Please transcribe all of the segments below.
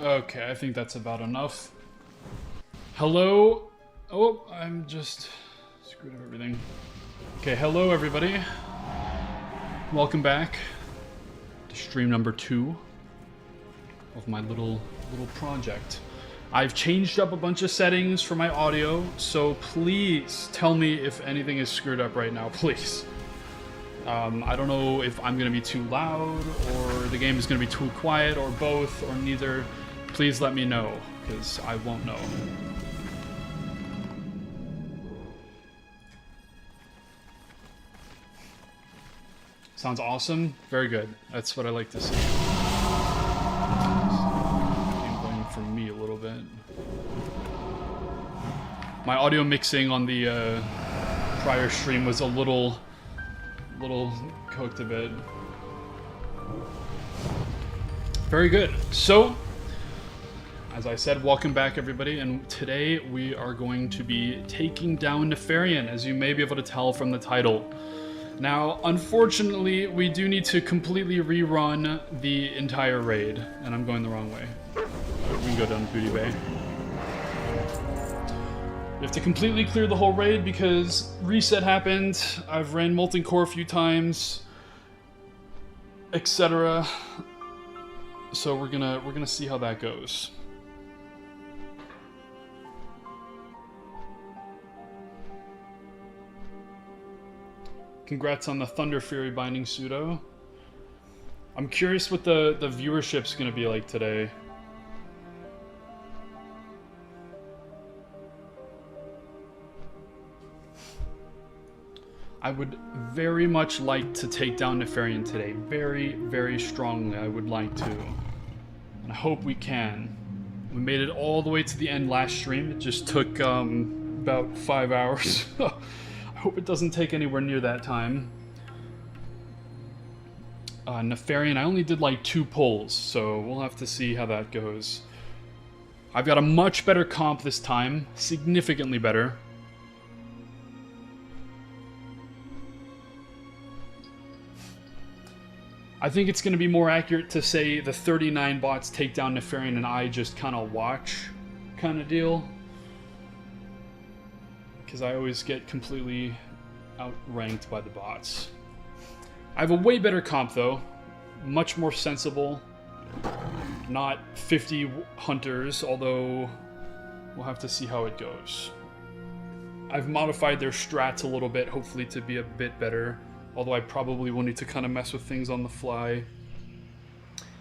Okay, I think that's about enough. Hello. Oh, I'm just screwed up everything. Okay, hello everybody. Welcome back to stream number 2 of my little project. I've changed up a bunch of settings for my audio, so please tell me if anything is screwed up right now, please. I don't know if I'm going to be too loud, or the game is going to be too quiet, or both, or neither. Please let me know, because I won't know. Sounds awesome. Very good. That's what I like to see. Game going for me a little bit. My audio mixing on the prior stream was a little cooked a bit. Very good. So, as I said, welcome back everybody, and today we are going to be taking down Nefarian, as you may be able to tell from the title. Now, unfortunately, we do need to completely rerun the entire raid, and I'm going the wrong way. We can go down to Booty Bay. We have to completely clear the whole raid because reset happened. I've ran Molten Core a few times, etc. So we're gonna see how that goes. Congrats on the Thunder Fury binding pseudo. I'm curious what the viewership's gonna be like today. I would very much like to take down Nefarian today. Very, very strongly, I would like to. And I hope we can. We made it all the way to the end last stream. It just took about 5 hours. I hope it doesn't take anywhere near that time. Nefarian, I only did like 2 pulls, so we'll have to see how that goes. I've got a much better comp this time. Significantly better. I think it's going to be more accurate to say the 39 bots take down Nefarian and I just kind of watch kind of deal. Because I always get completely outranked by the bots. I have a way better comp though. Much more sensible. Not 50 hunters, although we'll have to see how it goes. I've modified their strats a little bit, hopefully to be a bit better. Although I probably will need to kind of mess with things on the fly.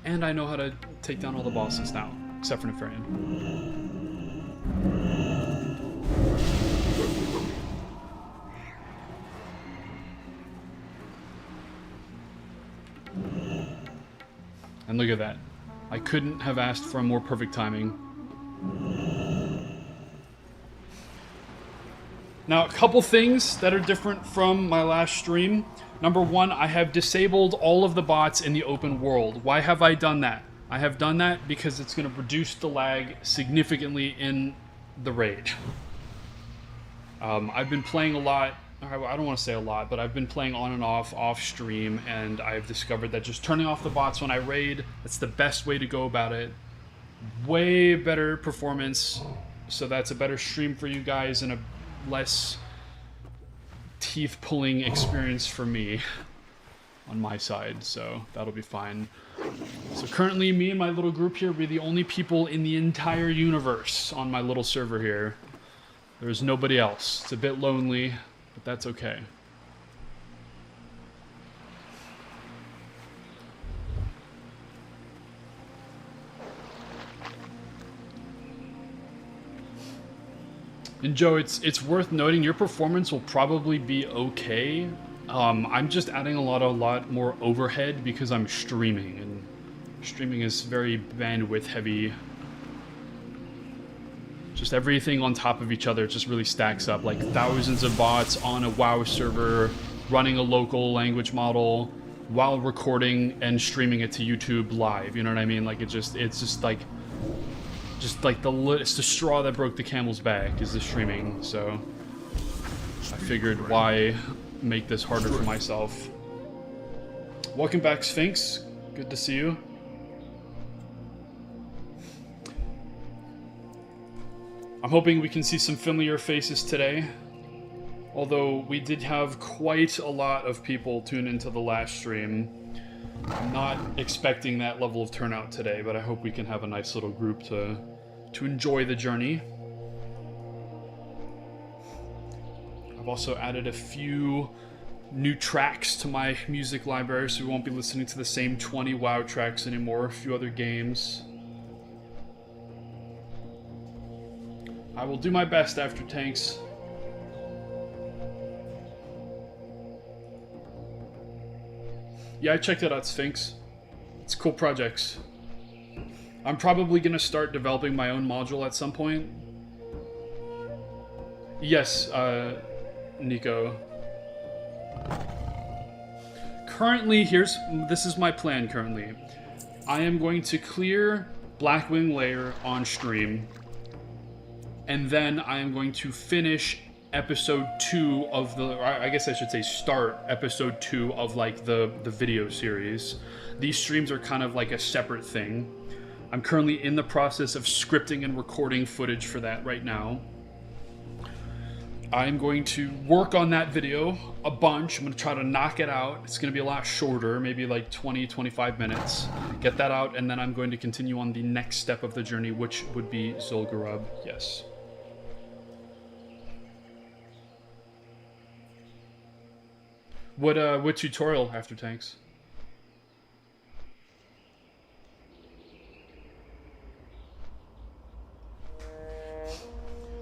And I know how to take down all the bosses now, except for Nefarian. And look at that. I couldn't have asked for a more perfect timing. Now, a couple things that are different from my last stream. Number one, I have disabled all of the bots in the open world. Why have I done that? I have done that because it's going to reduce the lag significantly in the raid. I've been playing a lot, I don't want to say a lot, but I've been playing on and off stream, and I've discovered that just turning off the bots when I raid, that's the best way to go about it. Way better performance, so that's a better stream for you guys and a less teeth-pulling experience for me on my side, so that'll be fine. So currently, me and my little group here, we're the only people in the entire universe on my little server here. There's nobody else. It's a bit lonely, but that's okay. And Joe, it's worth noting your performance will probably be okay. I'm just adding a lot more overhead because I'm streaming, and streaming is very bandwidth heavy. Just everything on top of each other just really stacks up, like thousands of bots on a WoW server, running a local language model while recording and streaming it to YouTube live. You know what I mean? Like it's just like it's the straw that broke the camel's back is the streaming. So I figured why make this harder for myself. Welcome back, Sphinx. Good to see you. I'm hoping we can see some familiar faces today. Although we did have quite a lot of people tune into the last stream. I'm not expecting that level of turnout today, but I hope we can have a nice little group to enjoy the journey. I've also added a few new tracks to my music library, so we won't be listening to the same 20 WoW tracks anymore, a few other games. I will do my best after tanks. Yeah, I checked it out, Sphinx. It's cool projects. I'm probably gonna start developing my own module at some point. Yes, Nico. Currently, this is my plan currently. I am going to clear Blackwing Lair on stream, and then I am going to finish episode 2 of I guess I should say start episode 2 of like the video series. These streams are kind of like a separate thing. I'm currently in the process of scripting and recording footage for that right now. I'm going to work on that video a bunch. I'm going to try to knock it out. It's going to be a lot shorter, maybe like 20-25 minutes. Get that out, and then I'm going to continue on the next step of the journey, which would be Zul'Gurub. Yes. What tutorial after tanks?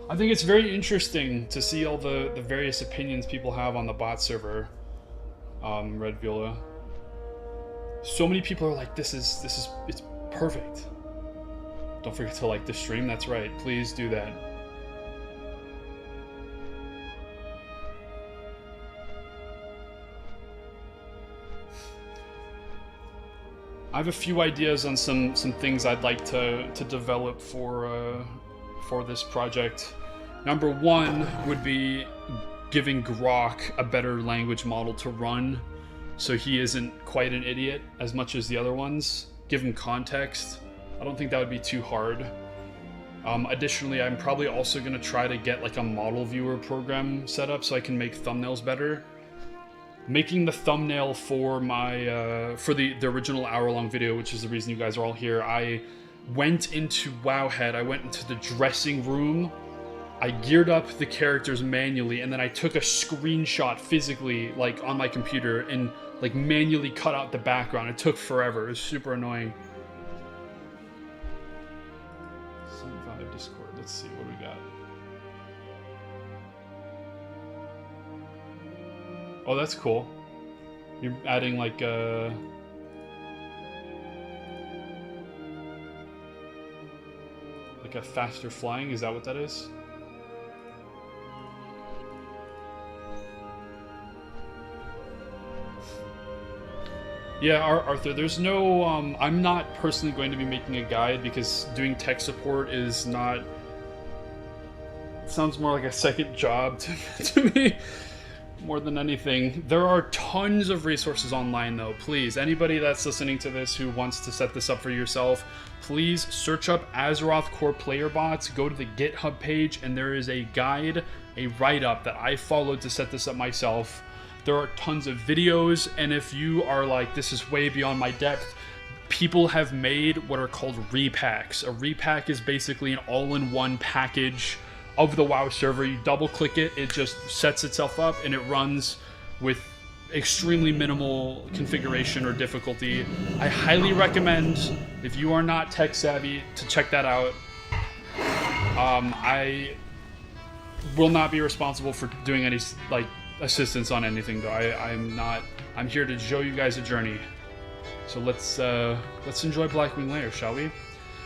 I think it's very interesting to see all the various opinions people have on the bot server, Red Viola. So many people are like, it's perfect. Don't forget to like the stream, that's right, please do that. I have a few ideas on some things I'd like to develop for this project. Number one would be giving Grok a better language model to run, so he isn't quite an idiot as much as the other ones. Give him context. I don't think that would be too hard. Additionally, I'm probably also going to try to get like a model viewer program set up so I can make thumbnails better. Making the thumbnail for my for the original hour-long video, which is the reason you guys are all here, I went into Wowhead, I went into the dressing room, I geared up the characters manually, and then I took a screenshot physically, like on my computer, and like manually cut out the background. It took forever. It was super annoying. 75 Discord. Let's see what we got. Oh, that's cool. You're adding like a faster flying, is that what that is? Yeah, Arthur, there's no, I'm not personally going to be making a guide because doing tech support is not, it sounds more like a second job to me. More than anything. There are tons of resources online though. Please, anybody that's listening to this who wants to set this up for yourself, please search up Azeroth Core Player Bots, go to the GitHub page, and there is a guide, a write-up that I followed to set this up myself. There are tons of videos, and if you are like, this is way beyond my depth, people have made what are called repacks. A repack is basically an all-in-one package of the WoW server. You double click it, it just sets itself up and it runs with extremely minimal configuration or difficulty. I highly recommend, if you are not tech savvy, to check that out. I will not be responsible for doing any like assistance on anything though. I'm here to show you guys a journey. So let's enjoy Blackwing Lair, shall we?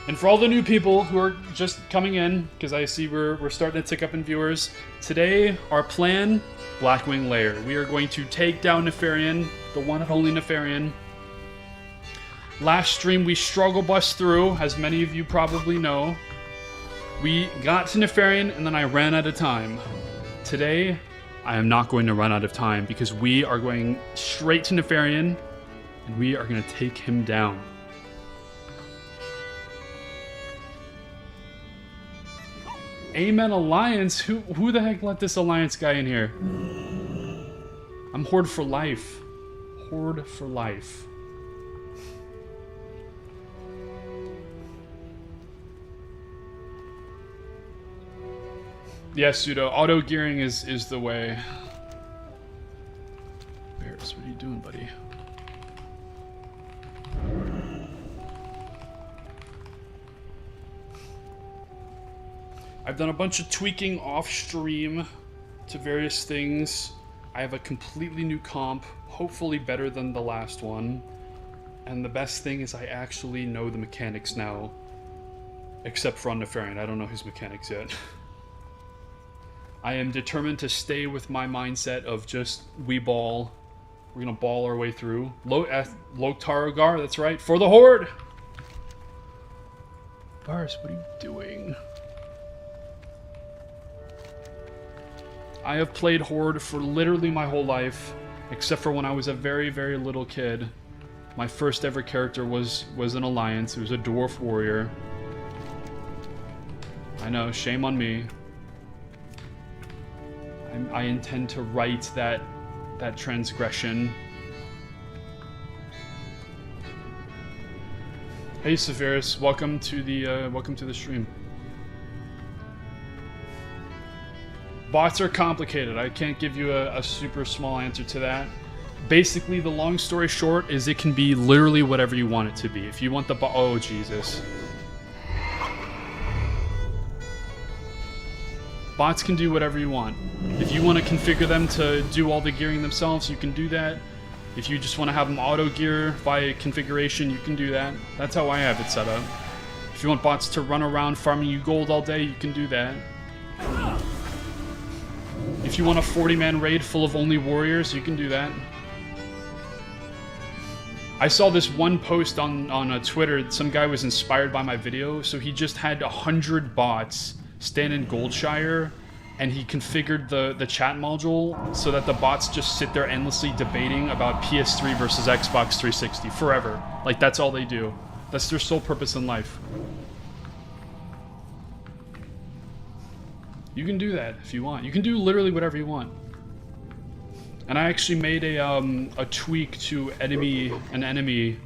And for all the new people who are just coming in, because I see we're starting to tick up in viewers, today our plan, Blackwing Lair. We are going to take down Nefarian, the one and only Nefarian. Last stream we struggle bust through, as many of you probably know. We got to Nefarian and then I ran out of time. Today, I am not going to run out of time because we are going straight to Nefarian and we are going to take him down. Amen Alliance? Who the heck let this Alliance guy in here? I'm Horde for life. Horde for life. Yeah, Pseudo. Auto gearing is the way. Bears, what are you doing, buddy? I've done a bunch of tweaking off stream to various things. I have a completely new comp, hopefully better than the last one. And the best thing is I actually know the mechanics now. Except for on Nefarian, I don't know his mechanics yet. I am determined to stay with my mindset of just we ball. We're gonna ball our way through. Loktarogar, that's right, for the Horde! Bars, what are you doing? I have played Horde for literally my whole life, except for when I was a very, very little kid. My first ever character was an Alliance. It was a Dwarf Warrior. I know, shame on me. I intend to right that transgression. Hey Severus, welcome to the stream. Bots are complicated. I can't give you a super small answer to that. Basically, the long story short is it can be literally whatever you want it to be. If you want the oh Jesus. Bots can do whatever you want. If you want to configure them to do all the gearing themselves, you can do that. If you just want to have them auto gear via configuration, you can do that. That's how I have it set up. If you want bots to run around farming you gold all day, you can do that. If you want a 40-man raid full of only warriors, you can do that. I saw this one post on Twitter. Some guy was inspired by my video, so he just had 100 bots stand in Goldshire, and he configured the chat module so that the bots just sit there endlessly debating about PS3 versus Xbox 360 forever. Like, that's all they do. That's their sole purpose in life. You can do that if you want. You can do literally whatever you want. And I actually made a tweak to an enemy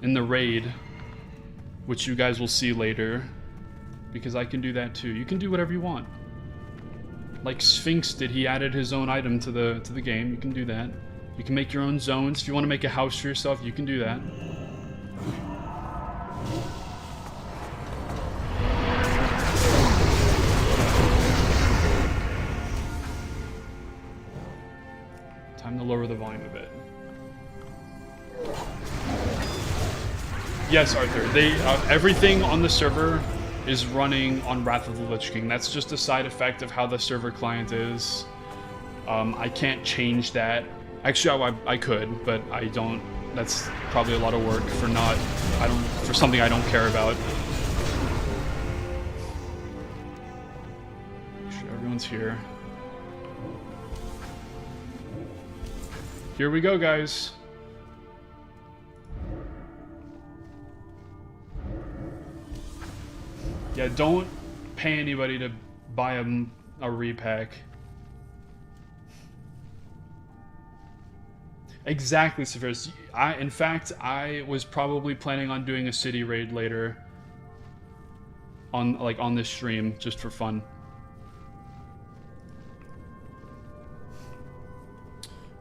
in the raid, which you guys will see later, because I can do that too. You can do whatever you want. Like Sphinx did, he added his own item to the game. You can do that. You can make your own zones. If you want to make a house for yourself, you can do that. Time to lower the volume a bit. Yes, Arthur. Everything on the server is running on Wrath of the Lich King. That's just a side effect of how the server client is. I can't change that. Actually, I could, but I don't. That's probably a lot of work for something I don't care about. Make sure everyone's here. Here we go, guys. Yeah, don't pay anybody to buy a repack. Exactly, Severus. In fact, I was probably planning on doing a city raid later on this stream, just for fun.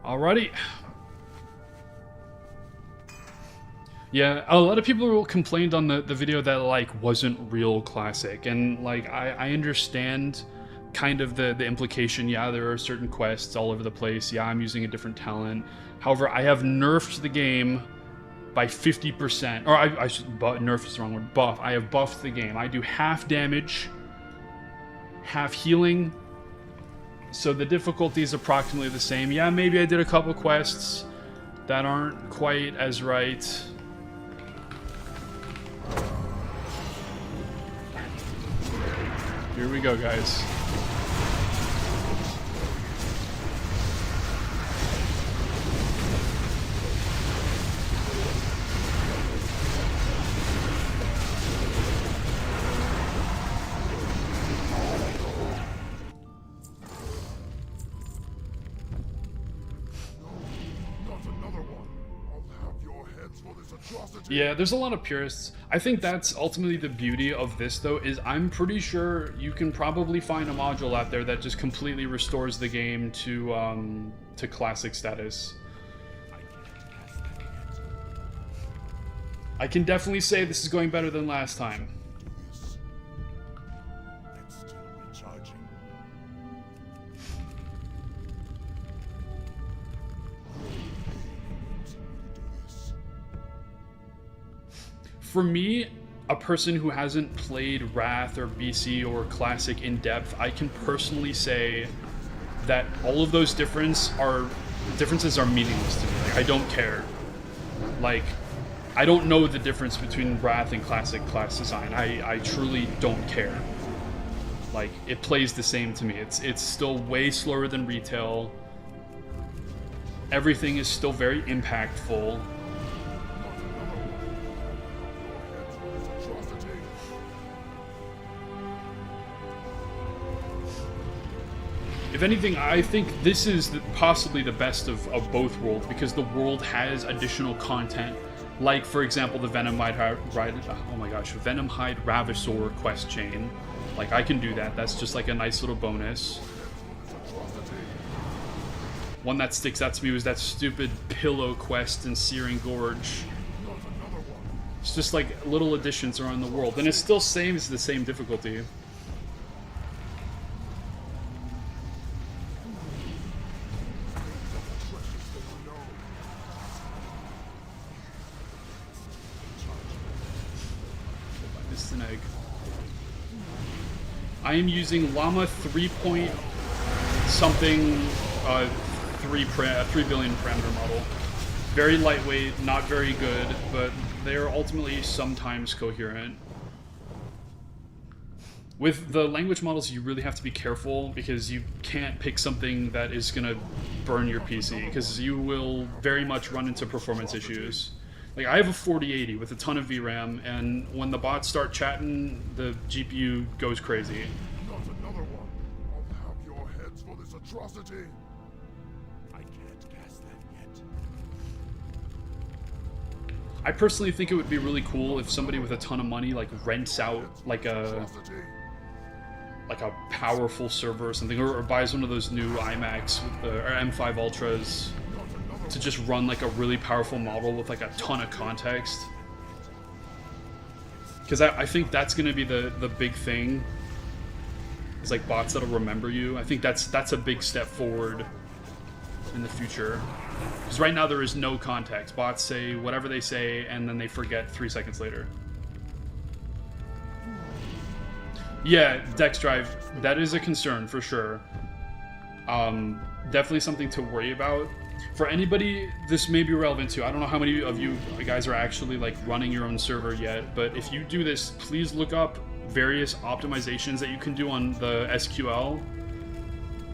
Alrighty. Yeah, a lot of people complained on the video that, like, wasn't real classic, and, like, I understand kind of the implication. Yeah, there are certain quests all over the place. Yeah, I'm using a different talent. However, I have nerfed the game by 50%, or I should, nerf is the wrong word, buff. I have buffed the game. I do half damage, half healing, so the difficulty is approximately the same. Yeah, maybe I did a couple quests that aren't quite as right. Here we go, guys. Yeah, there's a lot of purists. I think that's ultimately the beauty of this, though, is I'm pretty sure you can probably find a module out there that just completely restores the game to classic status. I can definitely say this is going better than last time. For me, a person who hasn't played Wrath or BC or Classic in depth, I can personally say that all of those differences are meaningless to me. Like, I don't care. Like, I don't know the difference between Wrath and Classic class design. I truly don't care. Like, it plays the same to me. It's still way slower than retail. Everything is still very impactful. If anything, I think this is possibly the best of both worlds, because the world has additional content, like, for example, the Venomhide Ravasaur quest chain. Like, I can do that. That's just like a nice little bonus. One that sticks out to me was that stupid pillow quest in Searing Gorge. It's just like little additions around the world, and it still saves the same difficulty. I am using Llama 3 point something 3 billion parameter model. Very lightweight, not very good, but they are ultimately sometimes coherent. With the language models, you really have to be careful, because you can't pick something that is going to burn your PC, because you will very much run into performance issues. Like, I have a 4080 with a ton of VRAM, and when the bots start chatting, the GPU goes crazy. Not another one. I'll have your heads for this atrocity. I can't cast that yet. I personally think it would be really cool if somebody with a ton of money, like, rents out like a powerful server or something, or buys one of those new iMacs or M5 Ultras to just run like a really powerful model with like a ton of context. Because I think that's going to be the big thing. It's like bots that'll remember you. I think that's a big step forward in the future. Because right now there is no context. Bots say whatever they say, and then they forget 3 seconds later. Yeah, Dex Drive, that is a concern for sure. Definitely something to worry about. For anybody this may be relevant to, I don't know how many of you guys are actually like running your own server yet, but if you do this, please look up various optimizations that you can do on the SQL.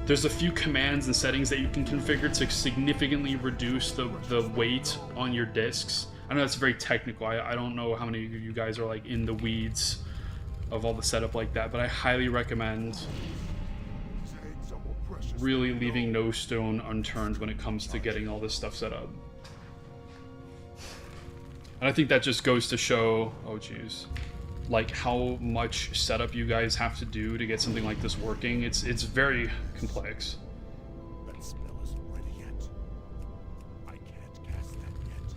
There's a few commands and settings that you can configure to significantly reduce the weight on your disks. I know that's very technical. I don't know how many of you guys are like in the weeds of all the setup like that, but I highly recommend really leaving no stone unturned when it comes to getting all this stuff set up. And I think that just goes to show, oh geez, like how much setup you guys have to do to get something like this working. It's very complex. That spell isn't ready yet. I can't cast that yet.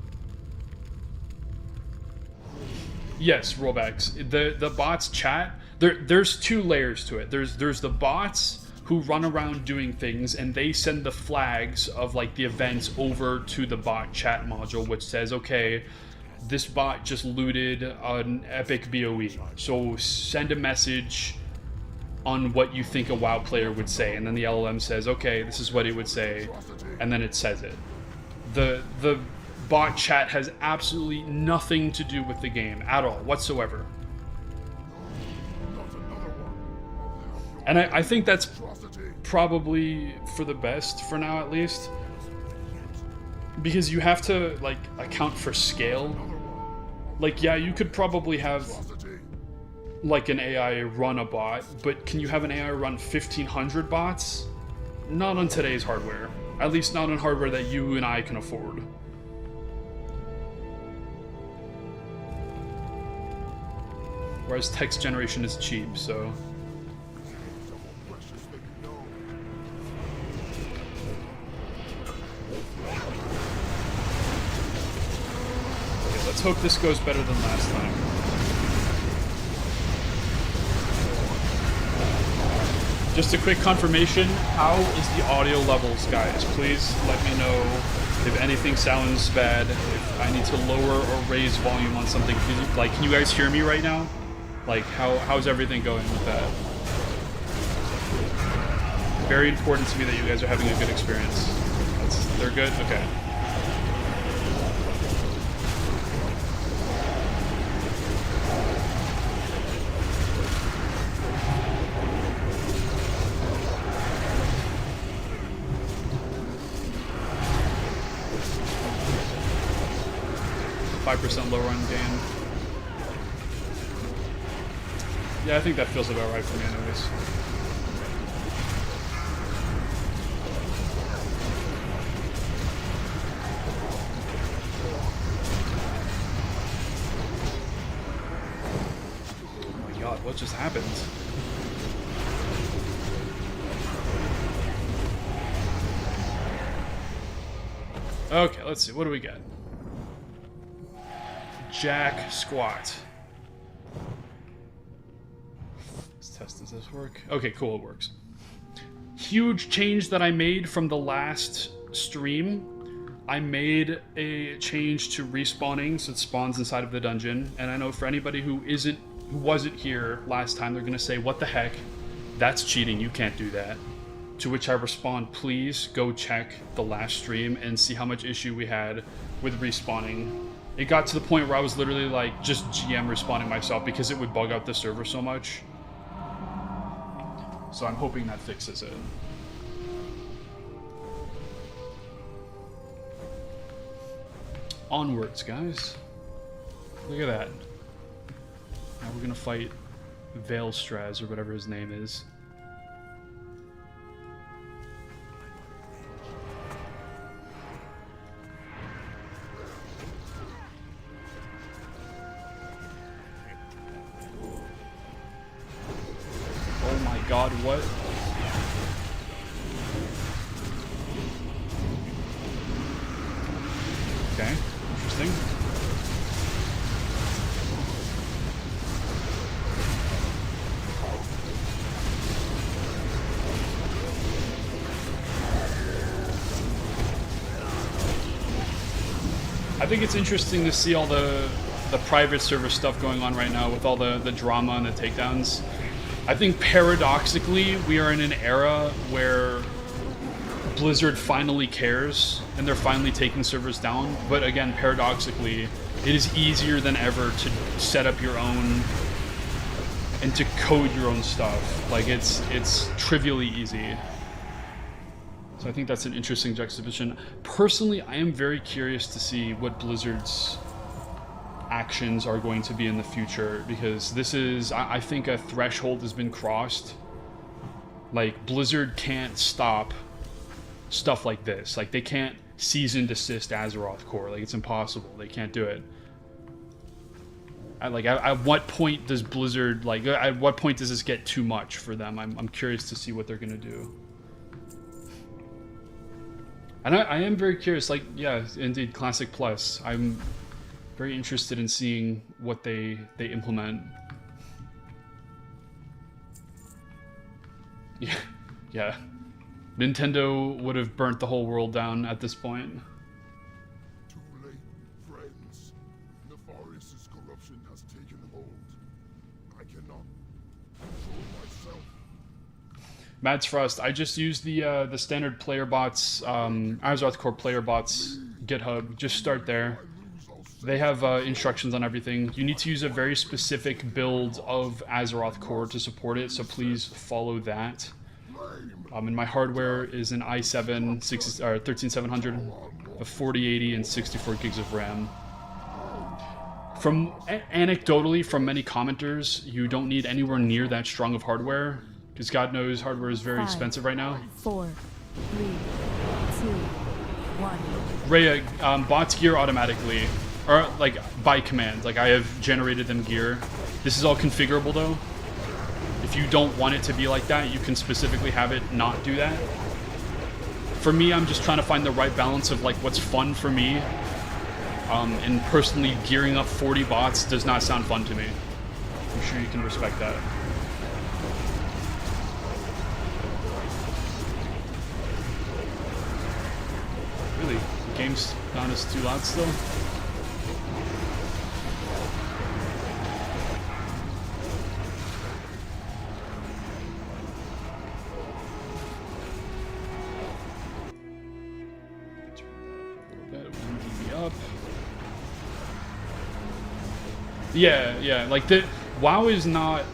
Yes, rollbacks. The bots chat. There's 2 layers to it. There's the bots who run around doing things, and they send the flags of like the events over to the bot chat module, which says, okay, this bot just looted an epic BOE, so send a message on what you think a WoW player would say, and then the LLM says, okay, this is what it would say, and then it says it. The bot chat has absolutely nothing to do with the game at all, whatsoever. And I think that's probably for the best for now, at least, because you have to like account for scale. Like, yeah, you could probably have like an AI run a bot, but can you have an AI run 1,500 bots? Not on today's hardware. At least not on hardware that you and I can afford. Whereas text generation is cheap, so... Okay, let's hope this goes better than last time. Just a quick confirmation, how is the audio levels, guys? Please let me know if anything sounds bad, if I need to lower or raise volume on something. Like, can you guys hear me right now? Like, how's everything going with that? Very important to me that you guys are having a good experience. They're good? Okay. % lower on gain. Yeah, I think that feels about right for me anyways. Oh my god, what just happened? Okay, let's see, what do we get? Jack squat. Let's test, does this work? Okay, cool, it works. Huge change that I made from the last stream. I made a change to respawning, so it spawns inside of the dungeon. And I know for anybody who wasn't here last time, they're gonna say, what the heck? That's cheating, you can't do that. To which I respond, please go check the last stream and see how much issue we had with respawning. It got to the point where I was literally like just GM respawning myself because it would bug out the server so much. So I'm hoping that fixes it. Onwards, guys. Look at that. Now we're gonna fight Veilstraz or whatever his name is. God, what? Okay, interesting. I think it's interesting to see all the private server stuff going on right now with all the drama and the takedowns. I think paradoxically, we are in an era where Blizzard finally cares and they're finally taking servers down. But again, paradoxically, it is easier than ever to set up your own and to code your own stuff. Like it's trivially easy. So I think that's an interesting juxtaposition. Personally, I am very curious to see what Blizzard's actions are going to be in the future, because this is, I think a threshold has been crossed. Like, Blizzard can't stop stuff like this. Like, they can't cease and desist Azeroth core. Like, it's impossible. They can't do it. At what point does Blizzard, like, at what point does this get too much for them? I'm curious to see what they're gonna do. And I am very curious, like, yeah, indeed, Classic Plus. I'm very interested in seeing what they implement. Yeah. Nintendo would have burnt the whole world down at this point. Too late, friends. Nefarian's corruption has taken hold. I cannot control myself. Mads Frost, I just used the standard player bots, Azeroth Core player bots GitHub. Just start there. They have instructions on everything. You need to use a very specific build of Azeroth Core to support it, so please follow that. And my hardware is an i7 13700, a 4080, and 64 gigs of RAM. Anecdotally, from many commenters, you don't need anywhere near that strong of hardware, because God knows hardware is very expensive right now. 4, 3, 2, 1. Rhea, bots gear automatically. Or, like, by command. Like, I have generated them gear. This is all configurable though. If you don't want it to be like that, you can specifically have it not do that. For me, I'm just trying to find the right balance of like what's fun for me. And personally, gearing up 40 bots does not sound fun to me. I'm sure you can respect that. Really? The game's not as too loud still? Yeah, like the WoW is not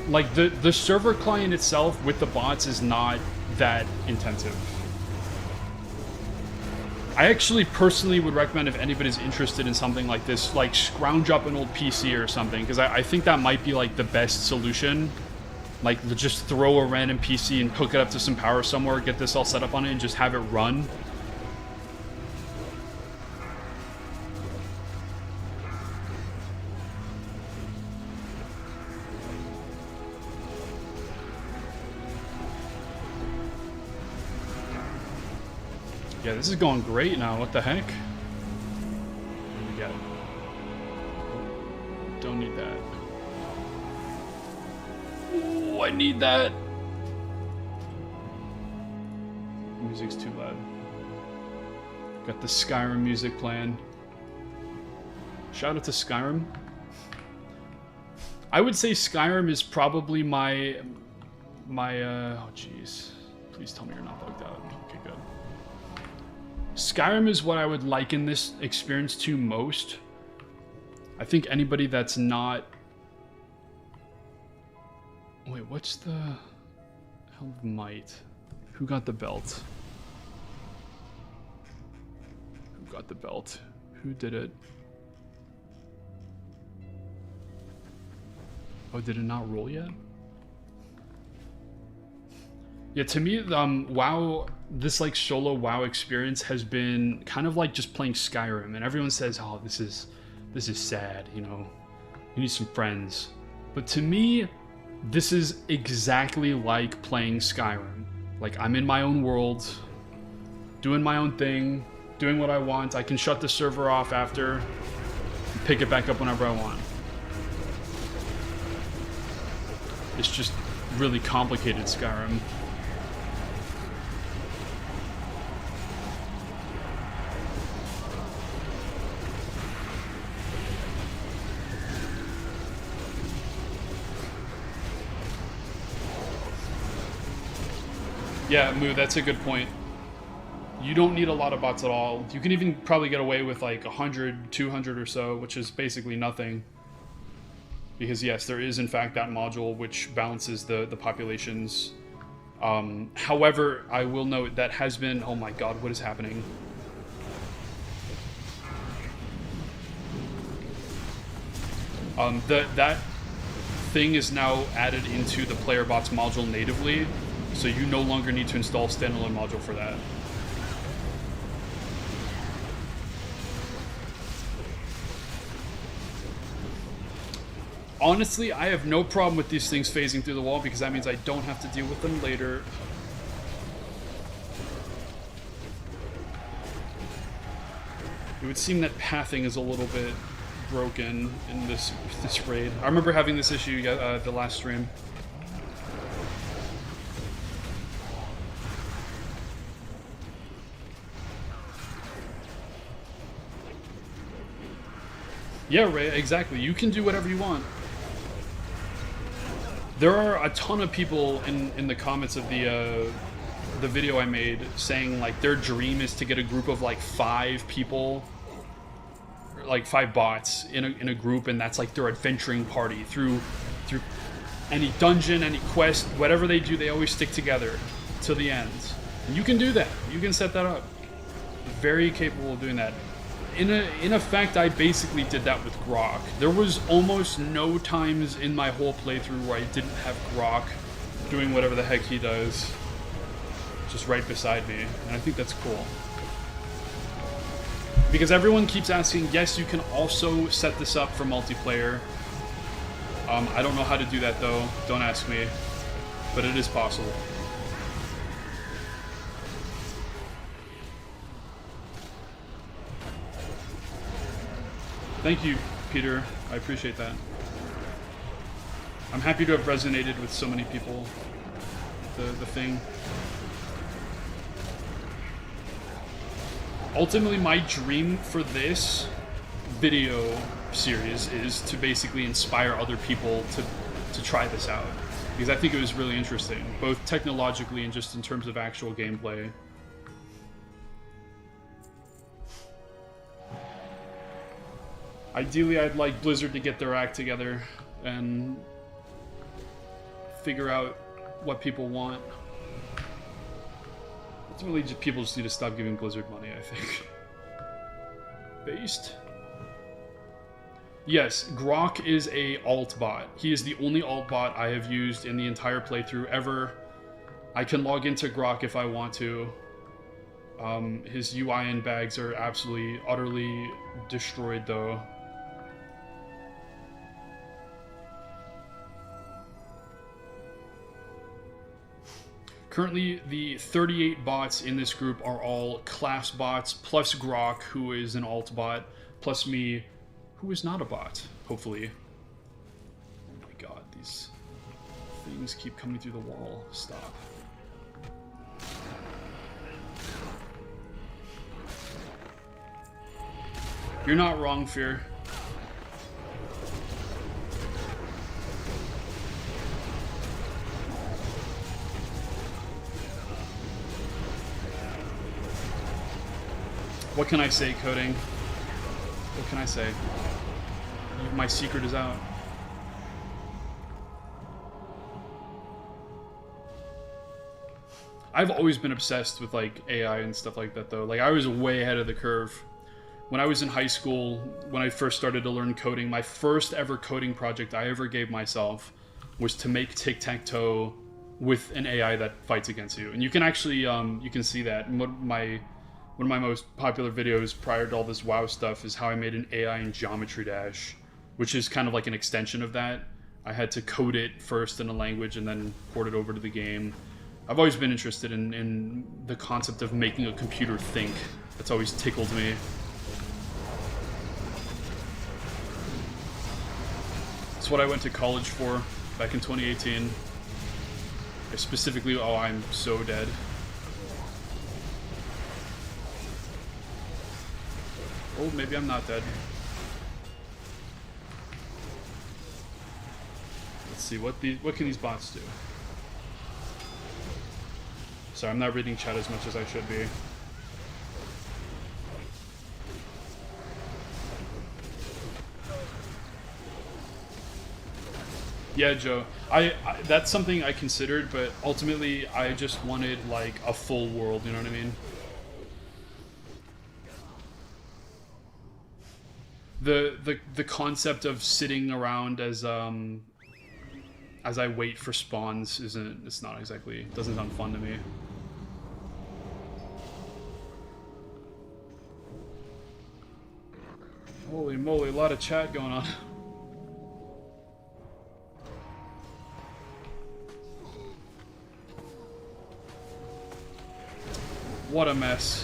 like the server client itself with the bots is not that intensive. I actually personally would recommend if anybody's interested in something like this, like scrounge up an old PC or something, because I think that might be like the best solution. Like just throw a random PC and hook it up to some power somewhere, get this all set up on it, and just have it run. Yeah, this is going great now. What the heck? What do we got? Don't need that. Oh, I need that. Music's too loud. Got the Skyrim music playing. Shout out to Skyrim. I would say Skyrim is probably my oh jeez. Please tell me you're not bugged out. Okay, good. Skyrim is what I would liken this experience to most. I think anybody that's not... Wait, what's the... Hell of Might? Who got the belt? Who got the belt? Who did it? Oh, did it not roll yet? Yeah, to me, WoW, this like solo WoW experience has been kind of like just playing Skyrim, and everyone says, "Oh, this is sad," you know. You need some friends. But to me, this is exactly like playing Skyrim. Like I'm in my own world, doing my own thing, doing what I want. I can shut the server off after, and pick it back up whenever I want. It's just really complicated Skyrim. Yeah, Moo, that's a good point. You don't need a lot of bots at all. You can even probably get away with like 100, 200 or so, which is basically nothing. Because yes, there is in fact that module which balances the populations. However, I will note that has been... Oh my god, what is happening? That thing is now added into the player bots module natively, so you no longer need to install standalone module for that. Honestly, I have no problem with these things phasing through the wall because that means I don't have to deal with them later. It would seem that pathing is a little bit broken in this raid. I remember having this issue the last stream. Yeah, Ray, exactly. You can do whatever you want. There are a ton of people in the comments of the video I made saying like their dream is to get a group of like 5 people, like 5 bots in a group, and that's like their adventuring party through any dungeon, any quest, whatever they do, they always stick together till the end. And you can do that. You can set that up. Very capable of doing that. In effect, I basically did that with Grok. There was almost no times in my whole playthrough where I didn't have Grok doing whatever the heck he does, just right beside me, and I think that's cool. Because everyone keeps asking, yes, you can also set this up for multiplayer. I don't know how to do that though, don't ask me, but it is possible. Thank you, Peter, I appreciate that. I'm happy to have resonated with so many people, the thing. Ultimately, my dream for this video series is to basically inspire other people to try this out, because I think it was really interesting, both technologically and just in terms of actual gameplay. Ideally, I'd like Blizzard to get their act together and figure out what people want. Ultimately, people just need to stop giving Blizzard money, I think. Based. Yes, Grok is a alt bot. He is the only alt bot I have used in the entire playthrough ever. I can log into Grok if I want to. His UI and bags are absolutely, utterly destroyed though. Currently, the 38 bots in this group are all class bots, plus Grok, who is an alt bot, plus me, who is not a bot, hopefully. Oh my god, these things keep coming through the wall. Stop. You're not wrong, Fear. What can I say, Coding? What can I say? My secret is out. I've always been obsessed with like AI and stuff like that though. Like I was way ahead of the curve. When I was in high school, when I first started to learn coding, my first ever coding project I ever gave myself was to make tic-tac-toe with an AI that fights against you. And you can actually, you can see that. And one of my most popular videos prior to all this WoW stuff is how I made an AI in Geometry Dash, which is kind of like an extension of that. I had to code it first in a language and then port it over to the game. I've always been interested in the concept of making a computer think. That's always tickled me. That's what I went to college for back in 2018. I specifically, oh, I'm so dead. Oh, maybe I'm not dead. Let's see, what can these bots do? Sorry, I'm not reading chat as much as I should be. Yeah, Joe. I that's something I considered, but ultimately I just wanted like a full world, you know what I mean? The concept of sitting around as I wait for spawns it's not exactly, it doesn't sound fun to me. Holy moly, a lot of chat going on. What a mess.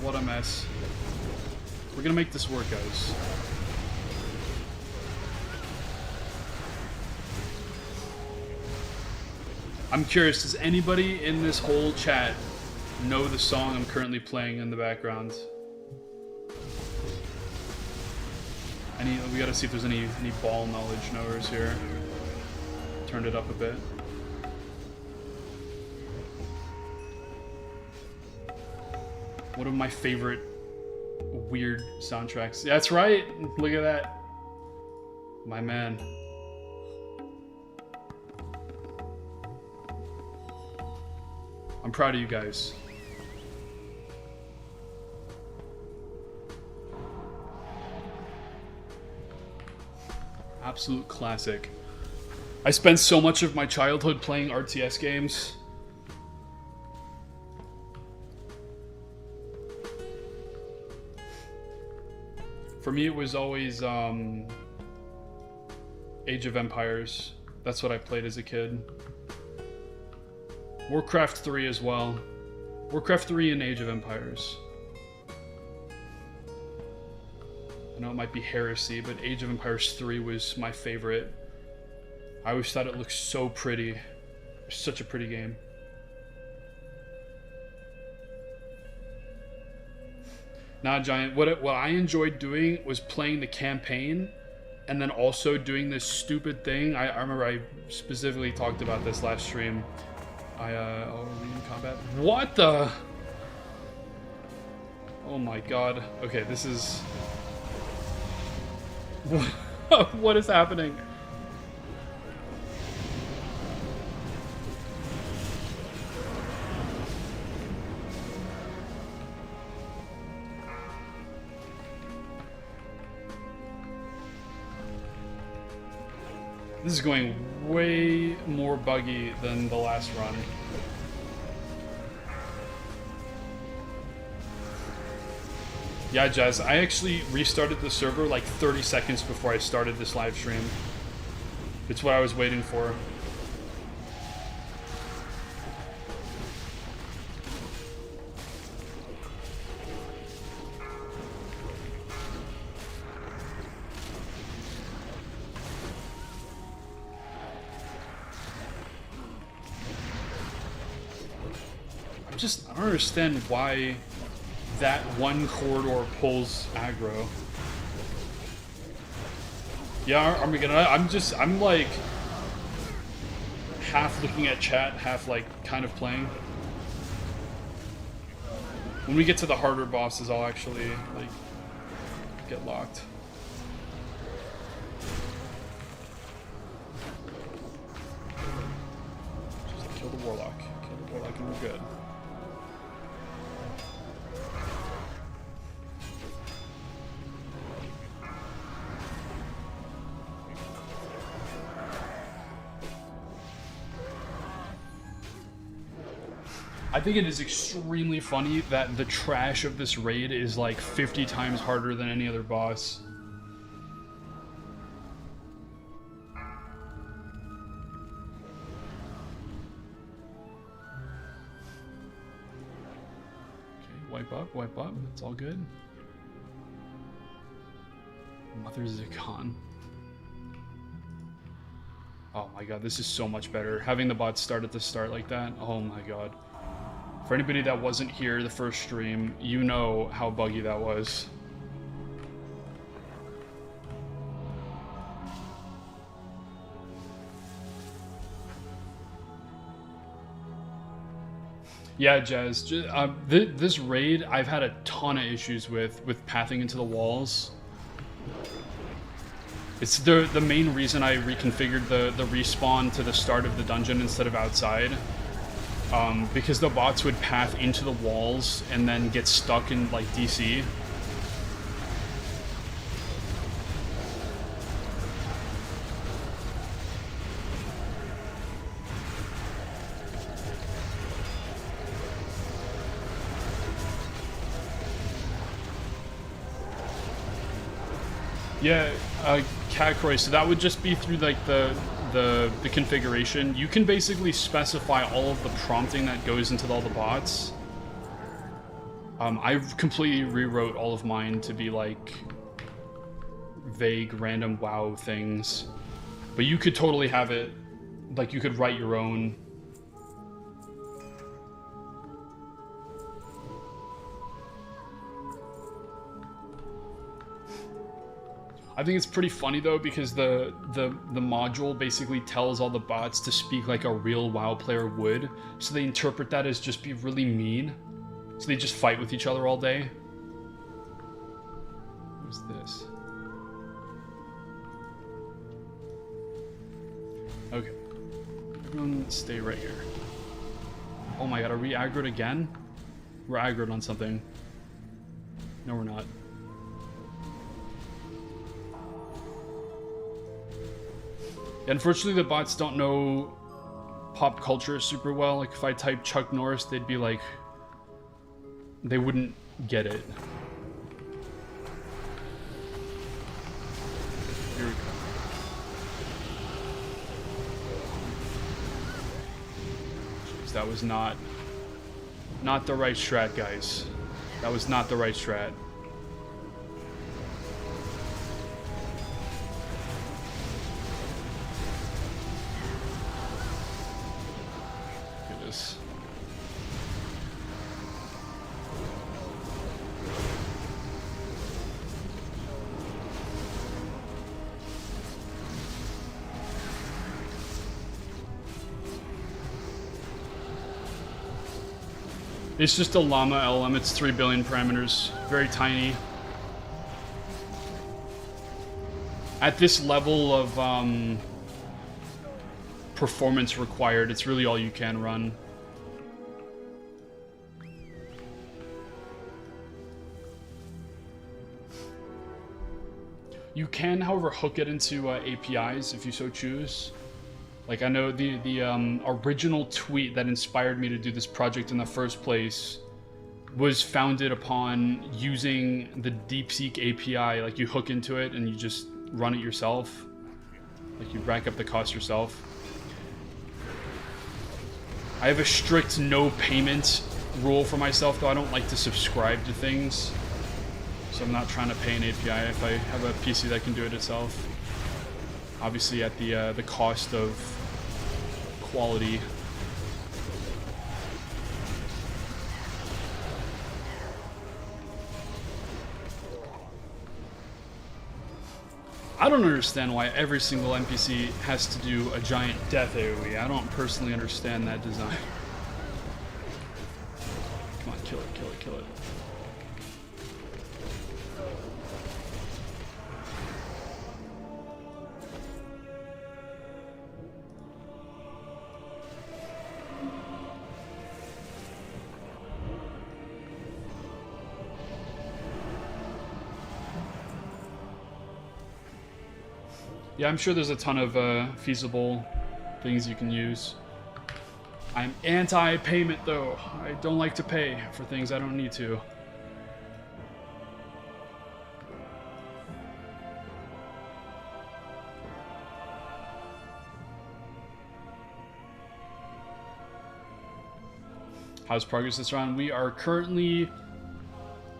What a mess. We're gonna make this work, guys. I'm curious, does anybody in this whole chat know the song I'm currently playing in the background? We gotta see if there's any ball knowledge knowers here. Turned it up a bit. One of my favorite weird soundtracks. That's right! Look at that. My man. I'm proud of you guys. Absolute classic. I spent so much of my childhood playing RTS games. For me, it was always Age of Empires. That's what I played as a kid. Warcraft 3 as well. Warcraft 3 and Age of Empires. I know it might be heresy, but Age of Empires 3 was my favorite. I always thought it looked so pretty. Such a pretty game. Nah, Giant, what I enjoyed doing was playing the campaign and then also doing this stupid thing. I remember I specifically talked about this last stream. Oh, are we in combat? What the? Oh my god. Okay, this is... What is happening? This is going way more buggy than the last run. Yeah, Jazz, I actually restarted the server like 30 seconds before I started this live stream. It's what I was waiting for. I don't understand why that one corridor pulls aggro. Yeah, Armageddon, I'm like half looking at chat, half like kind of playing. When we get to the harder bosses, I'll actually like get locked. Just kill the warlock. Kill the warlock and we're good. I think it is extremely funny that the trash of this raid is like 50 times harder than any other boss. Okay, wipe up, it's all good. Mother Zikon. Oh my god, this is so much better. Having the bot start at the start like that, oh my god. For anybody that wasn't here the first stream, you know how buggy that was. Yeah, Jazz. This raid, I've had a ton of issues with pathing into the walls. It's the main reason I reconfigured the respawn to the start of the dungeon instead of outside. Because the bots would path into the walls and then get stuck in like DC. Yeah, Catcroy, so that would just be through like the configuration. You can basically specify all of the prompting that goes into all the bots. I completely rewrote all of mine to be like vague random WoW things, but you could totally have it like you could write your own. I think it's pretty funny though, because the module basically tells all the bots to speak like a real WoW player would, so they interpret that as just be really mean. So they just fight with each other all day. What's this? Okay. Everyone stay right here. Oh my god, are we aggroed again? We're aggroed on something. No, we're not. Unfortunately, the bots don't know pop culture super well. Like, if I type Chuck Norris, they'd be like... They wouldn't get it. Here we go. confused. That was not the right strat, guys. That was not the right strat. Look at this. It's just a llama LM. It's 3 billion parameters. Very tiny. At this level of performance required, it's really all you can run. You can, however, hook it into APIs if you so choose. Like, I know the original tweet that inspired me to do this project in the first place was founded upon using the DeepSeek API. Like, you hook into it and you just run it yourself. Like, you rack up the cost yourself. I have a strict no payment rule for myself, though. I don't like to subscribe to things. So I'm not trying to pay an API if I have a PC that can do it itself. Obviously at the cost of quality. I don't understand why every single NPC has to do a giant death AoE. I don't personally understand that design. Come on, kill it, kill it, kill it. Yeah, I'm sure there's a ton of feasible things you can use. I'm anti-payment, though. I don't like to pay for things I don't need to. How's progress this round? We are currently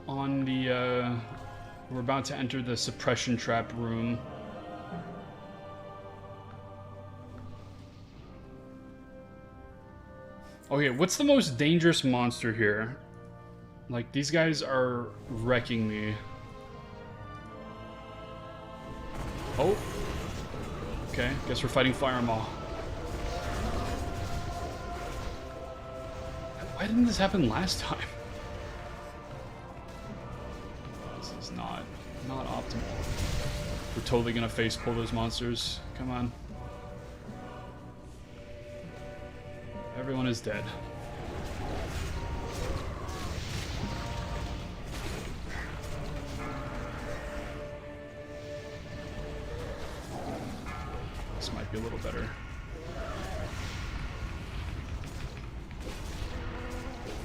on the... we're about to enter the suppression trap room. Okay, what's the most dangerous monster here? Like, these guys are wrecking me. Oh. Okay, guess we're fighting Fire Maw. Why didn't this happen last time? This is not optimal. We're totally gonna face pull those monsters. Come on. Everyone is dead. This might be a little better.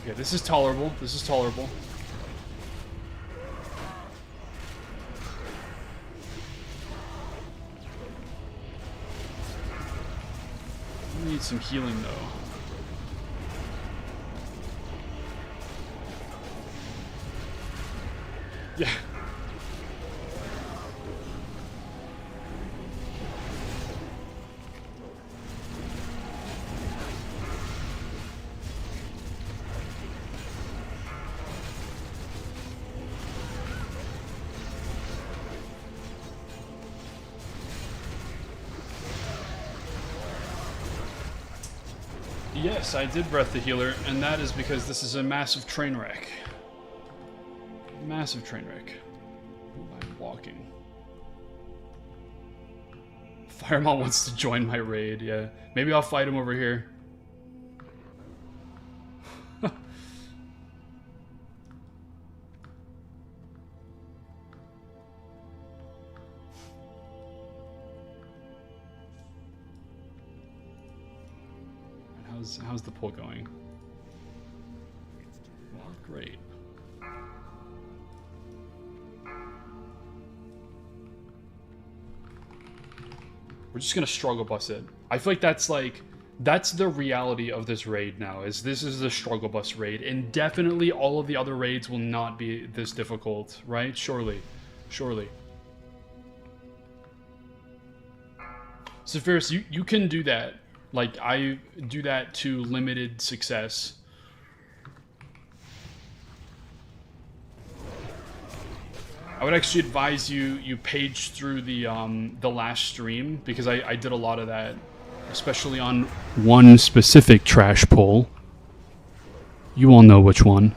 Okay, this is tolerable. This is tolerable. I need some healing, though. Yeah. Yes, I did breath the healer, and that is because this is a massive train wreck. Massive train wreck. Ooh, I'm walking. Fireman wants to join my raid, yeah. Maybe I'll fight him over here. How's the pull going? Well, great. We're just gonna struggle bus it. I feel like that's like That's the reality of this raid now, is this is the struggle bus raid, and definitely all of the other raids will not be this difficult, right? Surely. Surely. Sephiroth, you can do that. Like, I do that to limited success. I would actually advise you page through the last stream, because I did a lot of that, especially on one specific trash pull. You all know which one.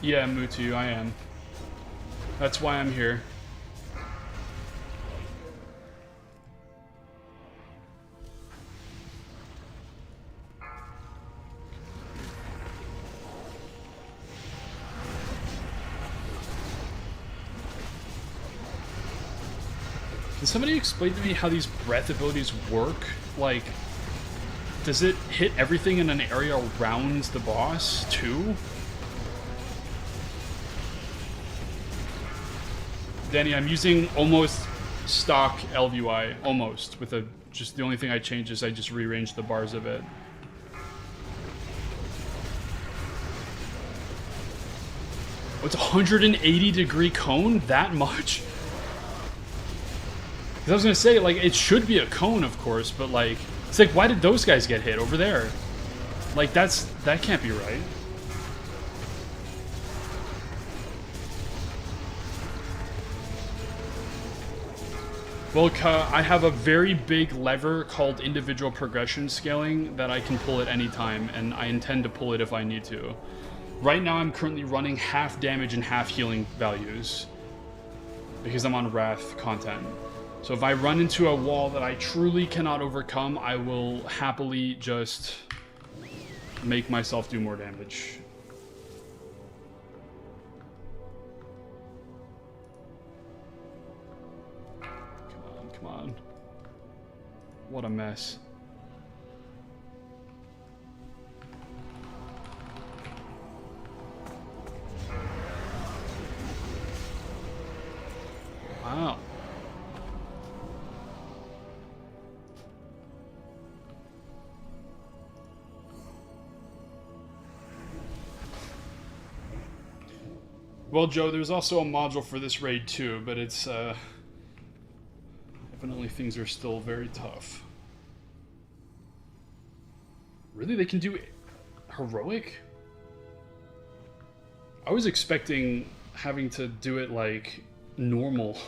Yeah, Mutu, I am. That's why I'm here. Can somebody explain to me how these breath abilities work? Like, does it hit everything in an area around the boss, too? Danny, I'm using almost stock LVI, almost, with a, just the only thing I changed is I just rearranged the bars a bit. Oh, it's a 180-degree cone? That much? Because I was gonna say, like, it should be a cone, of course, but, like, it's like, why did those guys get hit over there? Like, that can't be right. Well, I have a very big lever called individual progression scaling that I can pull at any time, and I intend to pull it if I need to. Right now, I'm currently running half damage and half healing values because I'm on Wrath content. So if I run into a wall that I truly cannot overcome, I will happily just make myself do more damage. Come on. What a mess. Wow. Well, Joe, there's also a module for this raid too, but it's definitely things are still very tough. Really? They can do heroic? I was expecting having to do it like normal.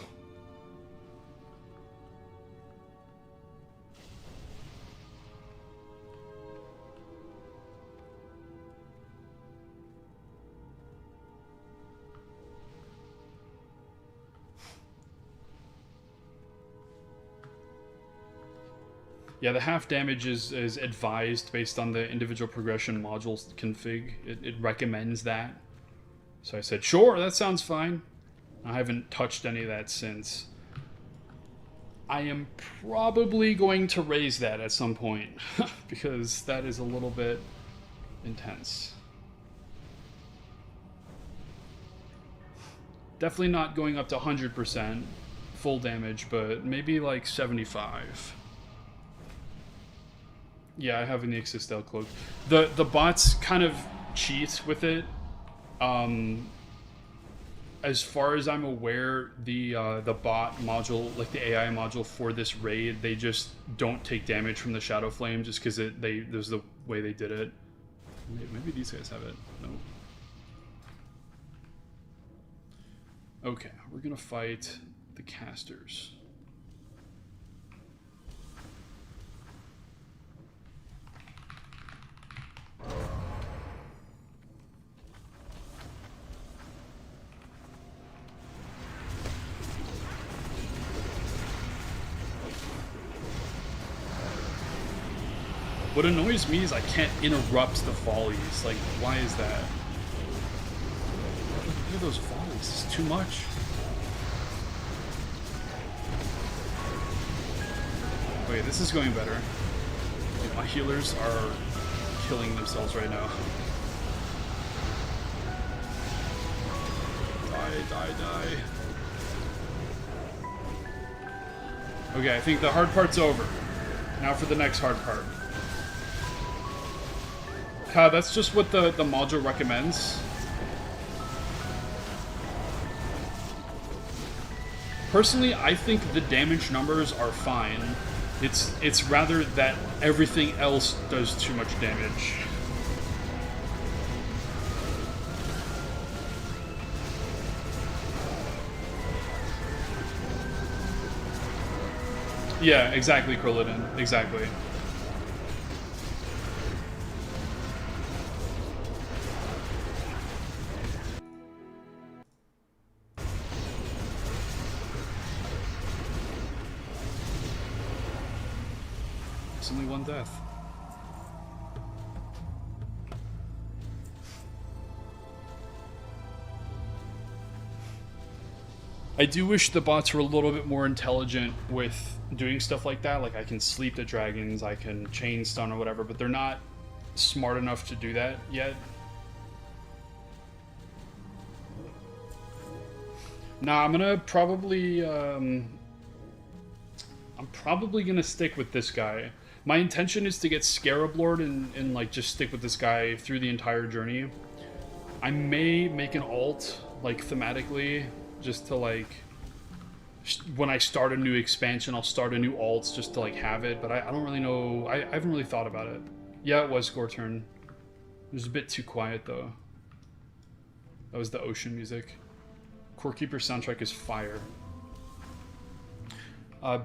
Yeah, the half damage is advised based on the individual progression modules config. It recommends that. So I said, sure, that sounds fine. I haven't touched any of that since. I am probably going to raise that at some point, because that is a little bit intense. Definitely not going up to 100% full damage, but maybe like 75. Yeah, I have an Ixistel cloak. The bots kind of cheat with it. As far as I'm aware, the bot module, like the AI module for this raid, they just don't take damage from the Shadow Flame just because there's the way they did it. Maybe these guys have it. No. Okay, we're gonna fight the casters. What annoys me is I can't interrupt the volleys. Like, why is that? Look at those volleys. It's too much. Okay, this is going better. Dude, my healers are killing themselves right now. Die. Okay, I think the hard part's over. Now for the next hard part. God, that's just what the module recommends. Personally, I think the damage numbers are fine. It's rather that everything else does too much damage. Yeah, exactly, Krillin. Exactly. It's only one death. I do wish the bots were a little bit more intelligent with doing stuff like that. Like, I can sleep the dragons, I can chain stun or whatever, but they're not smart enough to do that yet. Nah, I'm gonna probably, I'm probably gonna stick with this guy. My intention is to get Scarab Lord and like just stick with this guy through the entire journey. I may make an alt, like thematically, just to like, when I start a new expansion, I'll start a new alt just to like have it, but I don't really know, I haven't really thought about it. Yeah, it was score turn. It was a bit too quiet though. That was the ocean music. Core Keeper soundtrack is fire.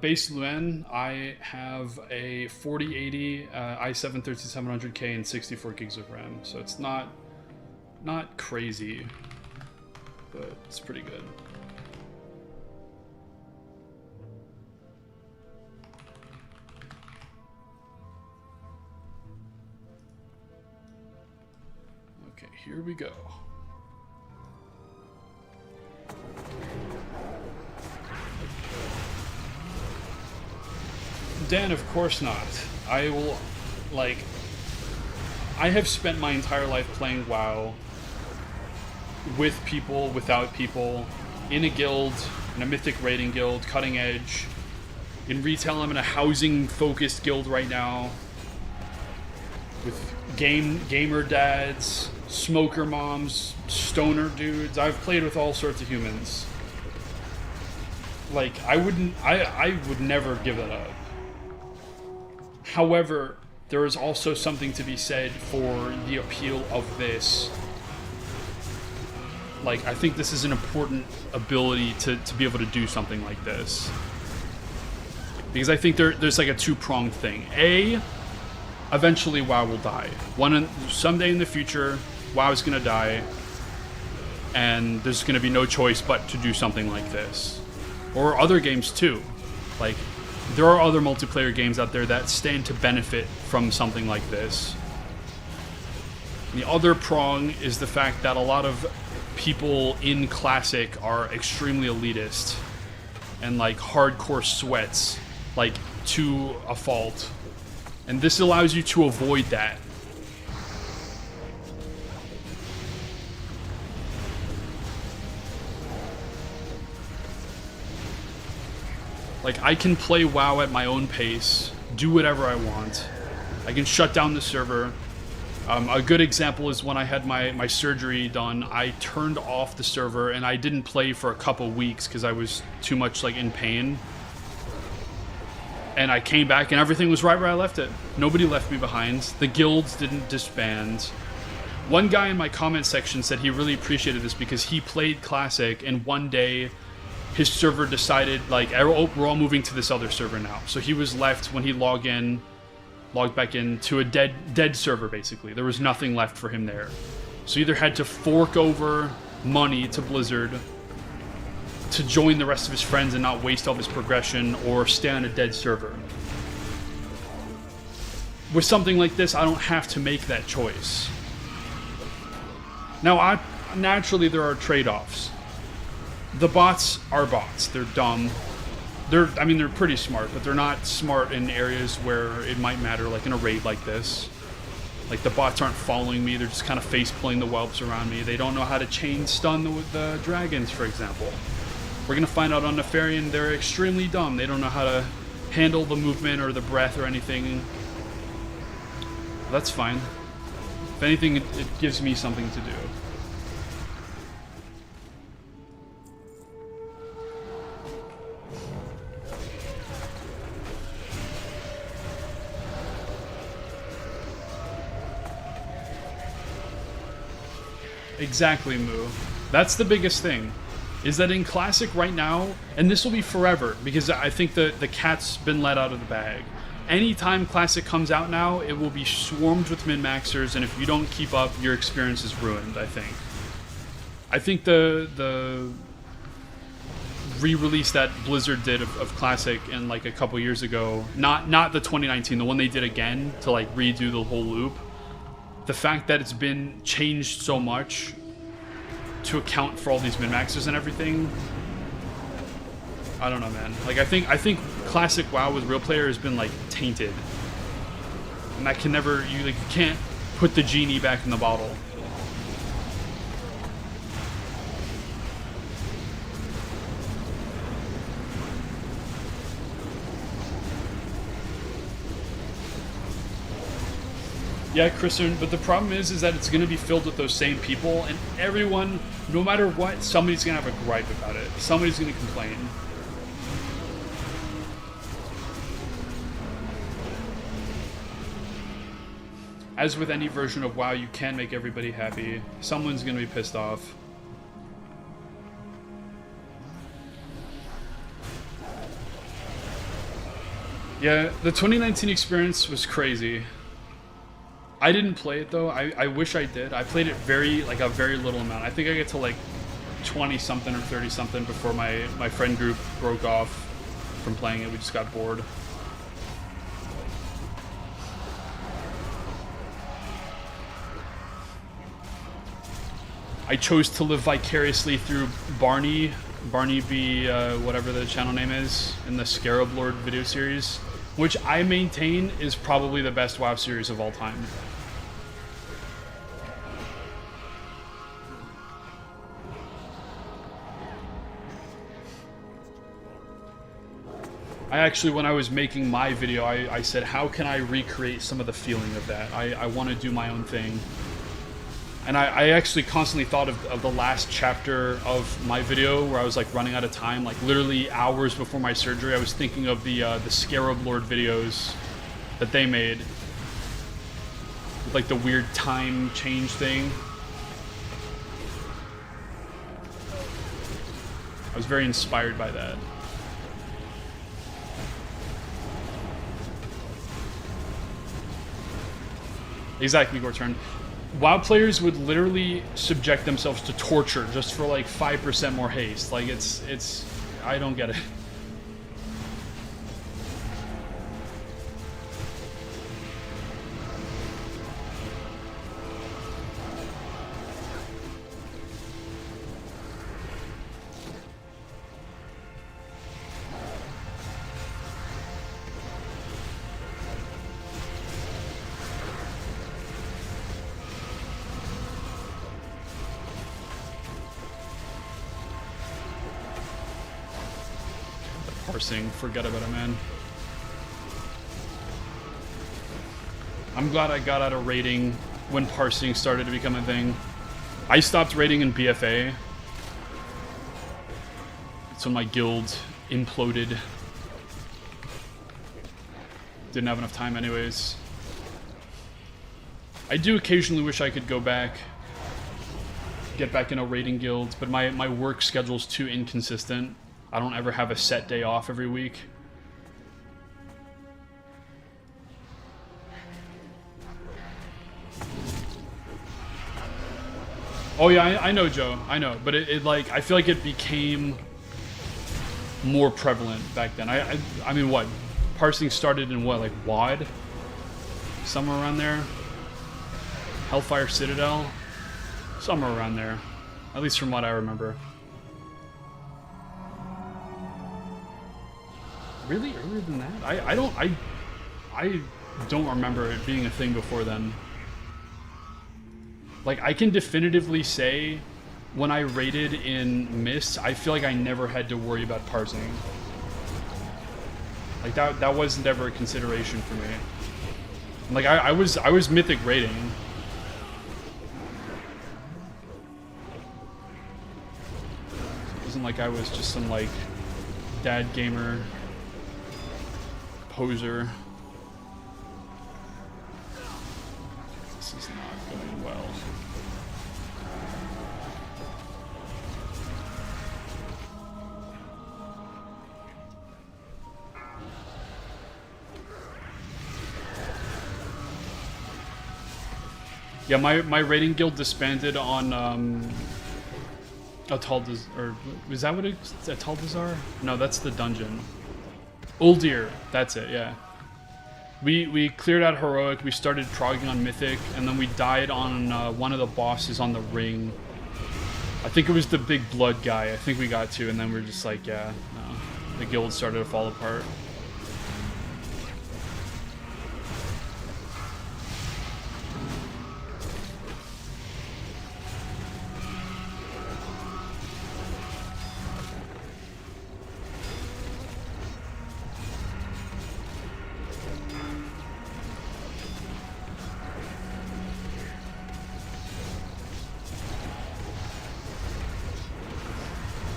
Base Luen, I have a 4080 i7 13700K and 64 gigs of RAM, so it's not crazy, but it's pretty good. Okay, here we go. Dan, of course not. I will, like, I have spent my entire life playing WoW with people, without people, in a guild, in a mythic raiding guild, cutting edge. In retail, I'm in a housing-focused guild right now with gamer dads, smoker moms, stoner dudes. I've played with all sorts of humans. Like, I would never give that up. However, there is also something to be said for the appeal of this. Like, I think this is an important ability to be able to do something like this. Because I think there's like a two-pronged thing. A, eventually WoW will die. Someday in the future, WoW is gonna die, and there's gonna be no choice but to do something like this. Or other games too. Like, there are other multiplayer games out there that stand to benefit from something like this. The other prong is the fact that a lot of people in Classic are extremely elitist and like hardcore sweats, like to a fault. And this allows you to avoid that. Like, I can play WoW at my own pace, do whatever I want. I can shut down the server. A good example is when I had my surgery done, I turned off the server and I didn't play for a couple weeks because I was too much like in pain. And I came back and everything was right where I left it. Nobody left me behind. The guilds didn't disband. One guy in my comment section said he really appreciated this because he played Classic and one day his server decided, like, oh, we're all moving to this other server now. So he was left, when he logged back in, to a dead server, basically. There was nothing left for him there. So he either had to fork over money to Blizzard to join the rest of his friends and not waste all his progression, or stay on a dead server. With something like this, I don't have to make that choice. Now, naturally, there are trade-offs. The bots are bots. They're dumb. I mean, they're pretty smart, but they're not smart in areas where it might matter, like in a raid like this. Like, the bots aren't following me, they're just kind of face-pulling the whelps around me. They don't know how to chain stun the dragons, for example. We're gonna find out on Nefarian, they're extremely dumb. They don't know how to handle the movement or the breath or anything. That's fine. If anything, it gives me something to do. Exactly, Moo. That's the biggest thing. Is that in Classic right now, and this will be forever, because I think the cat's been let out of the bag. Anytime Classic comes out now, it will be swarmed with min-maxers, and if you don't keep up, your experience is ruined, I think. I think the re-release that Blizzard did of Classic in like a couple years ago, not the 2019, the one they did again to like redo the whole loop, the fact that it's been changed so much to account for all these min-maxers and everything, I don't know, man. Like, I think Classic WoW with real player has been like tainted, and that can never, you can't put the genie back in the bottle. Yeah, Christian, but the problem is that it's going to be filled with those same people, and everyone, no matter what, somebody's going to have a gripe about it. Somebody's going to complain. As with any version of WoW, you can make everybody happy. Someone's going to be pissed off. Yeah, the 2019 experience was crazy. I didn't play it though. I wish I did. I played it a very little amount. I think I get to like 20 something or 30 something before my friend group broke off from playing it. We just got bored. I chose to live vicariously through Barney B, whatever the channel name is, in the Scarab Lord video series, which I maintain is probably the best WoW series of all time. I actually, when I was making my video, I said, how can I recreate some of the feeling of that? I want to do my own thing. And I actually constantly thought of the last chapter of my video where I was like running out of time, like literally hours before my surgery. I was thinking of the Scarab Lord videos that they made with like the weird time change thing. I was very inspired by that. Exactly, Gorturn. WoW players would literally subject themselves to torture just for like 5% more haste. Like it's I don't get it. Parsing, forget about it, man. I'm glad I got out of raiding when parsing started to become a thing. I stopped raiding in BFA. So my guild imploded. Didn't have enough time anyways. I do occasionally wish I could go back, get back in a raiding guild, but my work schedule's too inconsistent. I don't ever have a set day off every week. Oh yeah, I know, Joe. I know, but it like I feel like it became more prevalent back then. I mean, what? Parsing started in what, like WOD? Somewhere around there. Hellfire Citadel, somewhere around there. At least from what I remember. Really? Earlier than that? I don't remember it being a thing before then. Like, I can definitively say when I raided in Mist, I feel like I never had to worry about parsing. Like, that wasn't ever a consideration for me. Like, I was mythic raiding. It wasn't like I was just some, like, dad gamer poser. This is not going well. Yeah, my raiding guild disbanded on Ataldaz, or was that what it's Ataldazar? No, that's the dungeon. Uldir, that's it, yeah. We cleared out heroic, we started progging on mythic, and then we died on one of the bosses on the ring. I think it was the big blood guy. I think we got to, and then we're just like, yeah, no. The guild started to fall apart.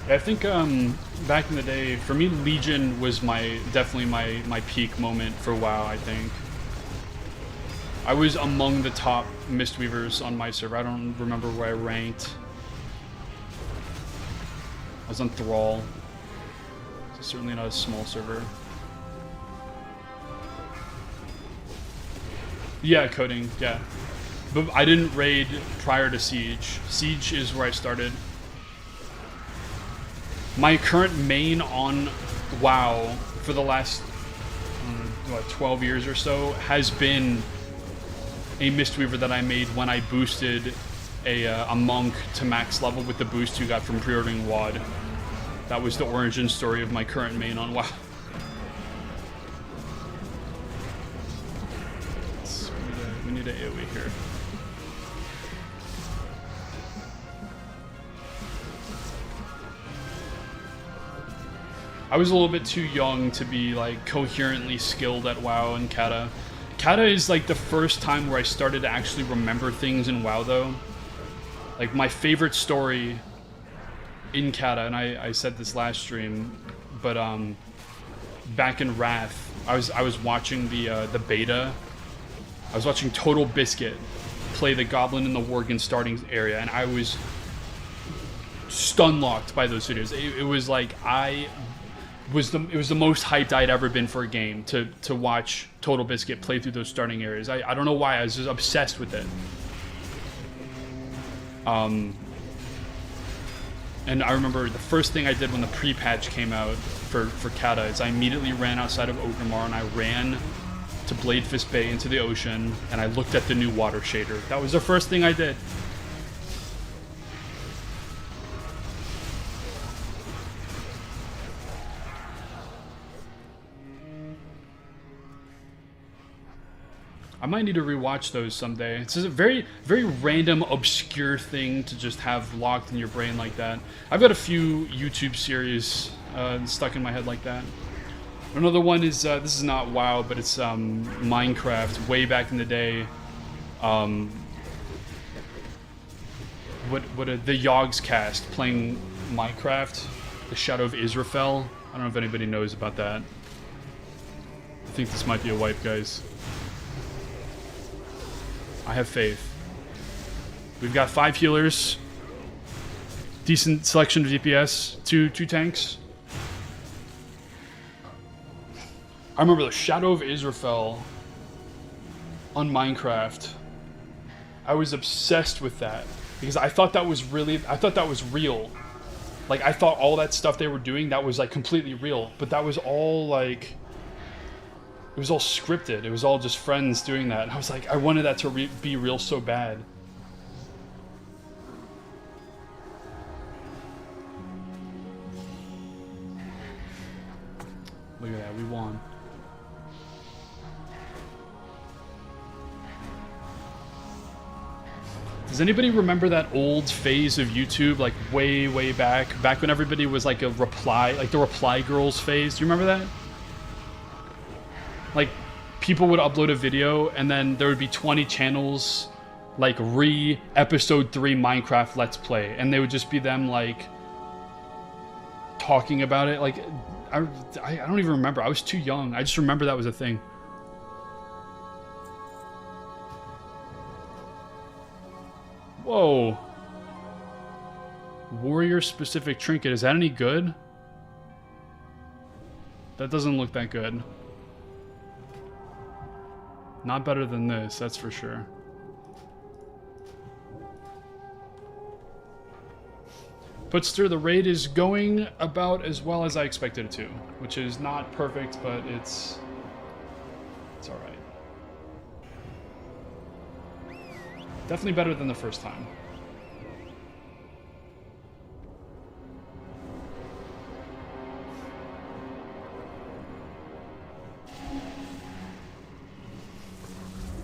I think back in the day, for me, Legion was definitely my peak moment for WoW. I think I was among the top Mistweavers on my server. I don't remember where I ranked. I was on Thrall. It's certainly not a small server. Yeah, coding. Yeah, but I didn't raid prior to Siege. Siege is where I started. My current main on WoW for the last 12 years or so has been a Mistweaver that I made when I boosted a monk to max level with the boost you got from pre-ordering WOD. That was the origin story of my current main on WoW. We need an AoE here. I was a little bit too young to be like coherently skilled at WoW and Kata. Kata is like the first time where I started to actually remember things in WoW though. Like my favorite story in Kata, and I said this last stream, but back in Wrath, I was watching the beta. I was watching Total Biscuit play the Goblin in the Worgen starting area, and I was stun locked by those videos. It was like it was the most hyped I'd ever been for a game to watch Total Biscuit play through those starting areas. I don't know why, I was just obsessed with it. And I remember the first thing I did when the pre-patch came out for Kata is I immediately ran outside of Orgrimmar and I ran to Bladefist Bay into the ocean and I looked at the new water shader. That was the first thing I did. I might need to rewatch those someday. It's just a very, very random, obscure thing to just have locked in your brain like that. I've got a few YouTube series stuck in my head like that. Another one is, this is not WoW, but it's Minecraft, way back in the day. The Yogs cast playing Minecraft, the Shadow of Israfel. I don't know if anybody knows about that. I think this might be a wipe, guys. I have faith. We've got 5 healers, decent selection of DPS, two tanks. I remember the Shadow of Israfel on Minecraft. I was obsessed with that because I thought that was real. Like I thought all that stuff they were doing, that was like completely real, but that was all like, it was all scripted. It was all just friends doing that. And I was like, I wanted that to be real so bad. Look at that, we won. Does anybody remember that old phase of YouTube, like way back when everybody was like a reply, like the reply girls phase? Do you remember that? Like, people would upload a video and then there would be 20 channels like episode 3 Minecraft Let's Play, and they would just be them like talking about it. Like, I don't even remember. I was too young. I just remember that was a thing. Whoa. Warrior specific trinket. Is that any good? That doesn't look that good. Not better than this, that's for sure. Putster, the raid is going about as well as I expected it to, which is not perfect, but it's alright. Definitely better than the first time.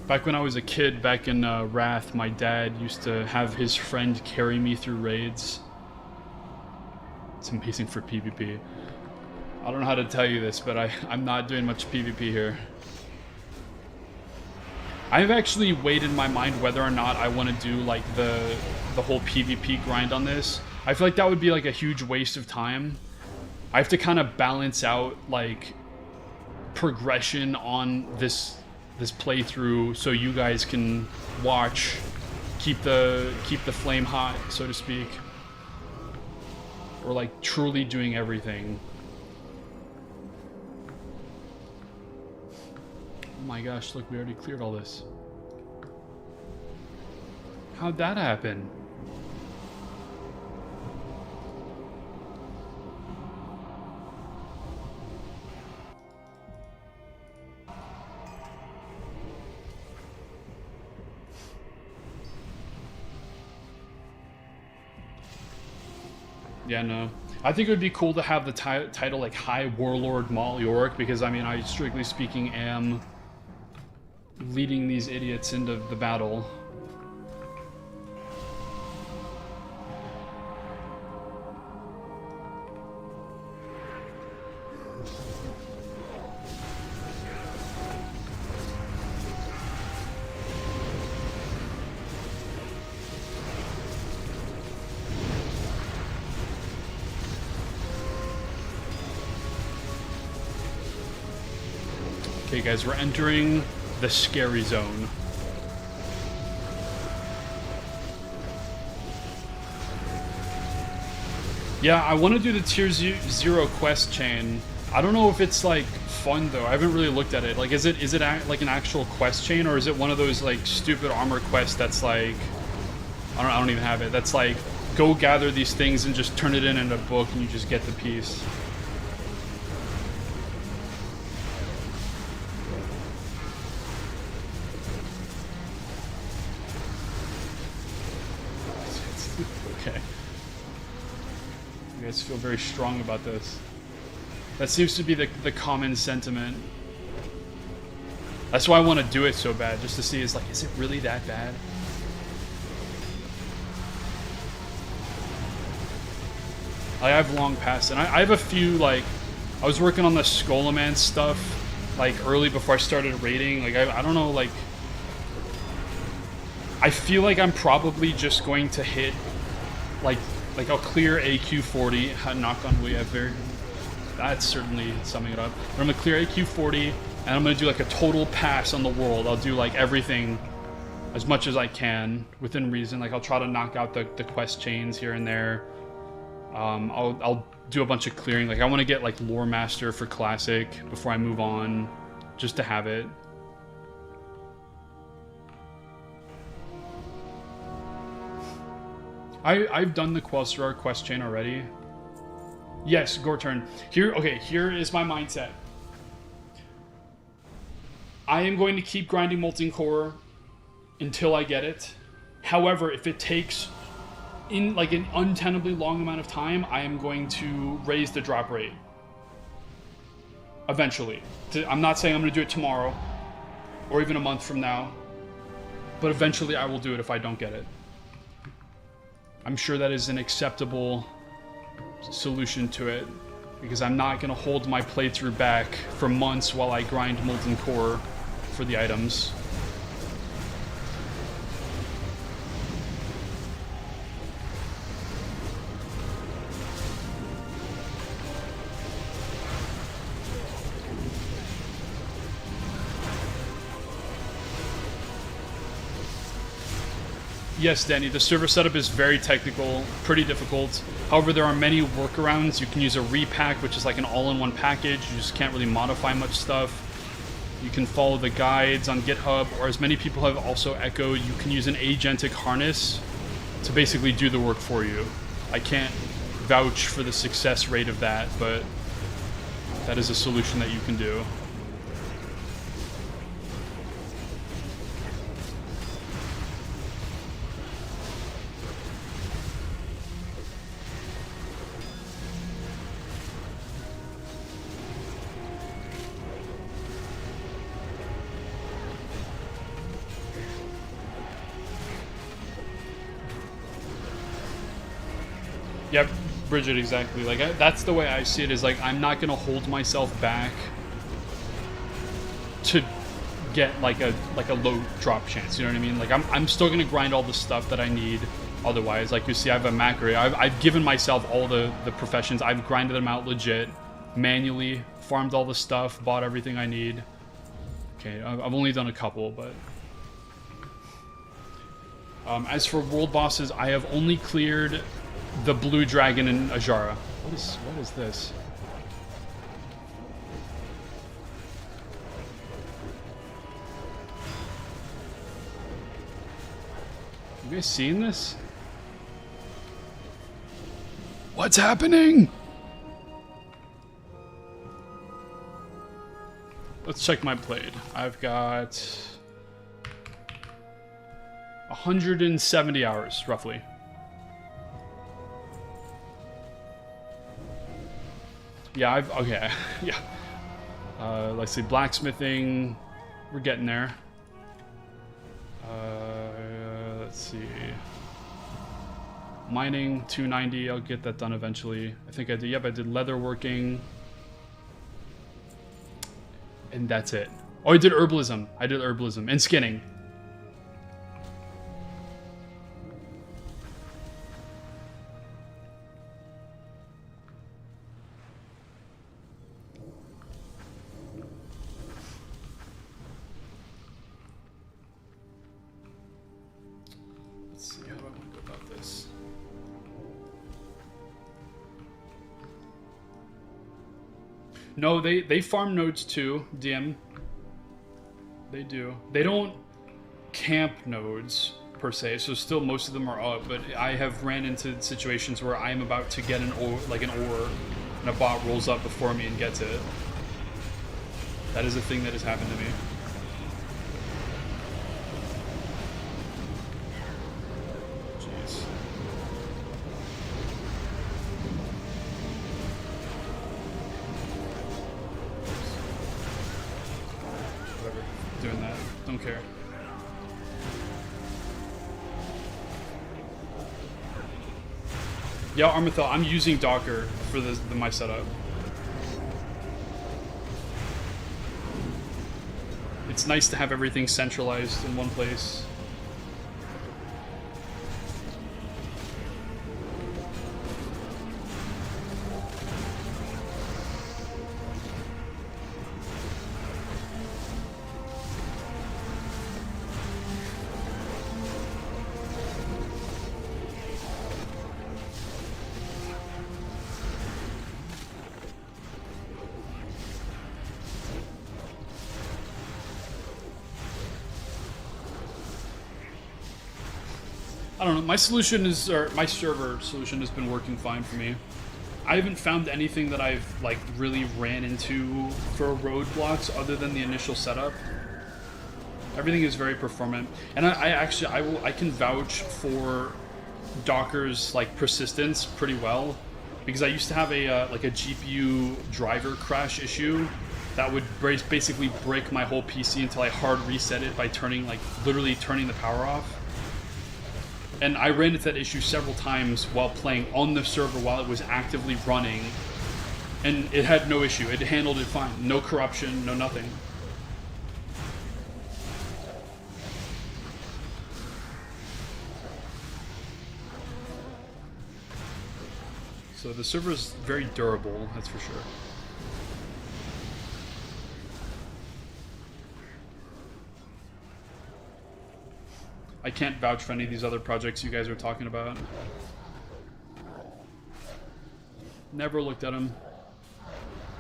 Back when I was a kid, back in Wrath, my dad used to have his friend carry me through raids. It's amazing for PvP. I don't know how to tell you this, but I'm not doing much PvP here. I've actually weighed in my mind whether or not I want to do like the whole PvP grind on this. I feel like that would be like a huge waste of time. I have to kind of balance out like progression on this playthrough so you guys can watch, keep the flame hot, so to speak. Or like truly doing everything. Oh my gosh, look, we already cleared all this. How'd that happen? Yeah, no. I think it would be cool to have the title like High Warlord Maul York, because I mean, I strictly speaking am leading these idiots into the battle. Okay guys, we're entering the scary zone. Yeah, I want to do the tier 0 quest chain. I don't know if it's like fun though. I haven't really looked at it. Like, is it like an actual quest chain, or is it one of those like stupid armor quests that's like, I don't even have it. That's like, go gather these things and just turn it in a book and you just get the piece. Okay. You guys feel very strong about this. That seems to be the common sentiment. That's why I want to do it so bad, just to see, is like, is it really that bad? I've long passed, and I have a few, like, I was working on the Skolaman stuff, like, early before I started raiding. Like, I don't know, like, I feel like I'm probably just going to hit, like I'll clear AQ40, knock on wood, that's certainly summing it up. But I'm gonna clear AQ40, and I'm gonna do like a total pass on the world. I'll do like everything as much as I can within reason. Like, I'll try to knock out the quest chains here and there. I'll do a bunch of clearing. Like, I want to get like Lore Master for Classic before I move on, just to have it. I've done the Quel'Serrar quest chain already. Yes, Gorturn. Here is my mindset. I am going to keep grinding Molten Core until I get it. However, if it takes in like an untenably long amount of time, I am going to raise the drop rate. eventually. I'm not saying I'm going to do it tomorrow or even a month from now, but eventually I will do it if I don't get it. I'm sure that is an acceptable solution to it, because I'm not going to hold my playthrough back for months while I grind Molten Core for the items. Yes, Danny, the server setup is very technical, pretty difficult. However, there are many workarounds. You can use a repack, which is like an all-in-one package. You just can't really modify much stuff. You can follow the guides on GitHub, or as many people have also echoed, you can use an agentic harness to basically do the work for you. I can't vouch for the success rate of that, but that is a solution that you can do. Yep, Bridget, exactly. Like, that's the way I see it, is like, I'm not gonna hold myself back to get like a low drop chance, you know what I mean? Like, I'm still gonna grind all the stuff that I need otherwise. Like, you see, I have a macro. I've given myself all the professions. I've grinded them out legit, manually, farmed all the stuff, bought everything I need. Okay, I've only done a couple, but... as for world bosses, I have only cleared the blue dragon in Ajara. What is this? You guys seeing this? What's happening? Let's check my blade. I've got 170 hours, roughly. Yeah, okay, yeah. Let's see, blacksmithing, we're getting there. Let's see. Mining, 290, I'll get that done eventually. I think I did, yep, I did leatherworking. And that's it. Oh, I did herbalism. And skinning. No, they farm nodes too, DM. They do. They don't camp nodes, per se, so still most of them are up, but I have ran into situations where I'm about to get an ore, and a bot rolls up before me and gets it. That is a thing that has happened to me. Jeez. Doing that. Don't care. Yeah, Armithel, I'm using Docker for my setup. It's nice to have everything centralized in one place. I don't know, my solution is, or my server solution has been working fine for me. I haven't found anything that I've, like, really ran into for roadblocks other than the initial setup. Everything is very performant. And I can vouch for Docker's, like, persistence pretty well. Because I used to have a, like a GPU driver crash issue that would basically break my whole PC until I hard reset it by turning, like, literally turning the power off. And I ran into that issue several times while playing on the server while it was actively running, and it had no issue. It handled it fine. No corruption, no nothing. So the server is very durable, that's for sure. I can't vouch for any of these other projects you guys are talking about. Never looked at them.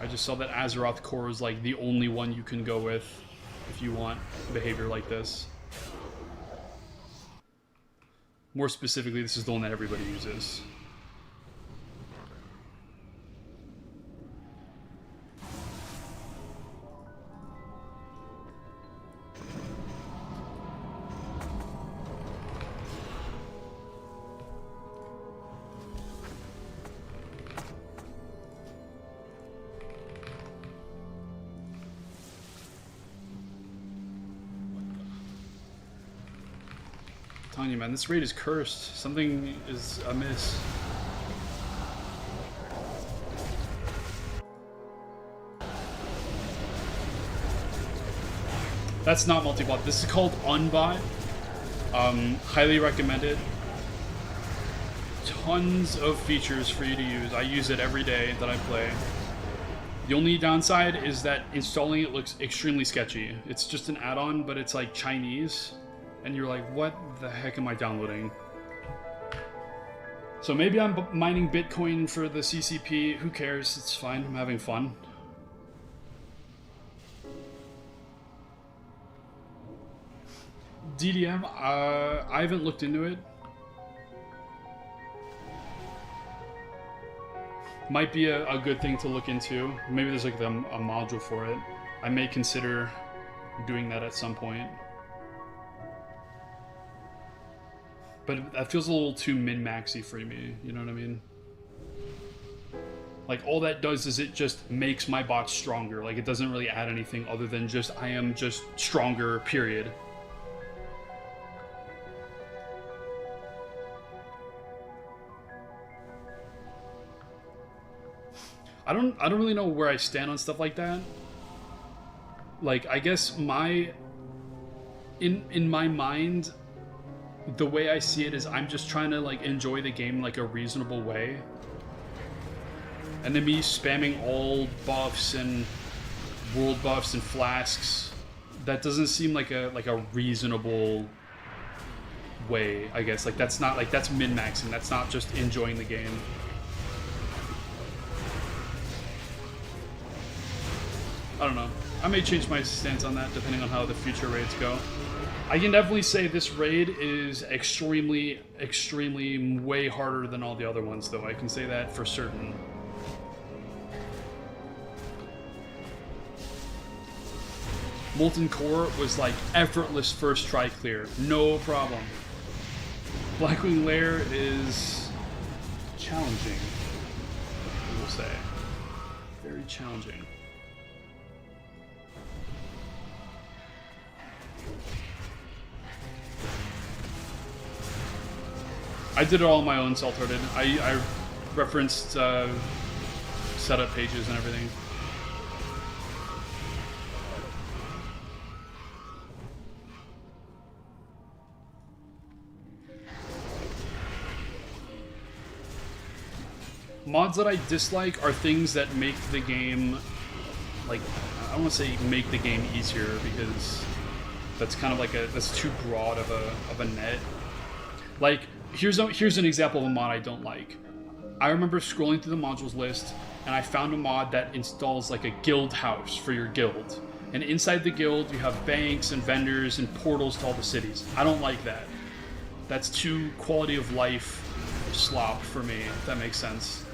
I just saw that Azeroth Core is like the only one you can go with if you want behavior like this. More specifically, this is the one that everybody uses. telling you, man, this raid is cursed. Something is amiss. That's not multi-bot. This is called Unbot. Highly recommended. Tons of features for you to use. I use it every day that I play. The only downside is that installing it looks extremely sketchy. It's just an add-on, but it's like Chinese. And you're like, what the heck am I downloading? So maybe I'm mining Bitcoin for the CCP. Who cares? It's fine. I'm having fun. DDM, I haven't looked into it. Might be a good thing to look into. Maybe there's like a module for it. I may consider doing that at some point. But that feels a little too min-maxy for me, you know what I mean? Like, all that does is it just makes my bot stronger. Like, it doesn't really add anything other than just, I am just stronger, period. I don't really know where I stand on stuff like that. Like, I guess in my mind, the way I see it is I'm just trying to like enjoy the game like a reasonable way. And then me spamming all buffs and world buffs and flasks, that doesn't seem like a reasonable way, I guess. Like, that's not like, that's min-maxing. That's not just enjoying the game. I don't know. I may change my stance on that depending on how the future raids go. I can definitely say this raid is extremely, extremely way harder than all the other ones, though. I can say that for certain. Molten Core was like effortless first try clear. No problem. Blackwing Lair is challenging, I will say. Very challenging. I did it all on my own, self-hearted. I referenced setup pages and everything. Mods that I dislike are things that make the game, like, I don't want to say make the game easier, because that's kind of like that's too broad of a net. Like, here's an example of a mod I don't like. I remember scrolling through the modules list, and I found a mod that installs like a guild house for your guild. And inside the guild, you have banks and vendors and portals to all the cities. I don't like that. That's too quality of life slop for me, if that makes sense.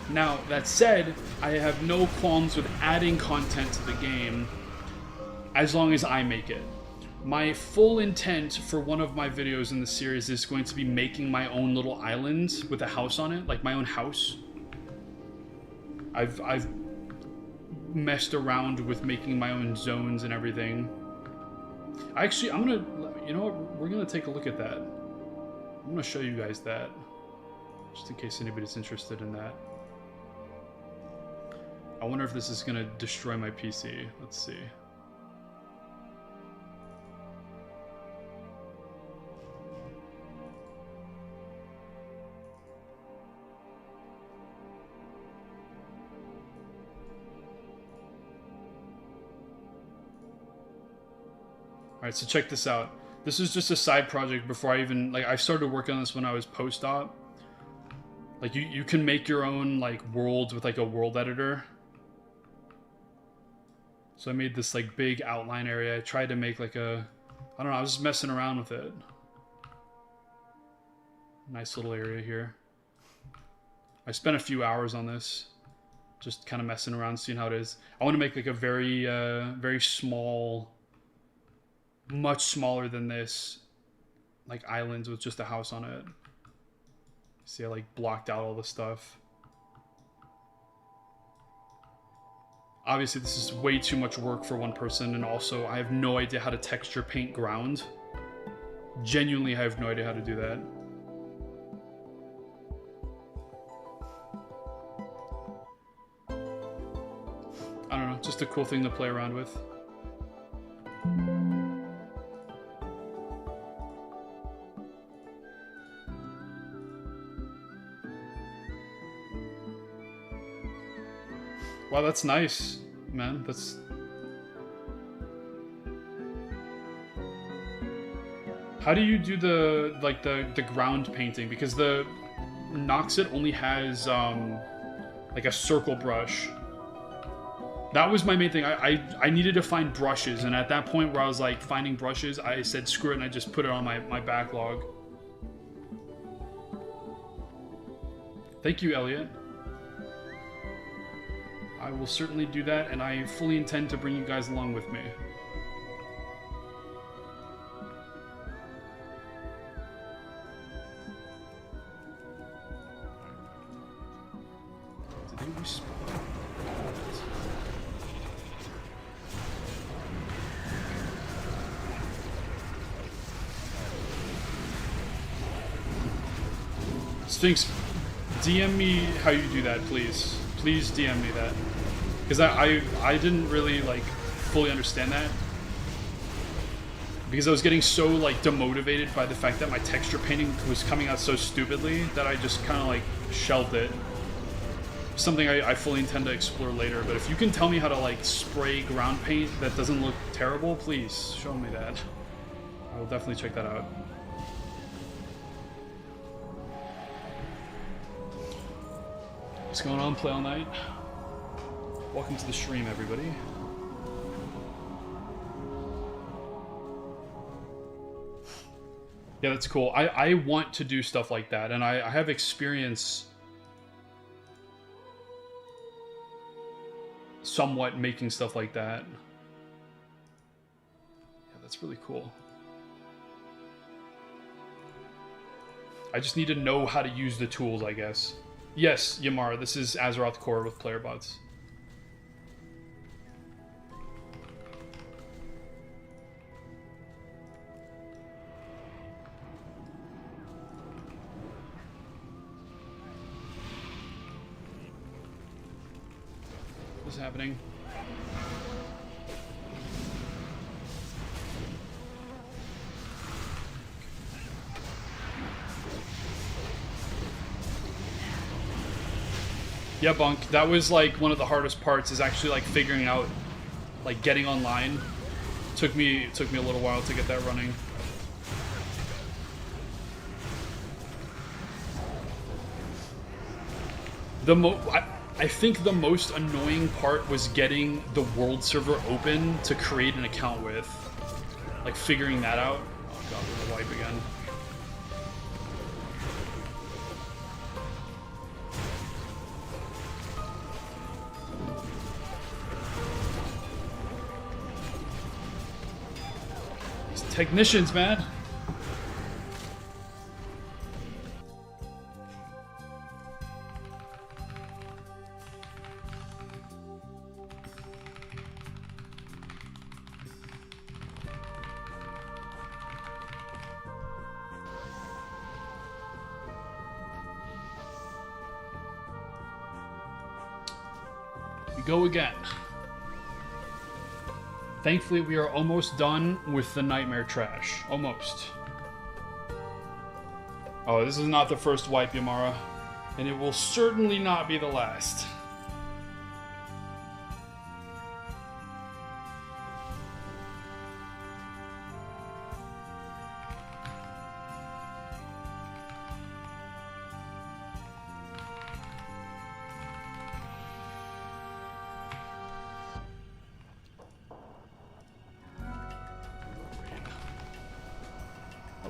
Now, that said, I have no qualms with adding content to the game as long as I make it. My full intent for one of my videos in the series is going to be making my own little island with a house on it, like my own house. I've messed around with making my own zones and everything. Actually, I'm gonna, you know what? We're gonna take a look at that. I'm gonna show you guys that, just in case anybody's interested in that. I wonder if this is gonna destroy my PC. Let's see. Alright, so check this out. This is just a side project before I even, like, I started working on this when I was post-op. Like, you can make your own, like, worlds with, like, a world editor. So I made this, like, big outline area. I tried to make, like, a, I don't know, I was just messing around with it. Nice little area here. I spent a few hours on this. Just kind of messing around, seeing how it is. I want to make, like, a very, very small, much smaller than this, like, islands with just a house on it. See, I, like, blocked out all the stuff. Obviously, this is way too much work for one person, and also, I have no idea how to texture paint ground. Genuinely, I have no idea how to do that. I don't know, just a cool thing to play around with. Wow, that's nice, man. That's... How do you do the, like, the ground painting? Because the Noxit only has, like, a circle brush. That was my main thing. I needed to find brushes, and at that point where I was, like, finding brushes, I said screw it, and I just put it on my backlog. Thank you, Elliot. I will certainly do that, and I fully intend to bring you guys along with me. Did they respawn? Sphinx, DM me how you do that, please. Please DM me that. Because I didn't really, like, fully understand that. Because I was getting so, like, demotivated by the fact that my texture painting was coming out so stupidly that I just kind of, like, shelved it. Something I fully intend to explore later. But if you can tell me how to, like, spray ground paint that doesn't look terrible, please show me that. I will definitely check that out. What's going on, Play All Night? Welcome to the stream, everybody. Yeah, that's cool. I want to do stuff like that, and I have experience somewhat making stuff like that. Yeah, that's really cool. I just need to know how to use the tools, I guess. Yes, Yamara, this is Azeroth Core with player bots. What's happening? Yeah, Bunk, that was like one of the hardest parts, is actually like figuring out, like, getting online. Took me a little while to get that running. I think the most annoying part was getting the world server open to create an account with. Like, figuring that out. Oh god, we're gonna wipe again. These technicians, man. go again. Thankfully, we are almost done with the nightmare trash. Almost. Oh, this is not the first wipe, Yamara. And it will certainly not be the last.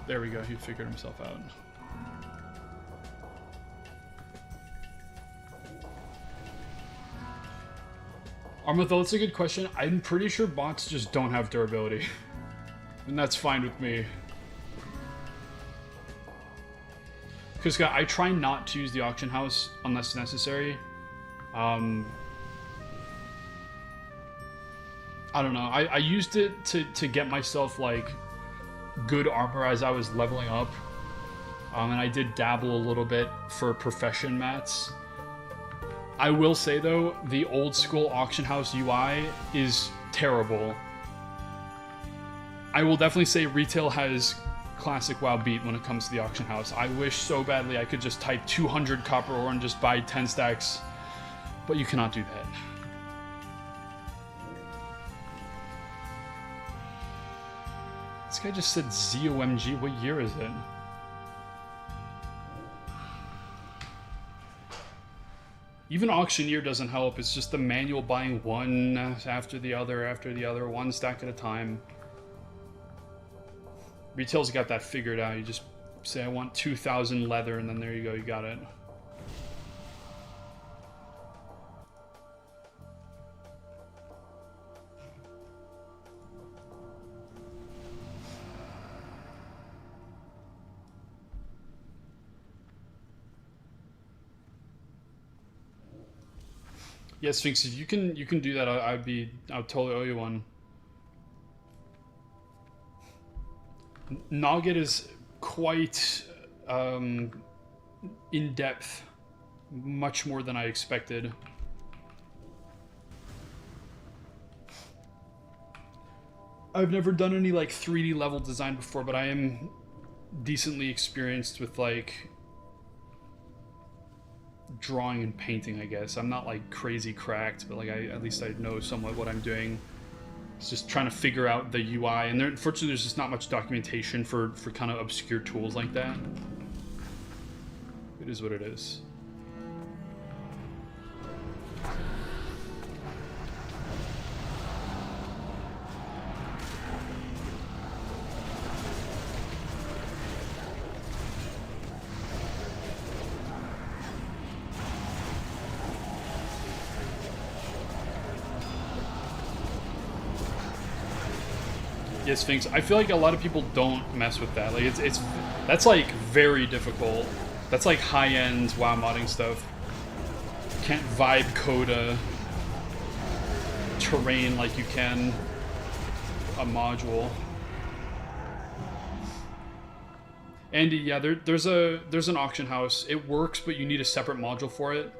There we go, he figured himself out. Armathel, that's a good question. I'm pretty sure bots just don't have durability. And that's fine with me. Because I try not to use the auction house unless necessary. I don't know. I used it to get myself, like, good armor as I was leveling up, and I did dabble a little bit for profession mats. I will say though, the old school auction house UI is terrible. I will definitely say retail has classic WoW beat when it comes to the auction house. I wish so badly I could just type 200 copper ore and just buy 10 stacks, but you cannot do that. This guy just said ZOMG. What year is it? Even auctioneer doesn't help. It's just the manual buying one after the other, one stack at a time. Retail's got that figured out. You just say, I want 2,000 leather, and then there you go, you got it. Yeah, Sphinx, if you can do that, I would totally owe you one. Nogget is quite in depth, much more than I expected. I've never done any like 3D level design before, but I am decently experienced with like drawing and painting, I guess. I'm not like crazy cracked, but like at least I know somewhat what I'm doing. It's just trying to figure out the UI, and unfortunately there's just not much documentation for kind of obscure tools like that. It is what it is. Yeah, Sphinx. I feel like a lot of people don't mess with that. Like that's like very difficult. That's like high-end WoW modding stuff. You can't vibe code a terrain like you can a module. Andy, yeah, there's an auction house. It works, but you need a separate module for it.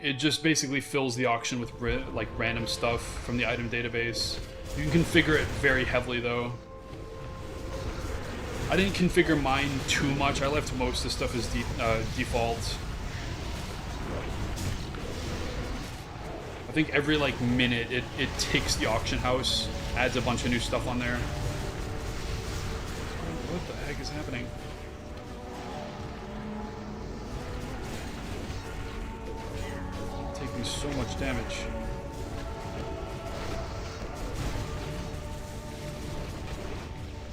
It just basically fills the auction with like random stuff from the item database. You can configure it very heavily though. I didn't configure mine too much. I left most of the stuff as default. I think every like minute it takes the auction house, adds a bunch of new stuff on there. What the heck is happening? Taking so much damage.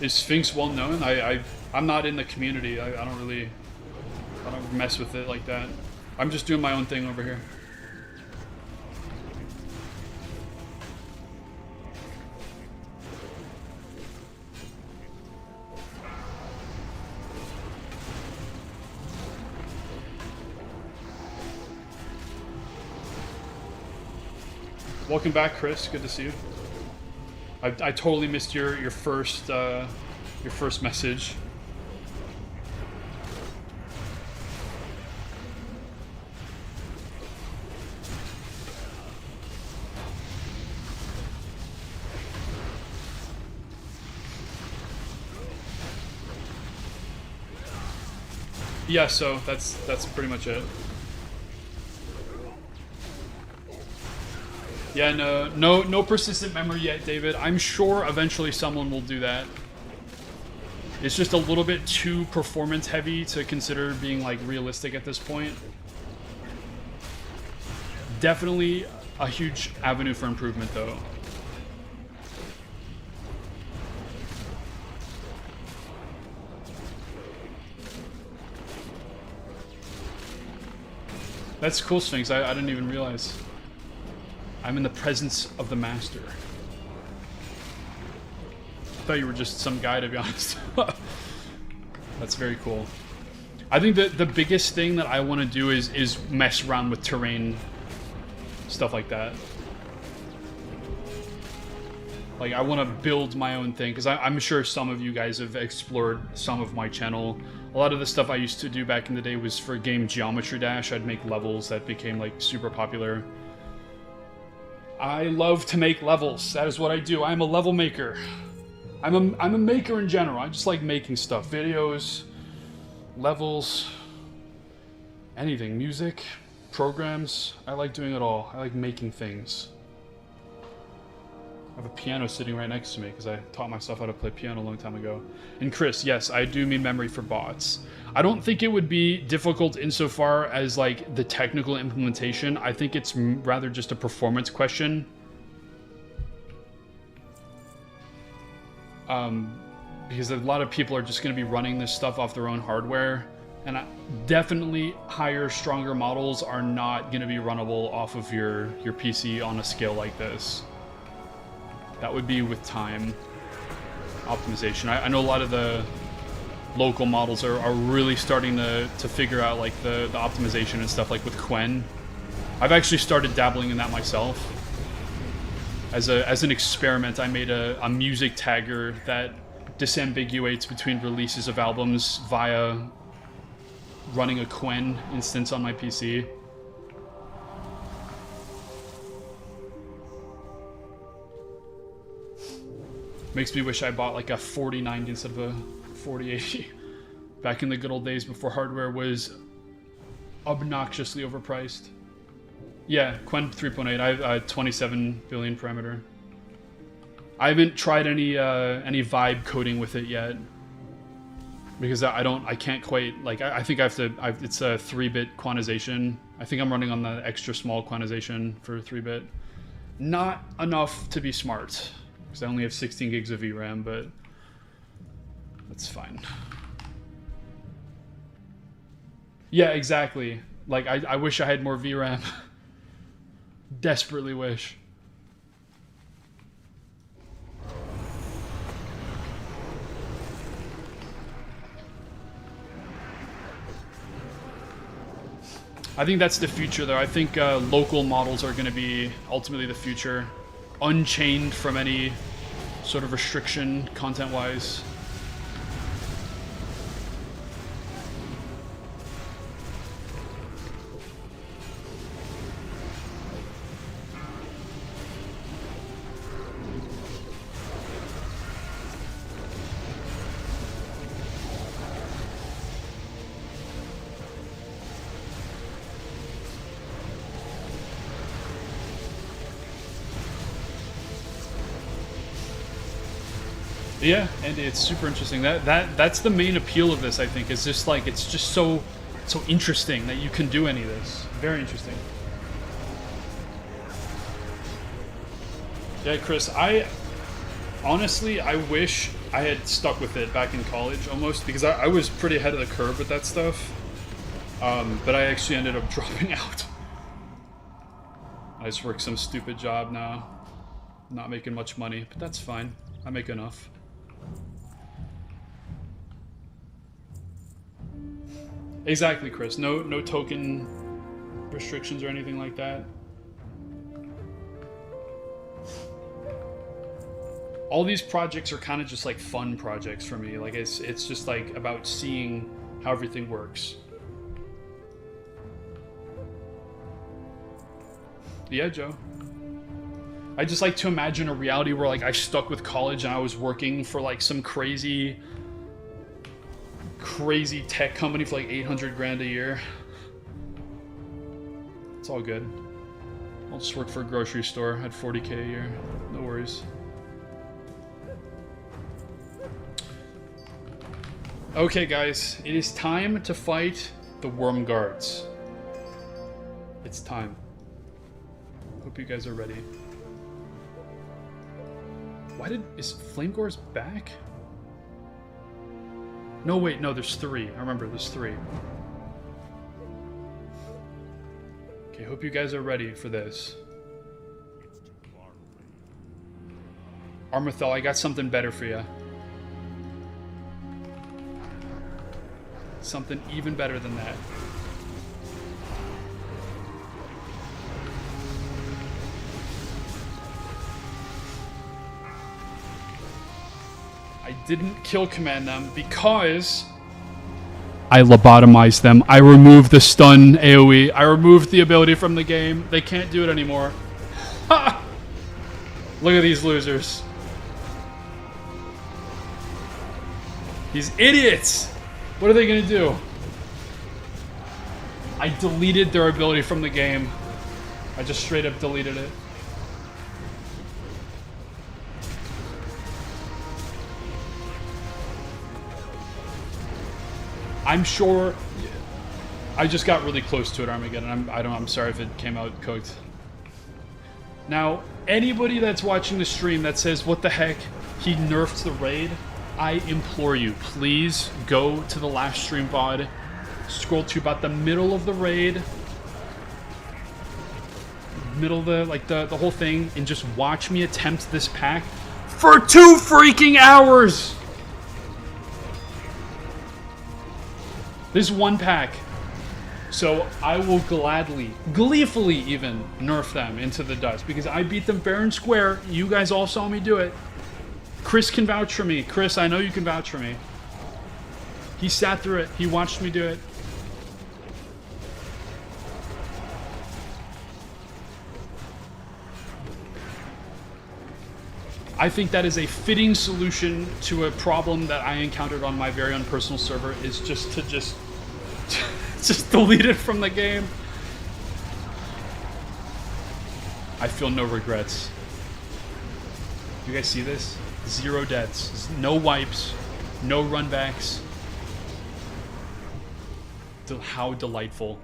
Is Sphinx well known? I'm not in the community. I don't mess with it like that. I'm just doing my own thing over here. Welcome back, Chris. Good to see you. I totally missed your first message. Yeah, so that's pretty much it. Yeah, no persistent memory yet, David. I'm sure eventually someone will do that. It's just a little bit too performance heavy to consider being like realistic at this point. Definitely a huge avenue for improvement though. That's cool, Sphinx. I didn't even realize. I'm in the presence of the master. I thought you were just some guy, to be honest. That's very cool. I think that the biggest thing that I want to do is mess around with terrain, stuff like that. Like, I want to build my own thing, because I'm sure some of you guys have explored some of my channel. A lot of the stuff I used to do back in the day was for game Geometry Dash. I'd make levels that became, like, super popular. I love to make levels. That is what I do. I'm a level maker. I'm a maker in general. I just like making stuff. Videos, levels, anything. Music, programs. I like doing it all. I like making things. I have a piano sitting right next to me because I taught myself how to play piano a long time ago. And Chris, yes, I do mean memory for bots. I don't think it would be difficult insofar as like the technical implementation. I think it's rather just a performance question. Because a lot of people are just going to be running this stuff off their own hardware. And definitely higher, stronger models are not going to be runnable off of your PC on a scale like this. That would be with time optimization. I know a lot of the local models are really starting to figure out like the optimization and stuff, like with Quen. I've actually started dabbling in that myself. As an experiment, I made a music tagger that disambiguates between releases of albums via running a Quen instance on my PC. Makes me wish I bought like a 4090 instead of a 4080 back in the good old days before hardware was obnoxiously overpriced. Yeah, Quen 3.8. I have 27 billion parameter. I haven't tried any vibe coding with it yet because I can't quite like I think I have to. It's a 3-bit quantization. I think I'm running on the extra small quantization for 3-bit. Not enough to be smart. I only have 16 gigs of VRAM, but that's fine. Yeah, exactly. Like, I wish I had more VRAM. Desperately wish. I think that's the future, though. I think local models are going to be ultimately the future. Unchained from any sort of restriction content-wise. Yeah, and it's super interesting. That's the main appeal of this, I think. Is just like it's just so interesting that you can do any of this. Very interesting. Yeah, Chris, honestly I wish I had stuck with it back in college almost, because I was pretty ahead of the curve with that stuff. But I actually ended up dropping out. I just work some stupid job now. Not making much money, but that's fine. I make enough. Exactly, Chris. No token restrictions or anything like that. All these projects are kind of just like fun projects for me. Like it's just like about seeing how everything works. Yeah, Joe. I just like to imagine a reality where like I stuck with college and I was working for like some crazy crazy tech company for like 800 grand a year. It's all good. I'll just work for a grocery store at 40K a year. No worries. Okay, guys, it is time to fight the Worm Guards. It's time. Hope you guys are ready. Is Flamegor's back? No, wait, no, there's 3. I remember, there's 3. Okay, hope you guys are ready for this. Armathel, I got something better for you. Something even better than that. I didn't kill command them because I lobotomized them. I removed the stun AoE. I removed the ability from the game. They can't do it anymore. Ha! Look at these losers. These idiots! What are they gonna do? I deleted their ability from the game. I just straight up deleted it. I'm sure I just got really close to it, Armageddon. I'm sorry if it came out cooked. Now, anybody that's watching the stream that says, what the heck, he nerfed the raid, I implore you, please go to the last stream VOD, scroll to about the middle of the raid, middle of the whole thing, and just watch me attempt this pack for 2 freaking hours! This one pack. So I will gladly, gleefully even, nerf them into the dust because I beat them fair and square. You guys all saw me do it. Chris can vouch for me. Chris, I know you can vouch for me. He sat through it. He watched me do it. I think that is a fitting solution to a problem that I encountered on my very own personal server, is just to just delete it from the game. I feel no regrets. You guys see this? 0 deaths, no wipes, no runbacks. How delightful.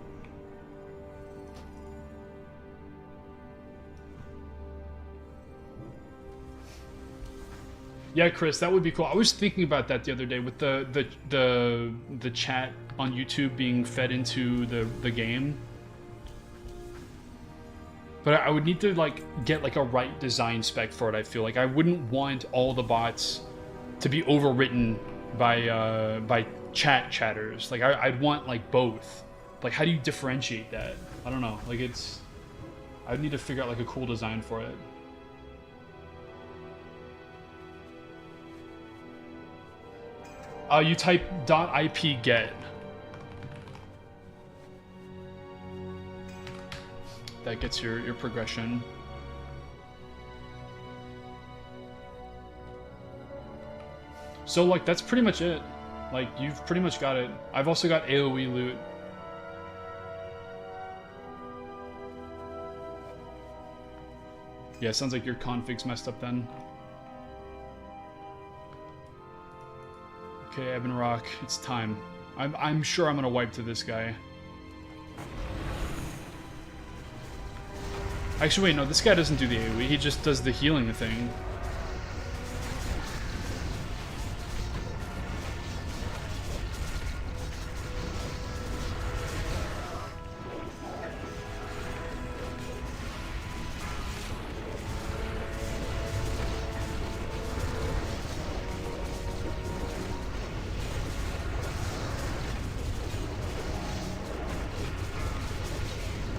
Yeah, Chris, that would be cool. I was thinking about that the other day with the chat on YouTube being fed into the game. But I would need to get a right design spec for it. I feel like I wouldn't want all the bots to be overwritten by chatters. I'd want both. How do you differentiate that? I don't know. I'd need to figure out a cool design for it. You type .ip get. That gets your progression. So that's pretty much it. You've pretty much got it. I've also got AoE loot. Yeah, sounds like your config's messed up then. Okay, Ebon Rock, it's time. I'm sure I'm gonna wipe to this guy. Actually, wait, no, this guy doesn't do the AoE, he just does the healing thing.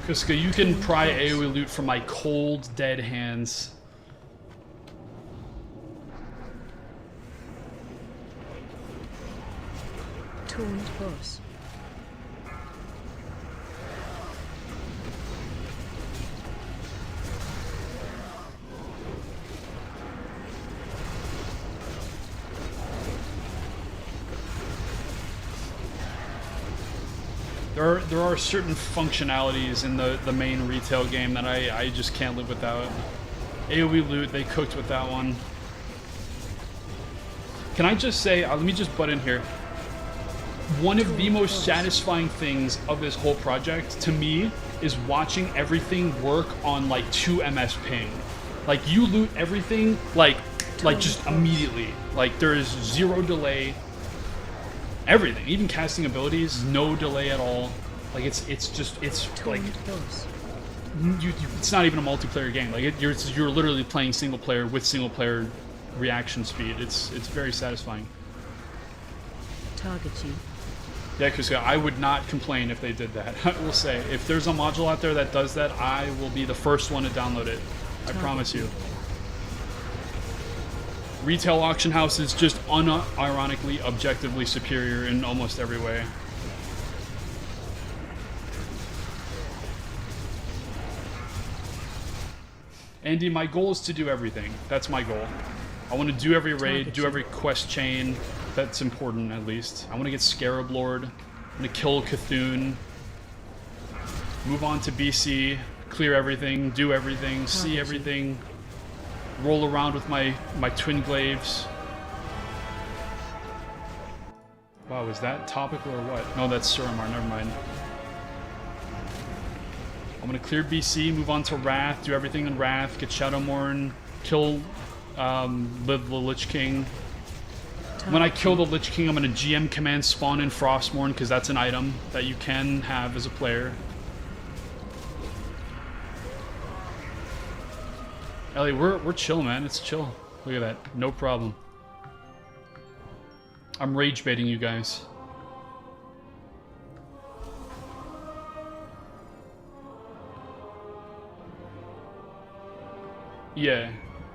Kuska, you can pry AoE loot from my cold, dead hands. Taunt boss. There are certain functionalities in the main retail game that I just can't live without. AoE loot, they cooked with that one. Can I just say, let me just butt in here. One of the most satisfying things of this whole project, to me, is watching everything work on like 2 ms ping. Like, you loot everything, like just immediately. Like, there is 0 delay. Everything, even casting abilities, no delay at all. Like, it's like, it's not even a multiplayer game. Like, you're literally playing single player with single player reaction speed. It's very satisfying. Target you. Yeah, Kuska, I would not complain if they did that. I will say, if there's a module out there that does that, I will be the first one to download it. I promise you. Retail auction house is just unironically, objectively superior in almost every way. Andy, my goal is to do everything. That's my goal. I want to do every raid, do every quest chain. That's important, at least. I want to get Scarab Lord. I'm going to kill Cthulhu. Move on to BC. Clear everything. Do everything. See everything. Roll around with my twin glaives. Wow, is that topical or what? No, that's Suramar, never mind. I'm gonna clear BC, move on to Wrath, do everything in Wrath, get Shadowmourne, kill the Lich King. When I kill the Lich King, I'm gonna GM command spawn in Frostmourne, because that's an item that you can have as a player. Ellie, we're chill, man. It's chill. Look at that. No problem. I'm rage baiting you guys. Yeah,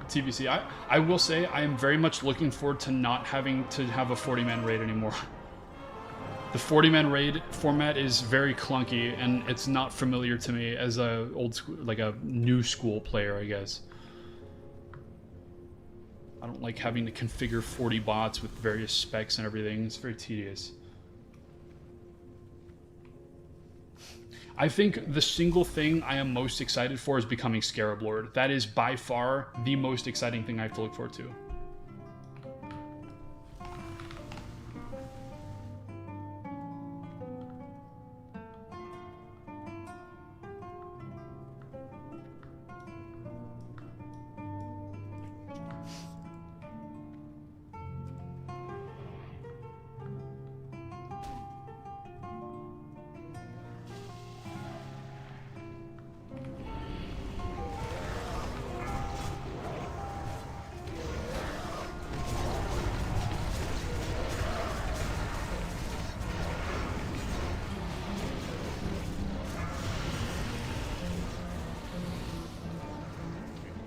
TBC. I will say I am very much looking forward to not having to have a 40-man raid anymore. The 40-man raid format is very clunky, and it's not familiar to me as a old school, like a new school player, I guess. I don't like having to configure 40 bots with various specs and everything. It's very tedious. I think the single thing I am most excited for is becoming Scarab Lord. That is by far the most exciting thing I have to look forward to.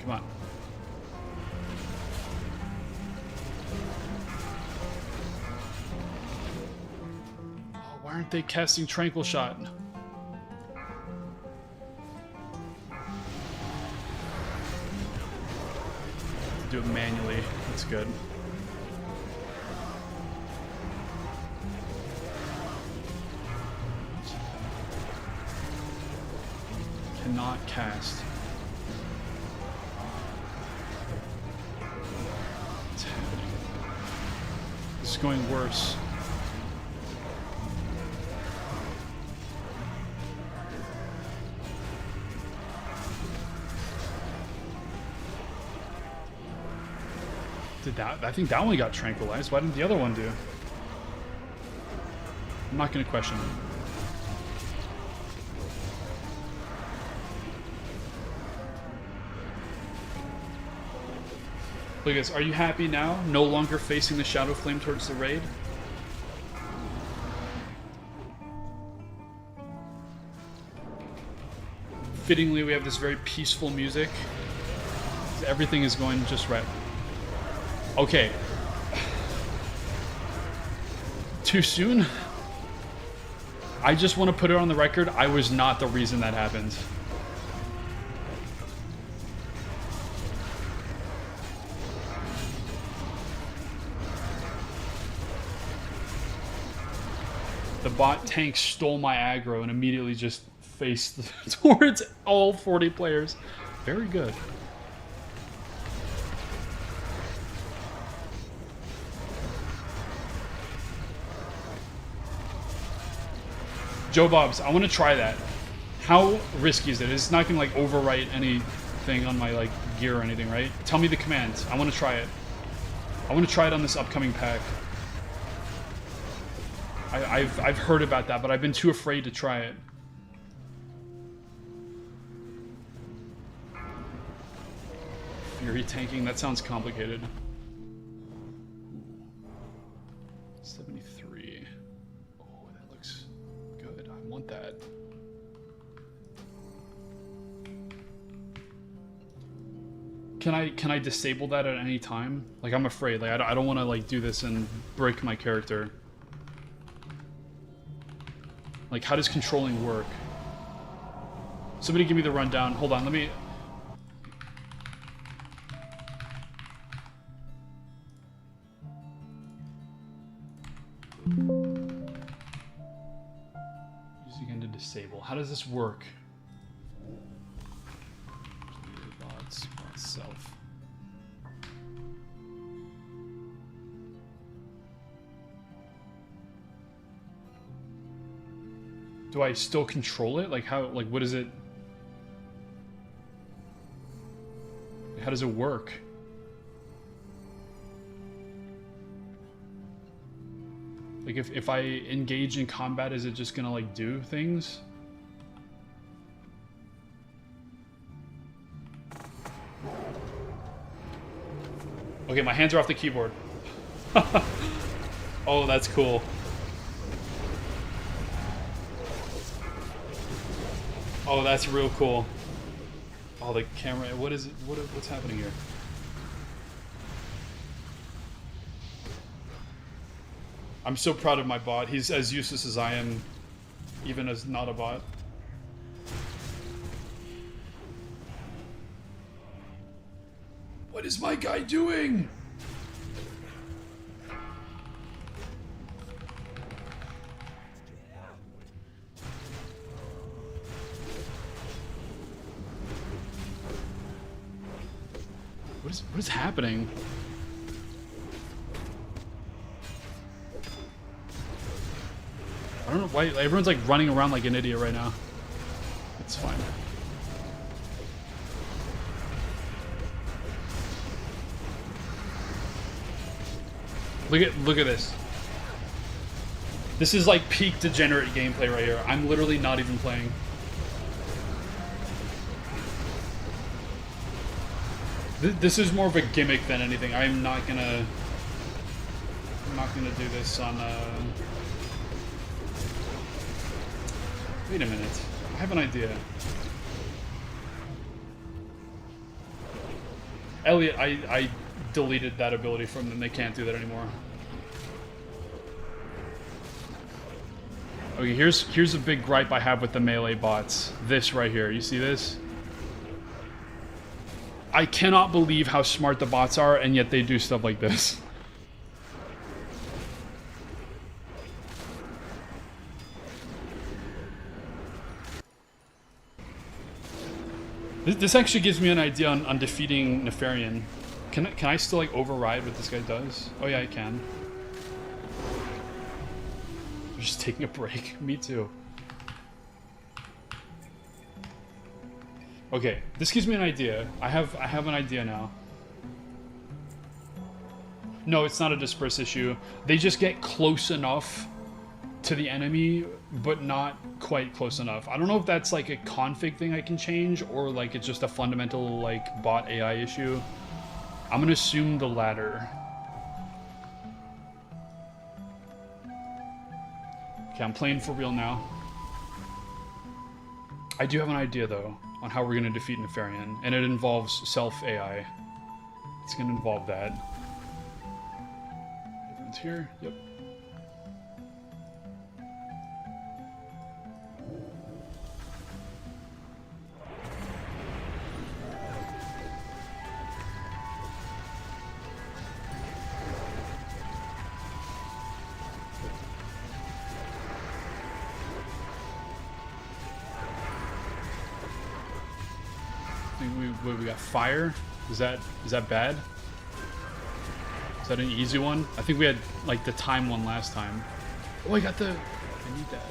Come on. Oh, why aren't they casting Tranquil Shot? Do it manually. That's good. Cannot cast. This is going worse. Did that? I think that one got tranquilized. Why didn't the other one do? I'm not going to question it. Look at this. Are you happy now? No longer facing the Shadow Flame towards the raid? Fittingly, we have this very peaceful music. Everything is going just right. Okay. Too soon? I just want to put it on the record, I was not the reason that happened. The bot tank stole my aggro and immediately just faced towards all 40 players. Very good. Joe Bobs, I want to try that. How risky is it? It's not going to like overwrite anything on my like gear or anything, right? Tell me the commands. I want to try it. I want to try it on this upcoming pack. I've heard about that, but I've been too afraid to try it. Fury tanking, that sounds complicated. 73. Oh, that looks good. I want that. Can I disable that at any time? Like, I'm afraid. Like, I don't want to like do this and break my character. Like, how does controlling work? Somebody give me the rundown. Hold on, let me... Use again to disable. How does this work? Bots self. Do I still control it? Like how, like what is it? How does it work? Like if I engage in combat, is it just gonna like do things? Okay, my hands are off the keyboard. Oh, that's cool. Oh, that's real cool. Oh, the camera. What is it? What's happening here? I'm so proud of my bot. He's as useless as I am, even as not a bot. What is my guy doing? What is happening? I don't know why everyone's like running around like an idiot right now. It's fine. Look at this. This is like peak degenerate gameplay right here. I'm literally not even playing. This is more of a gimmick than anything. I'm not gonna do this on Wait a minute. I have an idea. Elliot, I deleted that ability from them. They can't do that anymore. Okay, here's a big gripe I have with the melee bots. This right here. You see this? I cannot believe how smart the bots are, and yet they do stuff like this. This actually gives me an idea on defeating Nefarian. Can I still like override what this guy does? Oh yeah, I can. They're just taking a break. Me too. Okay, this gives me an idea. I have an idea now. No, it's not a disperse issue. They just get close enough to the enemy, but not quite close enough. I don't know if that's like a config thing I can change, or like it's just a fundamental like bot AI issue. I'm gonna assume the latter. Okay, I'm playing for real now. I do have an idea though on how we're gonna defeat Nefarian, and it involves self AI. It's gonna involve that. Everyone's here. Yep. Wait, we got fire. Is that bad? Is that an easy one? I think we had like the time one last time. Oh, I got the. I need that.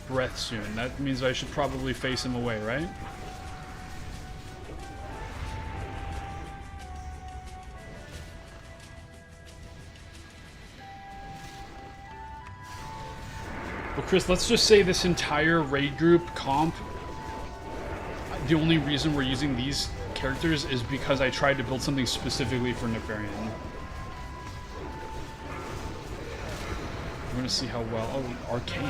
Breath soon. That means I should probably face him away, right? Well, Chris, let's just say this entire raid group comp, the only reason we're using these characters is because I tried to build something specifically for Nefarian. We're gonna see how well. Oh, arcane.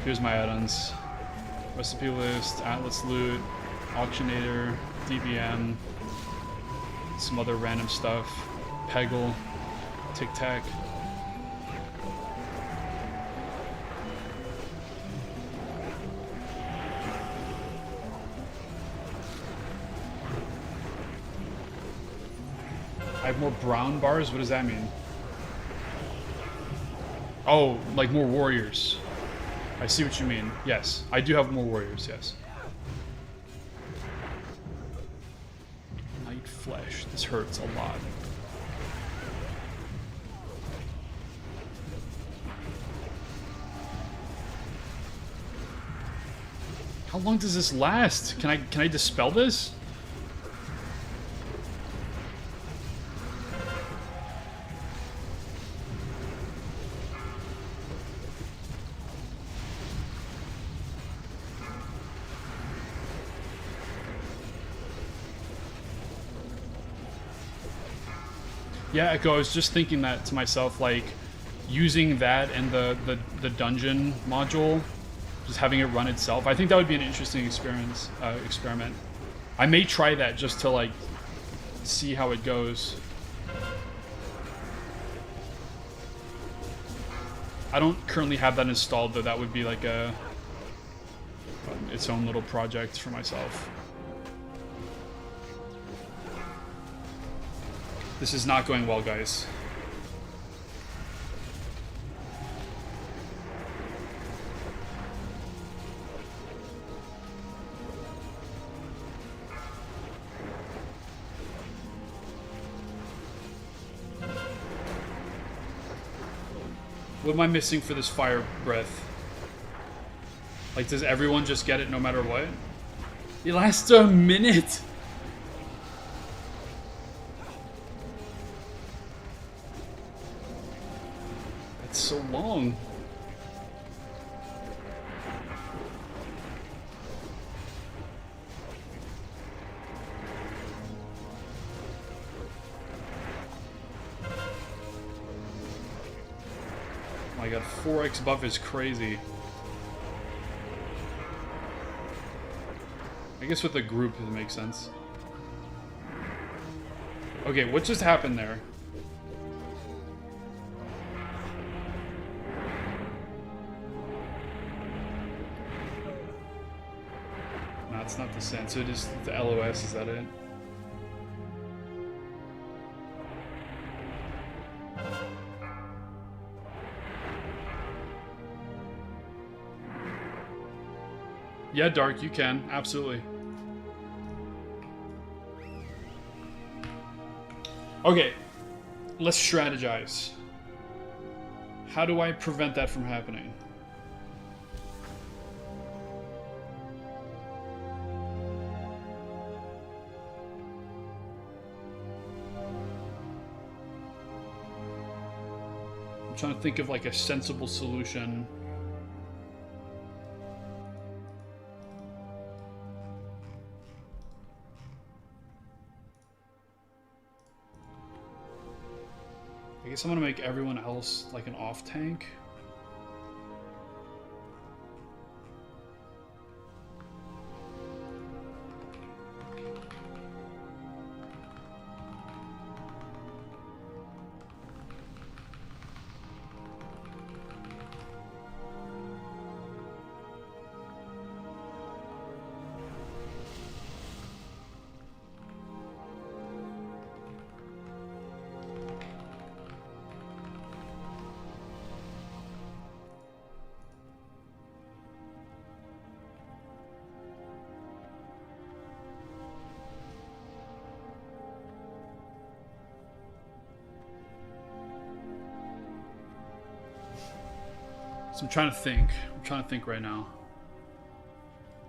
Here's my add-ons. Recipe list, Atlas loot, Auctionator, DBM. Some other random stuff. Peggle, Tic Tac. I have more brown bars? What does that mean? Oh, like more warriors. I see what you mean. Yes, I do have more warriors, yes. Flesh. This hurts a lot. How long does this last? Can I dispel this? Yeah, Echo, I was just thinking that to myself, like, using that and the dungeon module, just having it run itself, I think that would be an interesting experiment. I may try that just to, like, see how it goes. I don't currently have that installed, though. That would be, like, its own little project for myself. This is not going well, guys. What am I missing for this fire breath? Like, does everyone just get it no matter what? It lasts a minute! So long. Oh my god, 4x buff is crazy. I guess with the group it makes sense. Okay, what just happened there? It's not the sense, so it is the LOS, is that it? Yeah, Dark, you can, absolutely. Okay, let's strategize. How do I prevent that from happening? Trying to think of like a sensible solution. I guess I'm gonna make everyone else like an off tank. So I'm trying to think. I'm trying to think right now.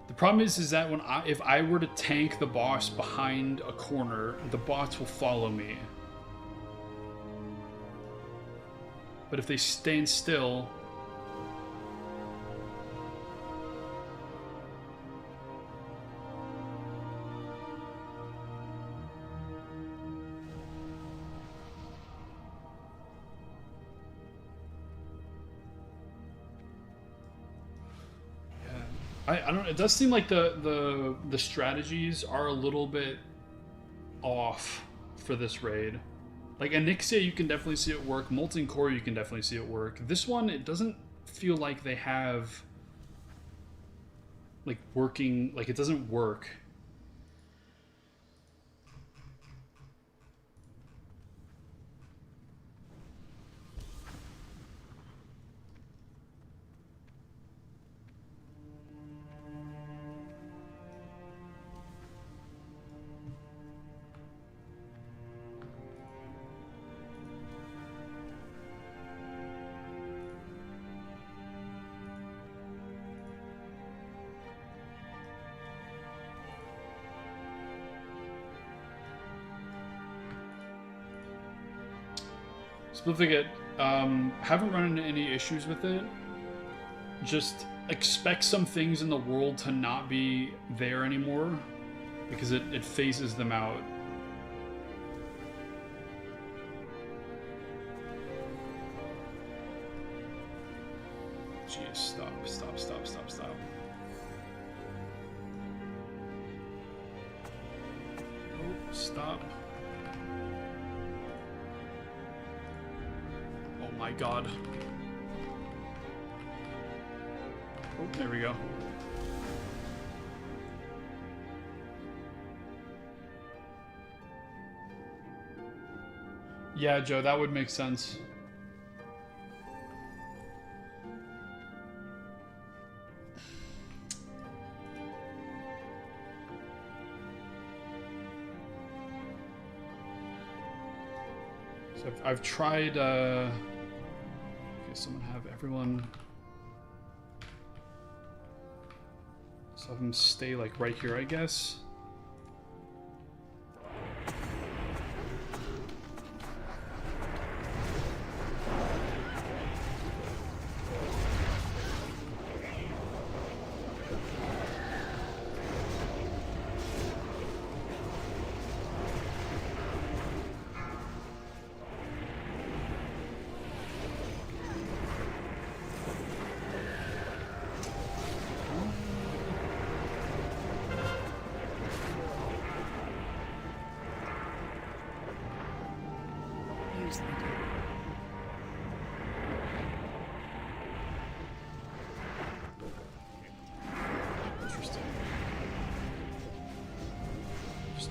The problem is that if I were to tank the boss behind a corner, the bots will follow me. But if they stand still... I don't. It does seem like the strategies are a little bit off for this raid. Like Onyxia, you can definitely see it work. Molten Core, you can definitely see it work. This one, it doesn't feel like they have like working. Like it doesn't work. Spliffigate, haven't run into any issues with it. Just expect some things in the world to not be there anymore because it phases them out. Jeez, stop. Oh, stop. Oh my god. Oh, there we go. Yeah, Joe, that would make sense. So I've tried, okay, someone have everyone... So have them stay, like, right here, I guess.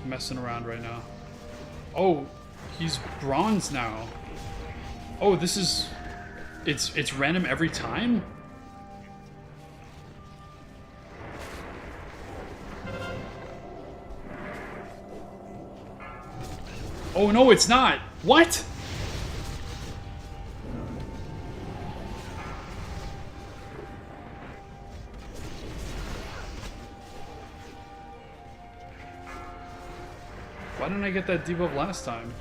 Messing around right now. Oh, he's bronze now. Oh, this is... It's random every time? Oh no, it's not! What?! Why didn't I get that debuff last time?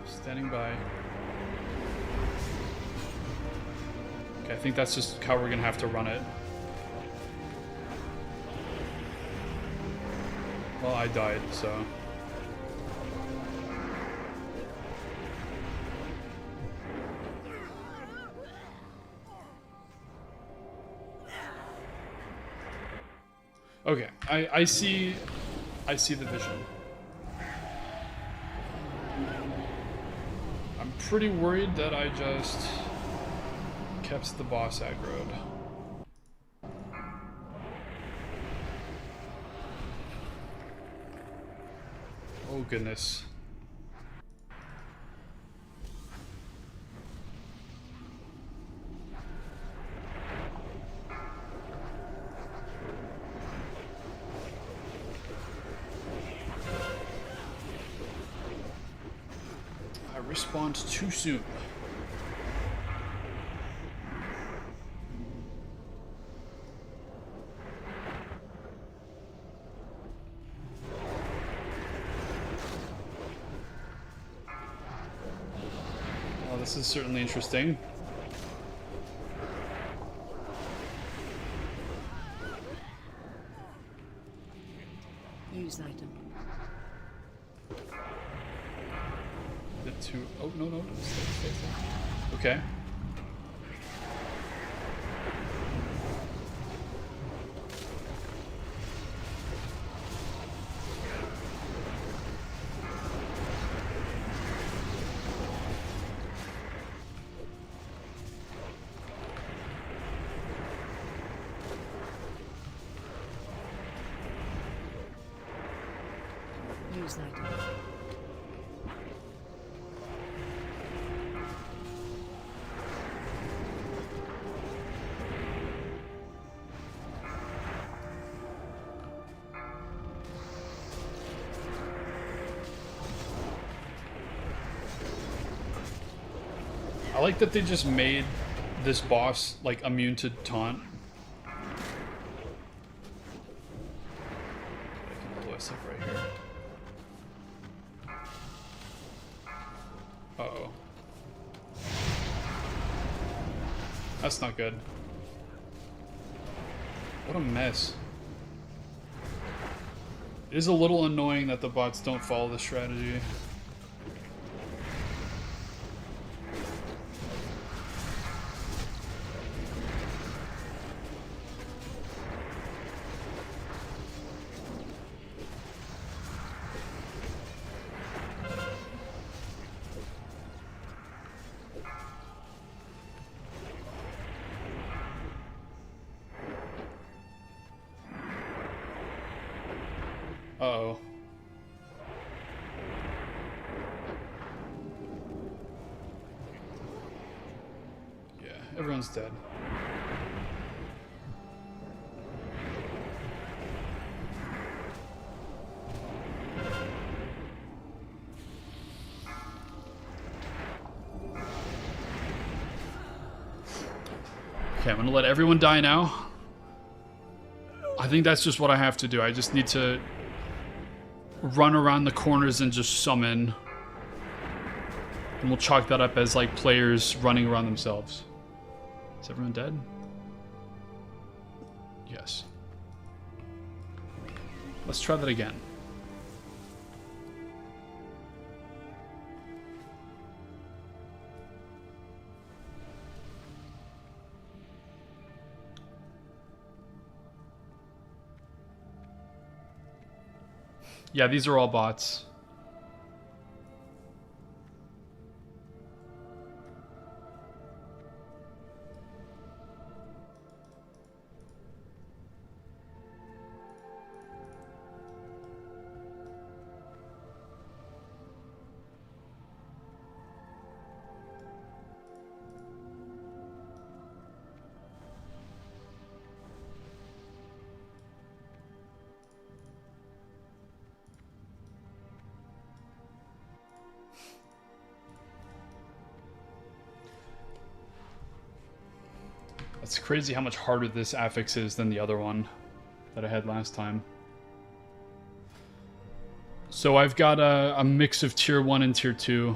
Standing by. Okay, I think that's just how we're gonna have to run it. Well, I died, so... Okay, I see the vision. I'm pretty worried that I just kept the boss aggroed. Oh goodness. respond too soon. Well, this is certainly interesting. Use item. Bit too. Oh no no! Stay. Okay. Use item. I like that they just made this boss like immune to taunt. I can blow us up right here. Uh-oh. That's not good. What a mess. It is a little annoying that the bots don't follow the strategy. Uh-oh. Yeah, everyone's dead. Okay, I'm gonna let everyone die now. I think that's just what I have to do. I just need to run around the corners and just summon. And we'll chalk that up as like players running around themselves. Is everyone dead? Yes. Let's try that again. Yeah, these are all bots. It's crazy how much harder this affix is than the other one that I had last time. So I've got a mix of tier 1 and tier 2.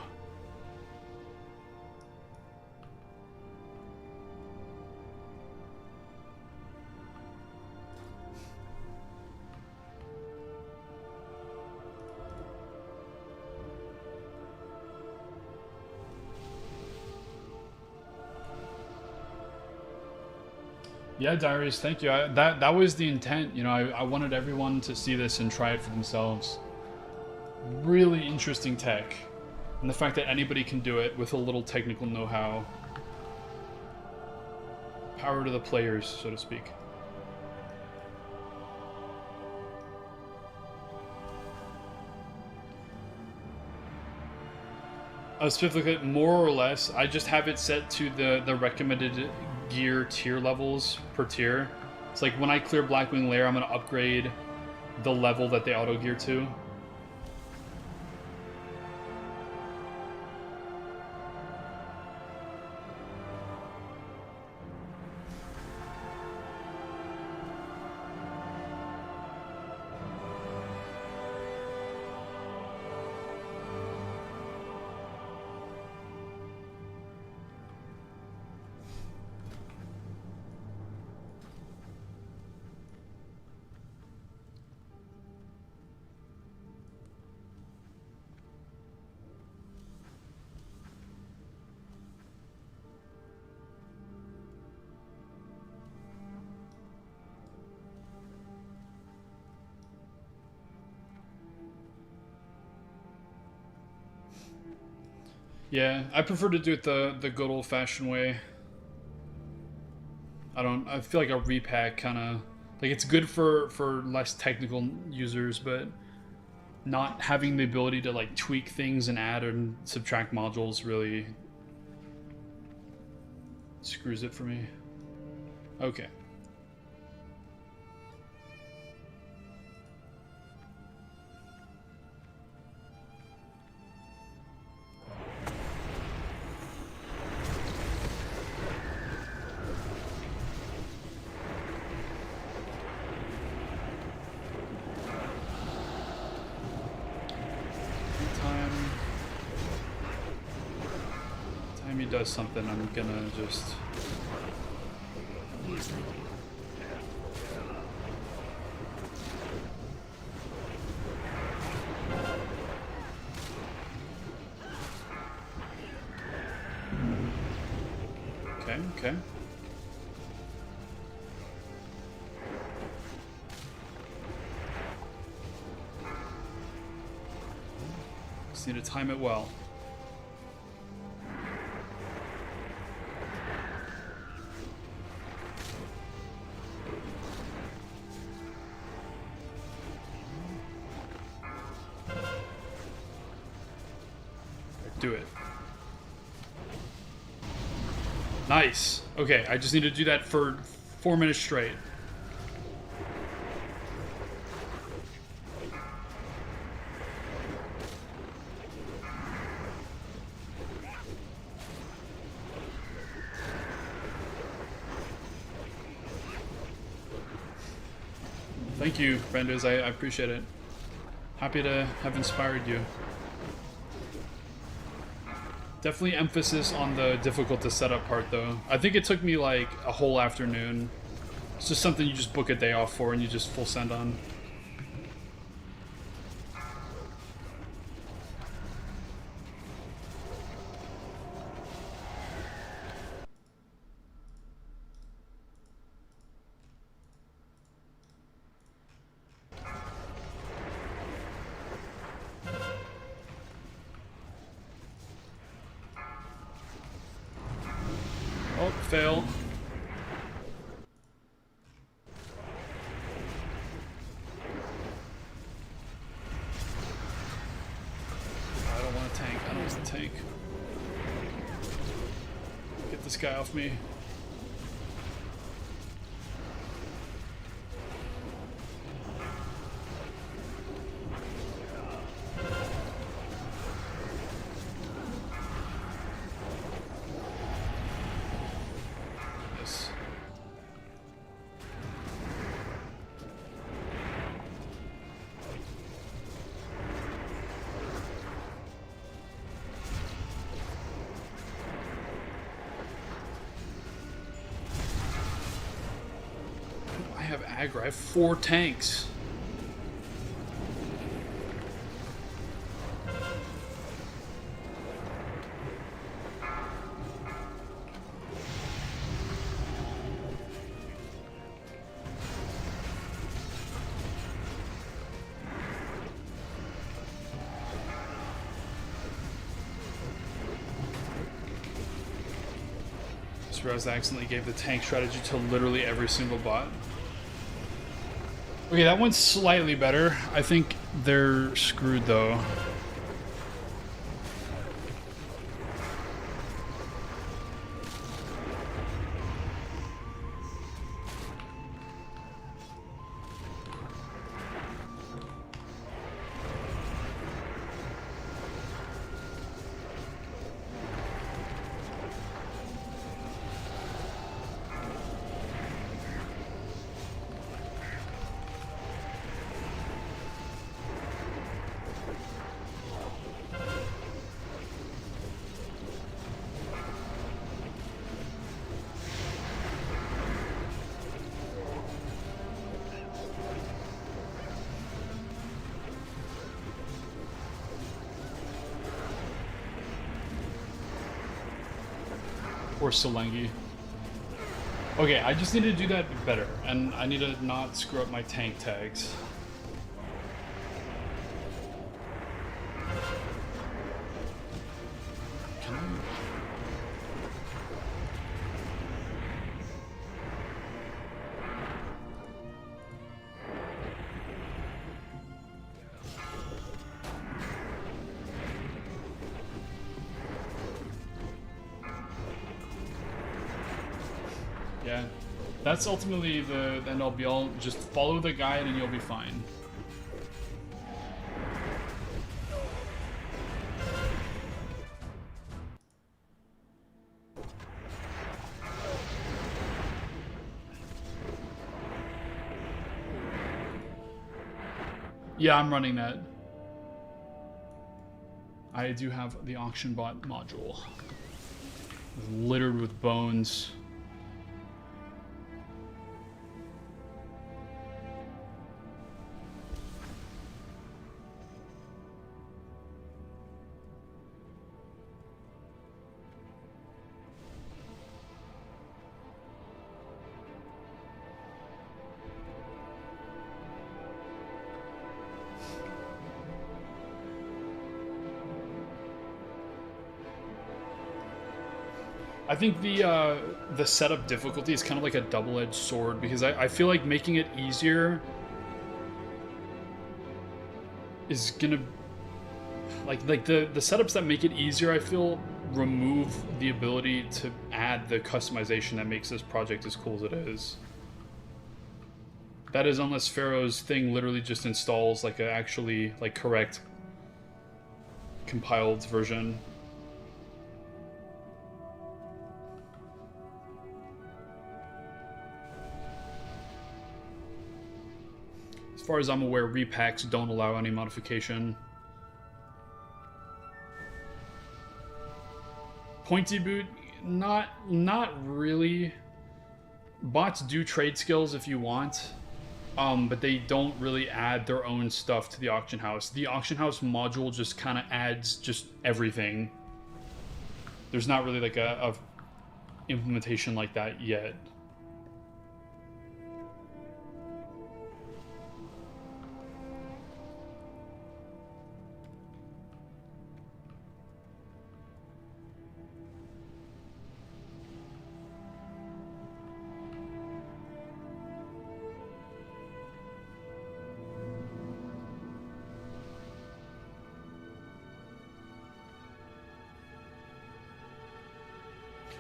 Yeah, Darius, thank you. That was the intent. You know, I wanted everyone to see this and try it for themselves. Really interesting tech. And the fact that anybody can do it with a little technical know-how. Power to the players, so to speak. Specifically, more or less, I just have it set to the recommended gear tier levels per tier. It's like when I clear Blackwing Lair, I'm going to upgrade the level that they auto gear to. Yeah, I prefer to do it the good old-fashioned way. I feel like a repack kind of, like, it's good for less technical users, but not having the ability to like tweak things and add and subtract modules really screws it for me. Okay. Time he does something, I'm gonna just Use item. okay. Just need to time it well. Do it. Nice. Okay, I just need to do that for 4 minutes straight. Thank you, Brendas. I appreciate it. Happy to have inspired you. Definitely emphasis on the difficult to set up part, though. I think it took me like a whole afternoon. It's just something you just book a day off for and you just full send on. Oh, fail. I don't want a tank. I don't want a tank. Get this guy off me. Yes. I have aggro. I have 4 tanks. Just realized I accidentally gave the tank strategy to literally every single bot. Okay, that one's slightly better. I think they're screwed though. Or Solengi. Okay, I just need to do that better, and I need to not screw up my tank tags. That's ultimately the end all be all. Just follow the guide and you'll be fine. Yeah, I'm running that. I do have the auction bot module. It's littered with bones. I think the setup difficulty is kind of like a double-edged sword, because I feel like making it easier is gonna like the setups that make it easier, I feel, remove the ability to add the customization that makes this project as cool as it is. That is, unless Pharaoh's thing literally just installs like a actually like correct compiled version. As far as I'm aware, repacks don't allow any modification. Pointy boot, not really. Bots do trade skills if you want, but they don't really add their own stuff to the auction house. The auction house module just kind of adds just everything. There's not really like a implementation like that yet.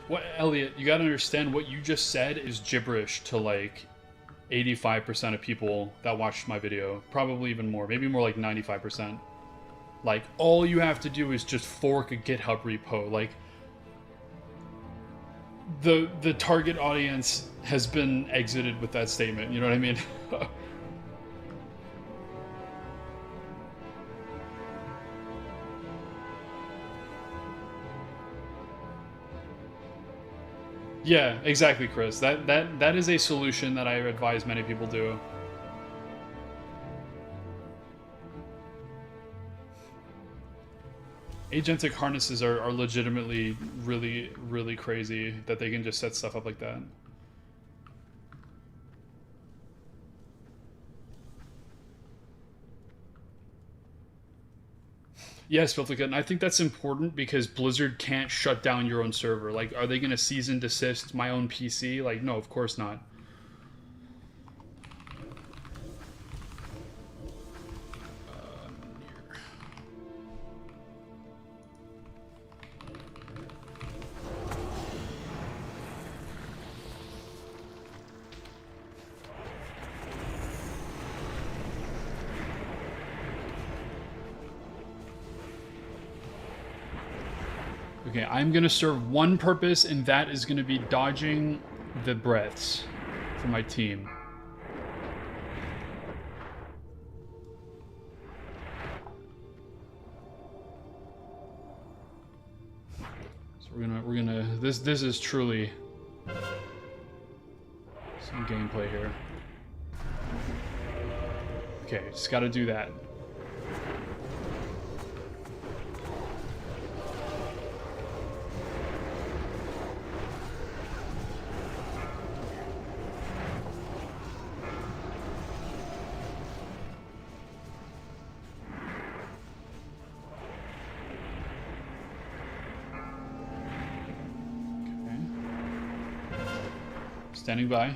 What, Elliot, you gotta understand, what you just said is gibberish to like 85% of people that watched my video. Probably even more, maybe more like 95%. Like, all you have to do is just fork a GitHub repo. Like, the target audience has been exited with that statement, you know what I mean? Yeah, exactly, Chris. That is a solution that I advise many people do. Agentic harnesses are legitimately really, really crazy that they can just set stuff up like that. Yes, Filtica, and I think that's important because Blizzard can't shut down your own server. Like, are they going to cease and desist my own PC? Like, no, of course not. Okay, I'm going to serve one purpose, and that is going to be dodging the breaths for my team. So we're gonna this is truly some gameplay here. Okay, just got to do that. Standing by.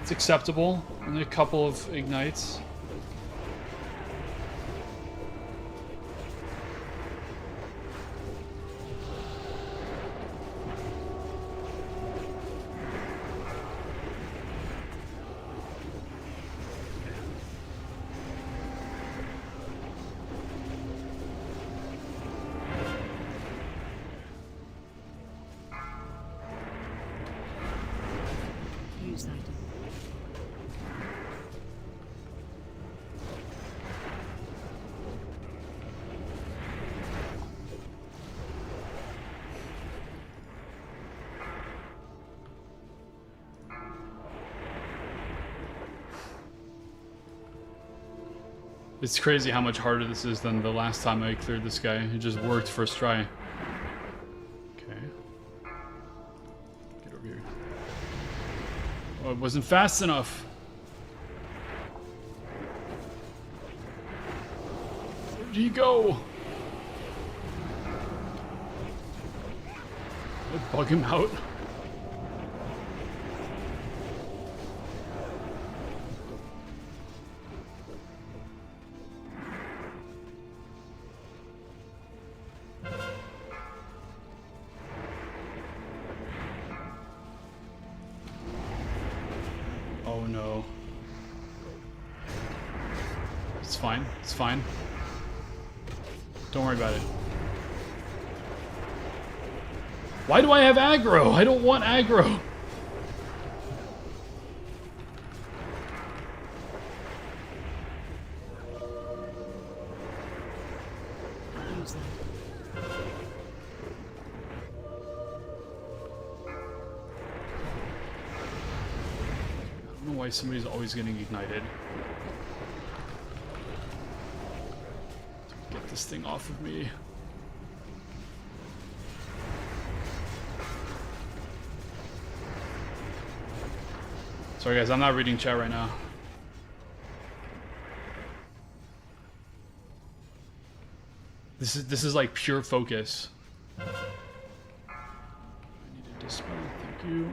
It's acceptable. Only a couple of ignites. It's crazy how much harder this is than the last time I cleared this guy. It just worked first try. Okay. Get over here. Oh, it wasn't fast enough. Where did he go? Did I bug him out? Oh no. It's fine. It's fine. Don't worry about it. Why do I have aggro? I don't want aggro. Use item. I don't know why somebody's always getting ignited. Get this thing off of me. Sorry guys, I'm not reading chat right now. This is like pure focus. I need to dispel, thank you.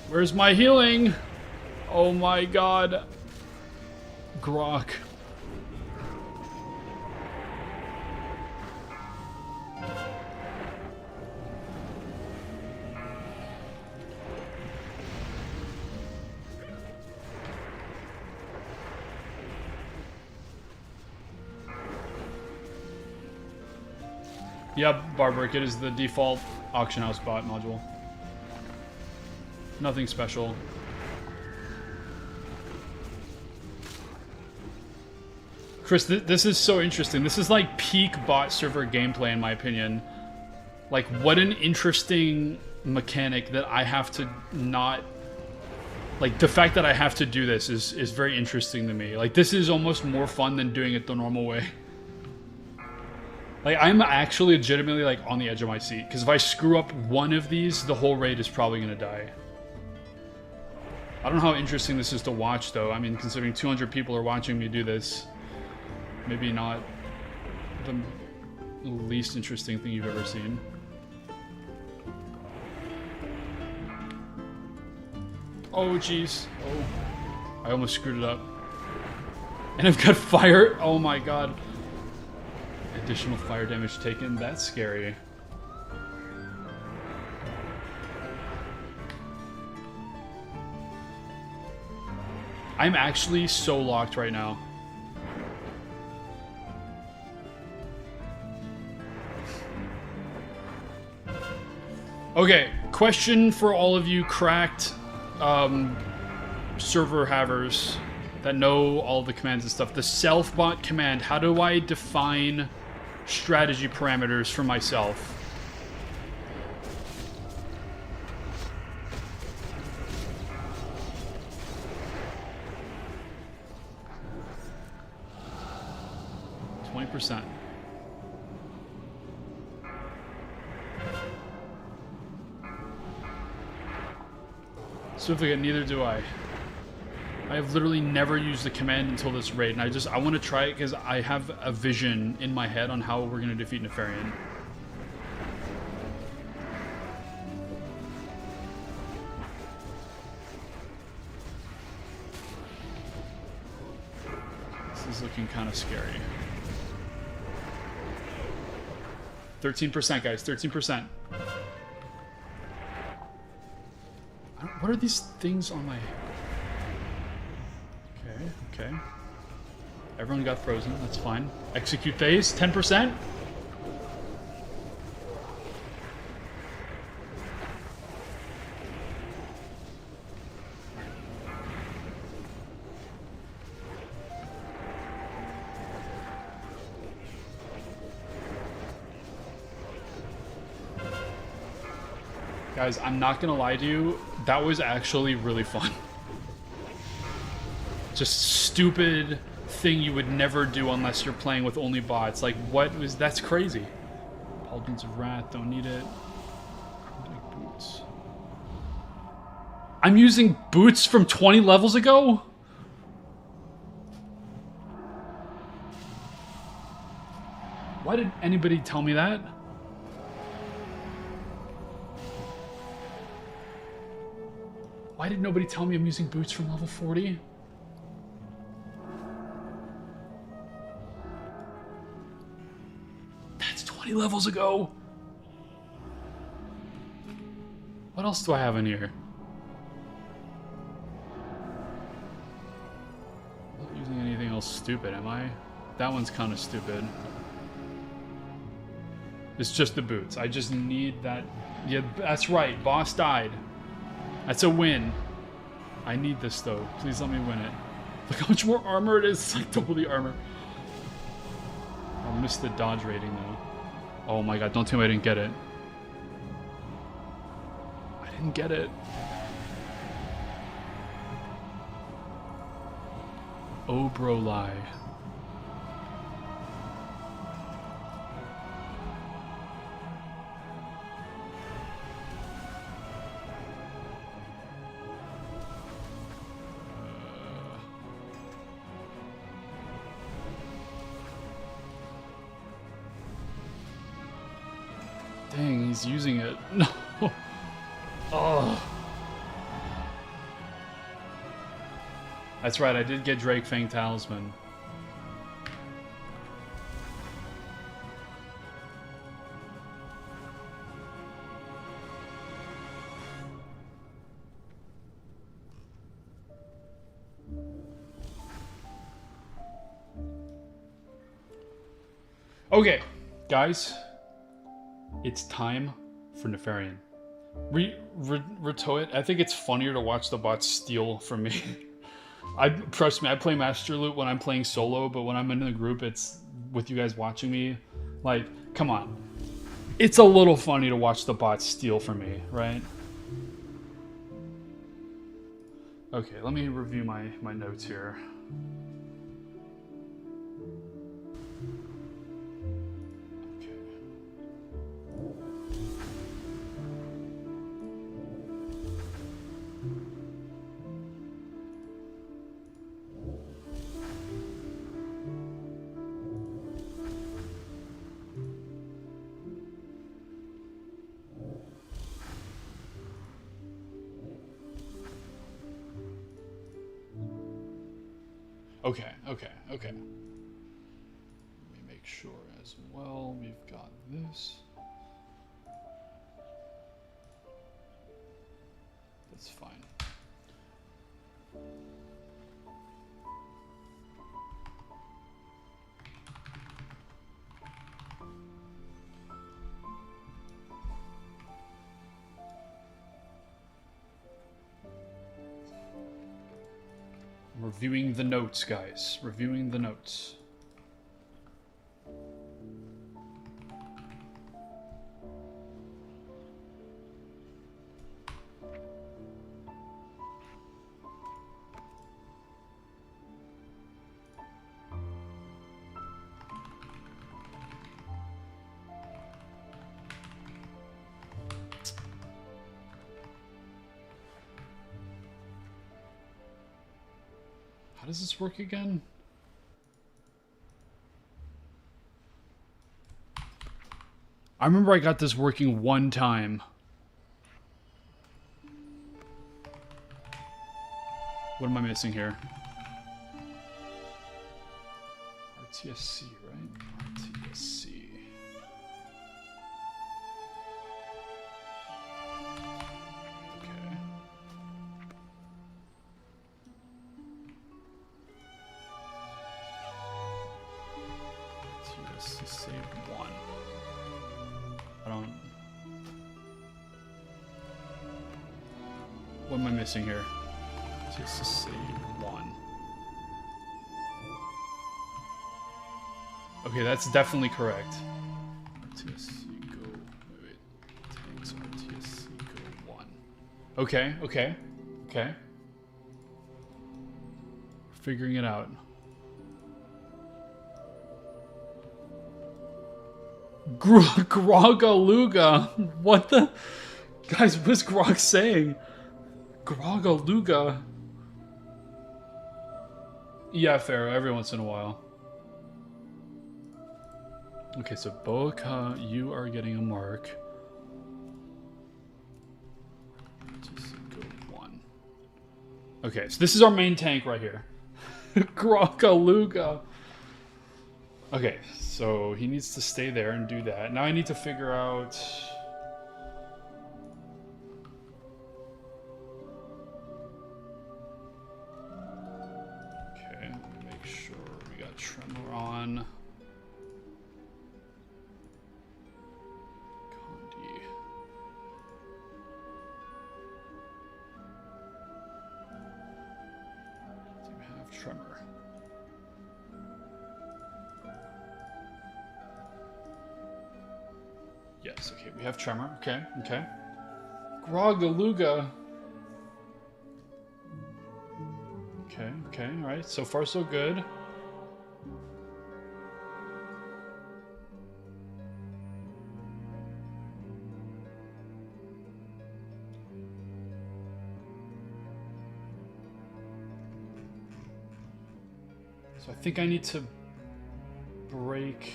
Where's my healing? Oh my god. Grok. Yep, Barbaric, it is the default auction house bot module. Nothing special. Chris, this is so interesting. This is like peak bot server gameplay in my opinion. Like, what an interesting mechanic that I have to not... Like, the fact that I have to do this is very interesting to me. Like, this is almost more fun than doing it the normal way. Like, I'm actually legitimately, like, on the edge of my seat. Because if I screw up one of these, the whole raid is probably going to die. I don't know how interesting this is to watch, though. I mean, considering 200 people are watching me do this, maybe not the least interesting thing you've ever seen. Oh, jeez. Oh. I almost screwed it up. And I've got fire. Oh, my God. Additional fire damage taken. That's scary. I'm actually so locked right now. Okay, question for all of you cracked server havers that know all the commands and stuff. The self-bot command, how do I define strategy parameters for myself? %. Swiftly, neither do I. I have literally never used the command until this raid, and I want to try it because I have a vision in my head on how we're going to defeat Nefarian. This is looking kind of scary. 13%, guys. 13%. What are these things on my... Okay. Everyone got frozen. That's fine. Execute phase. 10%. Guys, I'm not gonna lie to you, that was actually really fun. Just stupid thing you would never do unless you're playing with only bots. Like, what was... That's crazy. Pauldrons of Wrath, don't need it. Like boots. I'm using boots from 20 levels ago? Why did anybody tell me that? Why did nobody tell me I'm using boots from level 40? That's 20 levels ago. What else do I have in here? I'm not using anything else stupid, am I? That one's kind of stupid. It's just the boots. I just need that. Yeah, that's right. Boss died. That's a win. I need this though. Please let me win it. Look how much more armor it is. It's like double the armor. I'll miss the dodge rating though. Oh my god, don't tell me I didn't get it. I didn't get it. Oh bro lie. Dang, he's using it. No. Oh. That's right, I did get Drake Fang Talisman. Okay, guys. It's time for Nefarian. Retoe it. I think it's funnier to watch the bots steal from me. Trust me, I play Master Loot when I'm playing solo, but when I'm in a group, it's with you guys watching me. Like, come on. It's a little funny to watch the bots steal from me, right? Okay, let me review my notes here. Okay. Let me make sure as well. We've got this. That's fine. Reviewing the notes, guys. Reviewing the notes. How does this work again? I remember I got this working one time. What am I missing here? RTSC, right? RTSC. Okay. RTSC save 1. I don't... What am I missing here? Just to save 1. Okay, that's definitely correct. RTSC go. Wait. Tanks RTSC go Okay, okay, okay. Figuring it out. Grogaluga. What the? Guys, what's Grog saying? Grogaluga. Yeah, fair. Every once in a while. Okay, so Boca, you are getting a mark. Just go 1. Okay, so this is our main tank right here. Grogaluga. Okay, so he needs to stay there and do that. Now I need to figure out... Okay, let me make sure we got Tremor on. Condi. Do you have Tremor? Yes, okay, we have Tremor. Okay, okay. Grogaluga. Okay, okay, alright. So far, so good. So I think I need to break...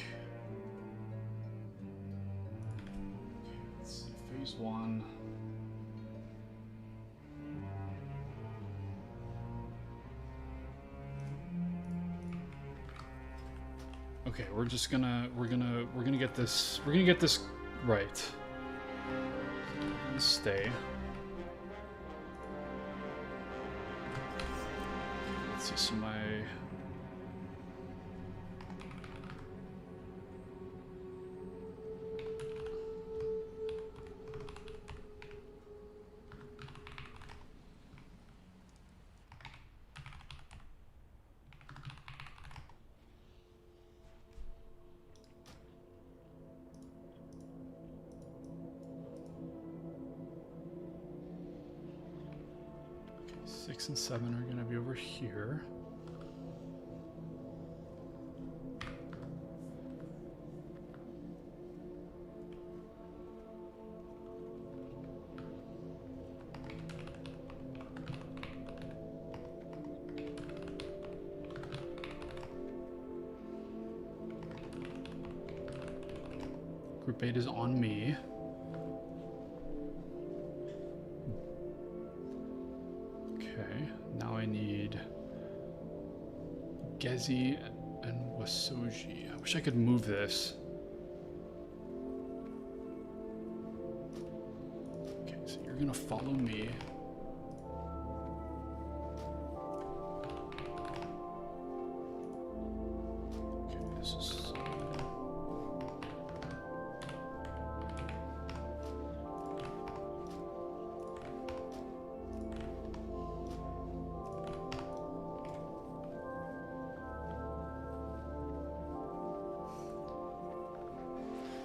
Let's see, phase 1. Okay, we're gonna get this right. We're gonna stay. Let's see, so my okay, 6 and 7 are gonna be over here. Group 8 is on me. Okay, now I need Gezi and Wasoji. I wish I could move this. Okay, so you're gonna follow me. Okay, this is...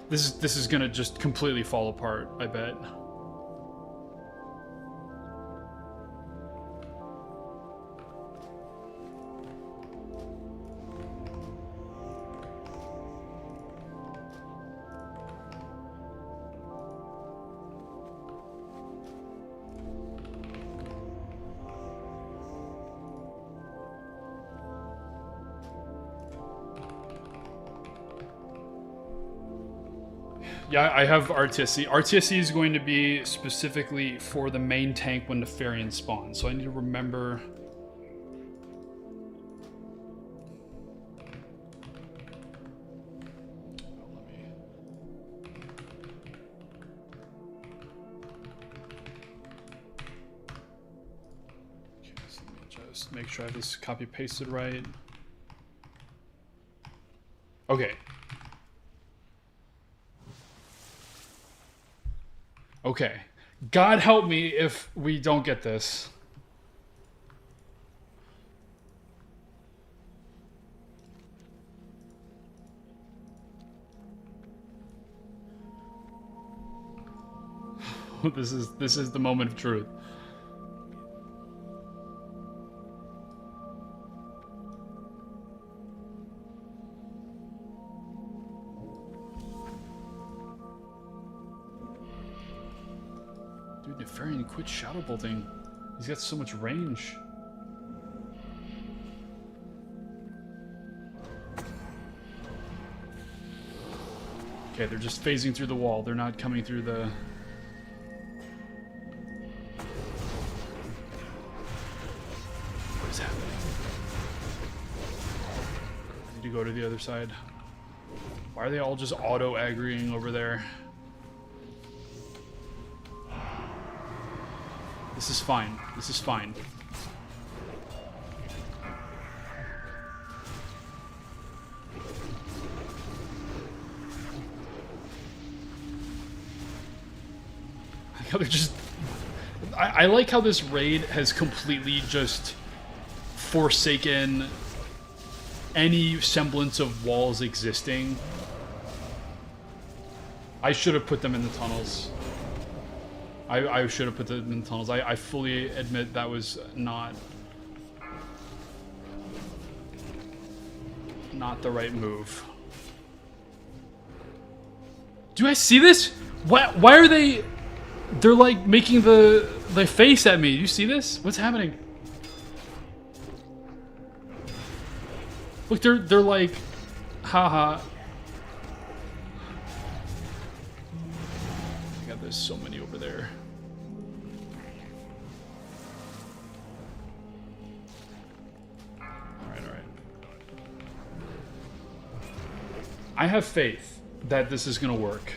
This is gonna just completely fall apart, I bet. Yeah, I have RTSC. RTSC is going to be specifically for the main tank when Nefarian spawns, so I need to remember... Oh, let me... Okay, so let me just make sure I have this copy-pasted right. Okay. Okay. God help me if we don't get this. this is the moment of truth. Dude, Nefarian, quit shadow bolting. He's got so much range. Okay, they're just phasing through the wall. They're not coming through the... What is happening? I need to go to the other side. Why are they all just auto-aggroing over there? This is fine. This is fine. They're just... I like how this raid has completely just forsaken any semblance of walls existing. I should have put them in the tunnels. I should have put them in the tunnels. I fully admit that was not the right move. Do I see this? Why are they... They're like making the face at me. Do you see this? What's happening? Look, they're like, haha. I got there's so many over there. Alright. I have faith that this is gonna work.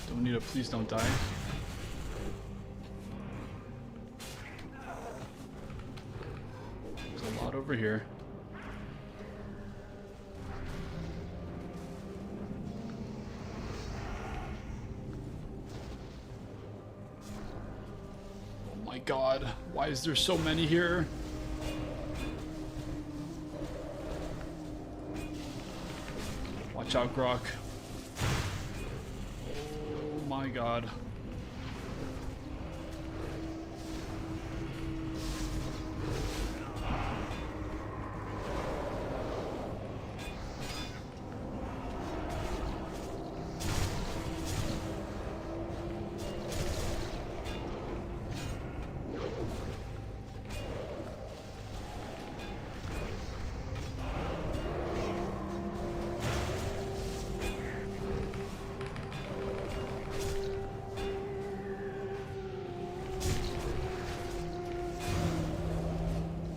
Don't need a please don't die. There's a lot over here. Oh my god, why is there so many here? Watch out, Grok. Oh my god.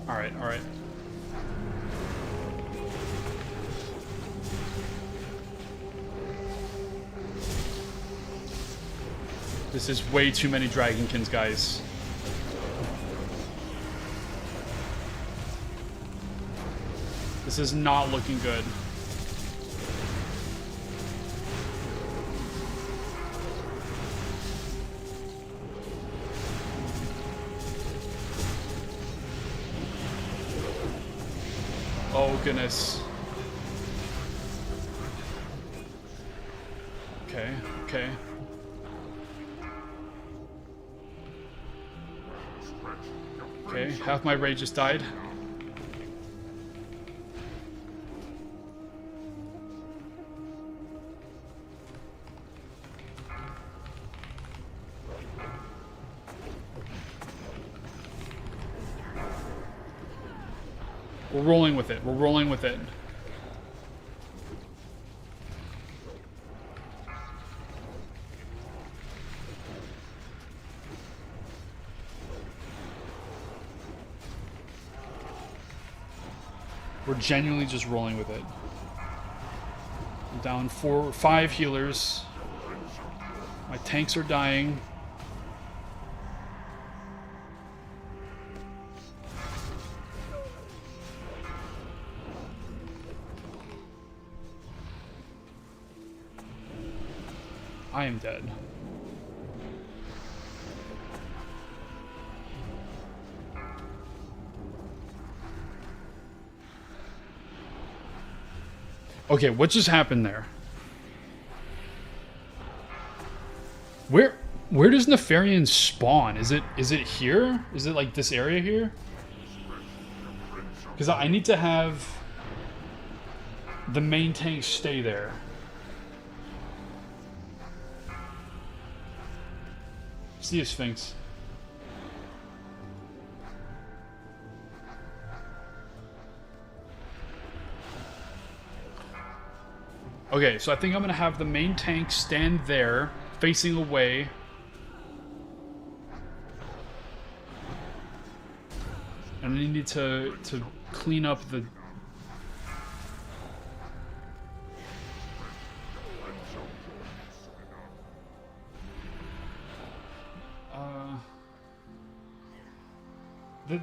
Alright. This is way too many Dragonkins, guys. This is not looking good. Oh goodness. Okay. Okay, half my raid just died. We're rolling with it. We're rolling with it. We're genuinely just rolling with it. I'm down 5 healers. My tanks are dying. I am dead. Okay, what just happened there? Where does Nefarian spawn? Is it here? Is it like this area here? Because I need to have the main tank stay there. See you, Sphinx. Okay, so I think I'm gonna have the main tank stand there, facing away. And I need to clean up the...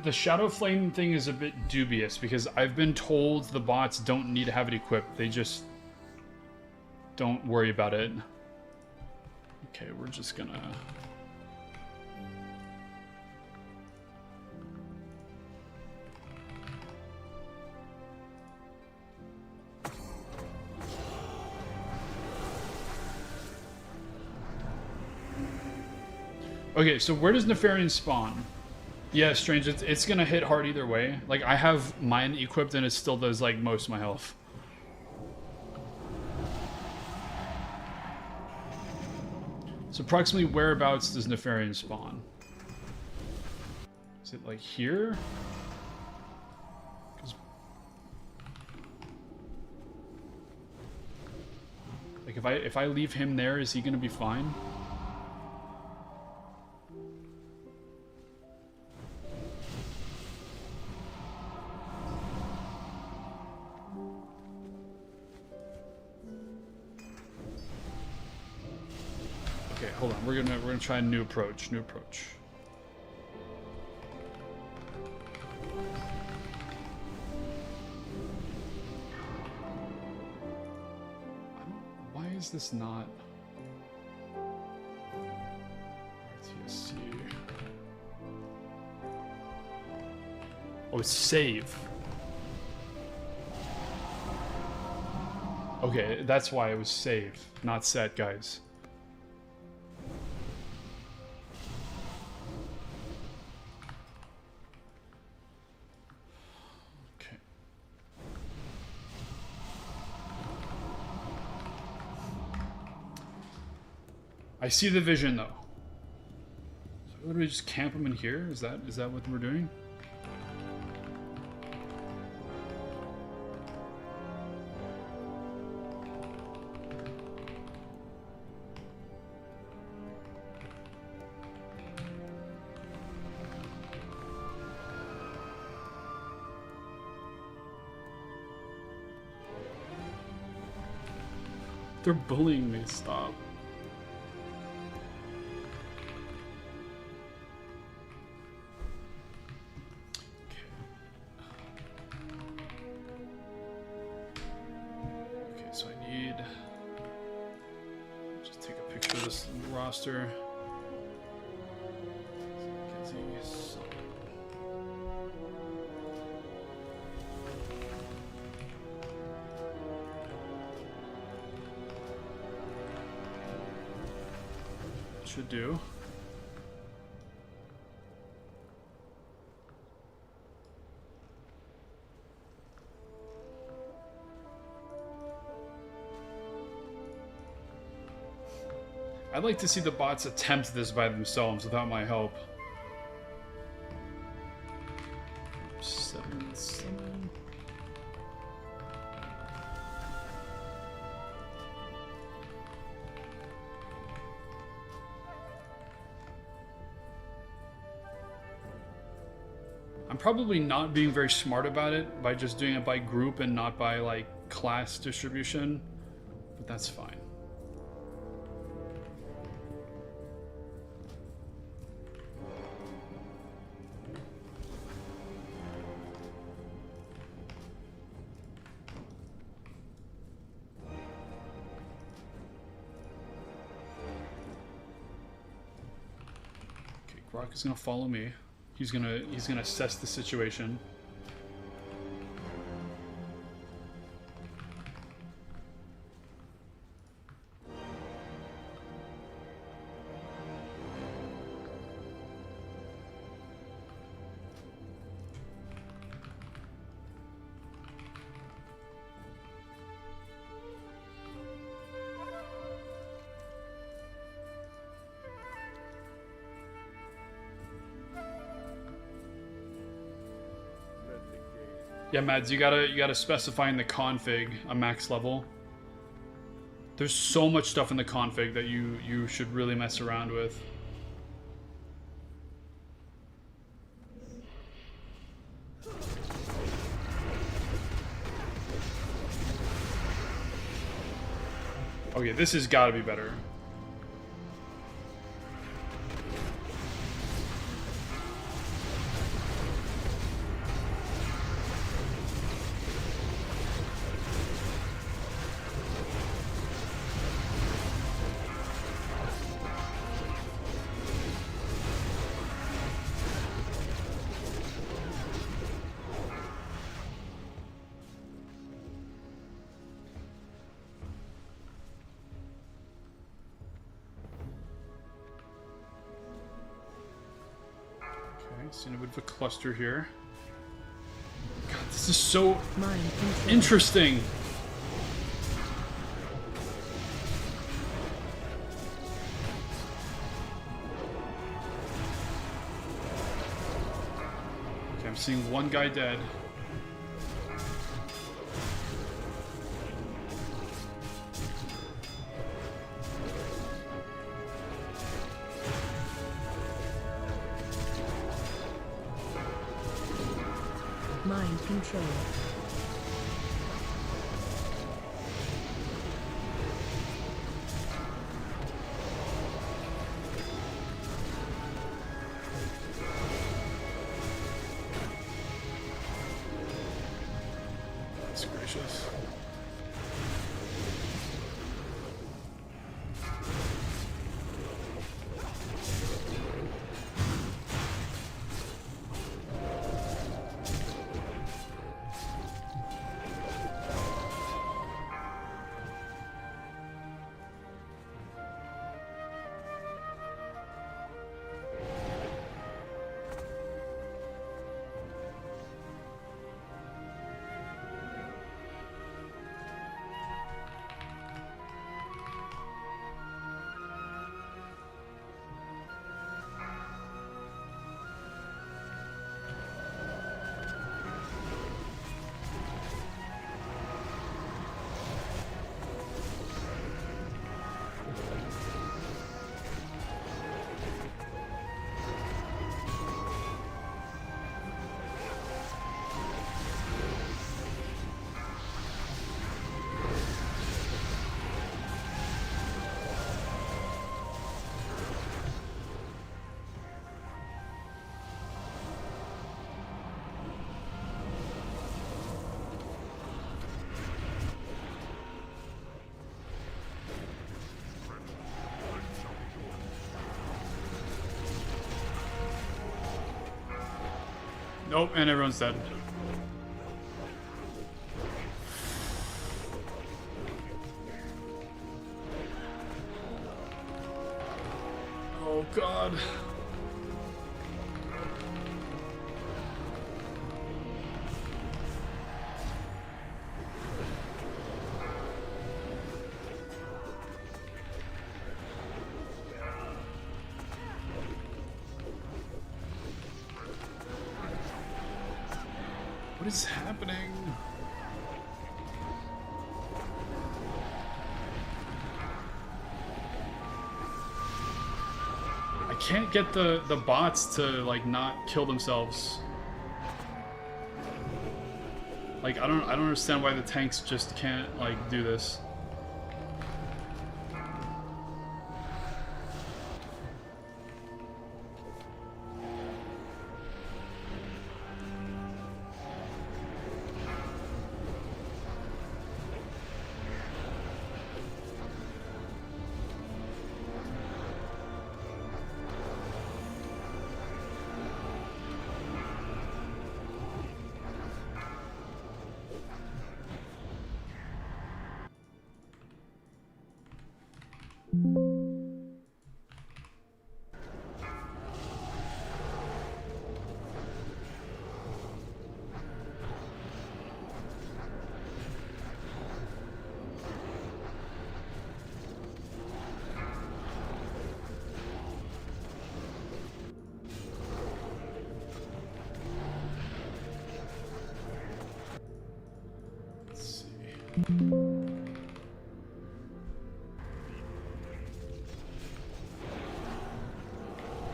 The Shadow Flame thing is a bit dubious because I've been told the bots don't need to have it equipped. They just don't worry about it. Okay, we're just gonna... Okay, so where does Nefarian spawn? Yeah, Strange, it's gonna hit hard either way. Like, I have mine equipped and it still does, like, most of my health. So approximately whereabouts does Nefarian spawn? Is it, like, here? 'Cause... Like, if I leave him there, is he gonna be fine? Hold on, we're gonna try a new approach. Why is this not? RTSC. Oh, it's save. Okay, that's why it was save, not set, guys. I see the vision though. So what do we just camp them in here? Is that what we're doing? They're bullying me, stop. Roster. Should do. I'd like to see the bots attempt this by themselves without my help. 7. I'm probably not being very smart about it by just doing it by group and not by like class distribution, but that's fine. Grok is gonna follow me. He's gonna assess the situation. Yeah, Mads, you gotta specify in the config a max level. There's so much stuff in the config that you should really mess around with. Okay, this has got to be better. Seeing a bit of a cluster here. God, this is so interesting. Okay, I'm seeing one guy dead. Mind control. That's gracious. Nope, and everyone's dead. Oh God. What is happening? I can't get the bots to like not kill themselves. Like I don't understand why the tanks just can't like do this.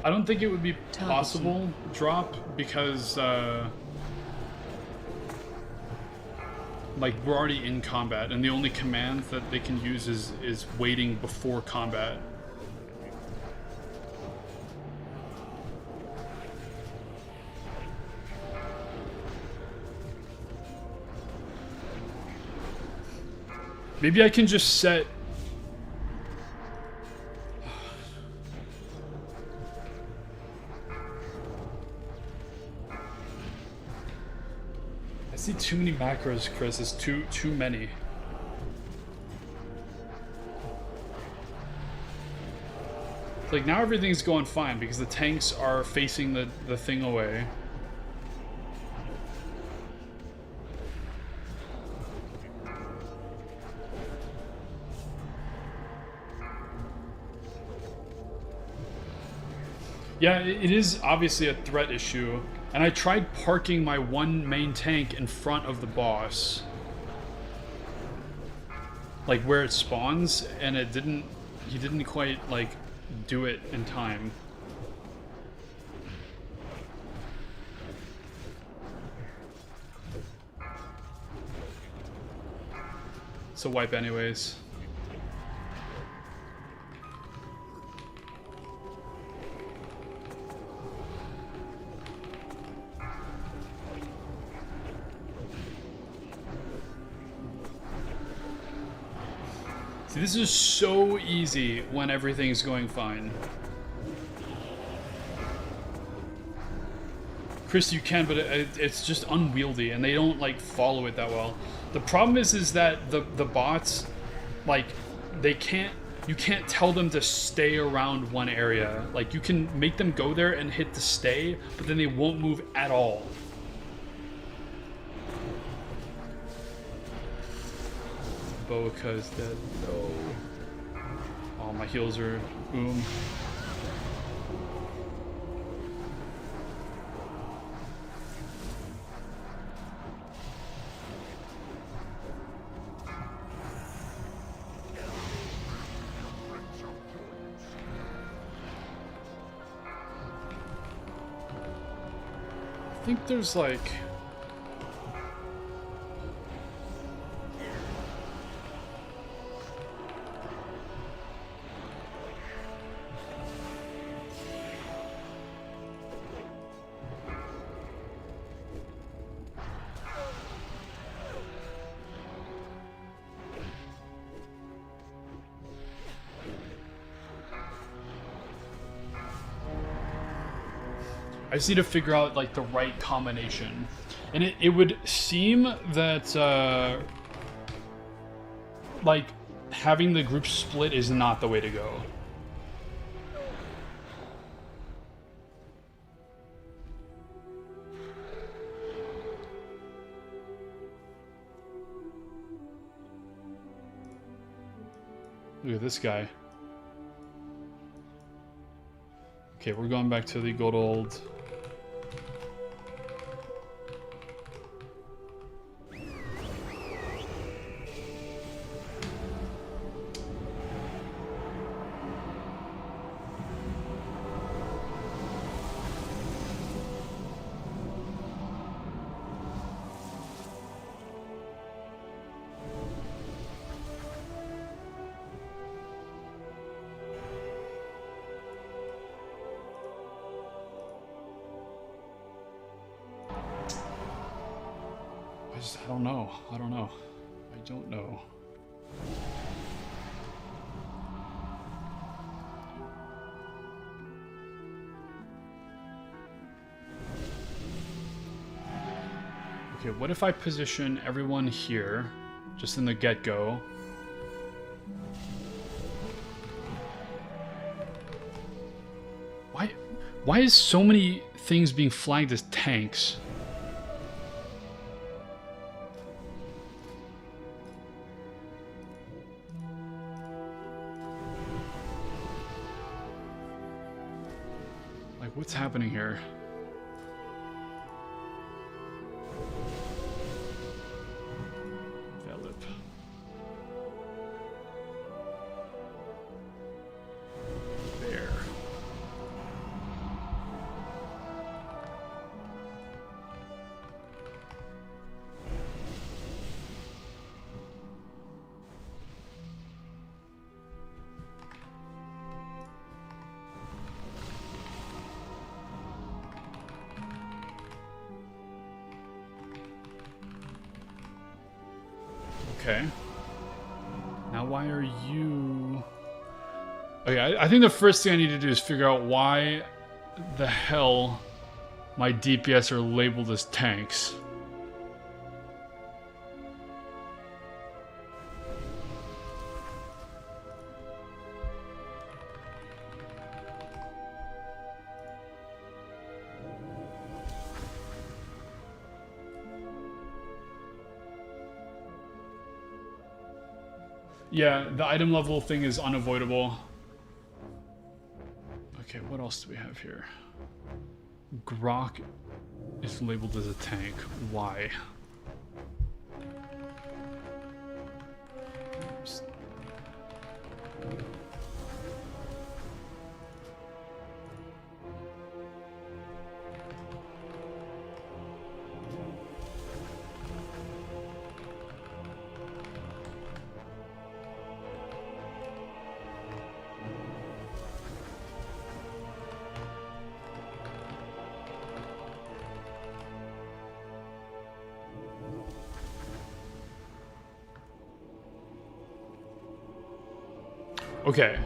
I don't think it would be possible drop because like we're already in combat and the only command that they can use is waiting before combat. Maybe I can just set... I see too many macros, Chris. It's too many. It's like now everything's going fine because the tanks are facing the thing away. Yeah, it is obviously a threat issue, and I tried parking my one main tank in front of the boss. Like where it spawns, and he didn't quite, like, do it in time. It's a wipe anyways. See, this is so easy when everything's going fine. Chris, you can, but it's just unwieldy, and they don't, like, follow it that well. The problem is that the bots, like, they can't... You can't tell them to stay around one area. Like, you can make them go there and hit the stay, but then they won't move at all. Boca is dead. No. Oh, my heals are... Boom. I think there's like... I just need to figure out, like, the right combination. And it would seem that, like, having the group split is not the way to go. Look at this guy. Okay, we're going back to the good old... I don't know. I don't know. I don't know. Okay, what if I position everyone here, just in the get-go? Why is so many things being flagged as tanks? What's happening here? Velip. There. Okay. Now why are you... Okay, I think the first thing I need to do is figure out why the hell my DPS are labeled as tanks. Yeah, the item level thing is unavoidable. Okay, what else do we have here? Grok is labeled as a tank. Why? Okay.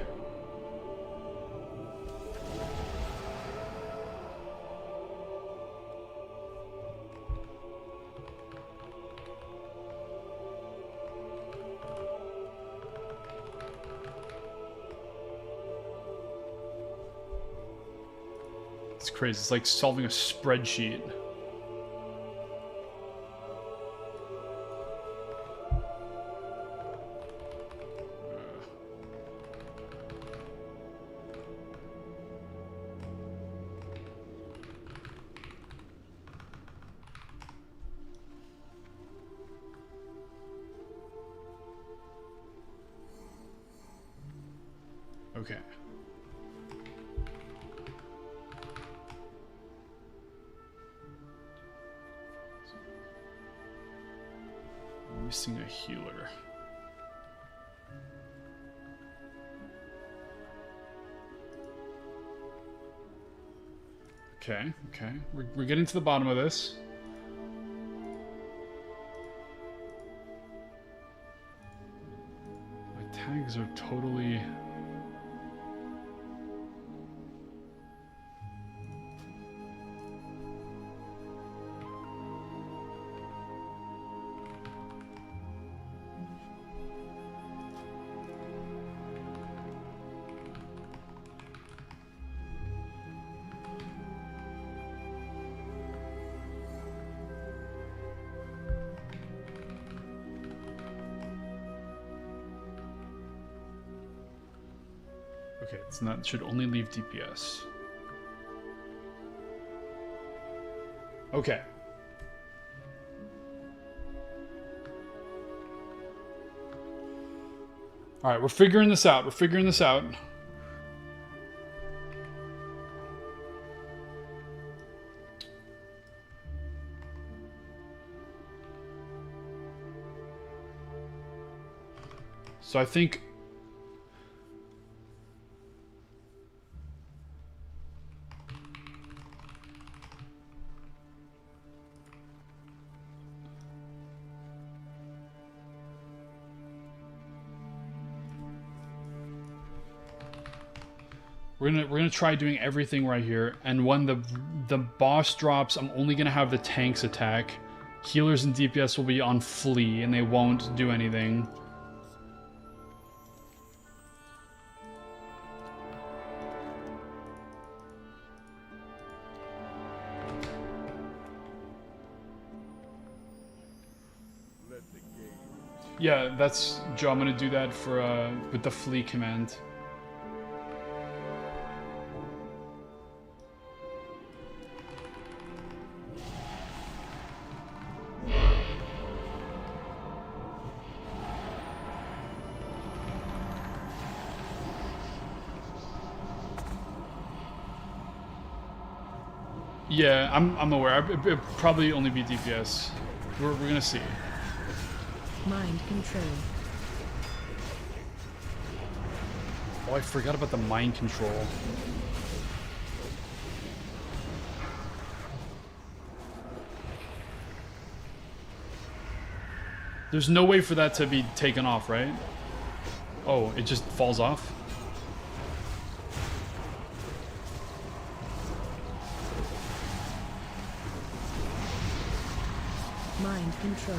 It's crazy. It's like solving a spreadsheet. Okay. Missing a healer. Okay, okay. We're getting to the bottom of this. My tags are totally... Okay, it's not, should only leave DPS. Okay. Alright, we're figuring this out. We're figuring this out. So I think... We're gonna try doing everything right here, and when the boss drops, I'm only gonna have the tanks attack. Healers and DPS will be on flee, and they won't do anything. Yeah, that's Joe. I'm gonna do that for with the flee command. Yeah, I'm aware. It'll probably only be DPS. We're gonna see. Mind control. Oh, I forgot about the mind control. There's no way for that to be taken off, right? Oh, it just falls off? Mind control.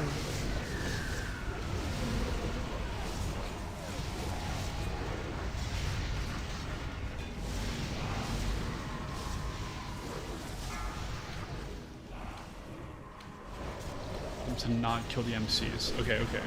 To not kill the MCs. Okay, okay.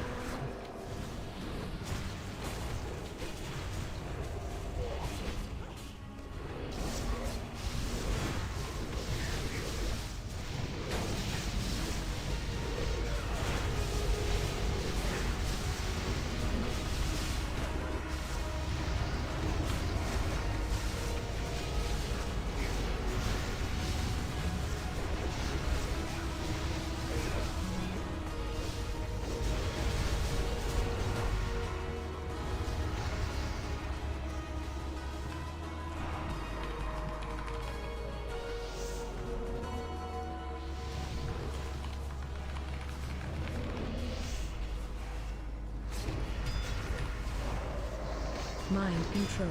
Mind control.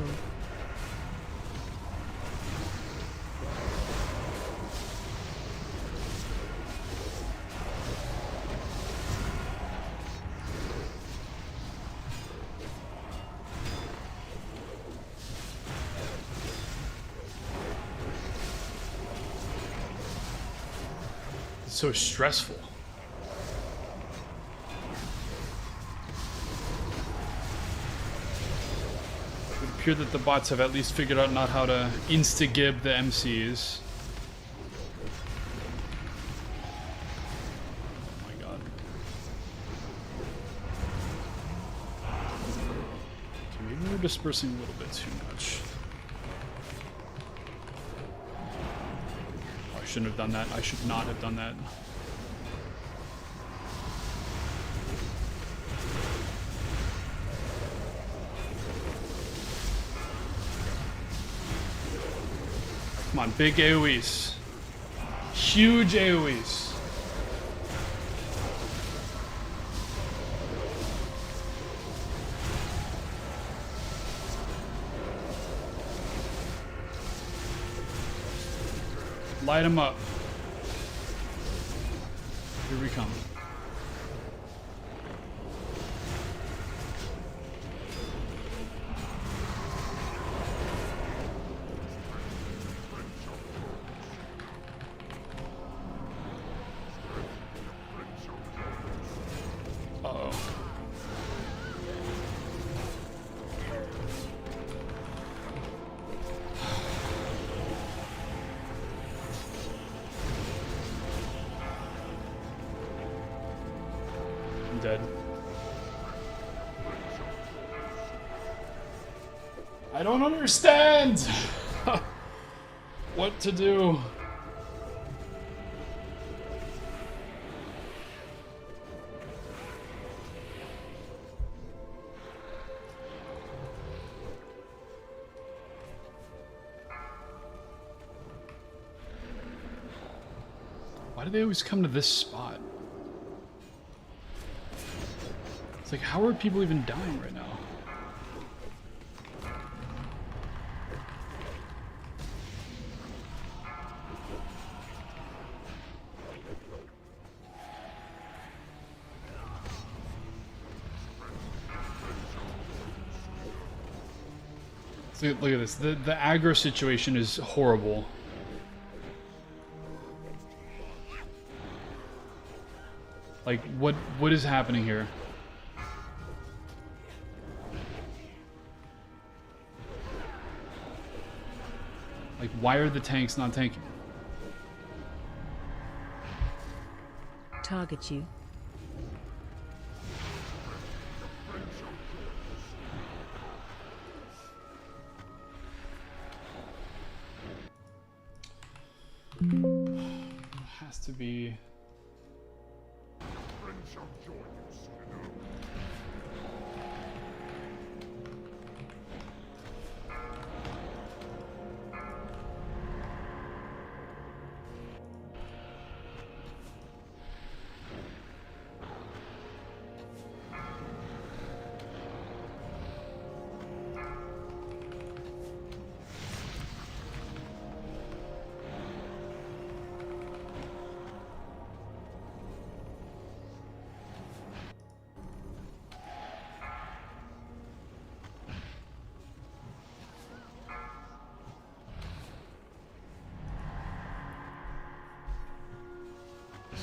It's so stressful. That the bots have at least figured out not how to insta-gib the MCs. Oh my god. Okay, maybe we're dispersing a little bit too much. Oh, I shouldn't have done that. I should not have done that. Come on, big AoEs. Huge AoEs. Light them up. Here we come. Dead. I don't understand what to do. Why do they always come to this spot? It's like, how are people even dying right now? So look at this. The aggro situation is horrible. Like, what is happening here? Like, why are the tanks not tanking? Target you. Has to be.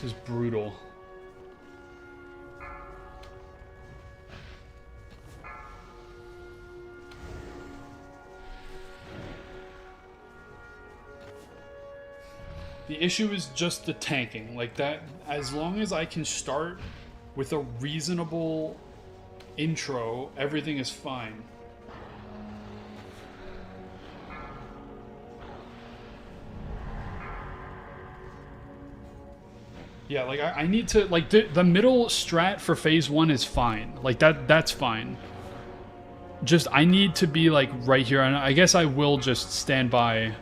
This is brutal. The issue is just the tanking. Like that, as long as I can start with a reasonable intro, everything is fine. Yeah, like I need to, like the middle strat for phase 1 is fine. Like that's fine. Just I need to be like right here, and I guess I will just stand by.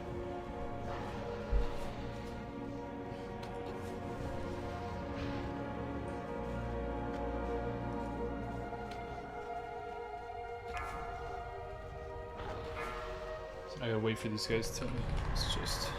I gotta wait for these guys to. It's just.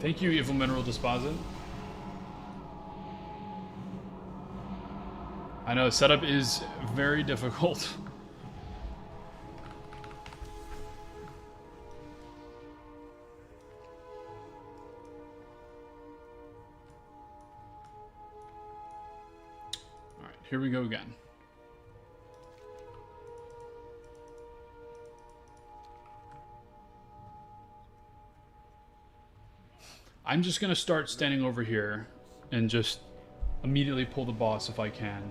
Thank you, Evil Mineral Disposit. I know, setup is very difficult. Alright, here we go again. I'm just gonna start standing over here and just immediately pull the boss if I can.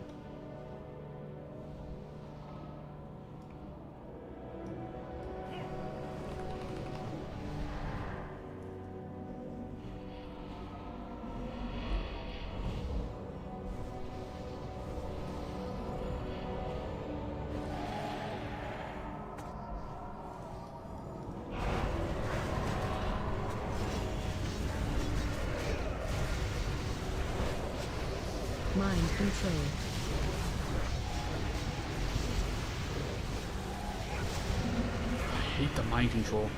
Mind control. I hate the mind control.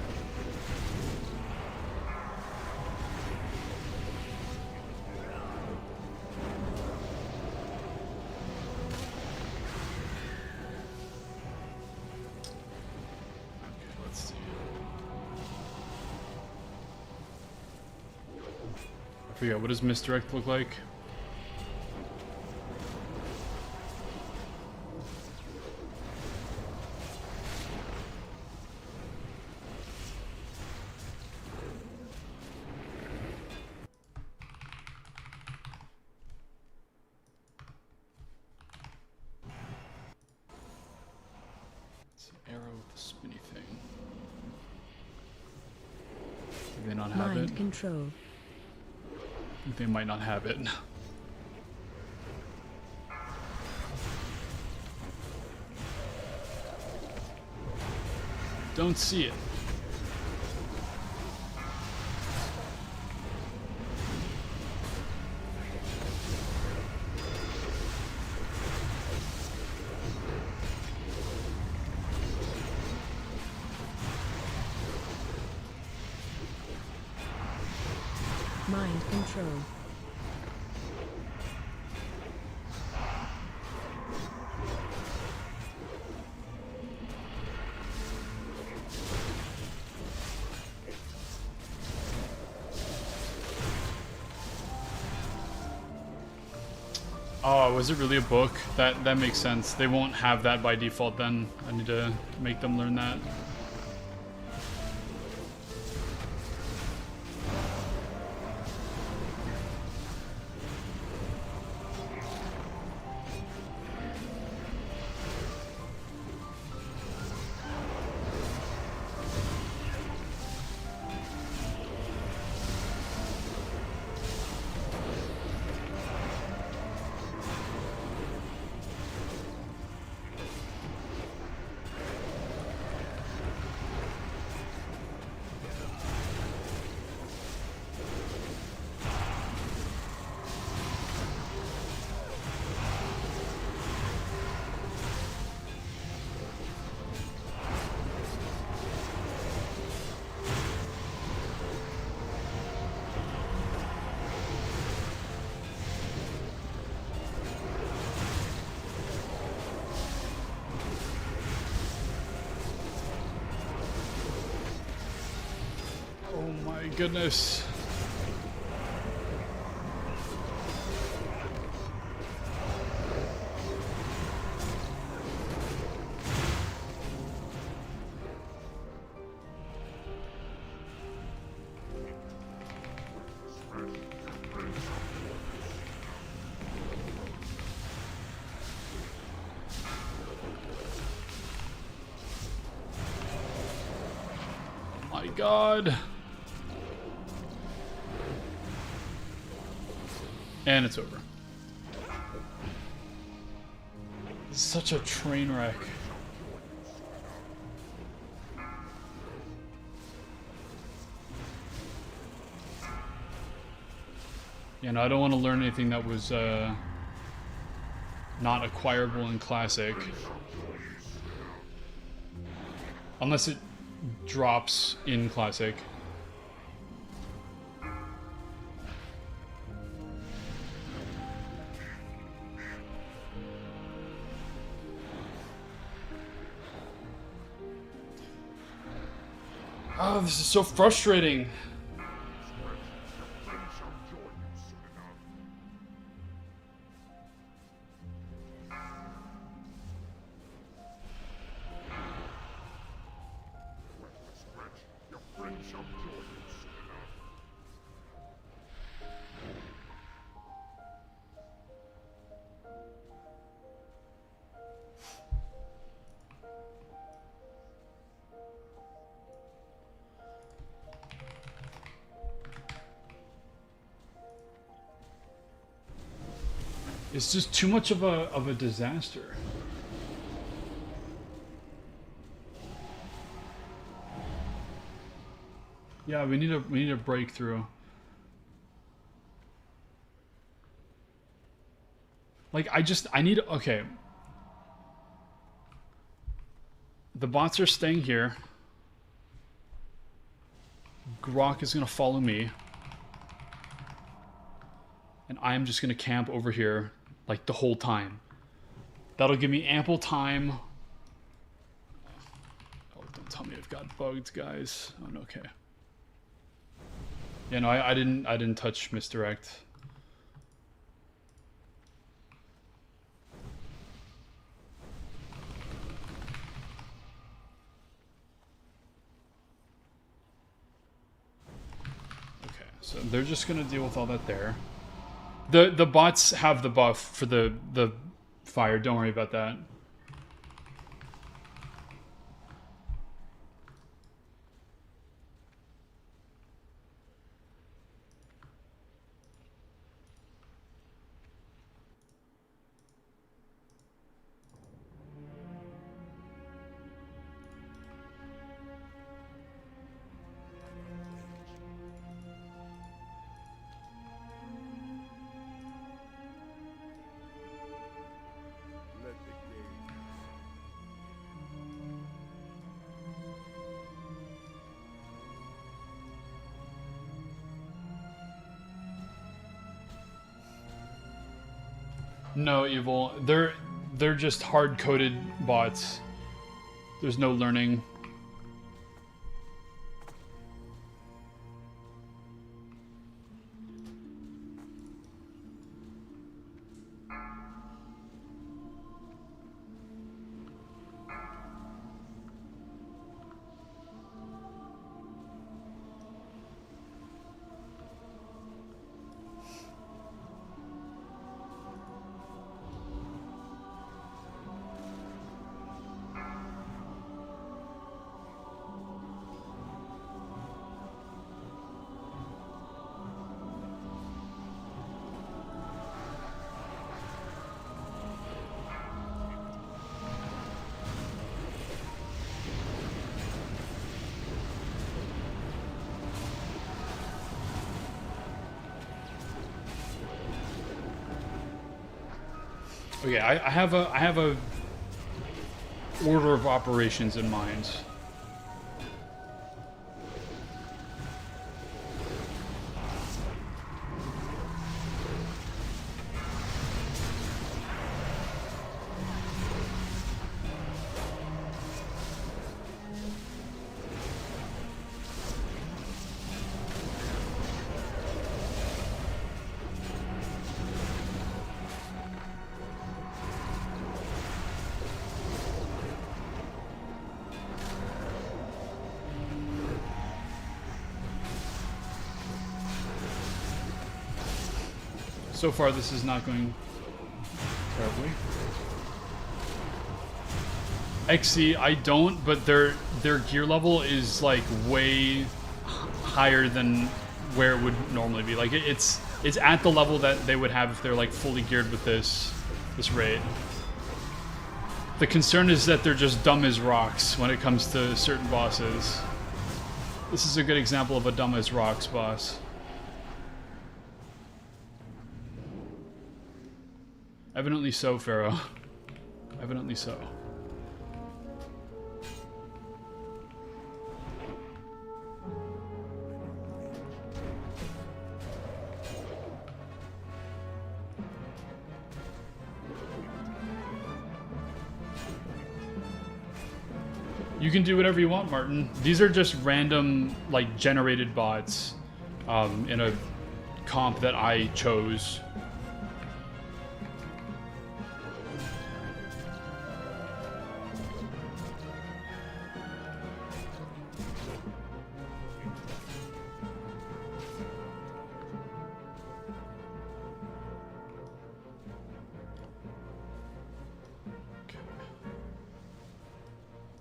Okay, let's see. I forget, what does misdirect look like? Mind control. They might not have it. Don't see it. Mind control. Oh, was it really a book? That makes sense. They won't have that by default then. I need to make them learn that. my goodness. My God. And it's over. It's such a train wreck. You know, I don't want to learn anything that was not acquirable in Classic. Unless it drops in Classic. Oh, this is so frustrating. It's just too much of a disaster. Yeah, we need a breakthrough. Like I need okay. The bots are staying here. Grok is gonna follow me. And I'm just gonna camp over here like the whole time. That'll give me ample time. Oh, don't tell me I've got bugged, guys. Oh, okay. Yeah, no, I didn't touch misdirect. Okay, so they're just gonna deal with all that there. The bots have the buff for the fire. Don't worry about that. No, Evil. They're just hard-coded bots. There's no learning. Okay, I have a order of operations in mind. So far, this is not going terribly. XC, I don't, but their gear level is like way higher than where it would normally be. Like it's at the level that they would have if they're like fully geared with this raid. The concern is that they're just dumb as rocks when it comes to certain bosses. This is a good example of a dumb as rocks boss. Evidently so, Pharaoh. Evidently so. You can do whatever you want, Martin. These are just random, like, generated bots in a comp that I chose.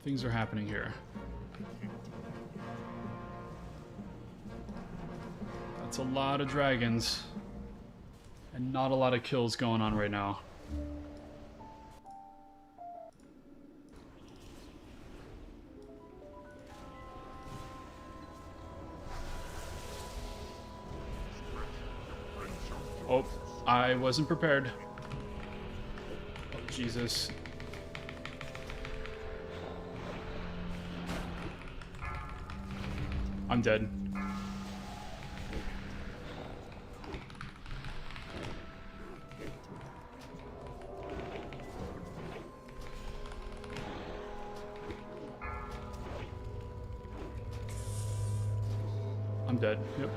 Things are happening here. That's a lot of dragons. And not a lot of kills going on right now. Oh, I wasn't prepared. Oh, Jesus. I'm dead. I'm dead. Yep.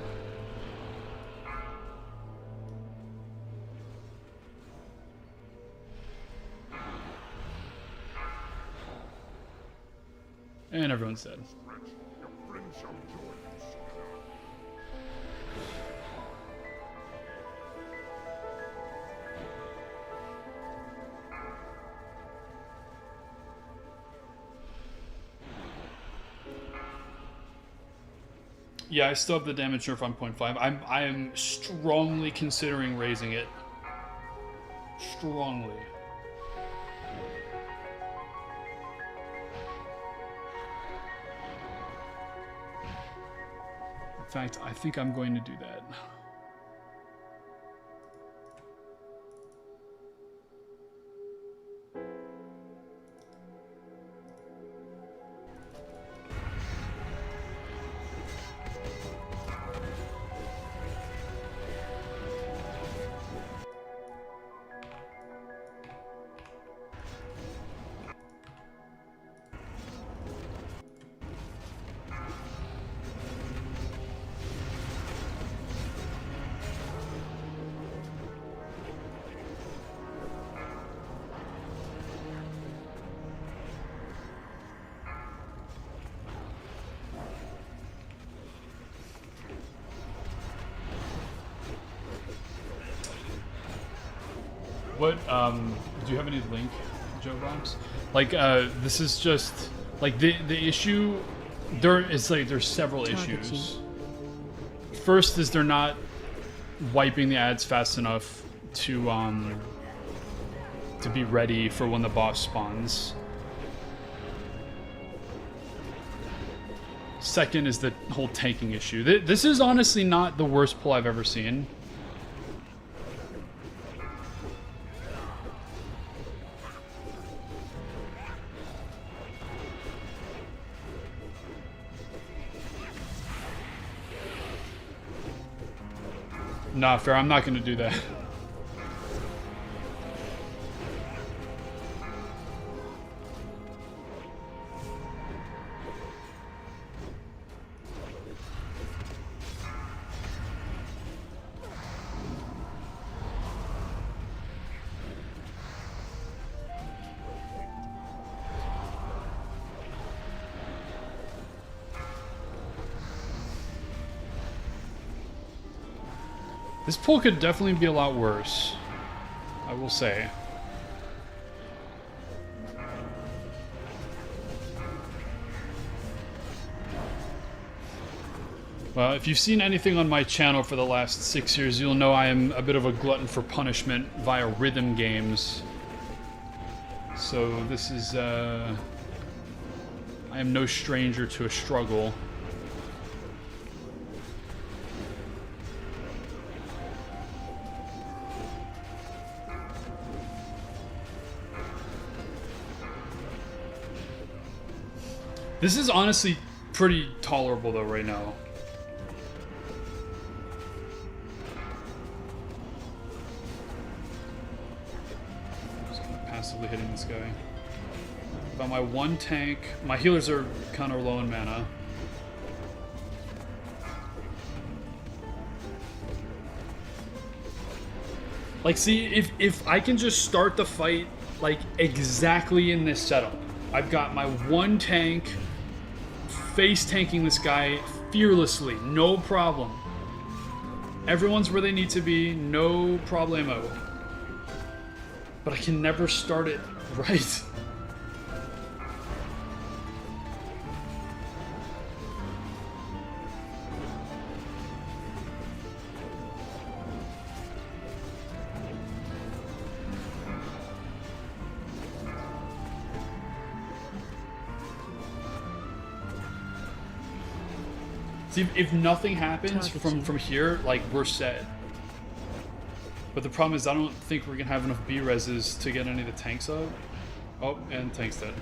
And everyone's dead. Yeah, I still have the damage nerf on 0.5. I am strongly considering raising it. Strongly. In fact, I think I'm going to do that. What, do you have any link, Joe Bombs? Like, this is just, like, the issue, there's several issues. First is they're not wiping the ads fast enough to be ready for when the boss spawns. Second is the whole tanking issue. This is honestly not the worst pull I've ever seen. Nah, fair. I'm not going to do that. This pull could definitely be a lot worse, I will say. Well, if you've seen anything on my channel for the last 6 years, you'll know I am a bit of a glutton for punishment via rhythm games. So this is, I am no stranger to a struggle. This is honestly pretty tolerable though right now. Just kind of passively hitting this guy. About my one tank, my healers are kind of low in mana. Like, see, if I can just start the fight like exactly in this setup. I've got my one tank face tanking this guy fearlessly, no problem. Everyone's where they need to be, no problemo. But I can never start it right. See, if nothing happens from here, like, we're set. But the problem is I don't think we're gonna have enough B-reses to get any of the tanks up. Oh, and tank's dead.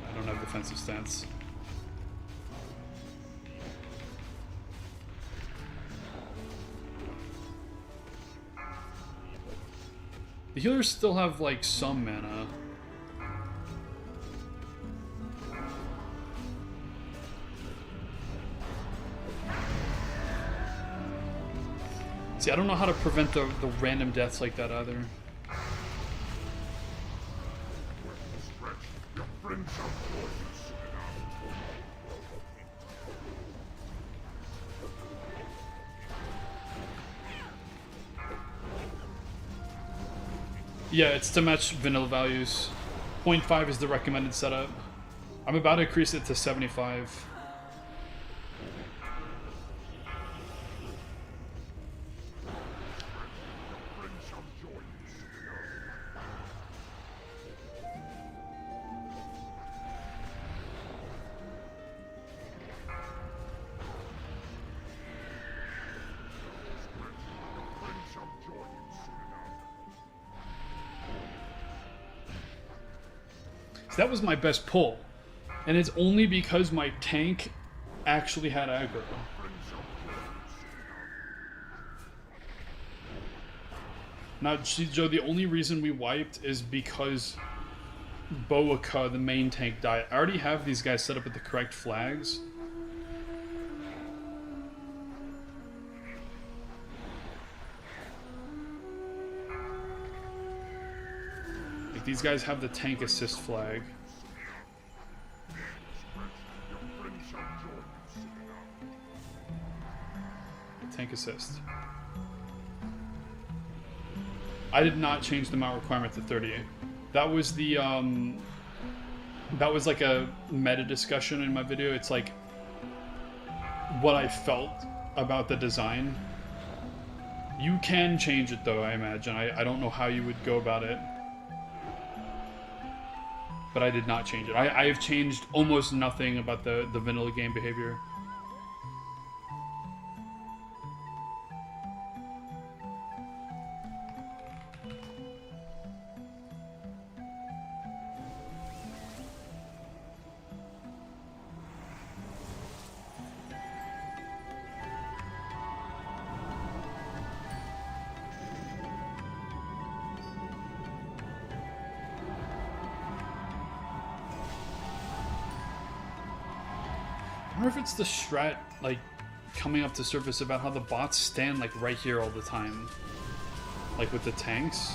I don't have defensive stance. The healers still have, like, some mana. See, I don't know how to prevent the random deaths like that either. Yeah, it's to match vanilla values. 0.5 is the recommended setup. I'm about to increase it to 75. That was my best pull, and it's only because my tank actually had aggro. Now, see, Joe, the only reason we wiped is because Boaka, the main tank, died. I already have these guys set up with the correct flags. These guys have the tank assist flag. Tank assist. I did not change the mount requirement to 38. That was the that was like a meta discussion in my video. It's like what I felt about the design. You can change it though, I imagine. I don't know how you would go about it. But I did not change it. I have changed almost nothing about the vanilla game behavior. I wonder if it's the strat, like, coming up to surface about how the bots stand, like, right here all the time. Like, with the tanks.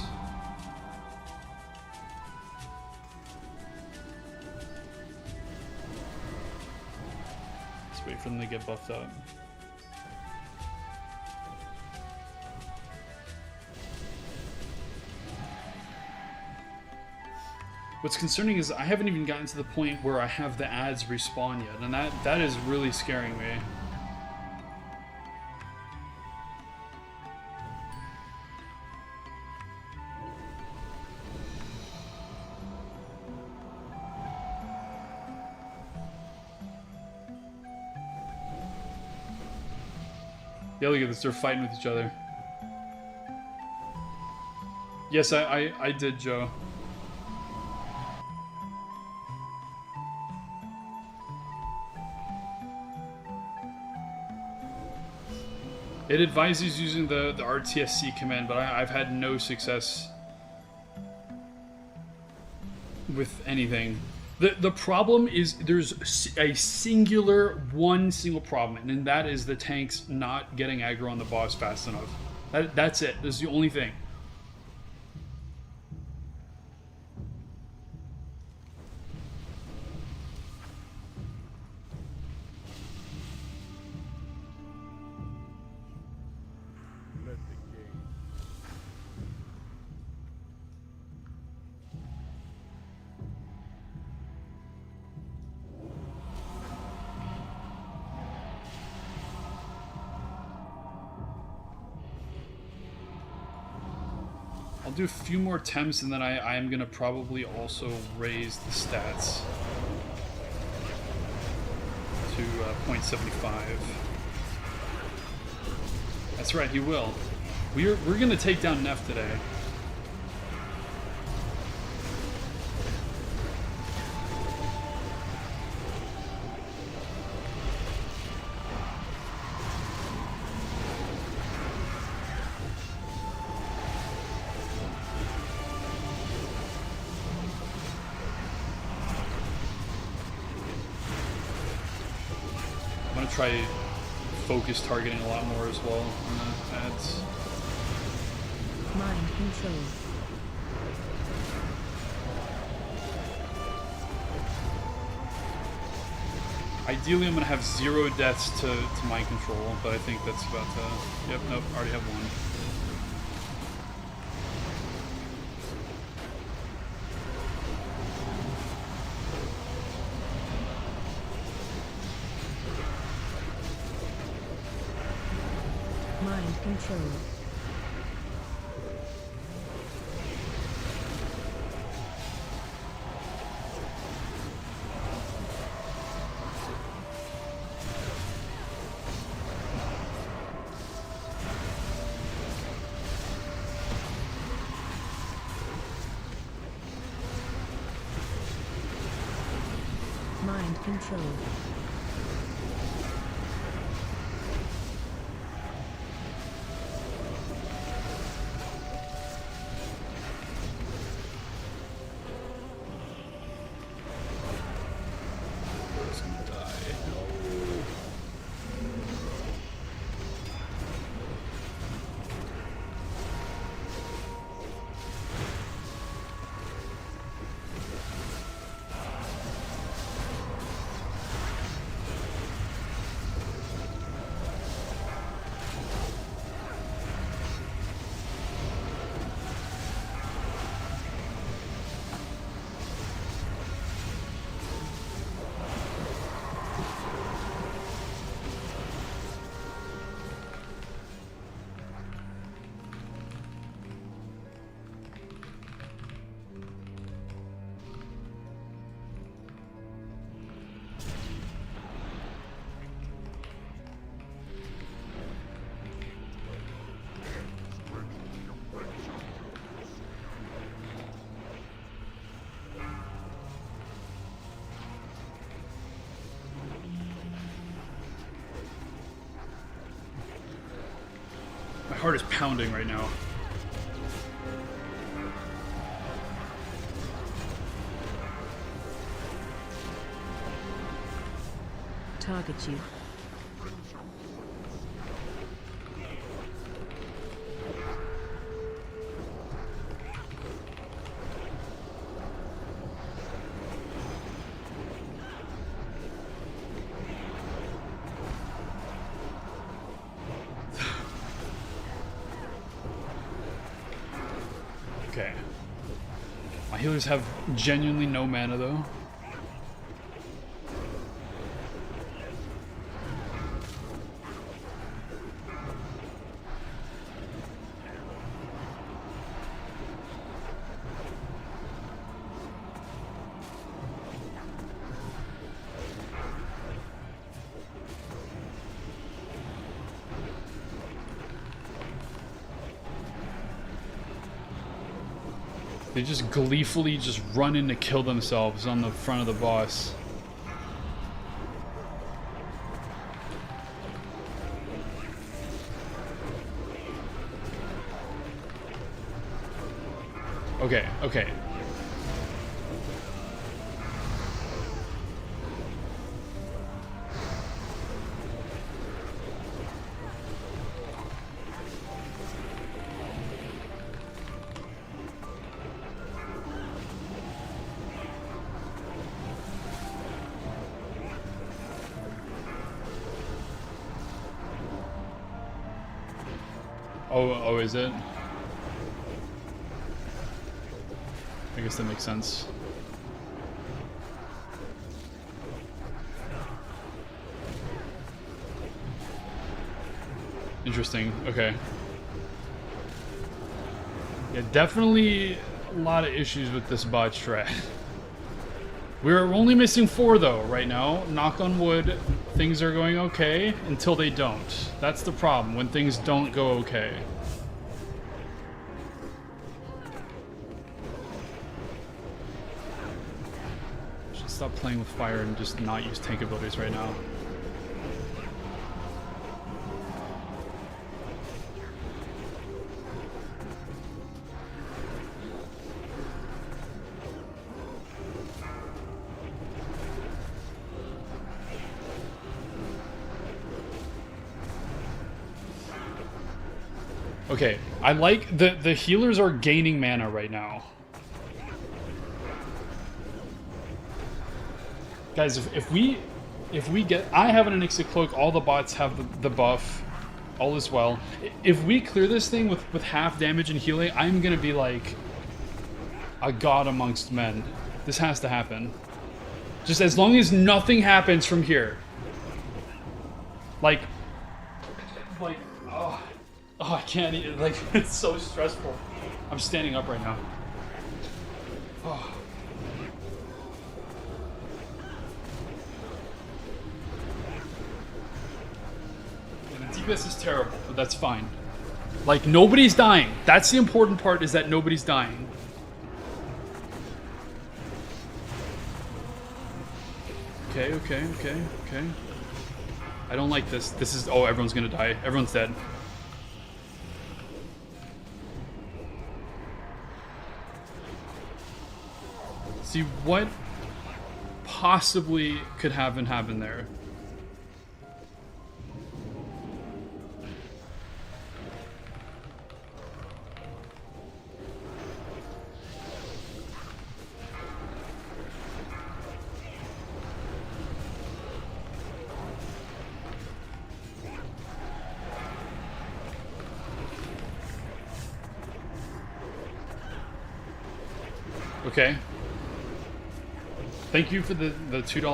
for them to get buffed up. What's concerning is I haven't even gotten to the point where I have the ads respawn yet, and that is really scaring me. Yeah, look at this, they're fighting with each other. Yes, I did, Joe. It advises using the RTSC command, but I've had no success with anything. The problem is there's one single problem, and that is the tanks not getting aggro on the boss fast enough. That's it. That's the only thing. I'll do a few more attempts, and then I am gonna probably also raise the stats to 0.75. That's right, he will. We're gonna take down Nef today. Try focus targeting a lot more as well on the ads. Mind control. Ideally, I'm gonna have 0 deaths to mind control, but I think that's about to. Yep, nope, already have 1. Mind control. Mind control. My heart is pounding right now. Target you. Okay. My healers have genuinely no mana though. They just gleefully just run in to kill themselves on the front of the boss. Okay, okay. Oh, is it? I guess that makes sense. Interesting. Okay. Yeah, definitely a lot of issues with this bot strat. We're only missing 4 though right now. Knock on wood, things are going okay until they don't. That's the problem, when things don't go okay. Should stop playing with fire and just not use tank abilities right now. Okay, I like the healers are gaining mana right now. Guys, if we get, I have an Onyxic Cloak, all the bots have the buff, all is well. If we clear this thing with half damage and healing, I'm gonna be like a god amongst men. This has to happen. Just as long as nothing happens from here. Like, oh, I can't eat it. Like, it's so stressful. I'm standing up right now. Oh. And the DPS is terrible, but that's fine. Like, nobody's dying. That's the important part, is that nobody's dying. Okay. I don't like this. This is... Oh, everyone's gonna die. Everyone's dead. See, what possibly could have happened there? Okay. Thank you for the $2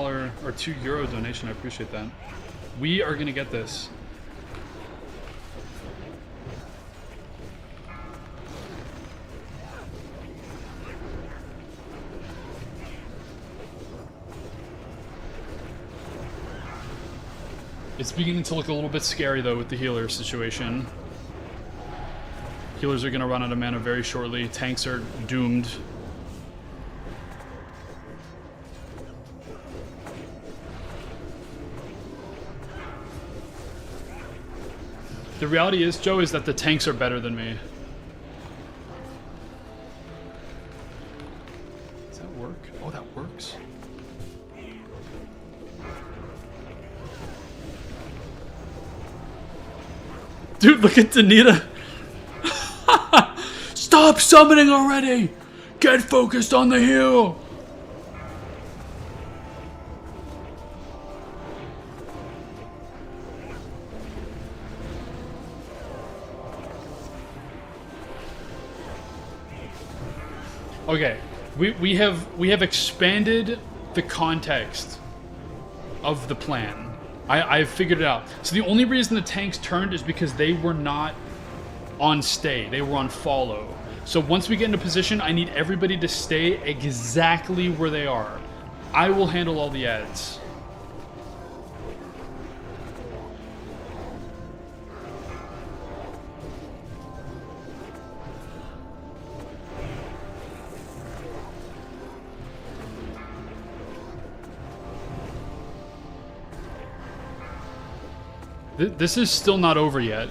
or €2 donation. I appreciate that. We are gonna get this. It's beginning to look a little bit scary though with the healer situation. Healers are gonna run out of mana very shortly. Tanks are doomed. The reality is, Joe, is that the tanks are better than me. Does that work? Oh, that works. Dude, look at Danita. Stop summoning already! Get focused on the heal! Okay, we have expanded the context of the plan. I've figured it out. So the only reason the tanks turned is because they were not on stay. They were on follow. So once we get into position, I need everybody to stay exactly where they are. I will handle all the ads. This is still not over yet.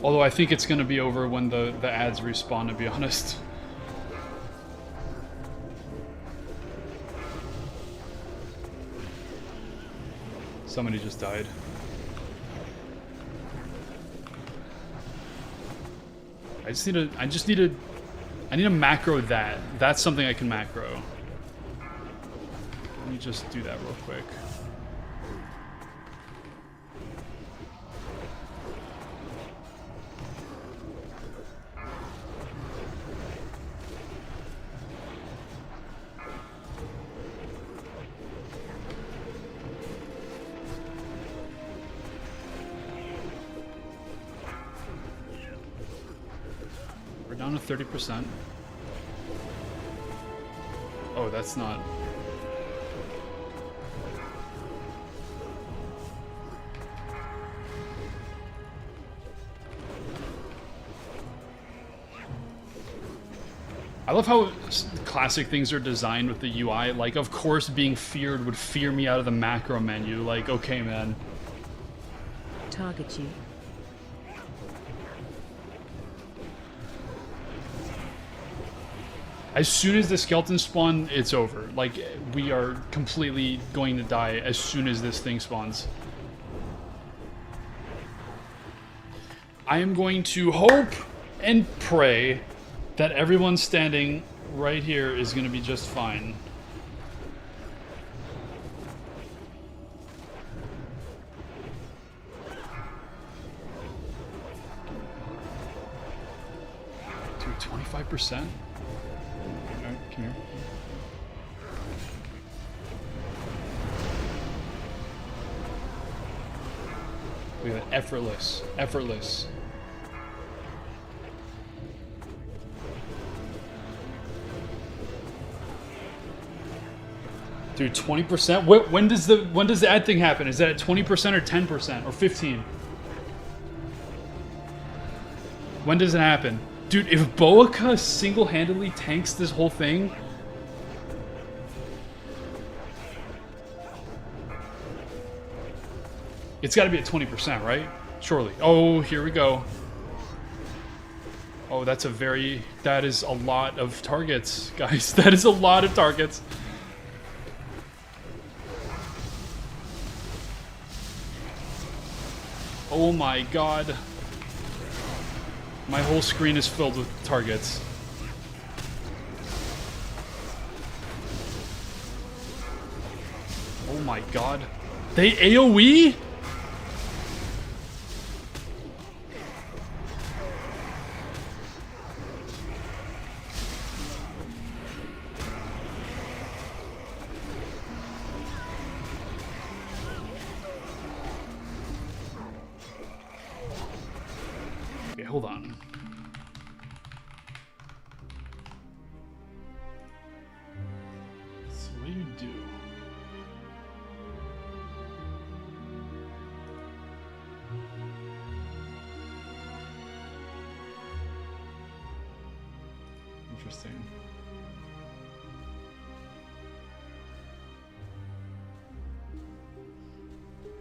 Although I think it's going to be over when the ads respawn, to be honest. Somebody just died. I need to macro that. That's something I can macro. Let me just do that real quick. Down to 30%. Oh, that's not... I love how classic things are designed with the UI. Like, of course, being feared would fear me out of the macro menu. Like, okay, man. Target you. As soon as the skeleton spawn, it's over. Like, we are completely going to die as soon as this thing spawns. I am going to hope and pray that everyone standing right here is going to be just fine. Dude, 25%? Come here. Look at that. Effortless. Effortless. Dude, 20%? When does the ad thing happen? Is that at 20% or 10% or 15%? When does it happen? Dude, if Boaka single-handedly tanks this whole thing... It's gotta be at 20%, right? Surely. Oh, here we go. Oh, that is a lot of targets, guys. That is a lot of targets. Oh my god. My whole screen is filled with targets. Oh my god. They AoE? Okay, hold on. So what do you do? Interesting.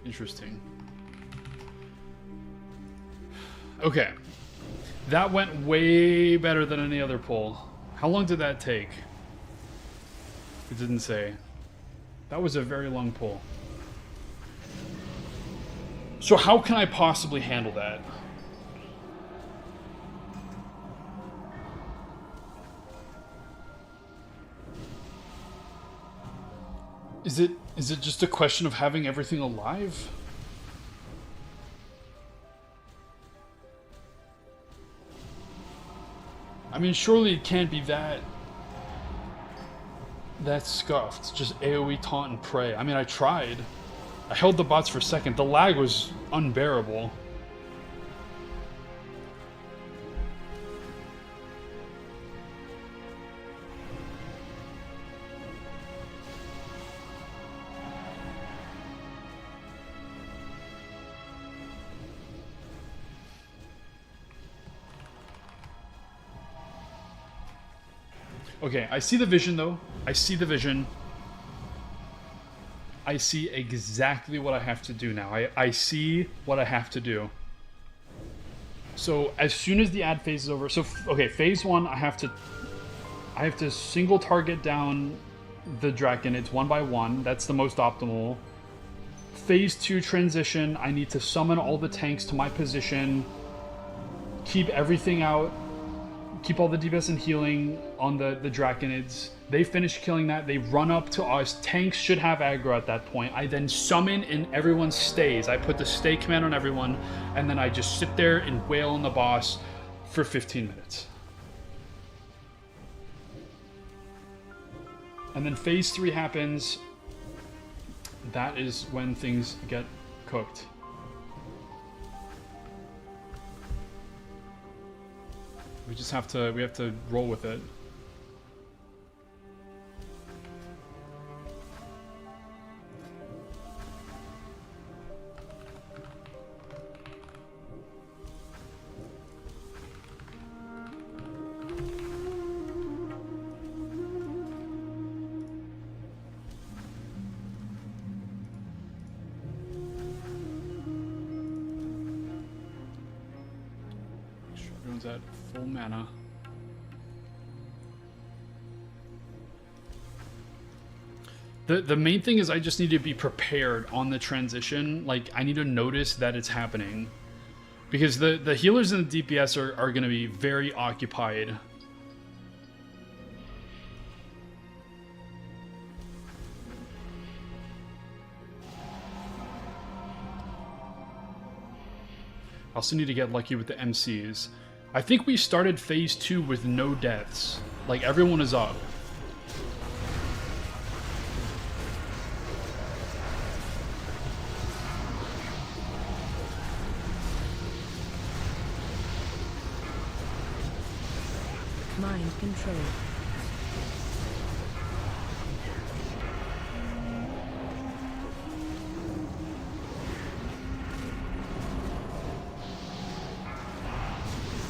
Interesting. Okay. That went way better than any other poll. How long did that take? It didn't say. That was a very long poll. So how can I possibly handle that? Is it just a question of having everything alive? I mean, surely it can't be that scuffed. Just AoE taunt and pray. I mean, I tried. I held the bots for a second. The lag was unbearable. Okay, I see the vision though. I see the vision. I see exactly what I have to do now. I see what I have to do. So as soon as the ad phase is over, so okay, phase 1, I have to single target down the Draconids one by one. That's the most optimal. Phase 2 transition, I need to summon all the tanks to my position, keep everything out, keep all the DPS and healing on the Draconids. They finish killing that, they run up to us. Tanks should have aggro at that point. I then summon and everyone stays. I put the stay command on everyone, and then I just sit there and wail on the boss for 15 minutes. And then phase 3 happens. That is when things get cooked. We have to roll with it. Everyone's at full mana. The main thing is I just need to be prepared on the transition. Like, I need to notice that it's happening. Because the healers and the DPS are going to be very occupied. I also need to get lucky with the MCs. I think we started phase 2 with no deaths. Like, everyone is up. Mind control.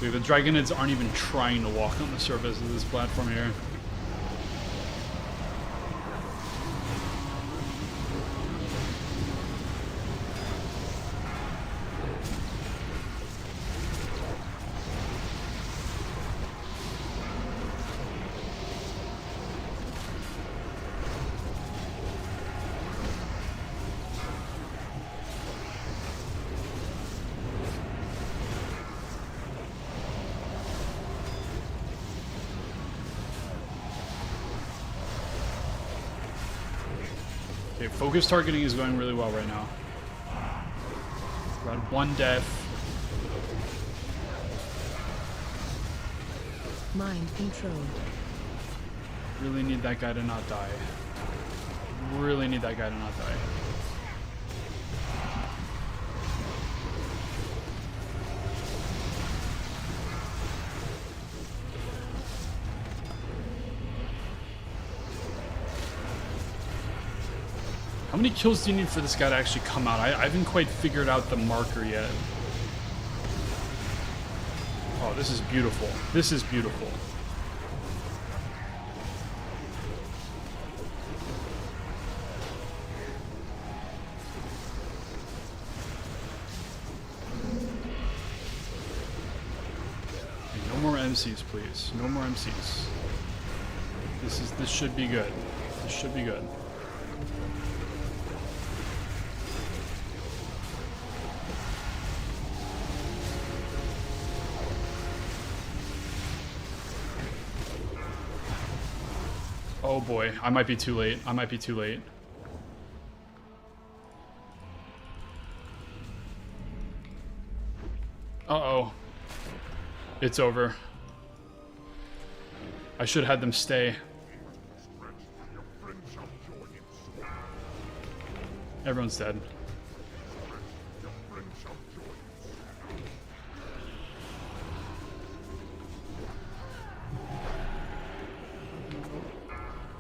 The Dragonids aren't even trying to walk on the surface of this platform here. Okay, focus targeting is going really well right now. We're at 1 death. Mind control. Really need that guy to not die. Really need that guy to not die. How many kills do you need for this guy to actually come out? I haven't quite figured out the marker yet. Oh, this is beautiful. This is beautiful. No more MCs, please. No more MCs. This should be good. This should be good. Oh boy, I might be too late. I might be too late. Uh-oh. It's over. I should have had them stay. Everyone's dead.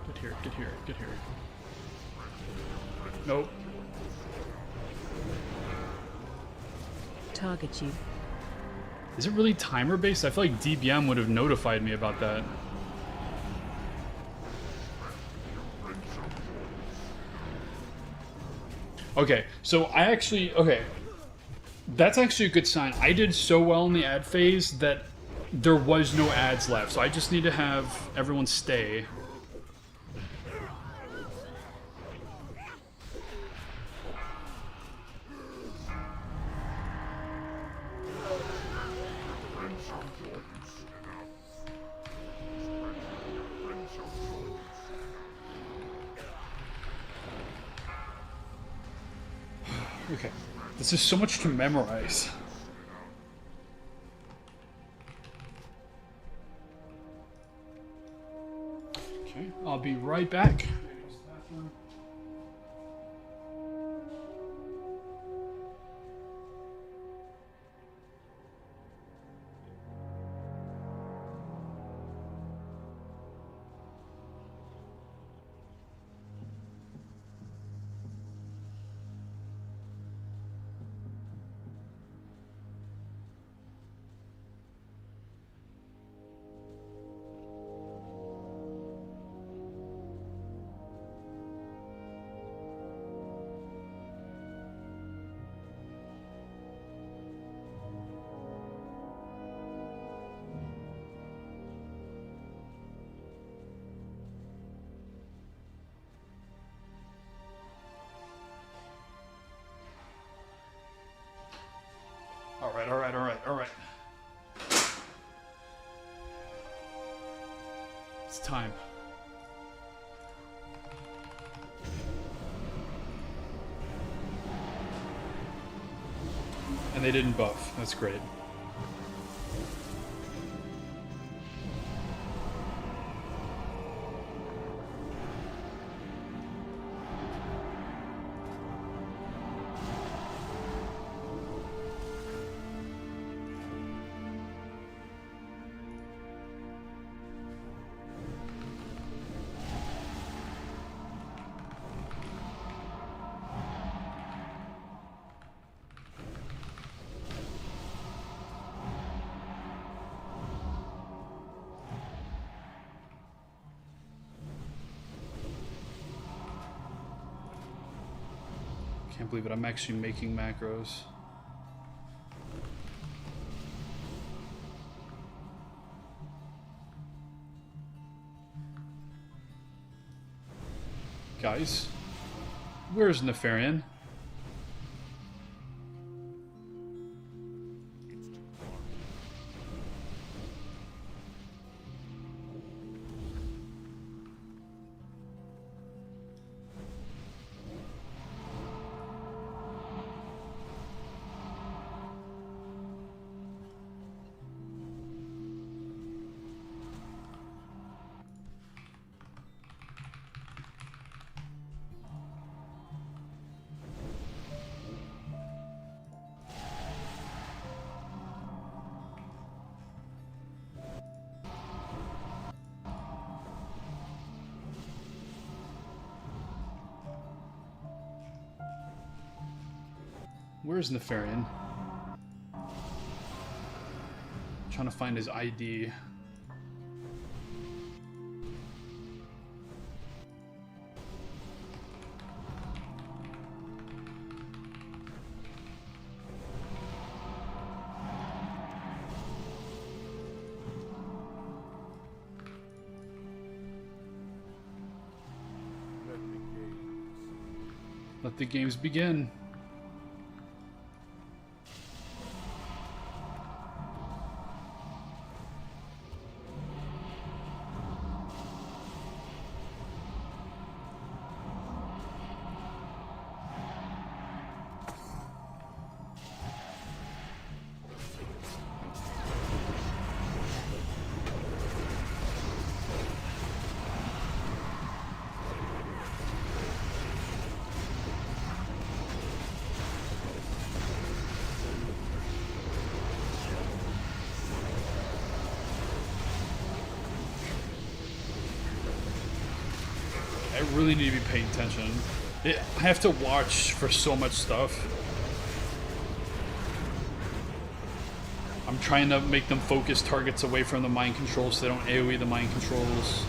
Get here, get here, get here. Nope. Target you. Is it really timer based? I feel like DBM would have notified me about that. Okay, so I actually, okay, that's actually a good sign. I did so well in the ad phase that there was no ads left, so I just need to have everyone stay. Okay, this is so much to memorize. Okay, I'll be right back. All right. It's time. And they didn't buff. That's great. Can't believe it, I'm actually making macros. Guys, where's Nefarian? Where's Nefarian? Trying to find his ID. Let the games begin. I really need to be paying attention. I have to watch for so much stuff. I'm trying to make them focus targets away from the mind controls so they don't AoE the mind controls.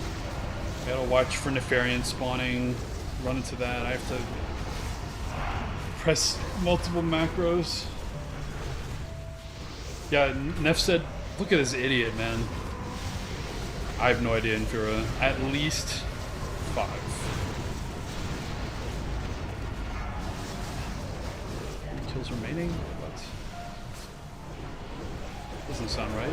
I gotta watch for Nefarian spawning, run into that. I have to press multiple macros. Yeah, Nef said, look at this idiot, man. I have no idea, Infura. At least 5. Kills remaining? What? Doesn't sound right.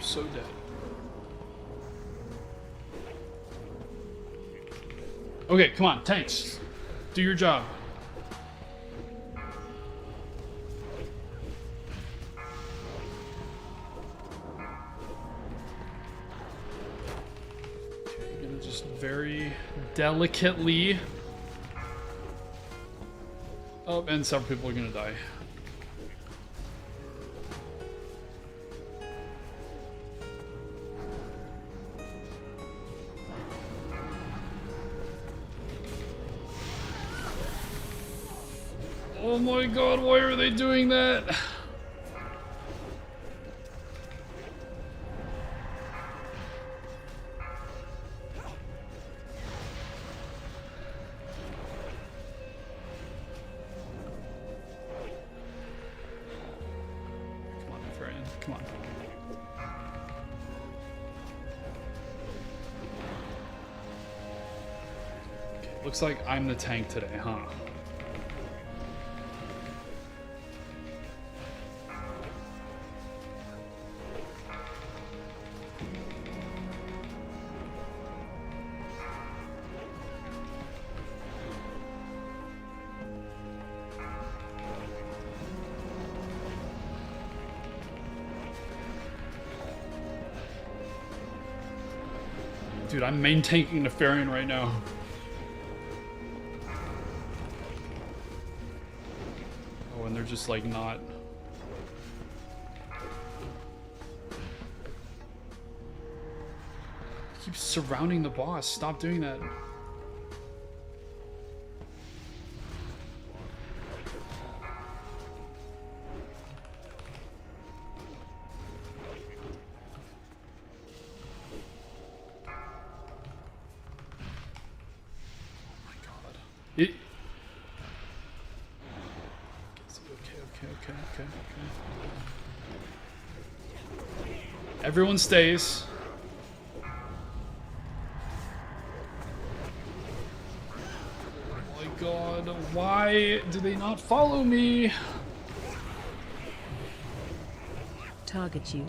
So dead. Okay, come on, tanks. Do your job. Okay, I'm gonna just very delicately. Oh, and several people are gonna die. Oh my god, why are they doing that? Come on, Nefarian, come on. Okay, looks like I'm the tank today, huh? Dude, I'm main tanking Nefarian right now. Oh, and they're just like not. Keep surrounding the boss. Stop doing that. It. Okay. Everyone stays. Oh my god, why do they not follow me? Target you.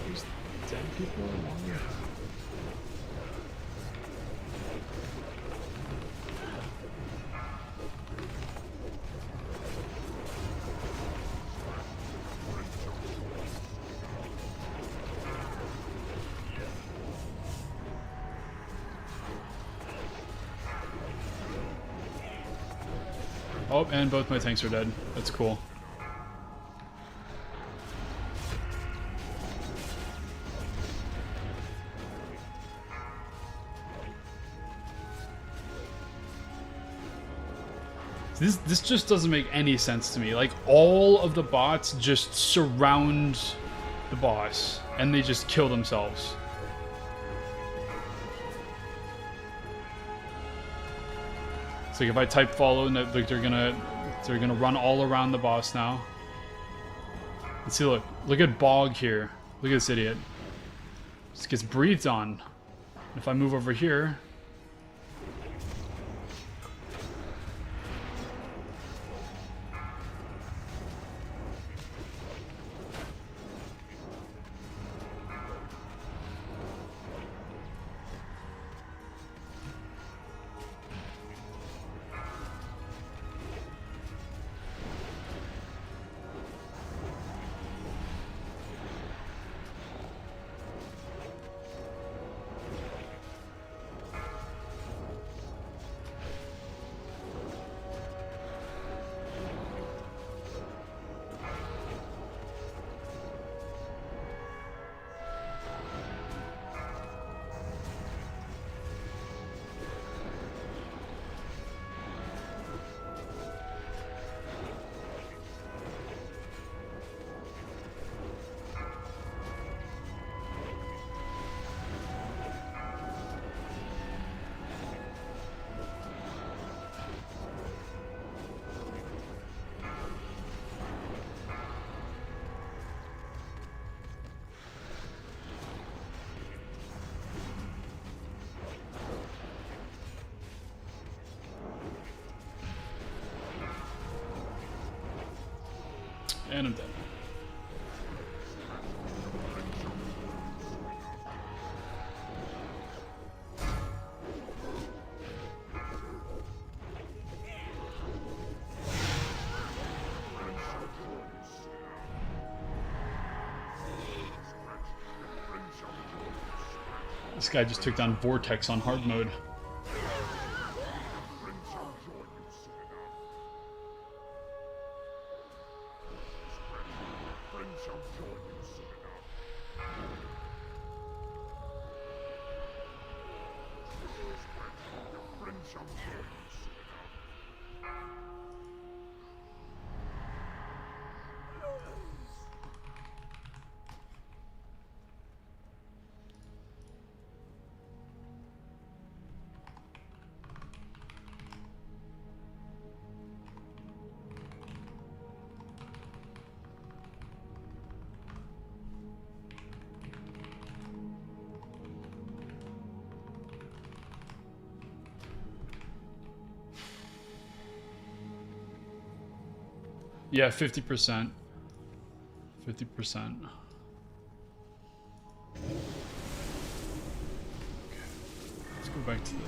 There's dead people along here. Oh, and both my tanks are dead. That's cool. This just doesn't make any sense to me. Like, all of the bots just surround the boss, and they just kill themselves. It's like if I type follow, and like they're gonna run all around the boss now. And see, look at Bog here. Look at this idiot. Just gets breathed on. If I move over here. And I'm dead. This guy just took down Vortex on hard mode. Yeah, 50%. 50%. Okay. Let's go back to the...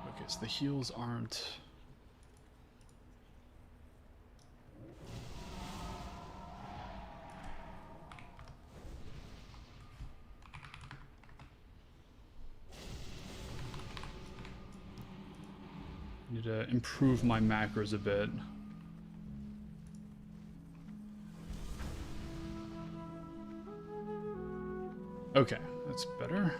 Okay, so the heals aren't... Need to improve my macros a bit. Okay, that's better.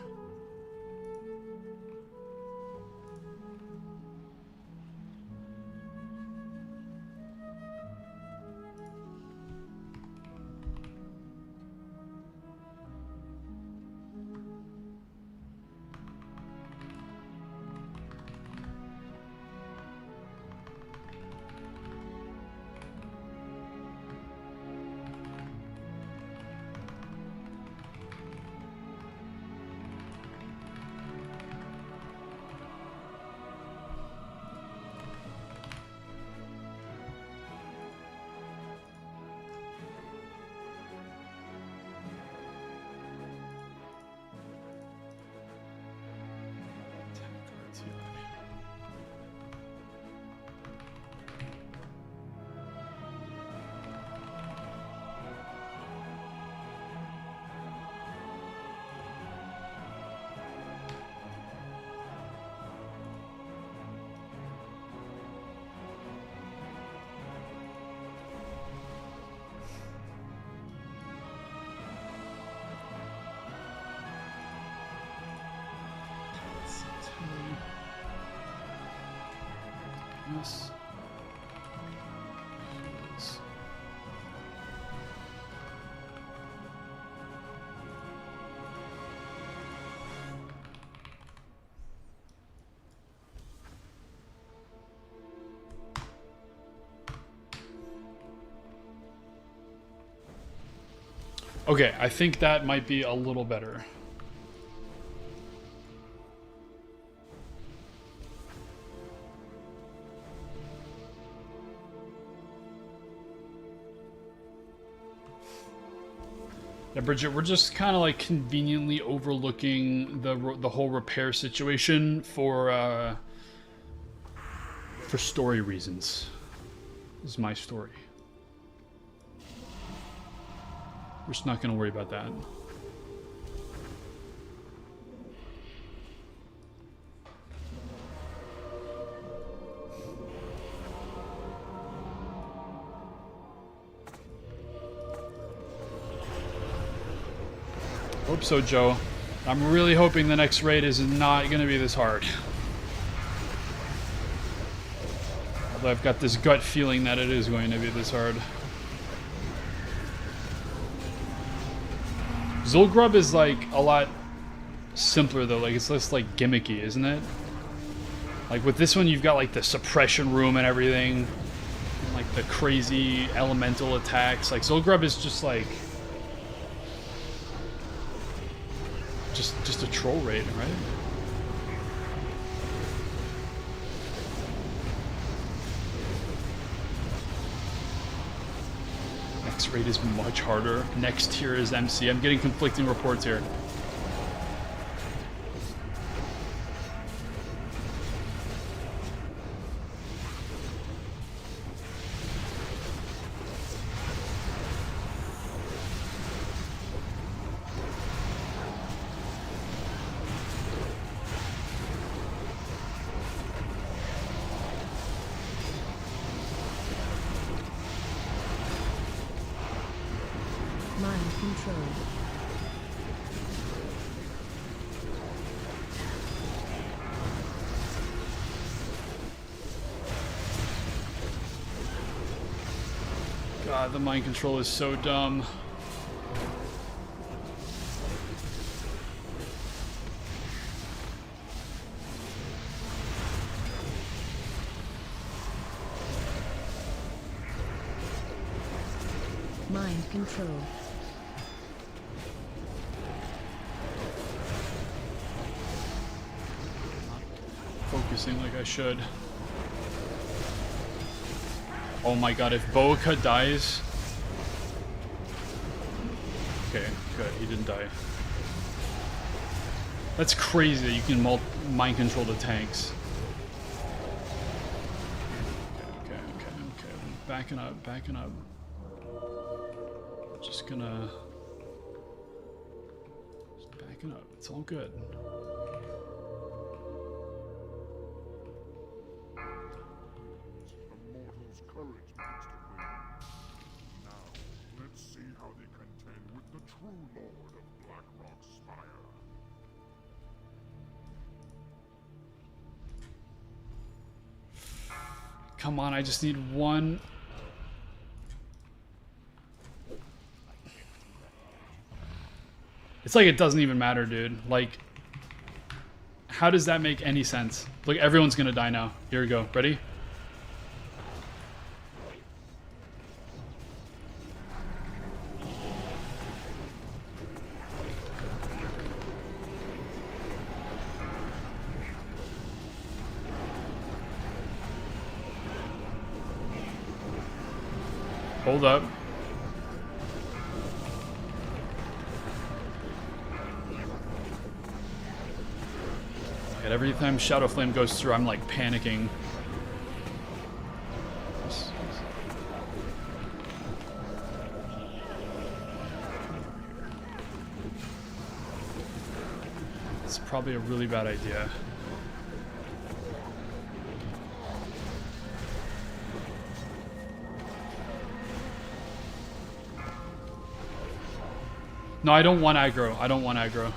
Yes. Yes. Okay, I think that might be a little better. Yeah, Bridget, we're just kind of like conveniently overlooking the whole repair situation for story reasons. This is my story. We're just not going to worry about that. Hope so, Joe. I'm really hoping the next raid is not going to be this hard. Although I've got this gut feeling that it is going to be this hard. Zulgrub is like a lot simpler though, like it's less like gimmicky, isn't it? Like with this one you've got like the suppression room and everything, and like the crazy elemental attacks. Like Zulgrub is just like just a troll raid, right? Next raid is much harder. Next tier is MC. I'm getting conflicting reports here. God, the mind control is so dumb. Mind control. Not focusing like I should. Oh my god, if Boca dies... Okay, good, he didn't die. That's crazy that you can mind control the tanks. Okay. Backing up. Just backing up. It's all good. Courage, Master Wing. Now, let's see how they contend with the true Lord of Blackrock's Spire. Come on, I just need one. It's like it doesn't even matter, dude. Like, how does that make any sense? Look, everyone's gonna die now. Here we go. Ready? Hold up. And every time Shadow Flame goes through, I'm like panicking. It's probably a really bad idea. No, I don't want aggro. I don't want aggro.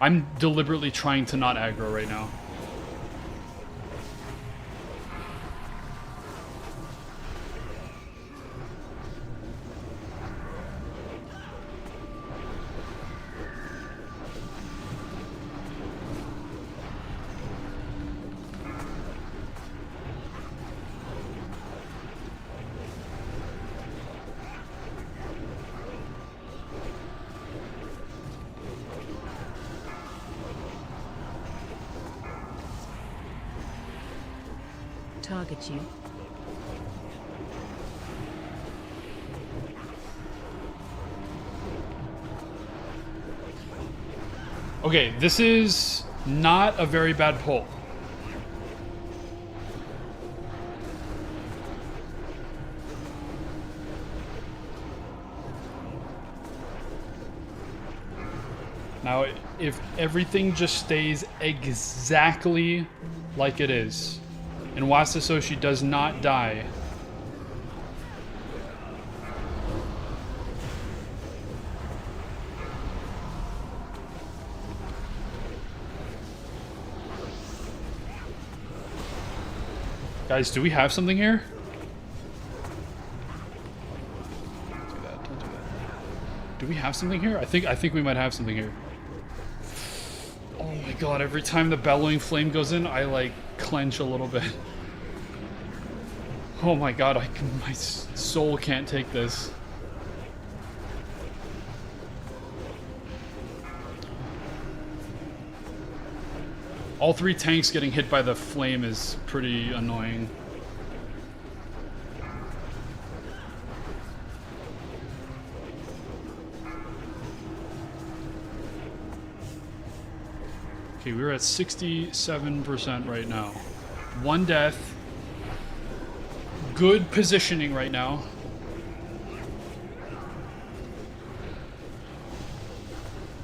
I'm deliberately trying to not aggro right now. Target you. Okay, this is not a very bad pull. Now, if everything just stays exactly like it is, and Wasasoshi does not die, guys, do we have something here? Don't do that, don't do that. Do we have something here? I think we might have something here. Oh my god, every time the bellowing flame goes in, I like clench a little bit. Oh my god, my soul can't take this. All three tanks getting hit by the flame is pretty annoying. Okay, we're at 67% right now. One death. Good positioning right now.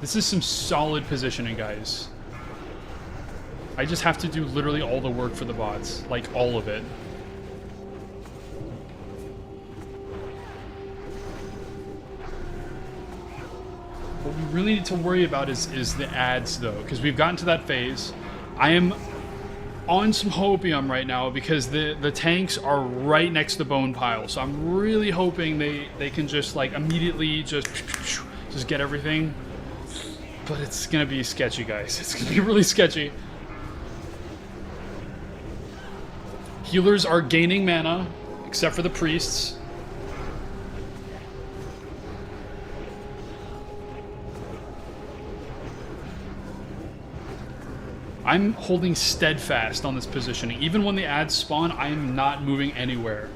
This is some solid positioning, guys. I just have to do literally all the work for the bots. Like, all of it. What we really need to worry about is the ads, though, because we've gotten to that phase. I am on some hopium right now because the tanks are right next to the bone pile, so I'm really hoping they can just, like, immediately just get everything. But it's gonna be sketchy, guys. It's gonna be really sketchy. Healers are gaining mana, except for the priests. I'm holding steadfast on this positioning. Even when the ads spawn, I am not moving anywhere.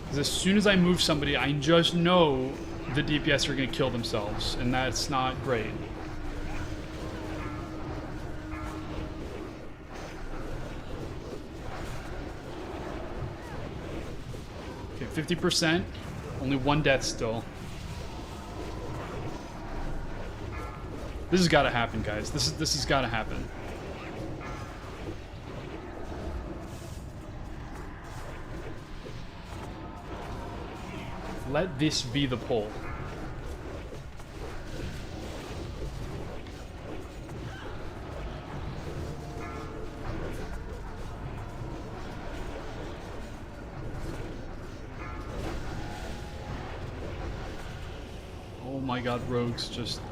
Because as soon as I move somebody, I just know the DPS are going to kill themselves, and that's not great. Okay, 50%. Only one death still. This has got to happen, guys. This has got to happen. Let this be the pull. Oh my god, rogues just...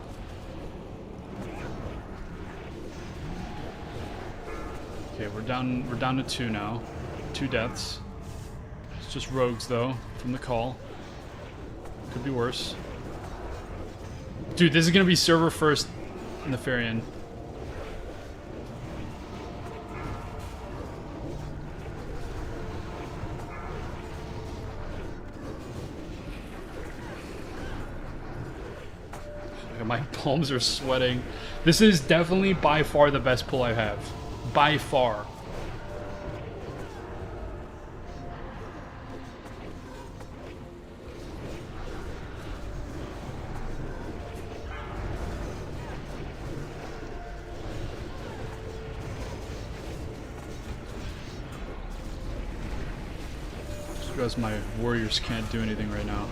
Okay, we're down to 2 now. 2 deaths. It's just rogues though, from the call. Could be worse. Dude, this is gonna be server first Nefarian. My palms are sweating. This is definitely by far the best pull I have. By far. Just because my warriors can't do anything right now.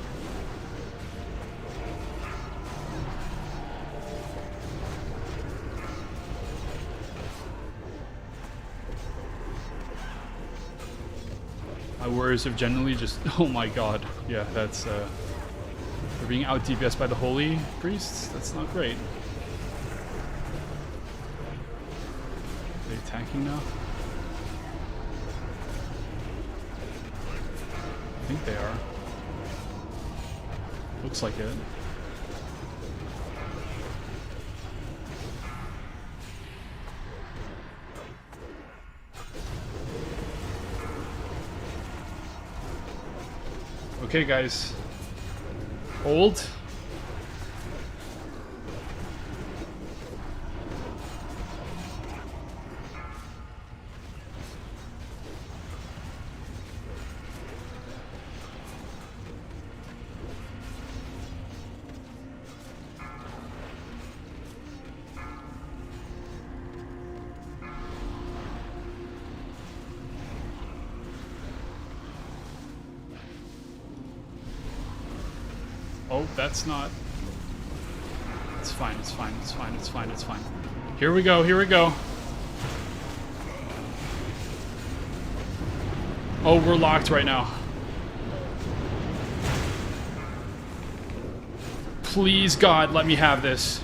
My warriors have generally just... Oh my god. Yeah, that's... They're being out DPS by the holy priests? That's not great. Are they attacking now? I think they are. Looks like it. Okay, guys. Hold. Oh, that's not... It's fine, it's fine, it's fine, it's fine, it's fine. Here we go, here we go. Oh, we're locked right now. Please, God, let me have this.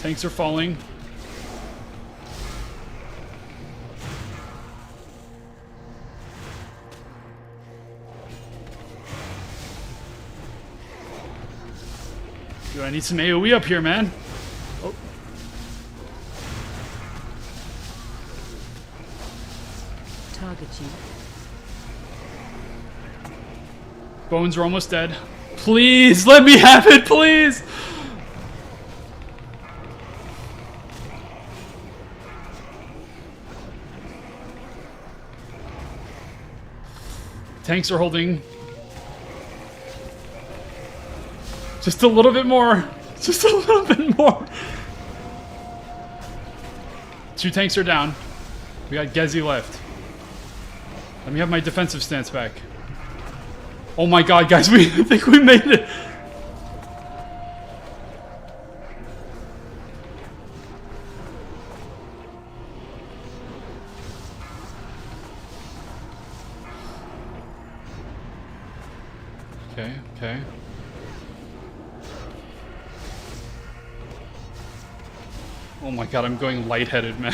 Tanks are falling. Dude, I need some AoE up here, man. Oh. Target you. Bones are almost dead. Please, let me have it, please! Tanks are holding. Just a little bit more. Just a little bit more. 2 tanks are down. We got Gezi left. Let me have my defensive stance back. Oh my god, guys, I think we made it. Okay, okay. Oh my god, I'm going lightheaded, man.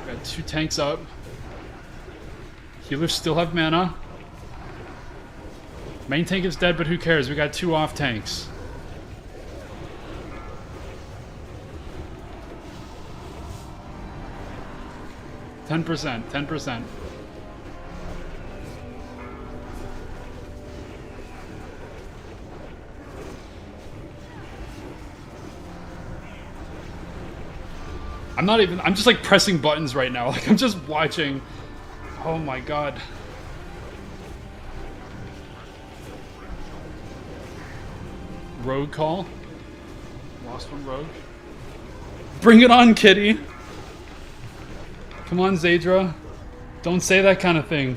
Got 2 tanks up. Healers still have mana. Main tank is dead, but who cares? We got 2 off tanks. Ten percent. I'm just like pressing buttons right now. Like I'm just watching. Oh my god. Rogue call. Lost one rogue. Bring it on, kitty. Come on, Zadra. Don't say that kind of thing.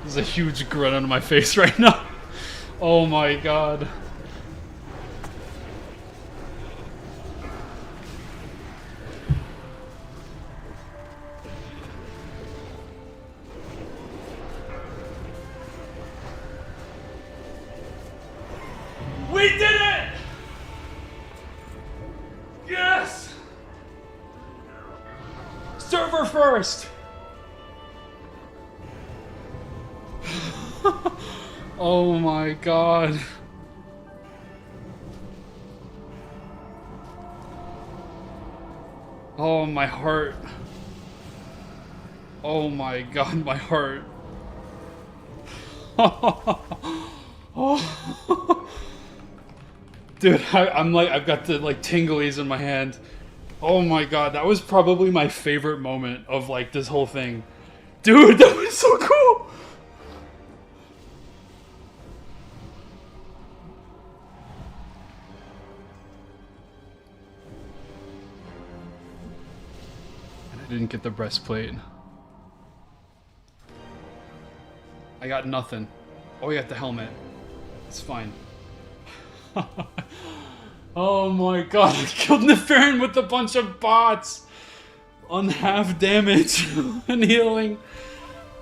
There's a huge grin on my face right now. Oh my god. We did it! Yes! Server first! Oh my god. Oh, my heart. Oh my god, my heart. Oh. Dude, I'm like, I've got the like tinglies in my hand. Oh my god, that was probably my favorite moment of like this whole thing. Dude, that was so cool! And I didn't get the breastplate. I got nothing. Oh, we got the helmet. It's fine. Oh my god, I killed Nefarian with a bunch of bots on half damage and healing.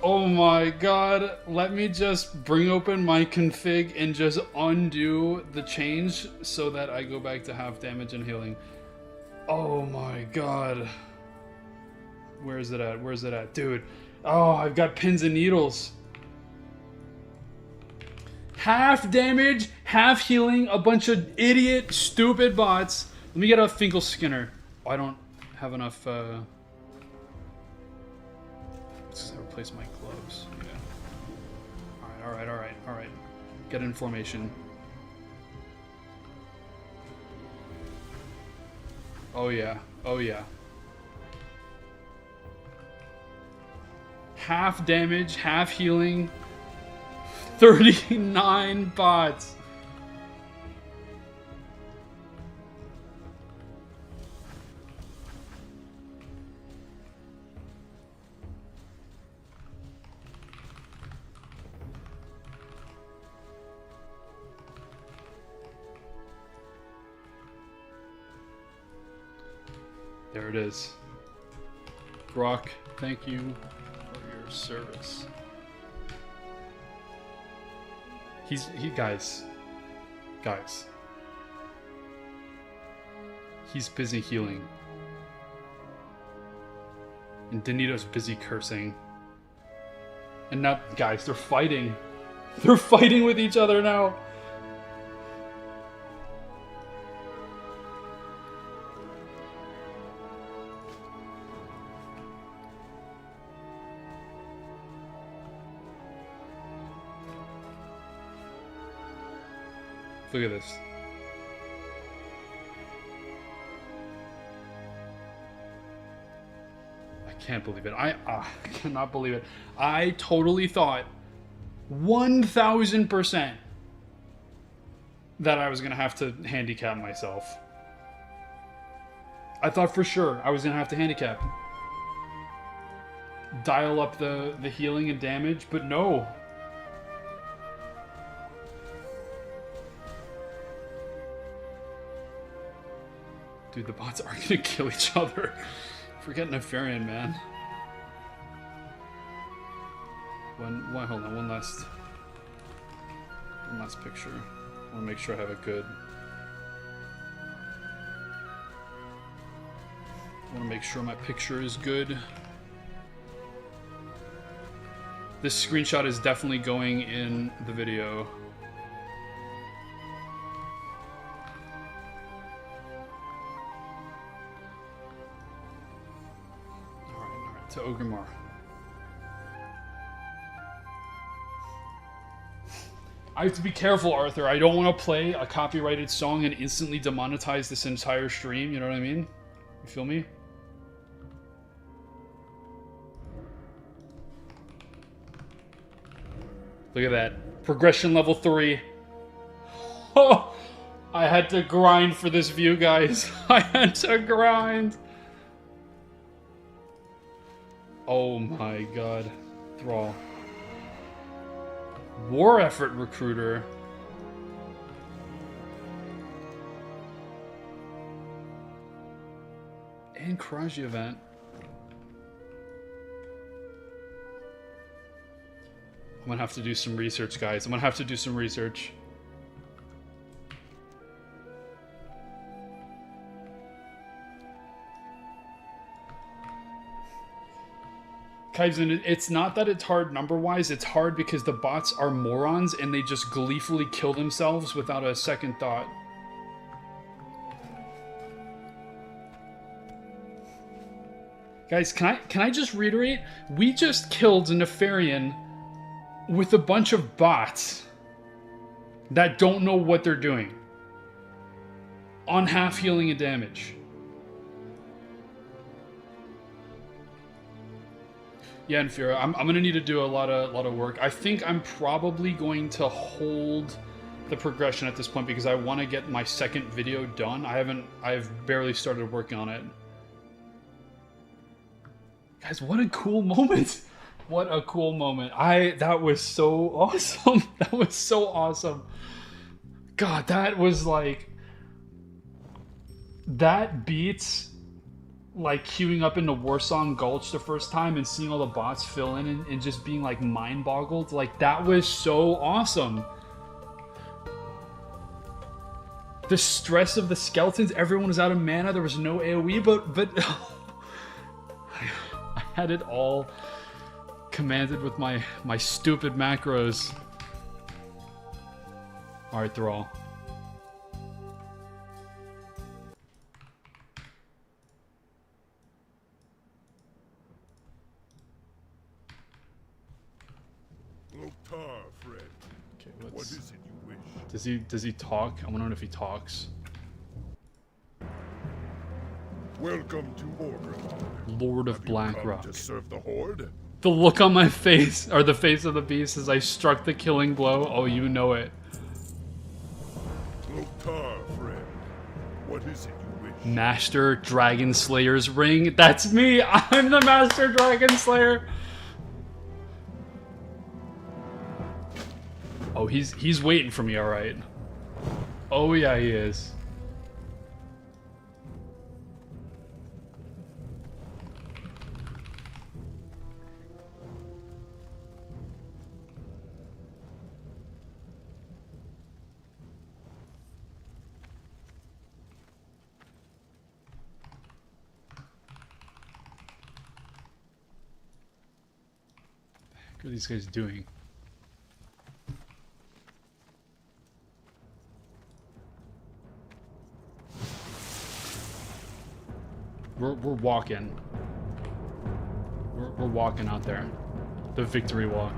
Oh my god, let me just bring open my config and just undo the change so that I go back to half damage and healing. Oh my god. Where is it at? Where is it at? Dude. Oh, I've got pins and needles. Half damage, half healing, a bunch of idiot, stupid bots. Let me get a Finkel Skinner. Oh, I don't have enough, Let's replace my gloves. Yeah. Alright. Get in formation. Oh yeah. Half damage, half healing. 39 bots. There it is. Brock, thank you for your service. Guys. He's busy healing. And Danito's busy cursing. And now, guys, they're fighting. They're fighting with each other now. Look at this. I can't believe it. I cannot believe it. I totally thought 1000% that I was going to have to handicap myself. I thought for sure I was going to have to handicap. Dial up the healing and damage, but no. Dude, the bots are gonna kill each other. Forget Nefarian, man. Hold on, one last picture. I wanna make sure I have it good. I wanna make sure my picture is good. This screenshot is definitely going in the video. To Ogrimmar. I have to be careful, Arthur. I don't want to play a copyrighted song and instantly demonetize this entire stream. You know what I mean? You feel me? Look at that. Progression level 3. Oh! I had to grind for this view, guys. I had to grind. Oh my god. Thrall. War effort recruiter. And Karaji event. I'm gonna have to do some research, guys. I'm gonna have to do some research. Kaizen, it's not that it's hard number-wise, it's hard because the bots are morons and they just gleefully kill themselves without a second thought. Guys, can I just reiterate? We just killed Nefarian with a bunch of bots that don't know what they're doing. On half healing and damage. Yeah, Infura, I'm gonna need to do a lot of work. I think I'm probably going to hold the progression at this point because I want to get my second video done. I've barely started working on it. Guys, what a cool moment! What a cool moment. That was so awesome. That was so awesome. God, that was like, that beats like queuing up into Warsong Gulch the first time and seeing all the bots fill in and just being like mind boggled. Like, that was so awesome. The stress of the skeletons, everyone was out of mana, there was no AoE, but I had it all commanded with my stupid macros. Alright, Thrall. Loktar, friend. Okay, What is it you wish? Does he talk? I wonder if he talks. Welcome to Orgrimmar. Lord of Have you Blackrock. come to serve the Horde? The look on my face, or the face of the beast as I struck the killing blow. Oh, you know it. Loktar, friend. What is it you wish? Master Dragon Slayer's ring. That's me. I'm the Master Dragon Slayer. Oh, he's waiting for me, all right. Oh yeah, he is. What are these guys doing? We're walking. We're walking out there. The victory walk.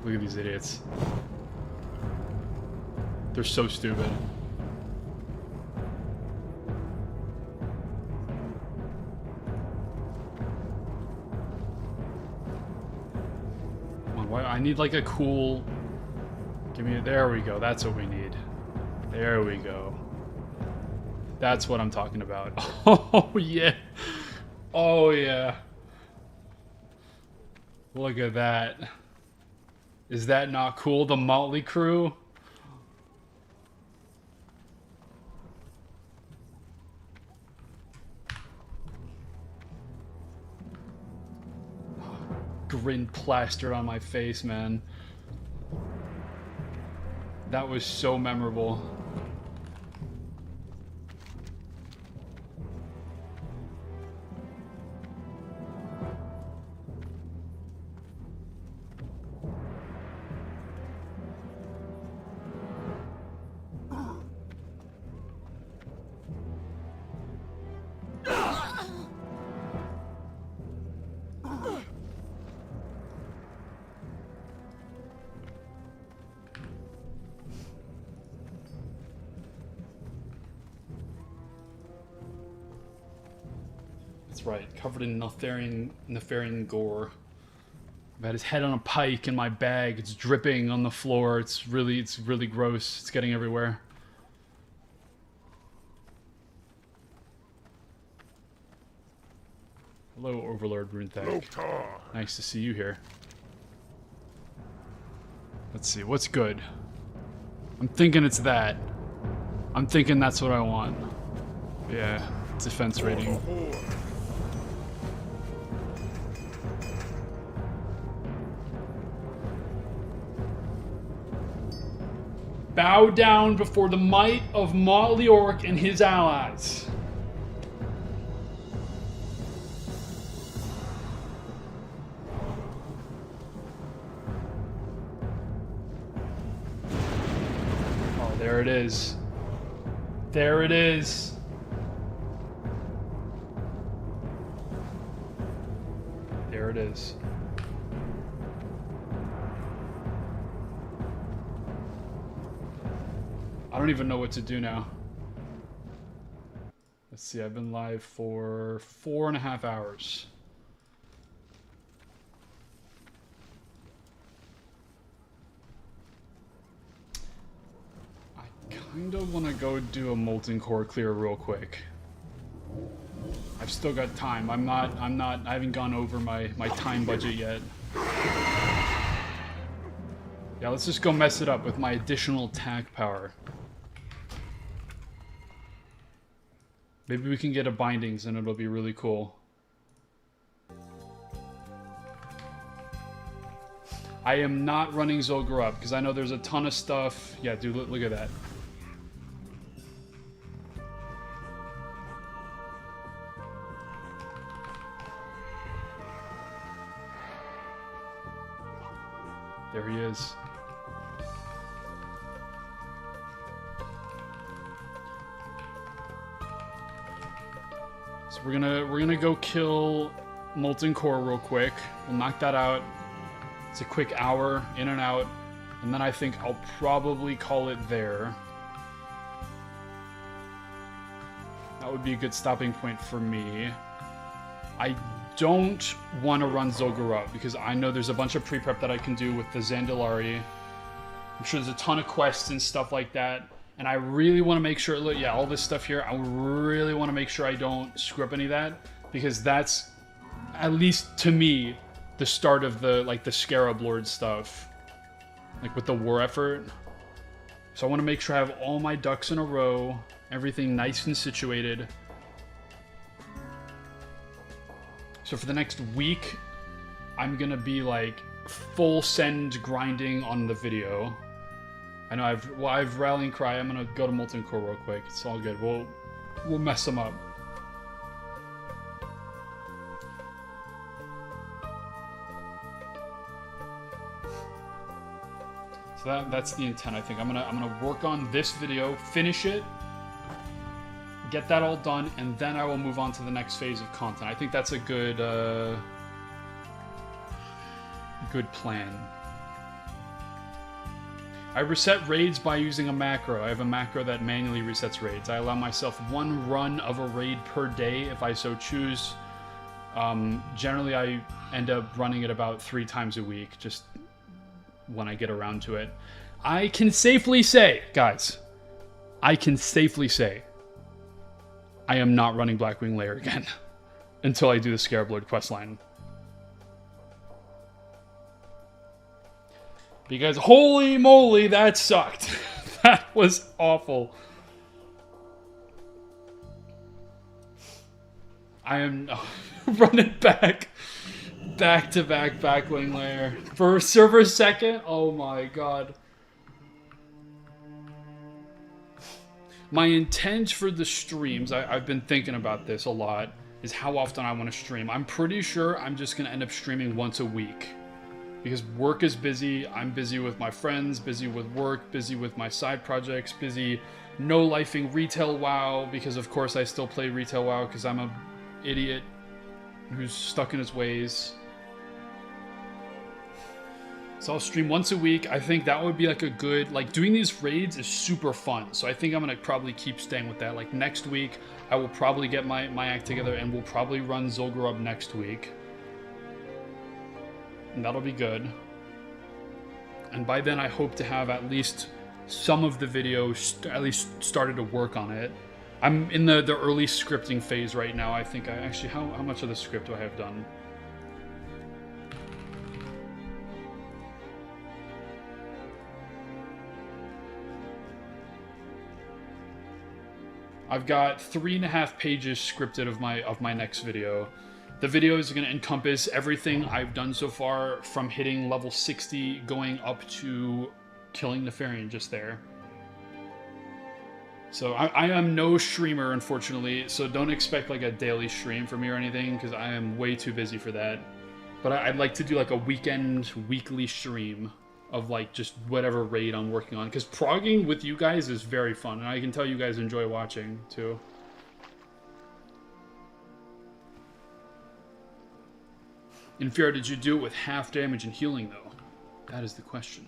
Look at these idiots. They're so stupid. Come on, why? I need like a cool... Give me... There we go. That's what we need. There we go. That's what I'm talking about. Oh, yeah. Oh, yeah. Look at that. Is that not cool? The Motley Crew? Grin plastered on my face, man. That was so memorable. That's right, covered in Nefarian gore. I've had his head on a pike in my bag. It's dripping on the floor. It's really gross. It's getting everywhere. Hello, Overlord Runethag. Loktar. Nice to see you here. Let's see, what's good? I'm thinking it's that. I'm thinking that's what I want. Yeah, defense rating. Horde. Bow down before the might of Motley Orc and his allies. Oh, there it is. There it is. There it is. I don't even know what to do now. Let's see, I've been live for 4.5 hours. I kind of want to go do a molten core clear real quick. I've still got time. I haven't gone over my time budget yet. Yeah, let's just go mess it up with my additional attack power. Maybe we can get a bindings and it'll be really cool. I am not running Zolgar up because I know there's a ton of stuff. Yeah, dude, look at that. There he is. So we're gonna go kill Molten Core real quick. We'll knock that out. It's a quick hour in and out, and then I think I'll probably call it there. That would be a good stopping point for me. I don't want to run Zolgar up because I know there's a bunch of pre-prep that I can do with the Zandalari. I'm sure there's a ton of quests and stuff like that. And I really want to make sure, look, yeah, all this stuff here, I really want to make sure I don't screw up any of that. Because that's, at least to me, the start of the, like, the Scarab Lord stuff. Like, with the war effort. So I want to make sure I have all my ducks in a row. Everything nice and situated. So for the next week, I'm going to be, like, full send grinding on the video. I know I've Rallying Cry. I'm gonna go to Molten Core real quick. It's all good. We'll mess them up. So that's the intent. I think I'm gonna work on this video, finish it, get that all done, and then I will move on to the next phase of content. I think that's a good good plan. I reset raids by using a macro. I have a macro that manually resets raids. I allow myself one run of a raid per day if I so choose. Generally, I end up running it about 3 times a week, just when I get around to it. I can safely say, guys, I can safely say I am not running Blackwing Lair again until I do the Scarab Lord questline. Because holy moly, that sucked. That was awful. I am running back to back Blackwing Lair. For server second? Oh my god. My intent for the streams, I've been thinking about this a lot, is how often I want to stream. I'm pretty sure I'm just going to end up streaming once a week. Because work is busy, I'm busy with my friends, busy with work, busy with my side projects, busy no-lifing retail WoW, because of course I still play retail WoW because I'm a idiot who's stuck in his ways. So I'll stream once a week. I think that would be like a good, like doing these raids is super fun. So I think I'm going to probably keep staying with that. Like next week, I will probably get my act together and we'll probably run Zolgar up next week. And that'll be good. And by then I hope to have at least some of the videos at least started to work on it. I'm in the early scripting phase right now. I think I actually, how much of the script do I have done? I've got 3.5 pages scripted of my next video. The video is going to encompass everything I've done so far from hitting level 60 going up to killing Nefarian just there. So I am no streamer, unfortunately, so don't expect like a daily stream from me or anything because I am way too busy for that. But I'd like to do like a weekly stream of like just whatever raid I'm working on because progging with you guys is very fun and I can tell you guys enjoy watching too. Inferior, did you do it with half damage and healing, though? That is the question.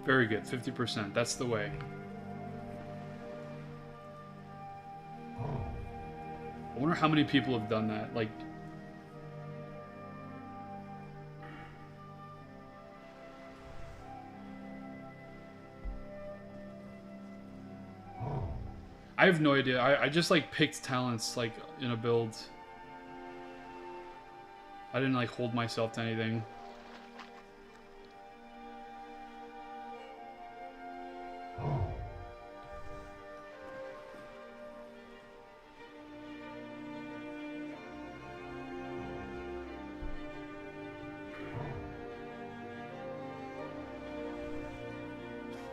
Very good, 50%. That's the way. I wonder how many people have done that. Like, I have no idea. I just like picked talents like in a build. I didn't like hold myself to anything.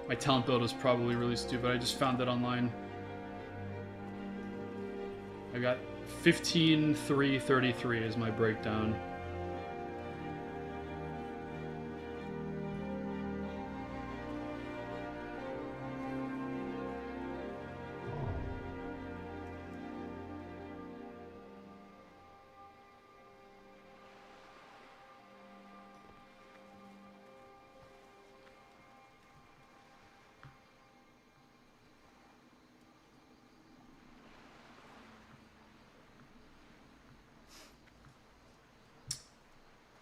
My talent build is probably really stupid. I just found it online. I got 15, 3, 33 is my breakdown.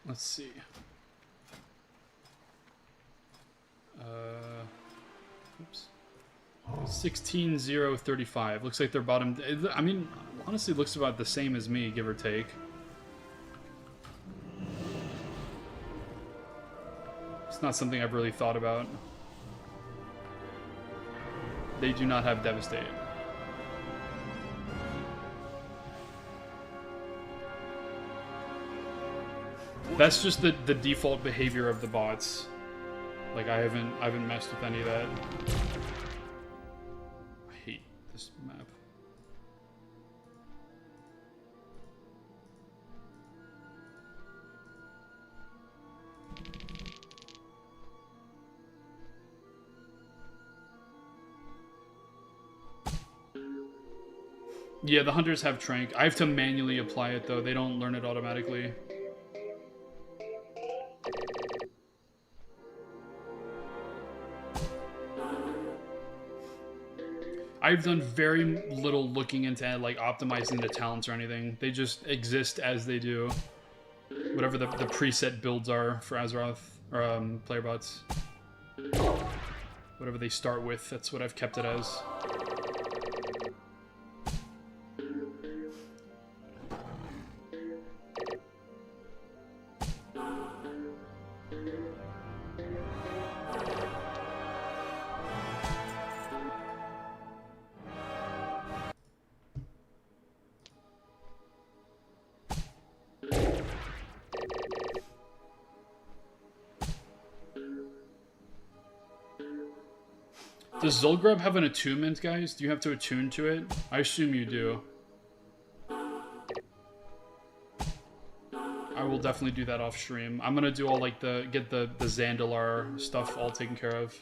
Let's see. Oops. 16,035. Looks like they're bottom. I mean, honestly, looks about the same as me, give or take. It's not something I've really thought about. They do not have Devastate. That's just the default behavior of the bots. Like I haven't messed with any of that. I hate this map. Yeah, the hunters have Trank. I have to manually apply it though. They don't learn it automatically. I've done very little looking into like optimizing the talents or anything. They just exist as they do. Whatever the preset builds are for Azeroth or player bots. Whatever they start with, that's what I've kept it as. Does Zulgrub have an attunement, guys? Do you have to attune to it? I assume you do. I will definitely do that off stream. I'm gonna do all like get the Zandalar stuff all taken care of.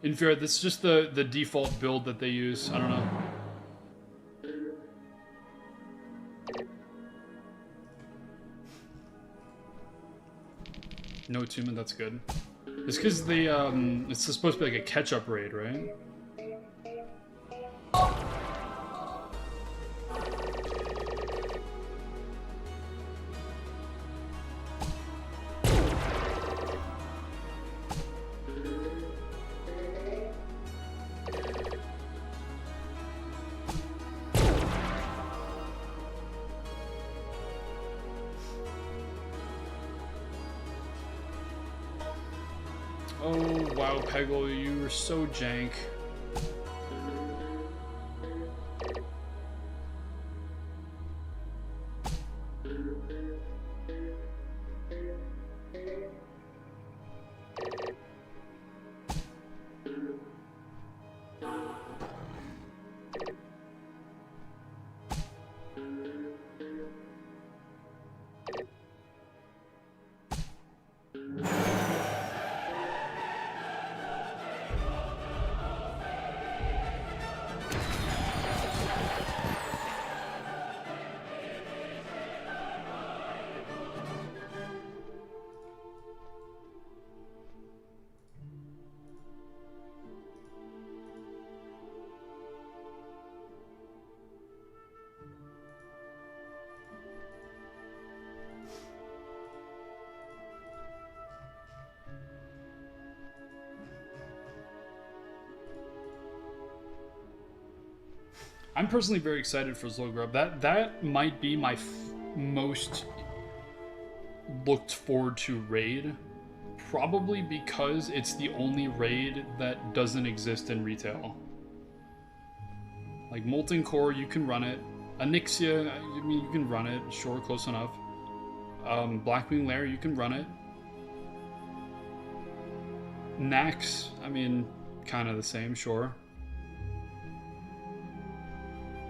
In fair, this is just the default build that they use. I don't know. No attunement, that's good. It's because they it's supposed to be like a catch-up raid, right? Oh, wow, Peggle, you were so jank. I'm personally very excited for Zul'Grub. That might be my most looked forward to raid. Probably because it's the only raid that doesn't exist in retail. Like Molten Core, you can run it. Onyxia, I mean, you can run it. Sure, close enough. Blackwing Lair, you can run it. Nax, I mean, kind of the same, sure.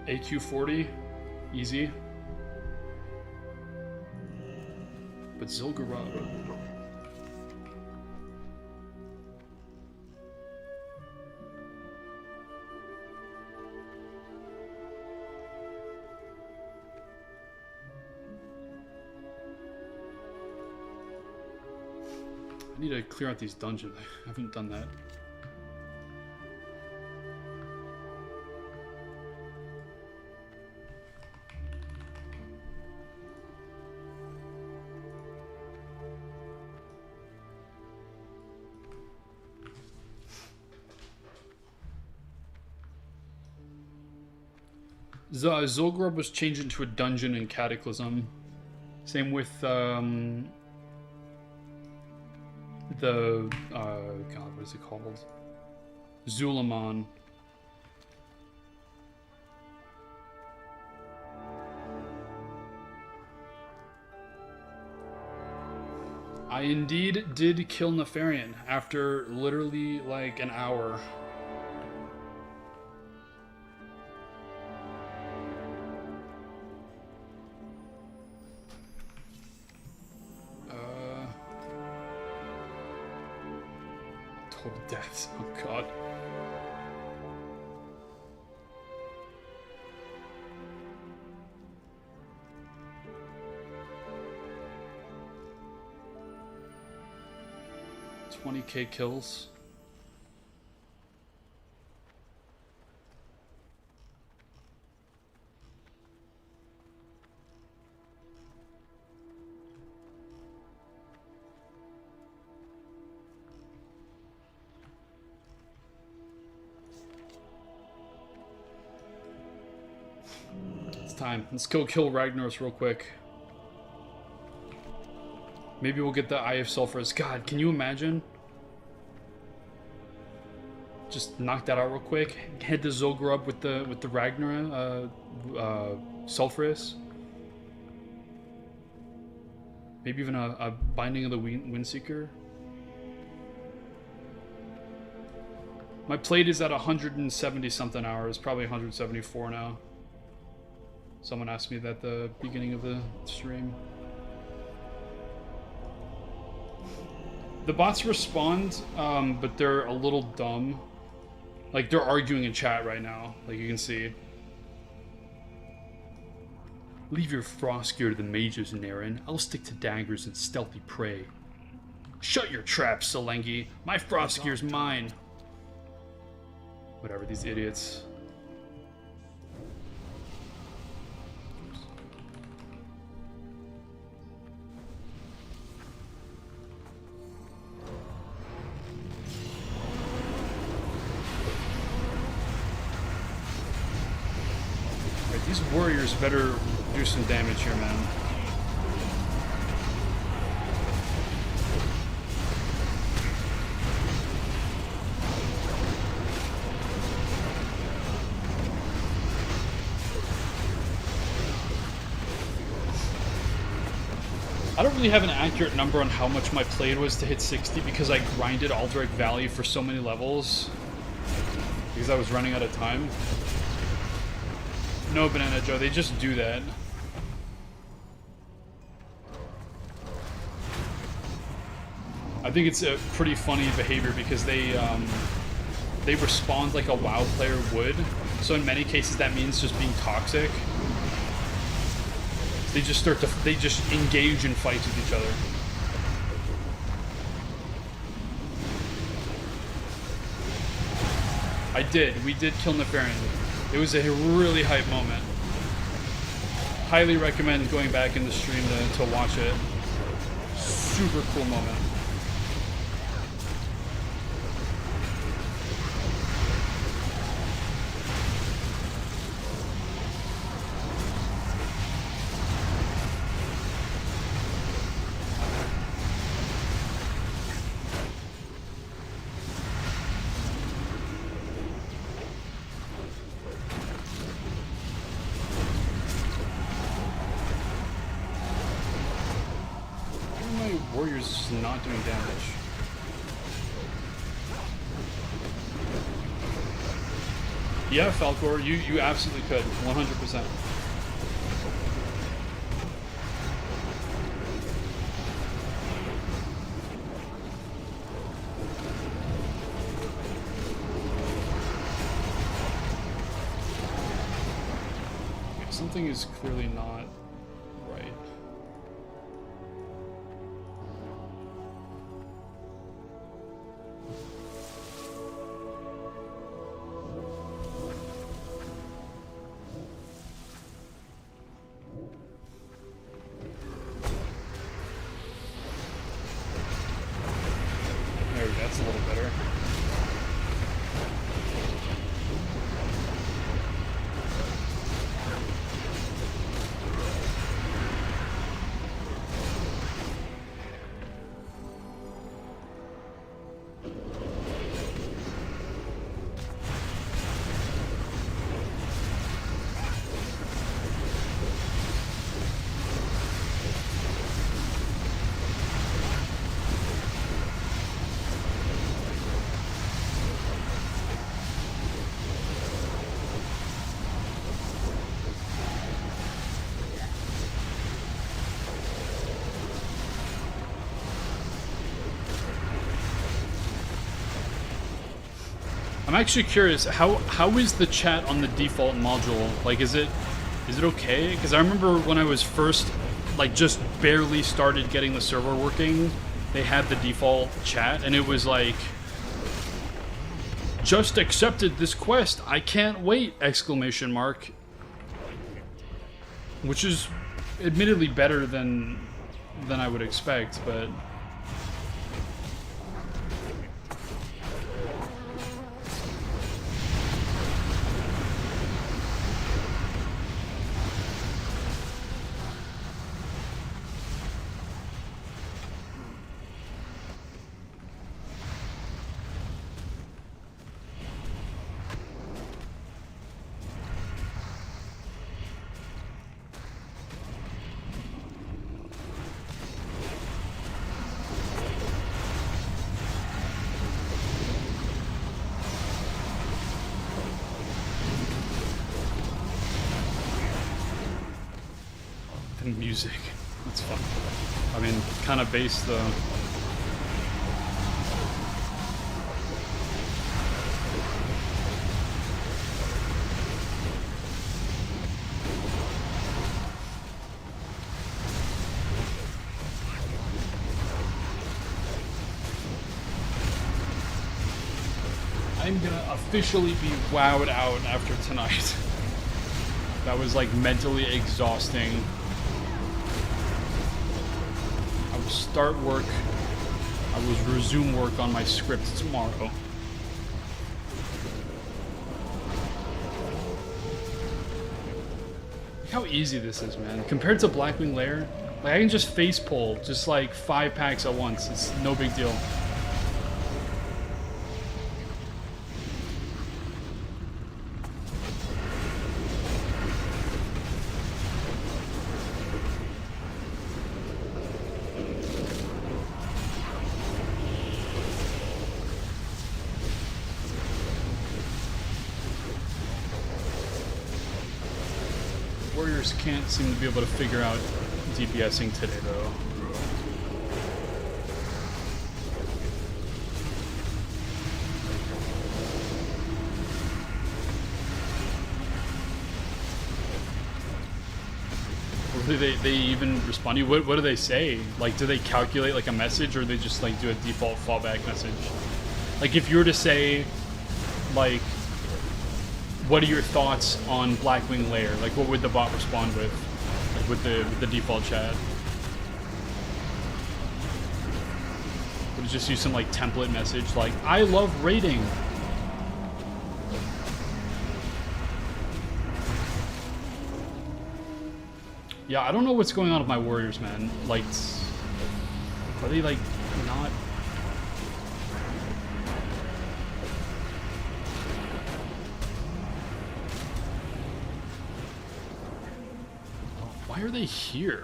AQ40, easy. But Zul'Grub. I need to clear out these dungeons. I haven't done that. Zul'Grub was changed into a dungeon in Cataclysm. Same with God, what is it called? Zulamon. I indeed did kill Nefarian after literally like an hour. Total deaths. Oh god. $20,000 kills. Time. Let's go kill Ragnaros real quick. Maybe we'll get the Eye of Sulphurus. God, can you imagine? Just knock that out real quick. Head to Zul'Grub with the Ragnar Sulphurus. Maybe even a Binding of the Windseeker. My plate is at 170 something hours, probably 174 now. Someone asked me that at the beginning of the stream. The bots respond, but they're a little dumb. Like, they're arguing in chat right now, like you can see. Leave your frost gear to the mages, Naren. I'll stick to daggers and stealthy prey. Shut your trap, Salengi. My frost gear's mine. Whatever, these idiots. These warriors better do some damage here, man. I don't really have an accurate number on how much my plate was to hit 60 because I grinded Aldrich Valley for so many levels because I was running out of time. No, Banana Joe, they just do that. I think it's a pretty funny behavior because they respond like a WoW player would. So in many cases that means just being toxic. They just engage in fights with each other. We did kill Nefarian. It was a really hype moment. Highly recommend going back in the stream to watch it. Super cool moment. warrior's just not doing damage. Yeah, Falcor, you absolutely could, 100%. Something is clearly not right. There we go, that's a little better. I'm actually curious, how is the chat on the default module? Like, is it okay? Because I remember when I was first, like, just barely started getting the server working, they had the default chat, and it was like, just accepted this quest, I can't wait! Exclamation mark. Which is admittedly better than I would expect, but... Music. That's fun. I mean, kind of bass though. I'm gonna officially be wowed out after tonight. That was like mentally exhausting. Start work. I will resume work on my script tomorrow. Look how easy this is, man. Compared to Blackwing Lair, like I can just face pull just like 5 packs at once. It's no big deal. Can't seem to be able to figure out DPSing today, though. Or do they even respond to you? What do they say? Like, do they calculate like a message, or they just like do a default fallback message? Like, if you were to say, like, what are your thoughts on Blackwing Lair? Like, what would the bot respond with? Like, with the default chat? Would it just use some, like, template message, like, I love raiding? Yeah, I don't know what's going on with my warriors, man. Like, are they, like, not... Why are they here?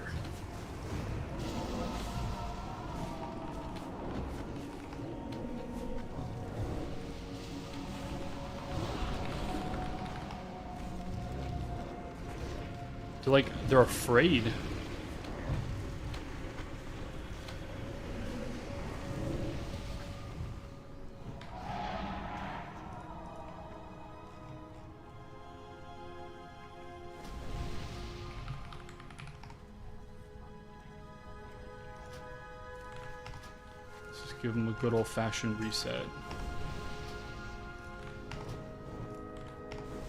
They're afraid. Let's just give them a good old-fashioned reset.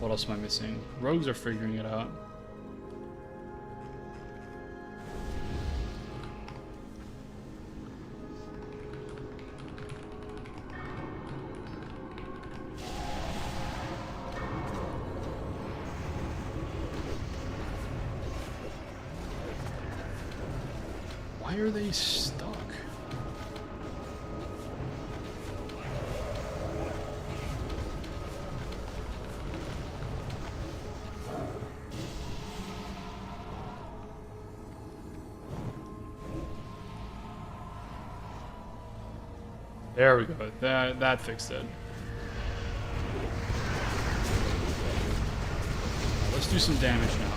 What else am I missing? Rogues are figuring it out. Why are they stuck? There we go. That fixed it. Let's do some damage now.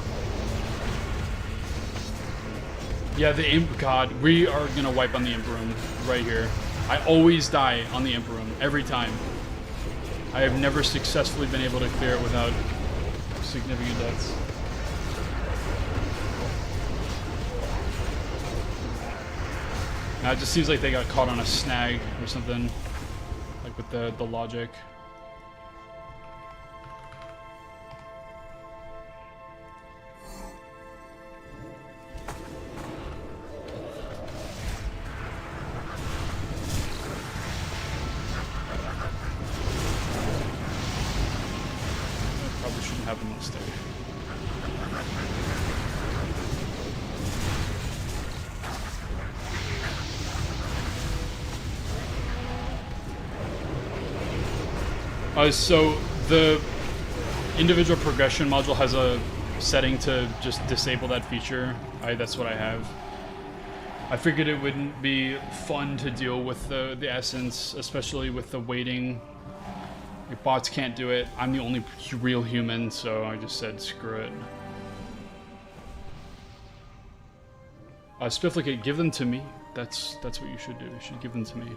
Yeah, the Imp God. We are gonna wipe on the Imp Room right here. I always die on the Imp Room every time. I have never successfully been able to clear it without significant deaths. Now it just seems like they got caught on a snag or something, like with the logic. Probably shouldn't have them on stay. So the individual progression module has a setting to just disable that feature. That's what I have. I figured it wouldn't be fun to deal with the essence, especially with the waiting. Your bots can't do it. I'm the only real human, so I just said screw it. Spifflicate, give them to me. That's what you should do. You should give them to me.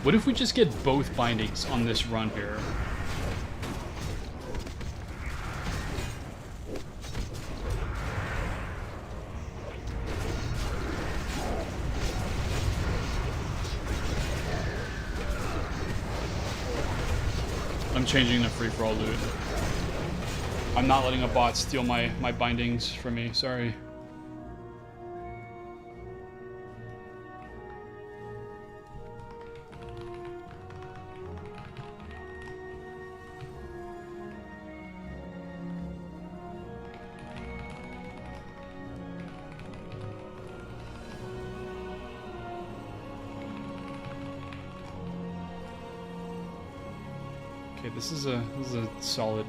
What if we just get both bindings on this run here? I'm changing the free-for-all loot. I'm not letting a bot steal my bindings from me, sorry. Okay, this is a solid.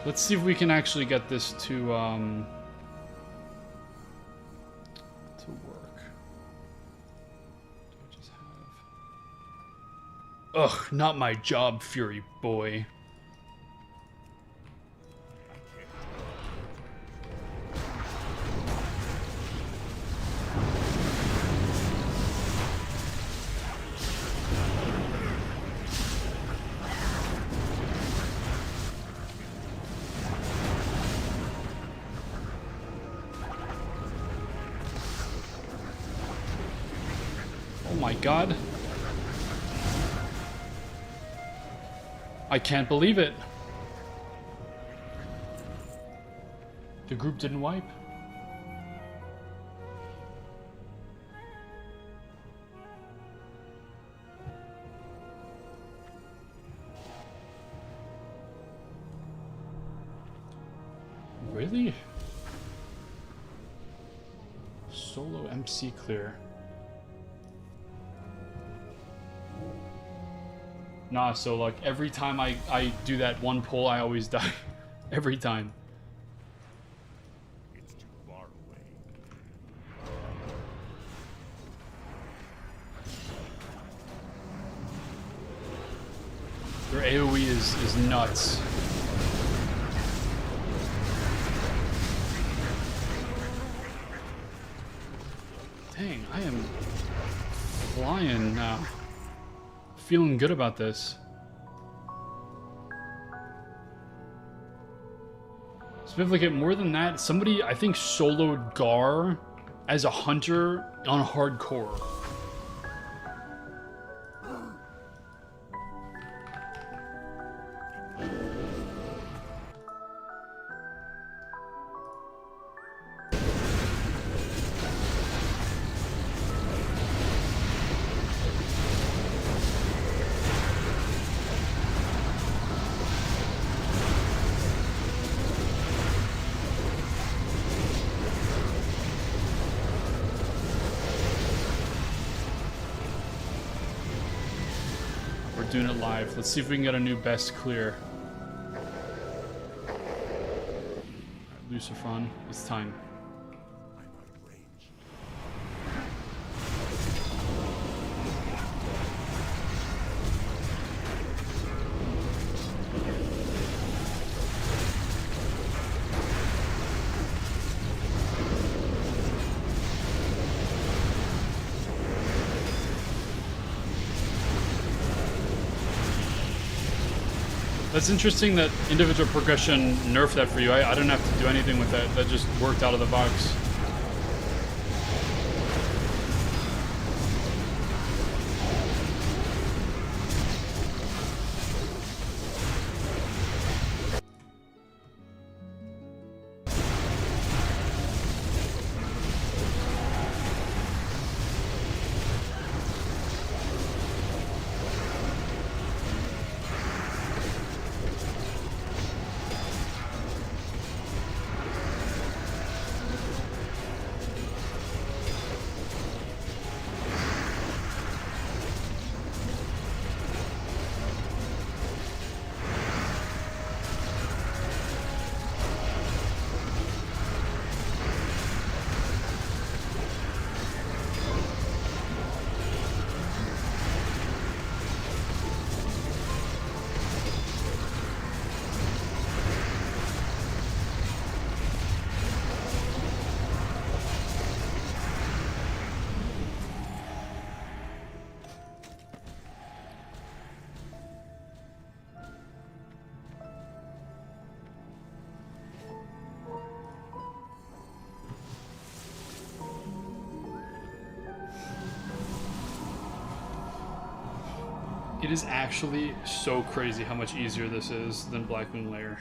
Let's see if we can actually get this to work. Do I just have? Ugh, not my job, Fury boy. My God. I can't believe it. The group didn't wipe. Really? Solo MC clear. Nah, so like every time I do that one pull, I always die. Every time. It's too far away. Their AoE is nuts. Dang, I am flying now. Feeling good about this. Significant more than that, somebody I think soloed Gar as a hunter on hardcore. Doing it live. Let's see if we can get a new best clear. Alright, Lucifron, it's time. I'm out of range. That's interesting that individual progression nerfed that for you. I didn't have to do anything with that. That just worked out of the box. It is actually so crazy how much easier this is than Blackwing Lair.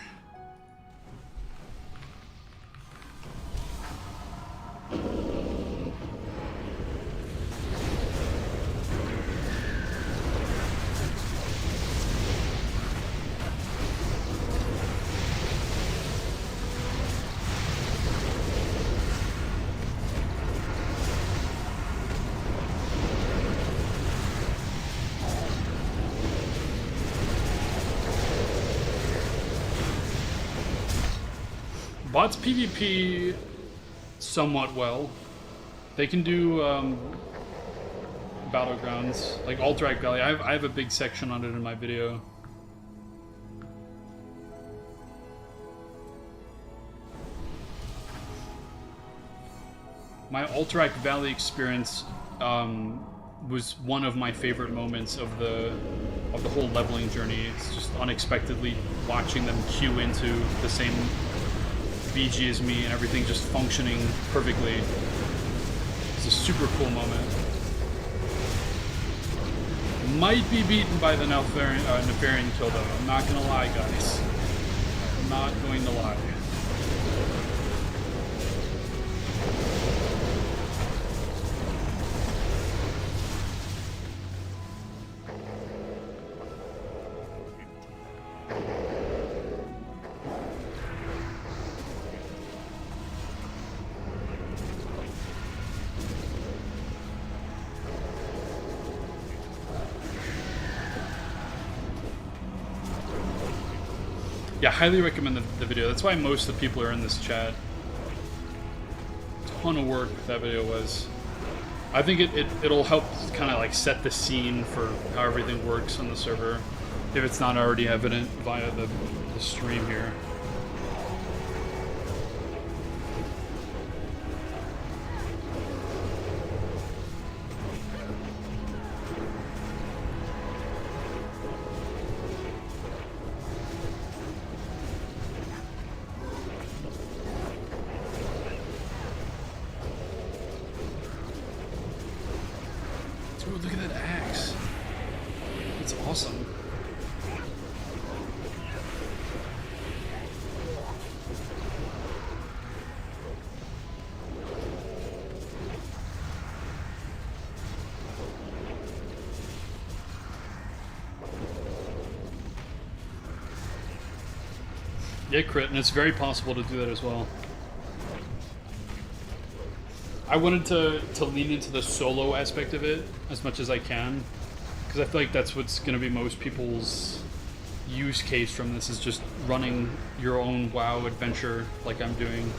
Bots PvP somewhat well. They can do battlegrounds like Alterac Valley. I have a big section on it in my video. My Alterac Valley experience was one of my favorite moments of the whole leveling journey. It's just unexpectedly watching them queue into the same BG as me and everything just functioning perfectly. It's a super cool moment. Might be beaten by the Nefarian kill though. I'm not gonna lie, guys. I'm not going to lie. Yeah, highly recommend the video. That's why most of the people are in this chat. Ton of work that video was. I think it'll help kind of like set the scene for how everything works on the server, if it's not already evident via the stream here. Dude, look at that axe. It's awesome. Yeah, crit, and it's very possible to do that as well. I wanted to lean into the solo aspect of it as much as I can, because I feel like that's what's going to be most people's use case from this, is just running your own WoW adventure like I'm doing.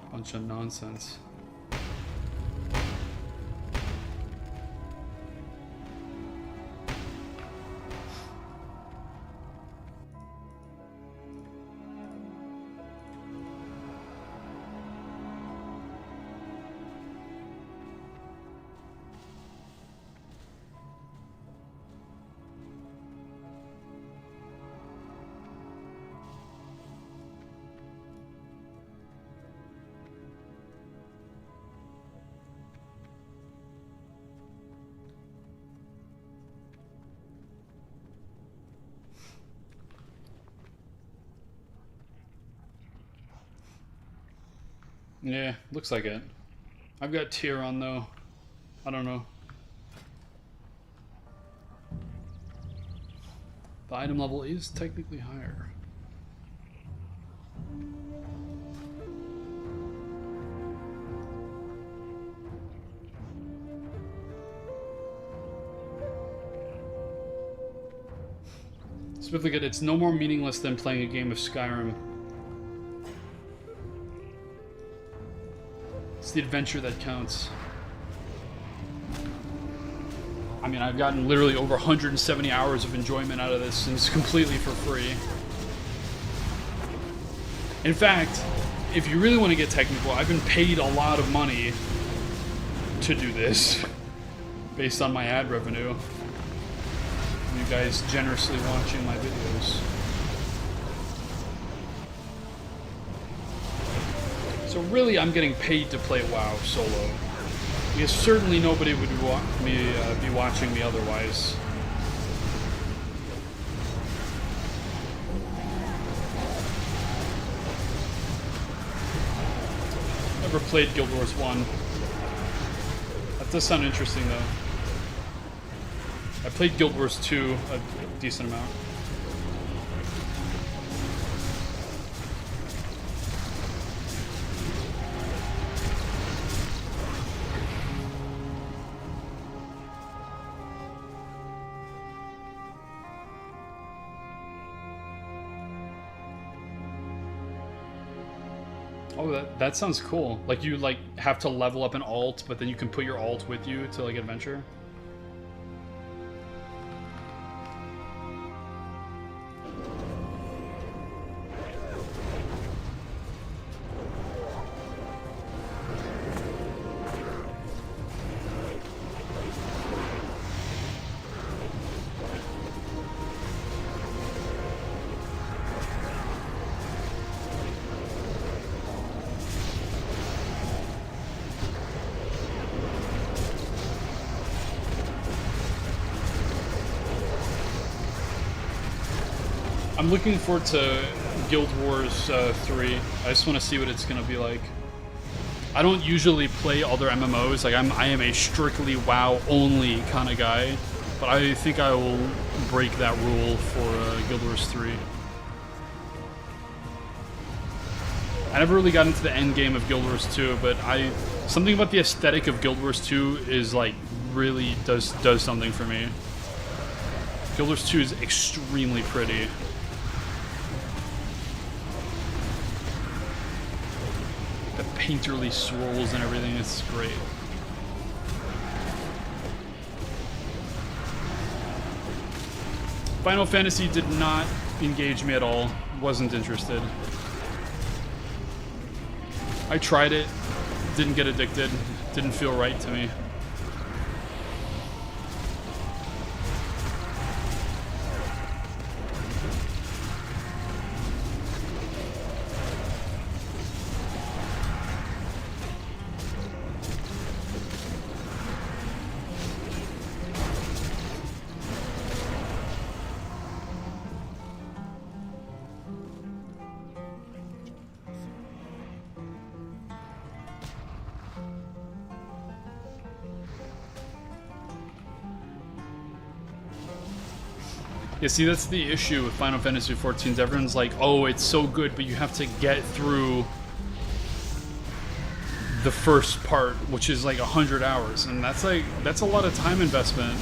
Bunch of nonsense. Yeah, looks like it. I've got tier on though. I don't know. The item level is technically higher. Specifically, it's no more meaningless than playing a game of Skyrim. It's the adventure that counts. I mean, I've gotten literally over 170 hours of enjoyment out of this, and it's completely for free. In fact, if you really want to get technical, I've been paid a lot of money to do this, based on my ad revenue. You guys generously watching my videos. So really, I'm getting paid to play WoW solo. Because certainly nobody would be watching me otherwise. Never played Guild Wars 1. That does sound interesting though. I played Guild Wars 2 a decent amount. Oh, that sounds cool. Like you have to level up an alt, but then you can put your alt with you to adventure. I'm looking forward to Guild Wars 3. I just want to see what it's going to be like. I don't usually play other MMOs. Like I am a strictly WoW only kind of guy, but I think I will break that rule for Guild Wars 3. I never really got into the end game of Guild Wars 2, but something about the aesthetic of Guild Wars 2 is like really does something for me. Guild Wars 2 is extremely pretty. The painterly swirls and everything, it's great. Final Fantasy did not engage me at all. Wasn't interested. I tried it, didn't get addicted, didn't feel right to me. Yeah, see, that's the issue with Final Fantasy XIV. Everyone's like, oh, it's so good, but you have to get through the first part, which is like 100 hours, and that's a lot of time investment.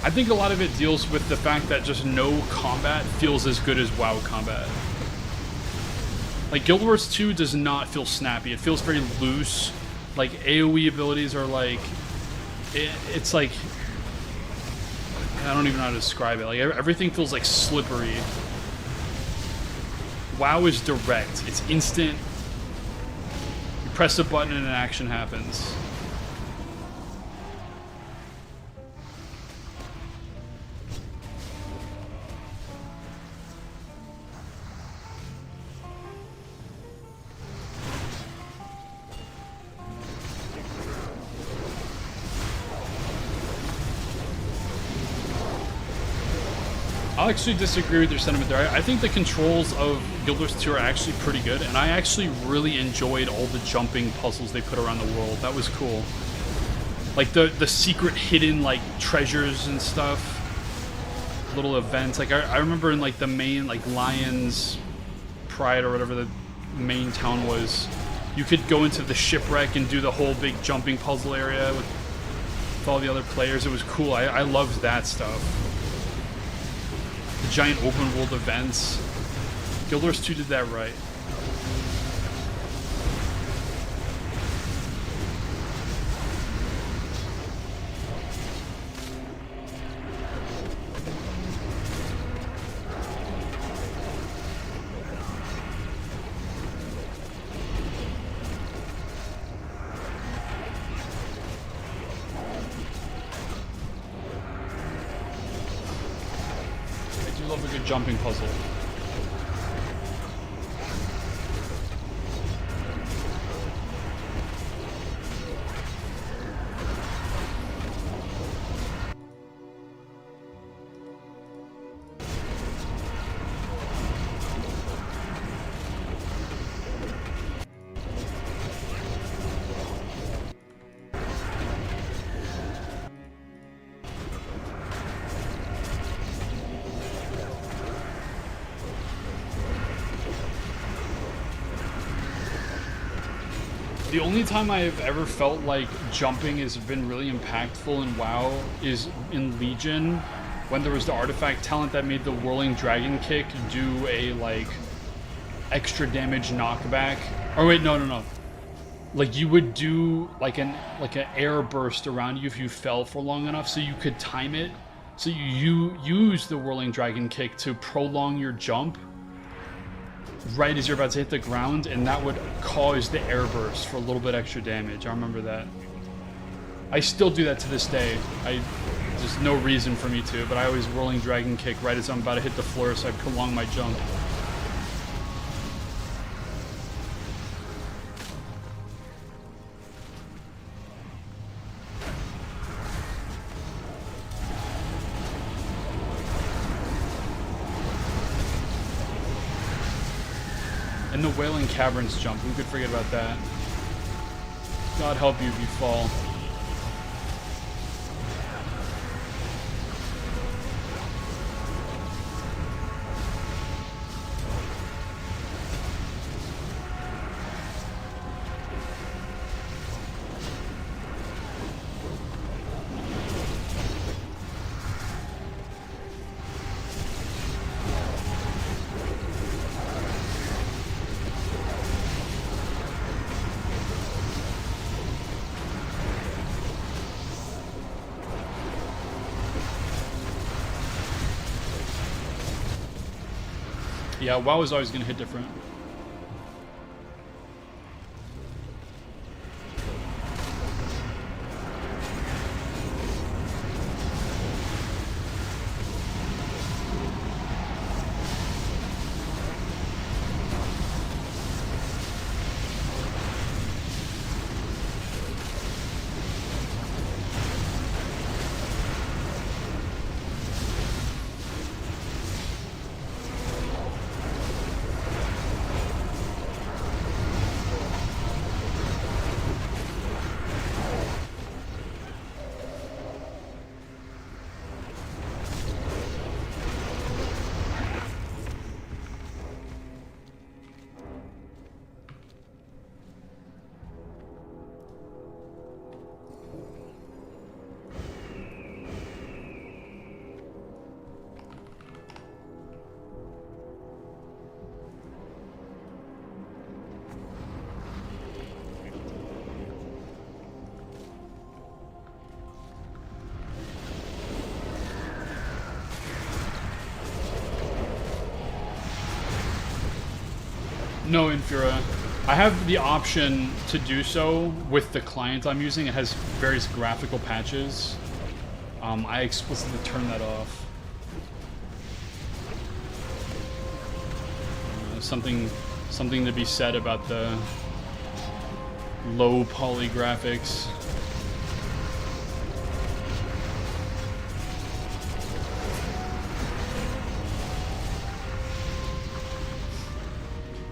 I think a lot of it deals with the fact that just no combat feels as good as WoW combat. Like, Guild Wars 2 does not feel snappy. It feels very loose. Like, AoE abilities are like... It's like... I don't even know how to describe it. Like, everything feels like slippery. WoW is direct. It's instant. You press a button and an action happens. I'll actually disagree with your sentiment there. I think the controls of Guild Wars 2 are actually pretty good, and I actually really enjoyed all the jumping puzzles they put around the world. That was cool. Like the secret hidden like treasures and stuff, little events. Like I remember in like the main like Lion's Pride or whatever the main town was, you could go into the shipwreck and do the whole big jumping puzzle area with all the other players. It was cool. I loved that stuff. The giant open world events. Guild Wars 2 did that right. Jumping puzzle. The only time I've ever felt like jumping has been really impactful in WoW is in Legion, when there was the artifact talent that made the whirling dragon kick do a like extra damage knockback. Or wait, no. Like you would do like an air burst around you if you fell for long enough, so you could time it. So you use the whirling dragon kick to prolong your jump right as you're about to hit the ground, and that would cause the air burst for a little bit extra damage. I remember that. I still do that to this day. There's no reason for me to, but I always whirling dragon kick right as I'm about to hit the floor, so I prolong my jump. And the Wailing Caverns jump. Who could forget about that? God help you if you fall. Yeah, WoW is always going to hit different. No, Infura. I have the option to do so with the client I'm using. It has various graphical patches. I explicitly turn that off. Something to be said about the low poly graphics.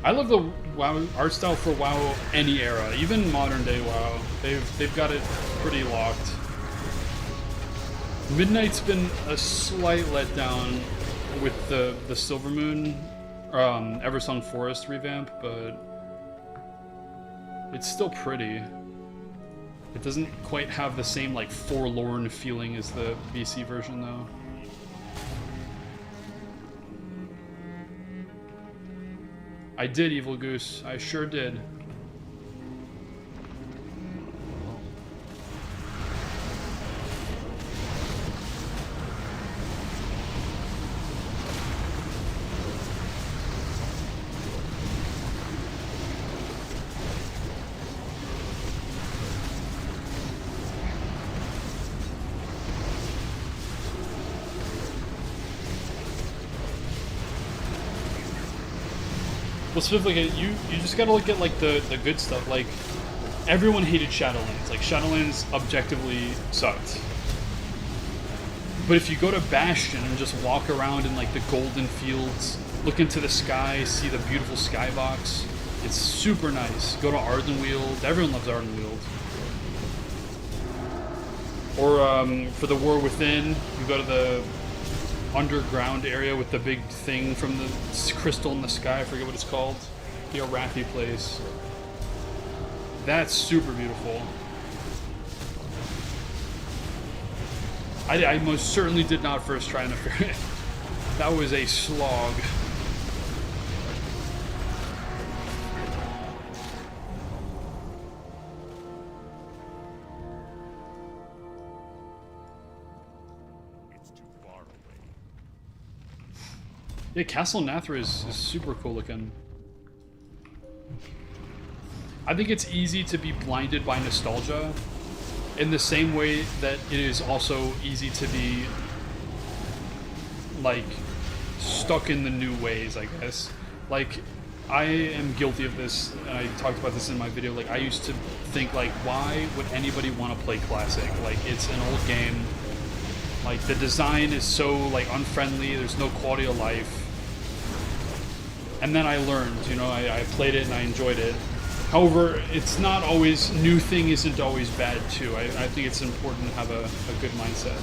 I love the WoW art style for WoW any era, even modern day WoW. They've got it pretty locked. Midnight's been a slight letdown with the Silvermoon, Eversong Forest revamp, but it's still pretty. It doesn't quite have the same like forlorn feeling as the BC version though. I did, Evil Goose. I sure did. Well, specifically, you just gotta look at like the good stuff. Like, everyone hated Shadowlands. Like, Shadowlands objectively sucked. But if you go to Bastion and just walk around in like the golden fields, look into the sky, see the beautiful skybox, it's super nice. Go to Ardenweald. Everyone loves Ardenweald. Or for the War Within, you go to the underground area with the big thing from the crystal in the sky. I forget what it's called. The Arathi place. That's super beautiful. I most certainly did not first try Nefarian. That was a slog. Yeah, Castle Nathra is super cool looking. I think it's easy to be blinded by nostalgia in the same way that it is also easy to be, like, stuck in the new ways, I guess. Like, I am guilty of this, and I talked about this in my video. Like, I used to think, like, why would anybody want to play Classic? Like, it's an old game. Like, the design is so, like, unfriendly. There's no quality of life. And then I learned, you know, I played it and I enjoyed it. However, it's not always, new thing isn't always bad too. I think it's important to have a good mindset.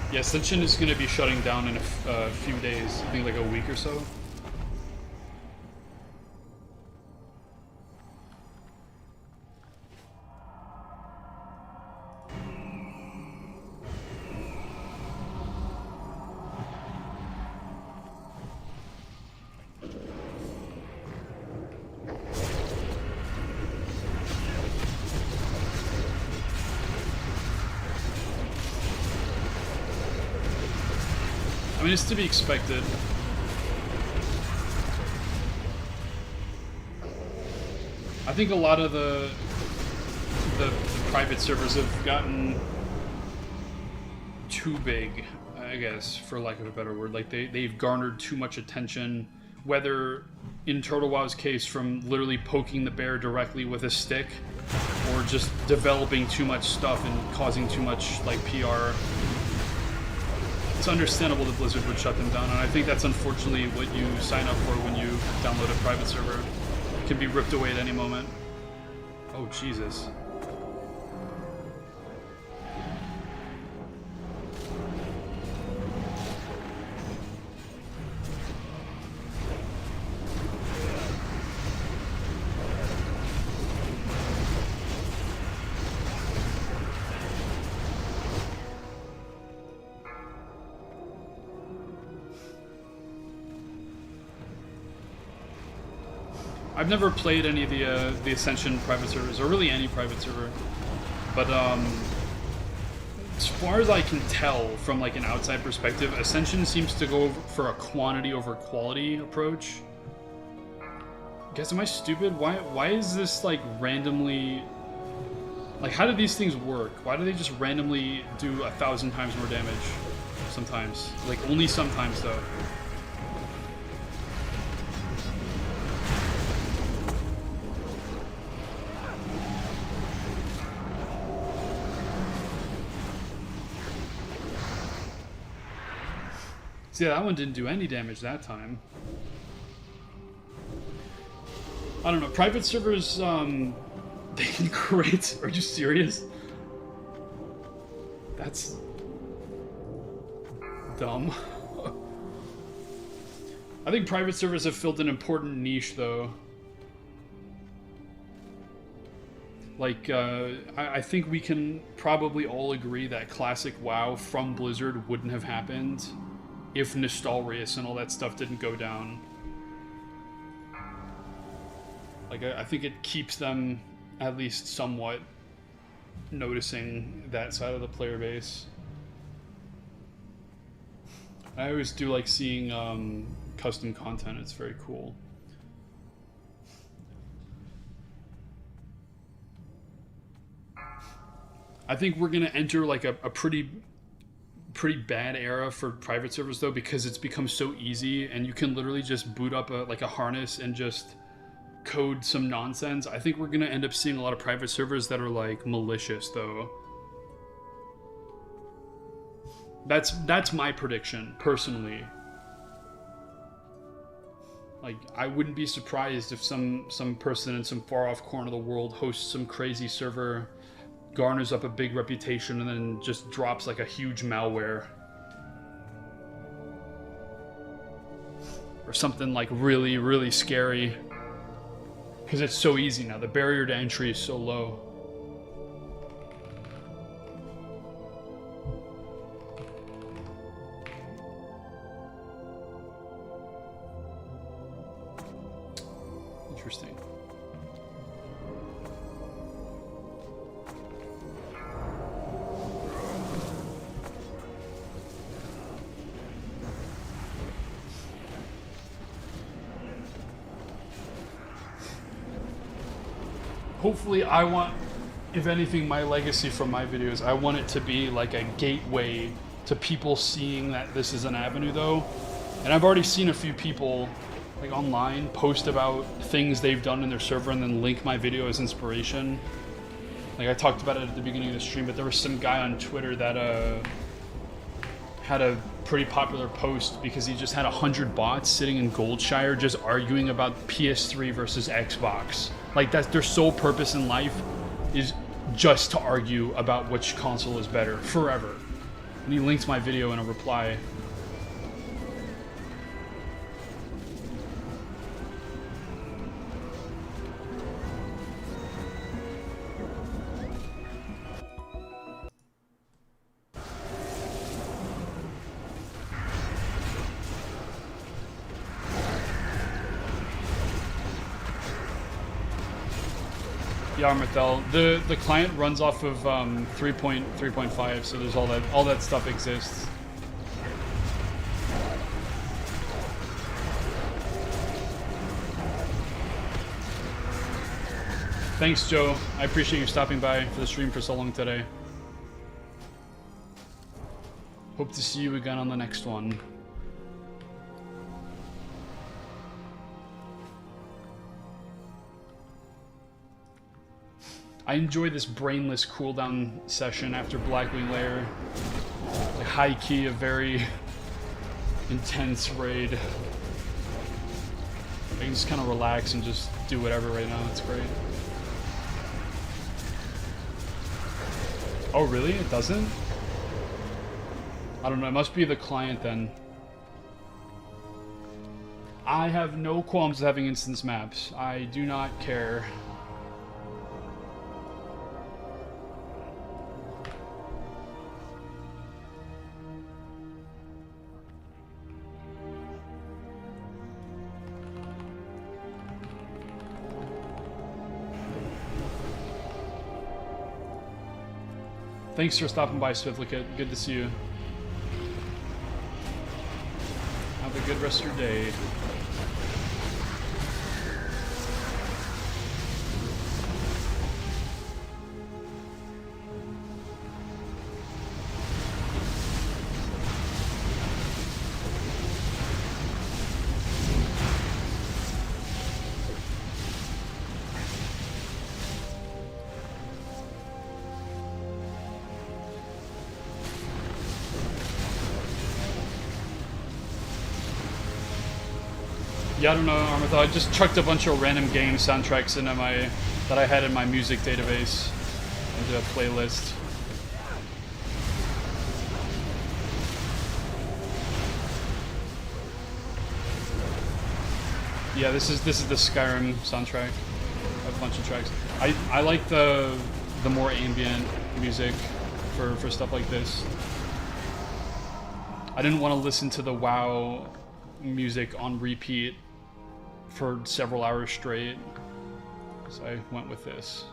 Yeah, Ascension is going to be shutting down in a few days. I think like a week or so. I mean, it's to be expected. I think a lot of the private servers have gotten too big, I guess, for lack of a better word. Like, they've garnered too much attention, whether in Turtle Wow's case from literally poking the bear directly with a stick, or just developing too much stuff and causing too much, like, PR. It's understandable that Blizzard would shut them down, and I think that's unfortunately what you sign up for when you download a private server. It can be ripped away at any moment. Oh, Jesus. I've never played any of the Ascension private servers, or really any private server, but as far as I can tell from like an outside perspective, Ascension seems to go for a quantity over quality approach. Guess, am I stupid? Why is this like randomly, like, how do these things work? Why do they just randomly do 1,000 times more damage sometimes? Like, only sometimes though. See, that one didn't do any damage that time. I don't know. Private servers, they can create... Are you serious? That's... dumb. I think private servers have filled an important niche, though. Like, I think we can probably all agree that classic WoW from Blizzard wouldn't have happened if Nostalrius and all that stuff didn't go down. Like, I think it keeps them at least somewhat noticing that side of the player base. I always do like seeing custom content. It's very cool. I think we're gonna enter like a pretty bad era for private servers though, because it's become so easy and you can literally just boot up a harness and just code some nonsense. I think we're gonna end up seeing a lot of private servers that are like malicious though. That's my prediction personally. Like, I wouldn't be surprised if some person in some far off corner of the world hosts some crazy server, garners up a big reputation, and then just drops like a huge malware. Or something like really, really scary. Because it's so easy now. The barrier to entry is so low. hopefully I want, if anything, my legacy from my videos, I want it to be like a gateway to people seeing that this is an avenue though. And I've already seen a few people like online post about things they've done in their server and then link my video as inspiration. Like I talked about it at the beginning of the stream, but there was some guy on Twitter that had a pretty popular post because he just had 100 bots sitting in Goldshire just arguing about PS3 versus Xbox. Like that's their sole purpose in life is just to argue about which console is better forever. And he linked my video in a reply. Yeah, Marthel. The client runs off of 3.3.5, so there's all that stuff exists. Thanks, Joe. I appreciate you stopping by for the stream for so long today. Hope to see you again on the next one. I enjoy this brainless cooldown session after Blackwing Lair. Like high key, a very intense raid. I can just kind of relax and just do whatever right now. It's great. Oh really? It doesn't? I don't know. It must be the client then. I have no qualms with having instance maps. I do not care. Thanks for stopping by, Swiflicate. Good to see you. Have a good rest of your day. Yeah, I don't know, Armathal. I just chucked a bunch of random game soundtracks into that I had in my music database into a playlist. Yeah, this is the Skyrim soundtrack. A bunch of tracks. I like the more ambient music for stuff like this. I didn't want to listen to the WoW music on repeat for several hours straight, so I went with this.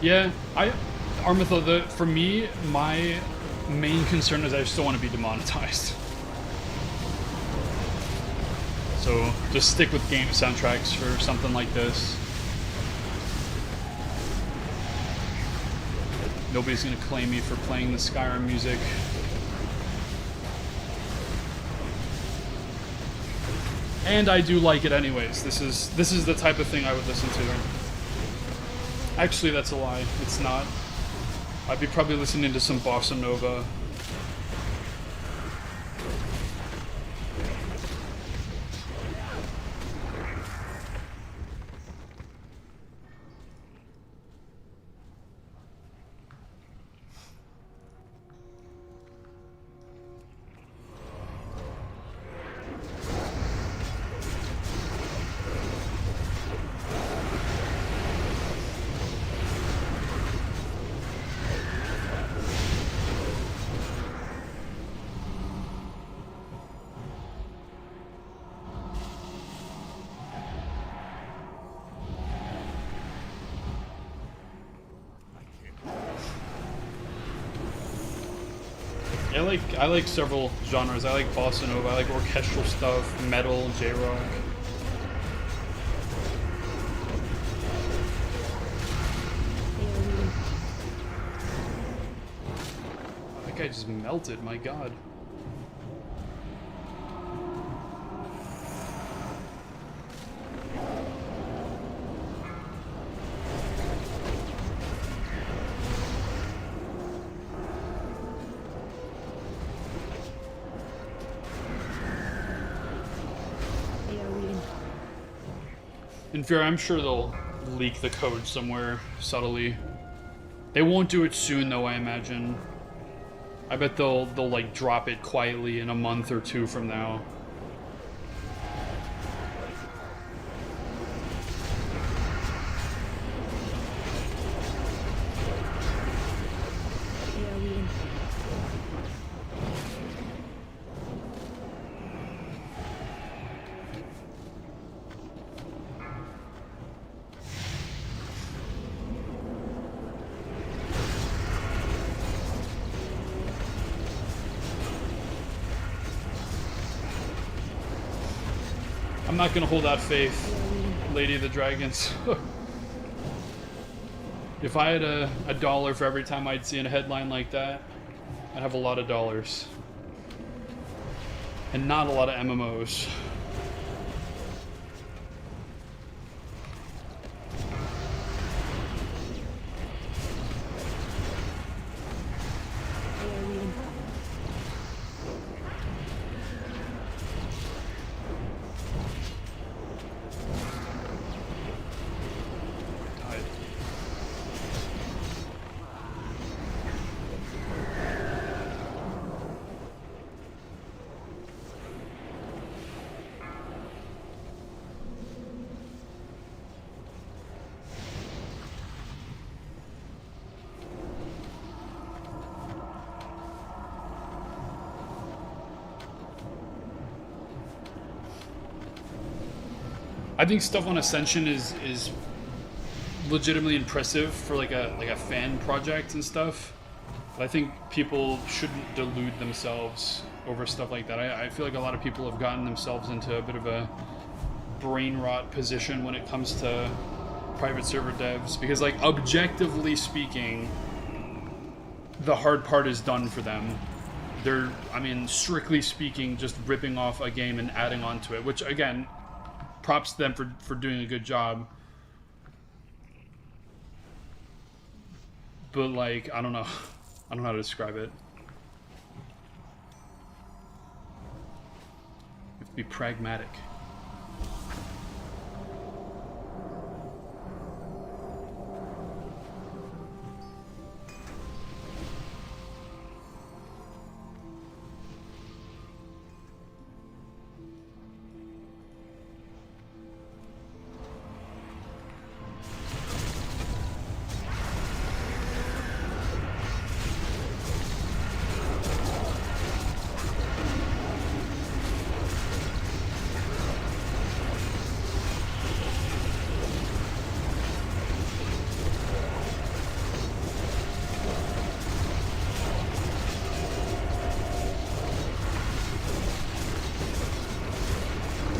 Yeah, Armathel, for me, my main concern is I just don't want to be demonetized. So just stick with game soundtracks for something like this. Nobody's gonna claim me for playing the Skyrim music. And I do like it anyways. This is the type of thing I would listen to. Actually, that's a lie. It's not. I'd be probably listening to some bossa nova. I like several genres. I like bossa nova. I like orchestral stuff, metal, J-rock. That guy just melted. My God. In fear, I'm sure they'll leak the code somewhere subtly. They won't do it soon, though. I imagine. I bet they'll like drop it quietly in a month or two from now. I'm not gonna hold out faith, Lady of the Dragons. If I had a dollar for every time I'd see a headline like that, I'd have a lot of dollars. And not a lot of MMOs. I think stuff on Ascension is legitimately impressive for like a fan project and stuff. But I think people shouldn't delude themselves over stuff like that. I feel like a lot of people have gotten themselves into a bit of a brain rot position when it comes to private server devs, because like objectively speaking, the hard part is done for them. They're, I mean, strictly speaking, just ripping off a game and adding on to it, which again, props to them for doing a good job. But like, I don't know how to describe it. You have to be pragmatic.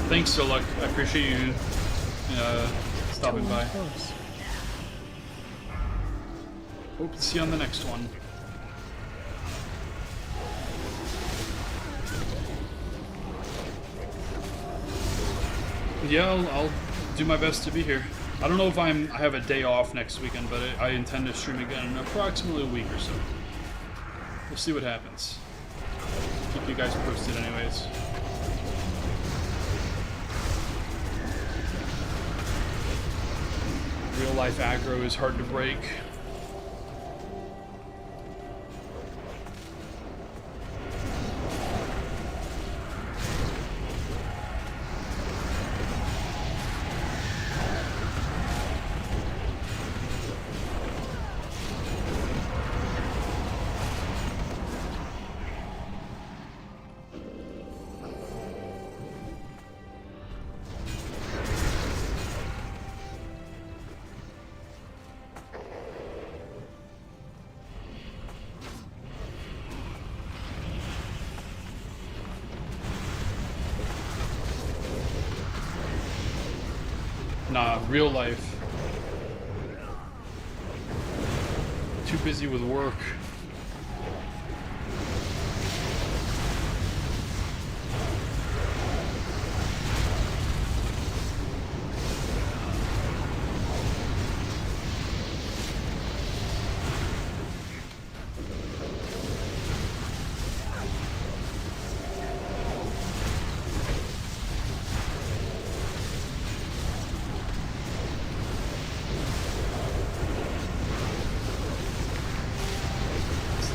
Thanks, Soluk. I appreciate you stopping by. Hope to see you on the next one. Yeah, I'll do my best to be here. I don't know if I have a day off next weekend, but I intend to stream again in approximately a week or so. We'll see what happens. Keep you guys posted anyways. Real life aggro is hard to break. Nah, real life. Too busy with work.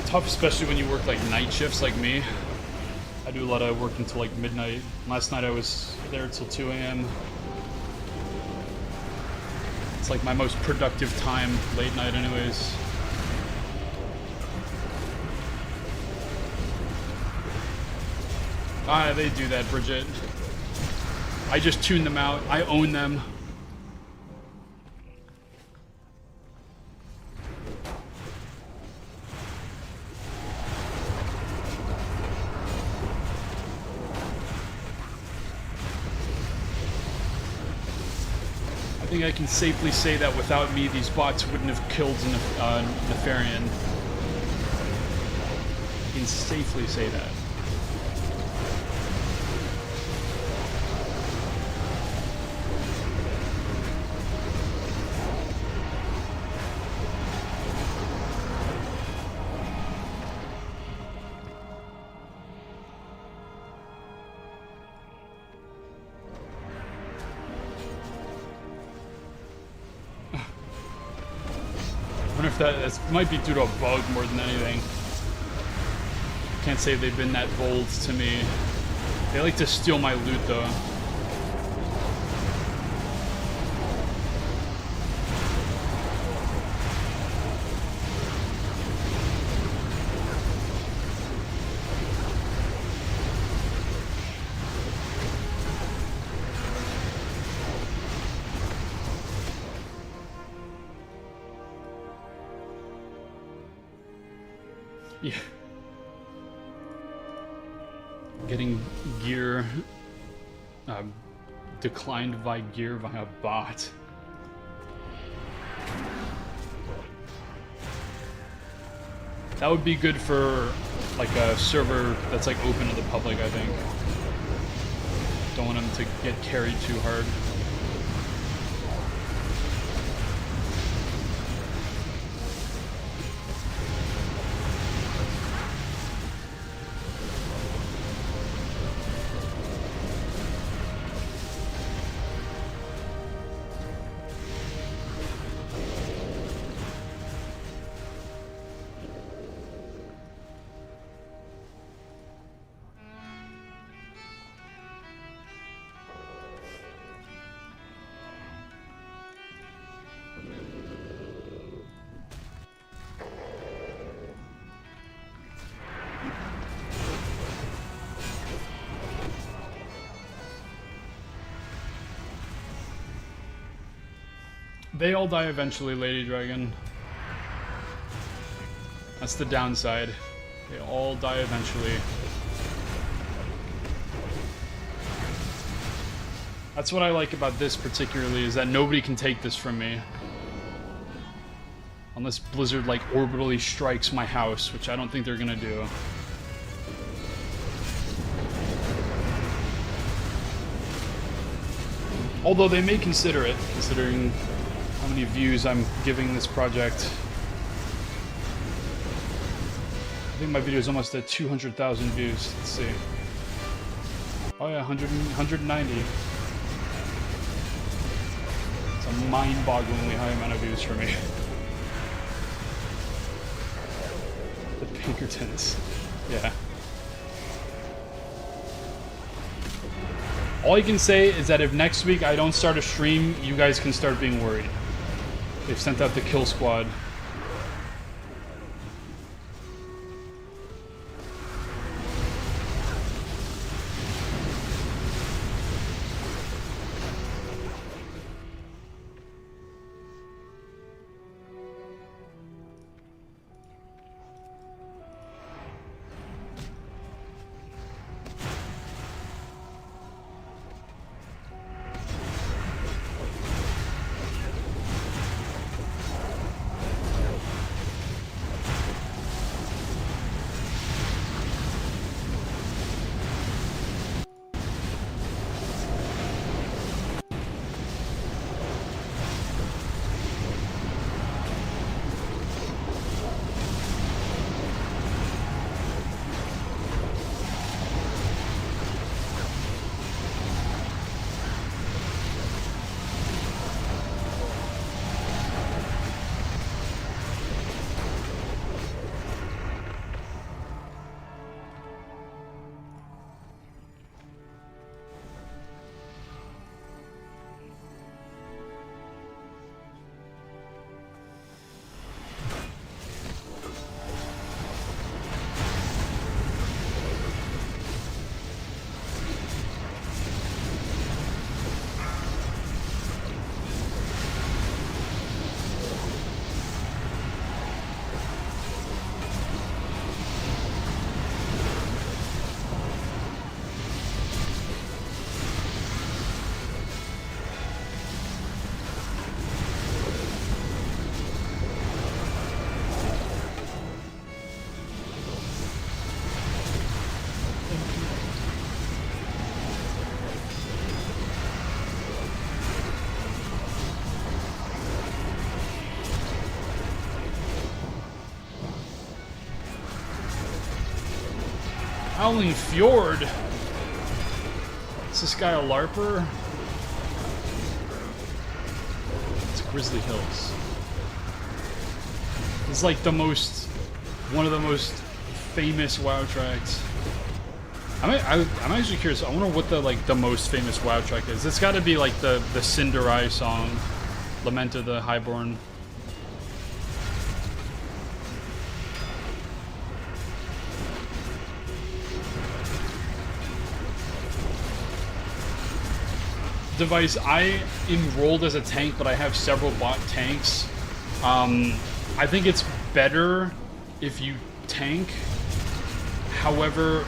Tough, especially when you work like night shifts like me. I do a lot of work until like midnight. Last night I was there till 2 a.m. It's like my most productive time, late night anyways. Ah, they do that, Bridget. I just tune them out. I own them. I think I can safely say that without me, these bots wouldn't have killed Nefarian. I can safely say that. I wonder if that might be due to a bug more than anything. Can't say they've been that bold to me. They like to steal my loot though. Yeah. Getting gear declined by gear via bot. That would be good for like a server that's like open to the public, I think. Don't want them to get carried too hard. They all die eventually, Lady Dragon. That's the downside. They all die eventually. That's what I like about this particularly, is that nobody can take this from me. Unless Blizzard, like, orbitally strikes my house, which I don't think they're gonna do. Although they may consider it, considering how many views I'm giving this project. I think my video is almost at 200,000 views. Let's see. Oh yeah, 190. It's a mind-bogglingly high amount of views for me. The Pinkertons. Yeah. All I can say is that if next week I don't start a stream, you guys can start being worried. They've sent out the kill squad. Howling Fjord. Is this guy a LARPer? It's Grizzly Hills. It's like one of the most famous WoW tracks. I'm actually curious. I wonder what the most famous WoW track is. It's got to be like the Cinderai song, Lament of the Highborn. Device, I enrolled as a tank, but I have several bot tanks. I think it's better if you tank. However,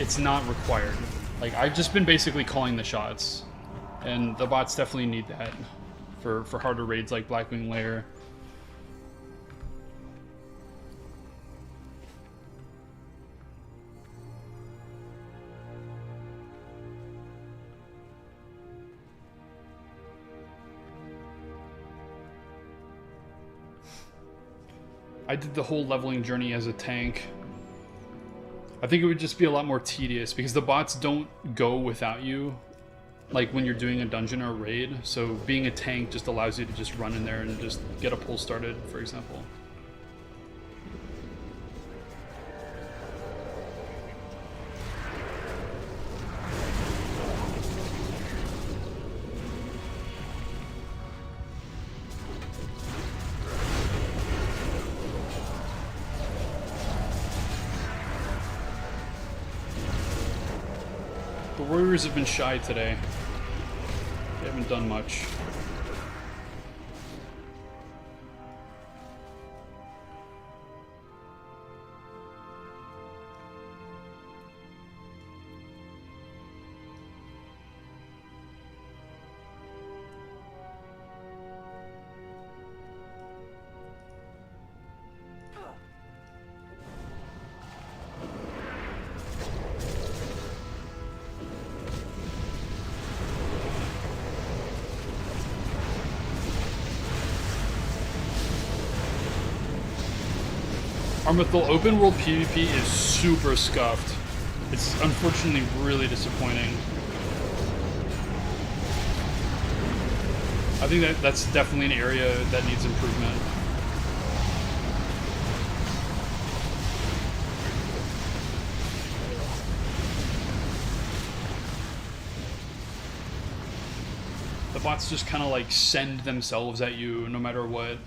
it's not required. Like, I've just been basically calling the shots, and the bots definitely need that for harder raids like Blackwing Lair. I did the whole leveling journey as a tank. I think it would just be a lot more tedious because the bots don't go without you, like when you're doing a dungeon or a raid. So being a tank just allows you to just run in there and just get a pull started, for example. Warriors have been shy today. They haven't done much. Armithil open world PvP is super scuffed. It's unfortunately really disappointing. I think that's definitely an area that needs improvement. The bots just kind of like send themselves at you no matter what.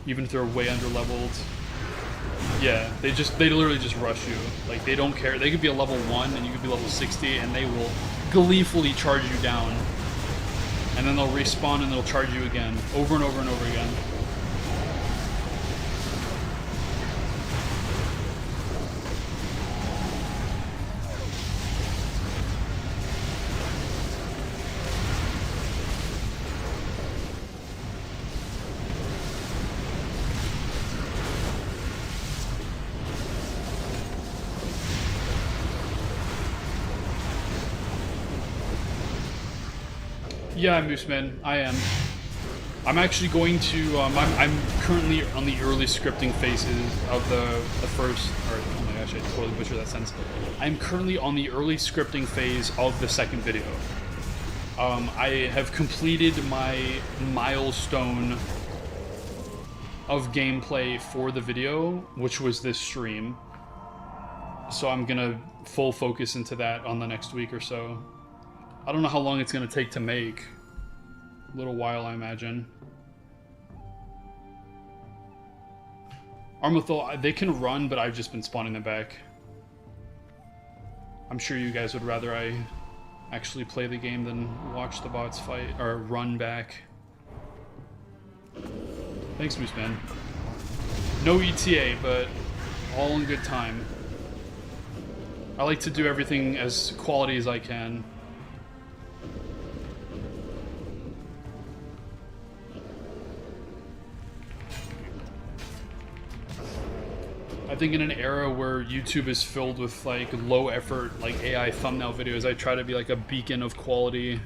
Even if they're way under leveled. Yeah, they literally just rush you. Like, they don't care. They could be a level 1 and you could be level 60 and they will gleefully charge you down. And then they'll respawn and they'll charge you again. Over and over and over again. Yeah, Mooseman, I am. I'm actually going to, I'm currently on the early scripting phases of the first, or, oh my gosh, I totally butchered that sentence. I'm currently on the early scripting phase of the second video. I have completed my milestone of gameplay for the video, which was this stream. So I'm gonna full focus into that on the next week or so. I don't know how long it's going to take to make. A little while, I imagine. Armithil, they can run, but I've just been spawning them back. I'm sure you guys would rather I actually play the game than watch the bots fight, or run back. Thanks, Mooseman. No ETA, but all in good time. I like to do everything as quality as I can. I think in an era where YouTube is filled with like low effort, like AI thumbnail videos, I try to be like a beacon of quality.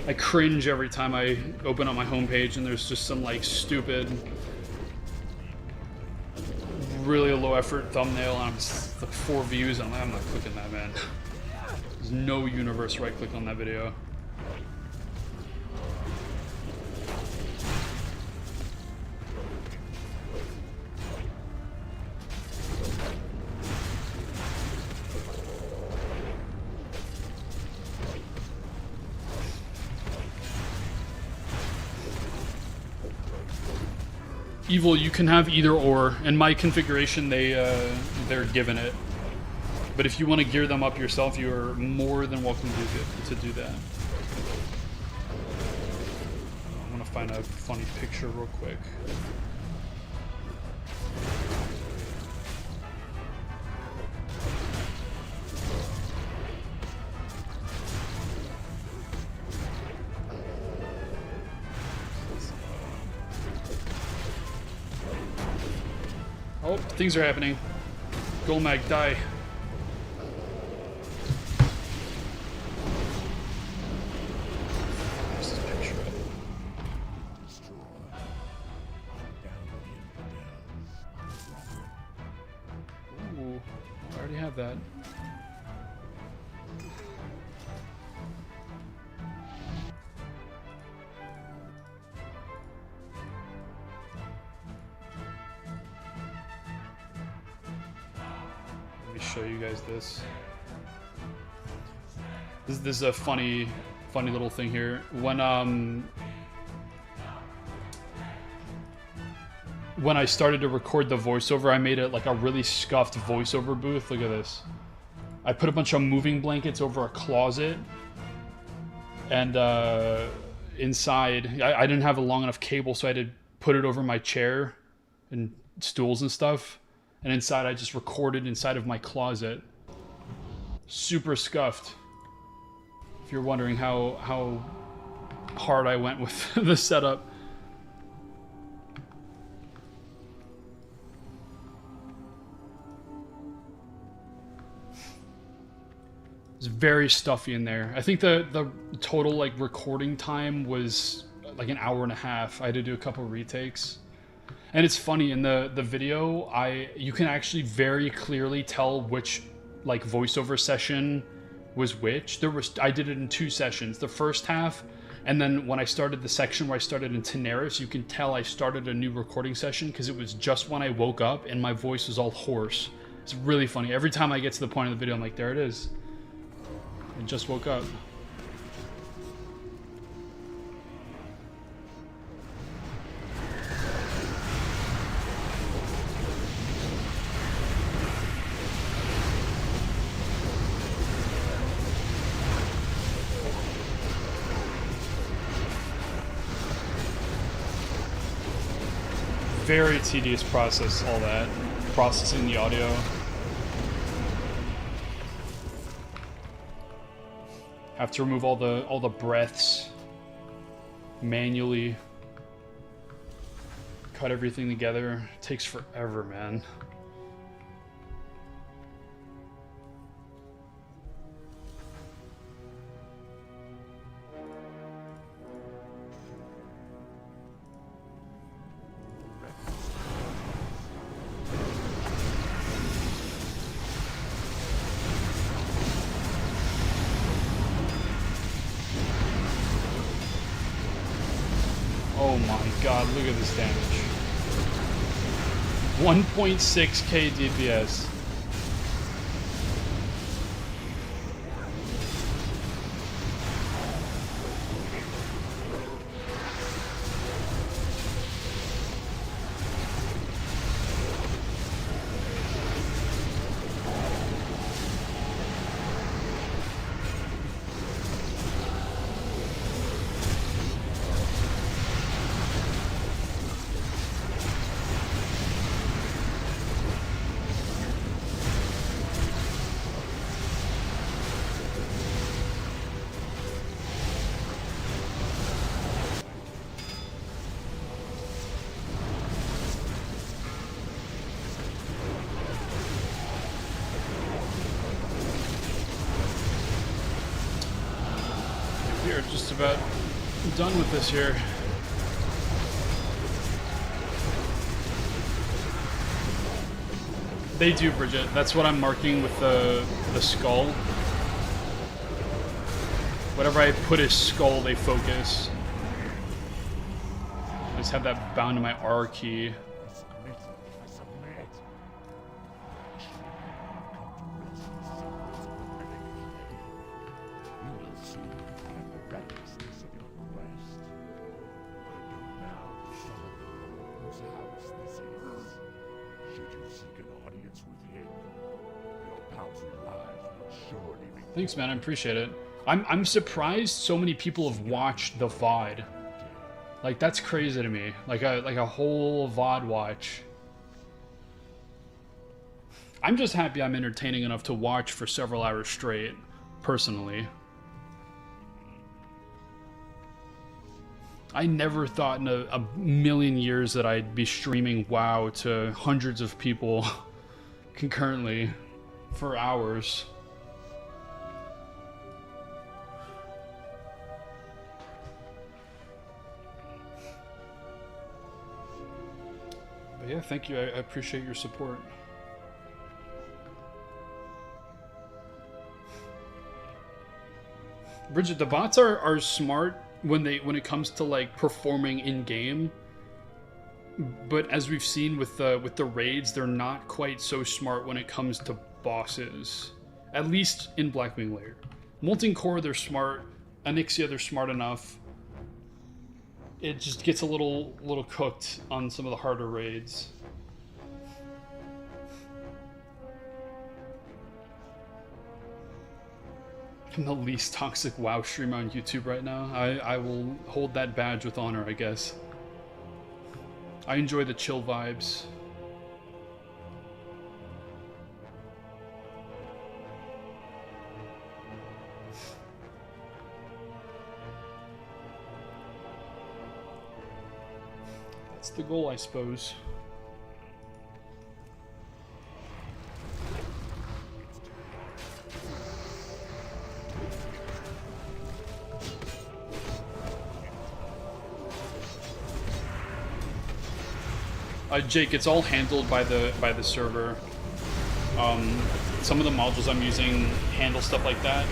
I cringe every time I open up my homepage and there's just some like stupid, really low effort thumbnail and I'm just, like 4 views. I'm not clicking that, man. There's no universe right click on that video. Evil, you can have either or. In my configuration, they're given it. But if you want to gear them up yourself, you are more than welcome to do that. I'm gonna find a funny picture real quick. Oh, things are happening. Golmag, die. Where's this picture at? Ooh, I already have that. Show you guys this. This is a funny little thing here. When I started to record the voiceover, I made it like a really scuffed voiceover booth. Look at this. I put a bunch of moving blankets over a closet, and inside I didn't have a long enough cable, so I had to put it over my chair and stools and stuff. And inside, I just recorded inside of my closet. Super scuffed. If you're wondering how hard I went with the setup. It's very stuffy in there. I think the total like recording time was like an hour and a half. I had to do a couple retakes. And it's funny, in the video, you can actually very clearly tell which like voiceover session was which. I did it in 2 sessions. The first half, and then when I started the section where I started in Teneris, you can tell I started a new recording session because it was just when I woke up and my voice was all hoarse. It's really funny. Every time I get to the point of the video, I'm like, there it is. I just woke up. Very tedious process, all that. Processing the audio. Have to remove all the breaths manually. Cut everything together. It takes forever, man. Oh my god, look at this damage. 1.6k DPS. We're just about done with this here. They do, Bridget. That's what I'm marking with the skull. Whatever I put as skull, they focus. I just have that bound to my R key. I submit. I submit. You will soon have the recklessness of your quest. Go now to summon the Lord whose house this is. Should you seek an audience with him, your bounty lives will surely be. Thanks, man. I appreciate it. I'm surprised so many people have watched the VOD. Like, that's crazy to me. Like a whole VOD watch. I'm just happy I'm entertaining enough to watch for several hours straight, personally. I never thought in a million years that I'd be streaming WoW to hundreds of people concurrently for hours. But yeah, thank you. I appreciate your support. Bridget, the bots are smart when it comes to like performing in game, but as we've seen with the raids, they're not quite so smart when it comes to bosses. At least in Blackwing Lair. Molten Core, they're smart. Onyxia, they're smart enough. It just gets a little cooked on some of the harder raids. I'm the least toxic WoW streamer on YouTube right now. I will hold that badge with honor, I guess. I enjoy the chill vibes. That's the goal, I suppose. Jake, it's all handled by the server. Some of the modules I'm using handle stuff like that.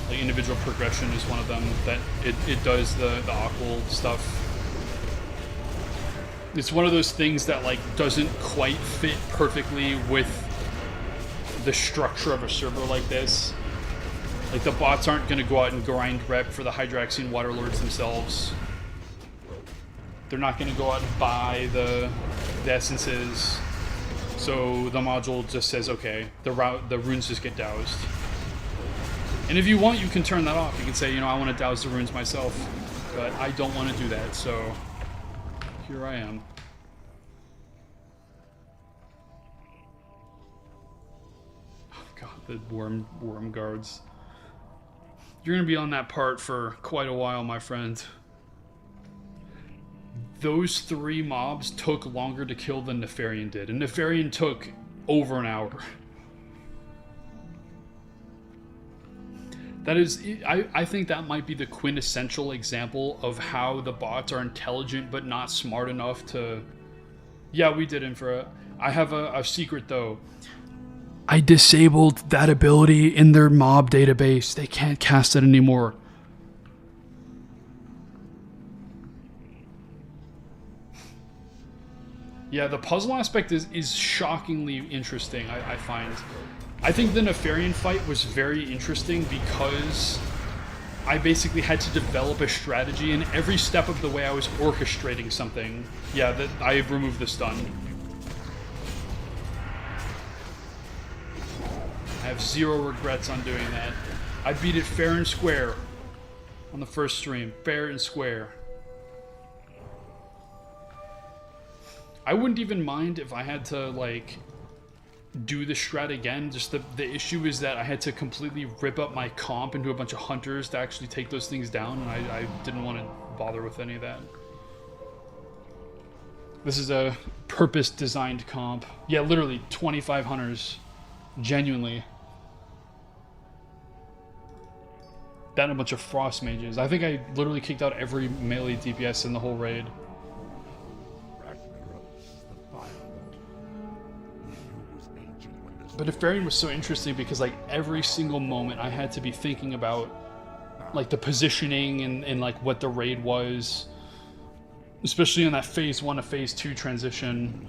Like individual progression is one of them that it does the aqual stuff. It's one of those things that like doesn't quite fit perfectly with the structure of a server like this. Like the bots aren't going to go out and grind rep for the Hydraxian Waterlords themselves. They're not going to go out and buy the essences. So the module just says, okay, the runes just get doused. And if you want, you can turn that off. You can say, you know, I want to douse the runes myself, but I don't want to do that. So here I am. Oh god, the worm guards. You're gonna be on that part for quite a while, my friend. Those 3 mobs took longer to kill than Nefarian did, and Nefarian took over an hour. That is, I think that might be the quintessential example of how the bots are intelligent but not smart enough to... Yeah, we did Infra. I have a secret though. I disabled that ability in their mob database. They can't cast it anymore. Yeah, the puzzle aspect is shockingly interesting, I find. I think the Nefarian fight was very interesting because I basically had to develop a strategy, and every step of the way I was orchestrating something. Yeah, that I removed the stun. I have 0 regrets on doing that. I beat it fair and square on the first stream. Fair and square. I wouldn't even mind if I had to, like, do the strat again. Just the issue is that I had to completely rip up my comp into a bunch of hunters to actually take those things down, and I didn't want to bother with any of that. This is a purpose-designed comp. Yeah, literally 25 hunters. Genuinely. That and a bunch of frost mages. I think I literally kicked out every melee DPS in the whole raid. But Nefarian was so interesting because like every single moment I had to be thinking about like the positioning and like what the raid was, especially in that phase 1 to phase 2 transition,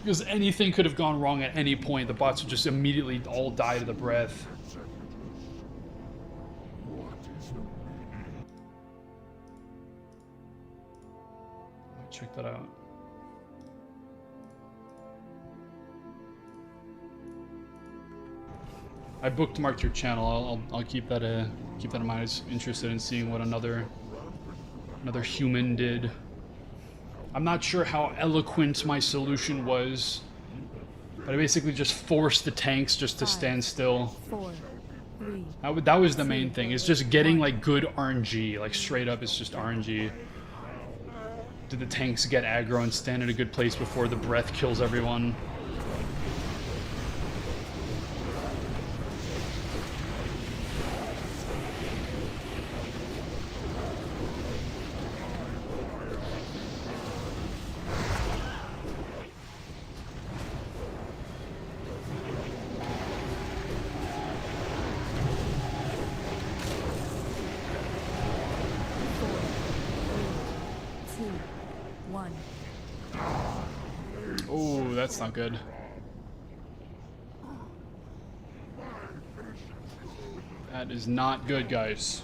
because anything could have gone wrong at any point. The bots would just immediately all die to the breath. Check that out. I bookmarked your channel. I'll keep that in mind. I was interested in seeing what another human did. I'm not sure how eloquent my solution was, but I basically just forced the tanks just to stand still. 4, 3. That was the main thing. It's just getting like good RNG. Like straight up, it's just RNG. Did the tanks get aggro and stand in a good place before the breath kills everyone? Oh, that's not good. That is not good, guys.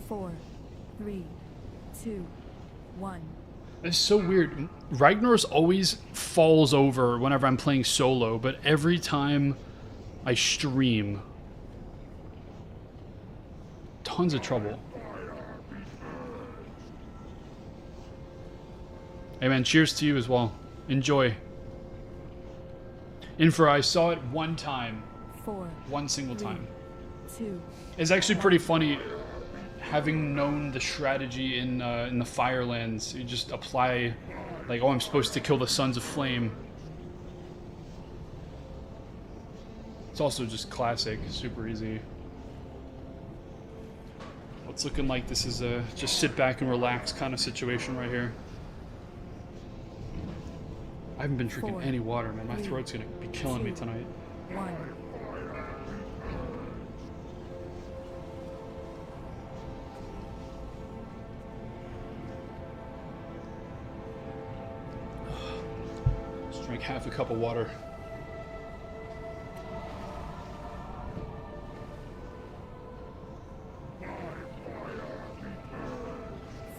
Four, 3, 2, 1. It's so weird. Ragnar's always falls over whenever I'm playing solo, but every time I stream, tons of trouble. Hey man, cheers to you as well. Enjoy. Infra, I saw it one time. 4, One single 3, time. 2. It's actually pretty funny, having known the strategy in the Firelands. You just apply, like, oh, I'm supposed to kill the Sons of Flame. It's also just classic, super easy. It's looking like this is a just sit back and relax kind of situation right here. I haven't been drinking 4, any water, man. My 3, throat's gonna be killing me 2, tonight. 1. Just drank half a cup of water.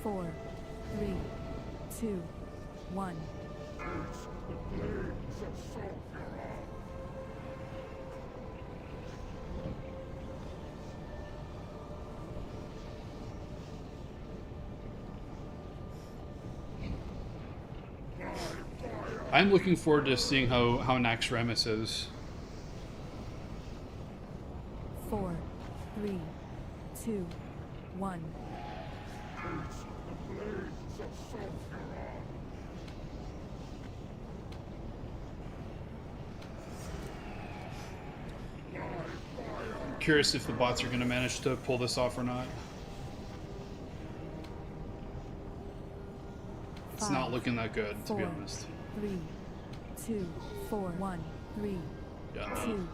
Four, 3, 2, 1. I'm looking forward to seeing how Naxxramas is. 4, 3, 2, 1. I'm curious if the bots are going to manage to pull this off or not. It's not 5, looking that good, to be 4, honest. 3, 2, 4, 1, 3, Yeah. 2.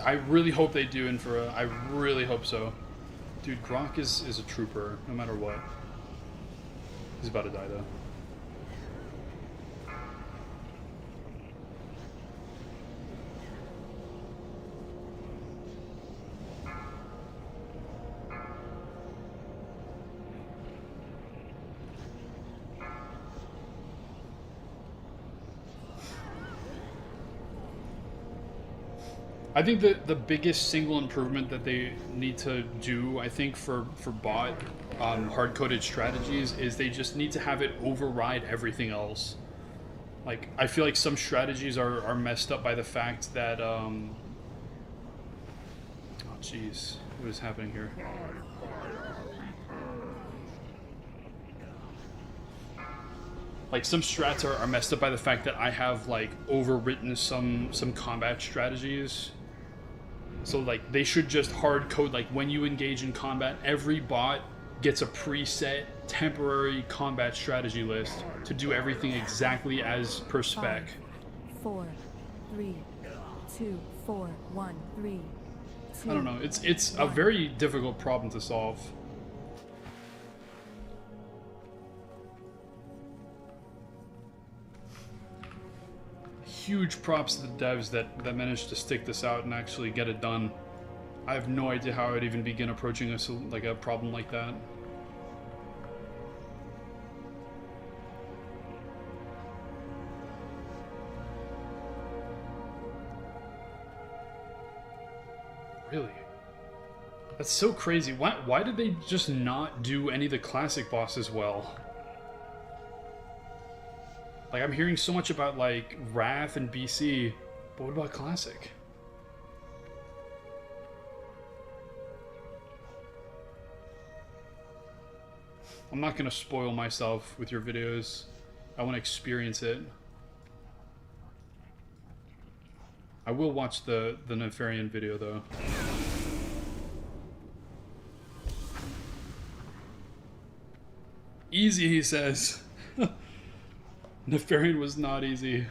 I really hope they do Infra. I really hope so. Dude, Gronk is a trooper, no matter what. He's about to die, though. I think the biggest single improvement that they need to do, I think, for bot hard-coded strategies is they just need to have it override everything else. Like, I feel like some strategies are messed up by the fact that, oh jeez, what is happening here? like some strats are messed up by the fact that I have like overwritten some combat strategies. So like they should just hard code like when you engage in combat, every bot gets a preset temporary combat strategy list to do everything exactly as per spec. 5, 4, 3, 2, 4, 1, 3. I don't know. It's a very difficult problem to solve. Huge props to the devs that managed to stick this out and actually get it done. I have no idea how I would even begin approaching a problem like that. Really? That's so crazy. Why did they just not do any of the classic bosses well? Like, I'm hearing so much about, like, Wrath and BC, but what about Classic? I'm not gonna spoil myself with your videos. I want to experience it. I will watch the Nefarian video, though. Easy, he says. Nefarian was not easy.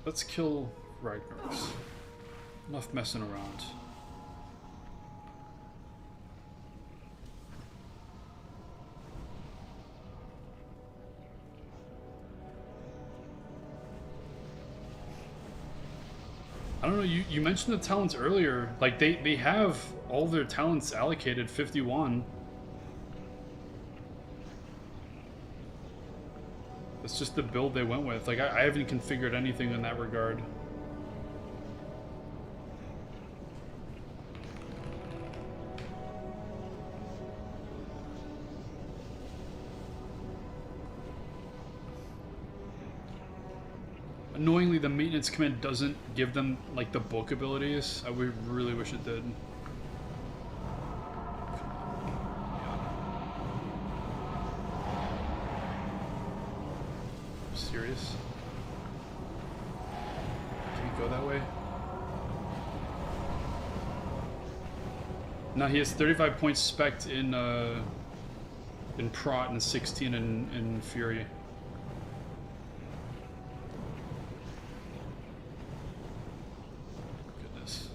Let's kill Ragnar's. Enough messing around. I don't know, you mentioned the talents earlier. Like, they have all their talents allocated 51. It's just the build they went with. Like, I haven't configured anything in that regard. Annoyingly, the maintenance command doesn't give them, like, the book abilities. I really wish it did. Serious? Can he go that way? No, he has 35 points spec'd in Prot and 16 in Fury. Goodness.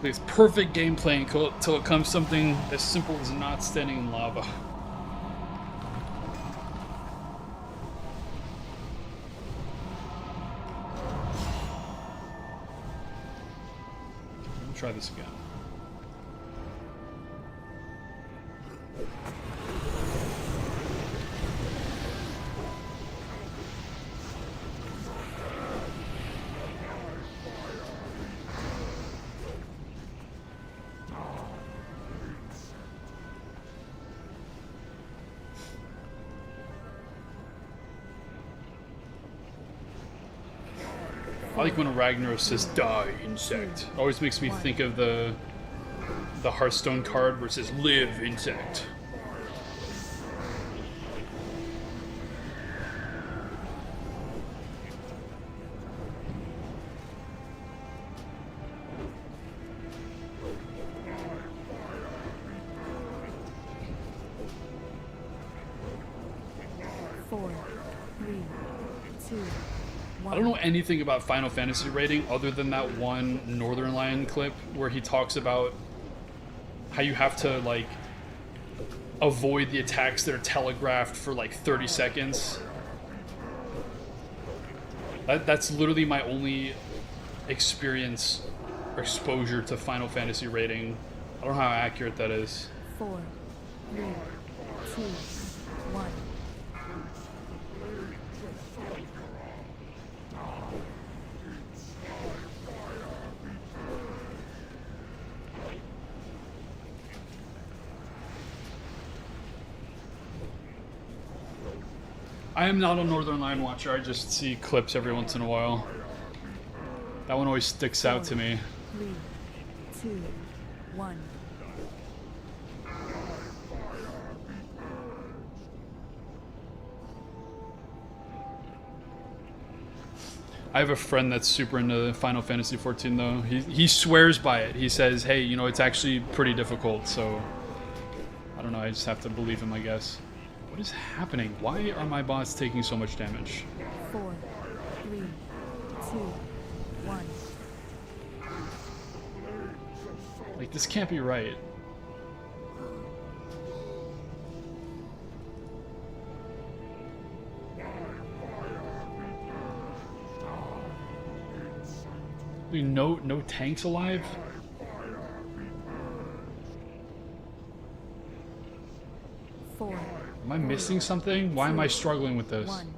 It's perfect gameplay until it comes something as simple as not standing in lava. We'll try this again. I like when Ragnar says "die, insect." Always makes me think of the Hearthstone card where it says "live, insect." Four, three, 2, 1. I don't know anything about Final Fantasy rating other than that one Northern Lion clip where he talks about how you have to, like, avoid the attacks that are telegraphed for, like, 30 seconds. That's literally my only experience or exposure to Final Fantasy rating. I don't know how accurate that is. 4, 3, 2, 1. I am not a Northern Lion watcher, I just see clips every once in a while. That one always sticks out to me. 3, 2, 1. I have a friend that's super into Final Fantasy 14 though. He swears by it. He says, hey, you know, it's actually pretty difficult, so I don't know, I just have to believe him, I guess. What is happening? Why are my bots taking so much damage? 4, 3, 2, 1. Like, this can't be right. No tanks alive? Four. Am I missing something? Why am I struggling with this? 1.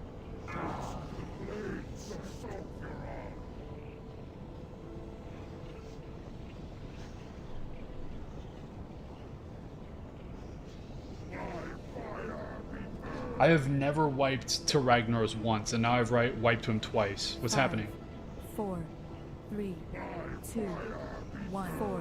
I have never wiped to Ragnar's once, and now I've wiped him twice. What's 5, happening? 4, 3, 2, 1. 4.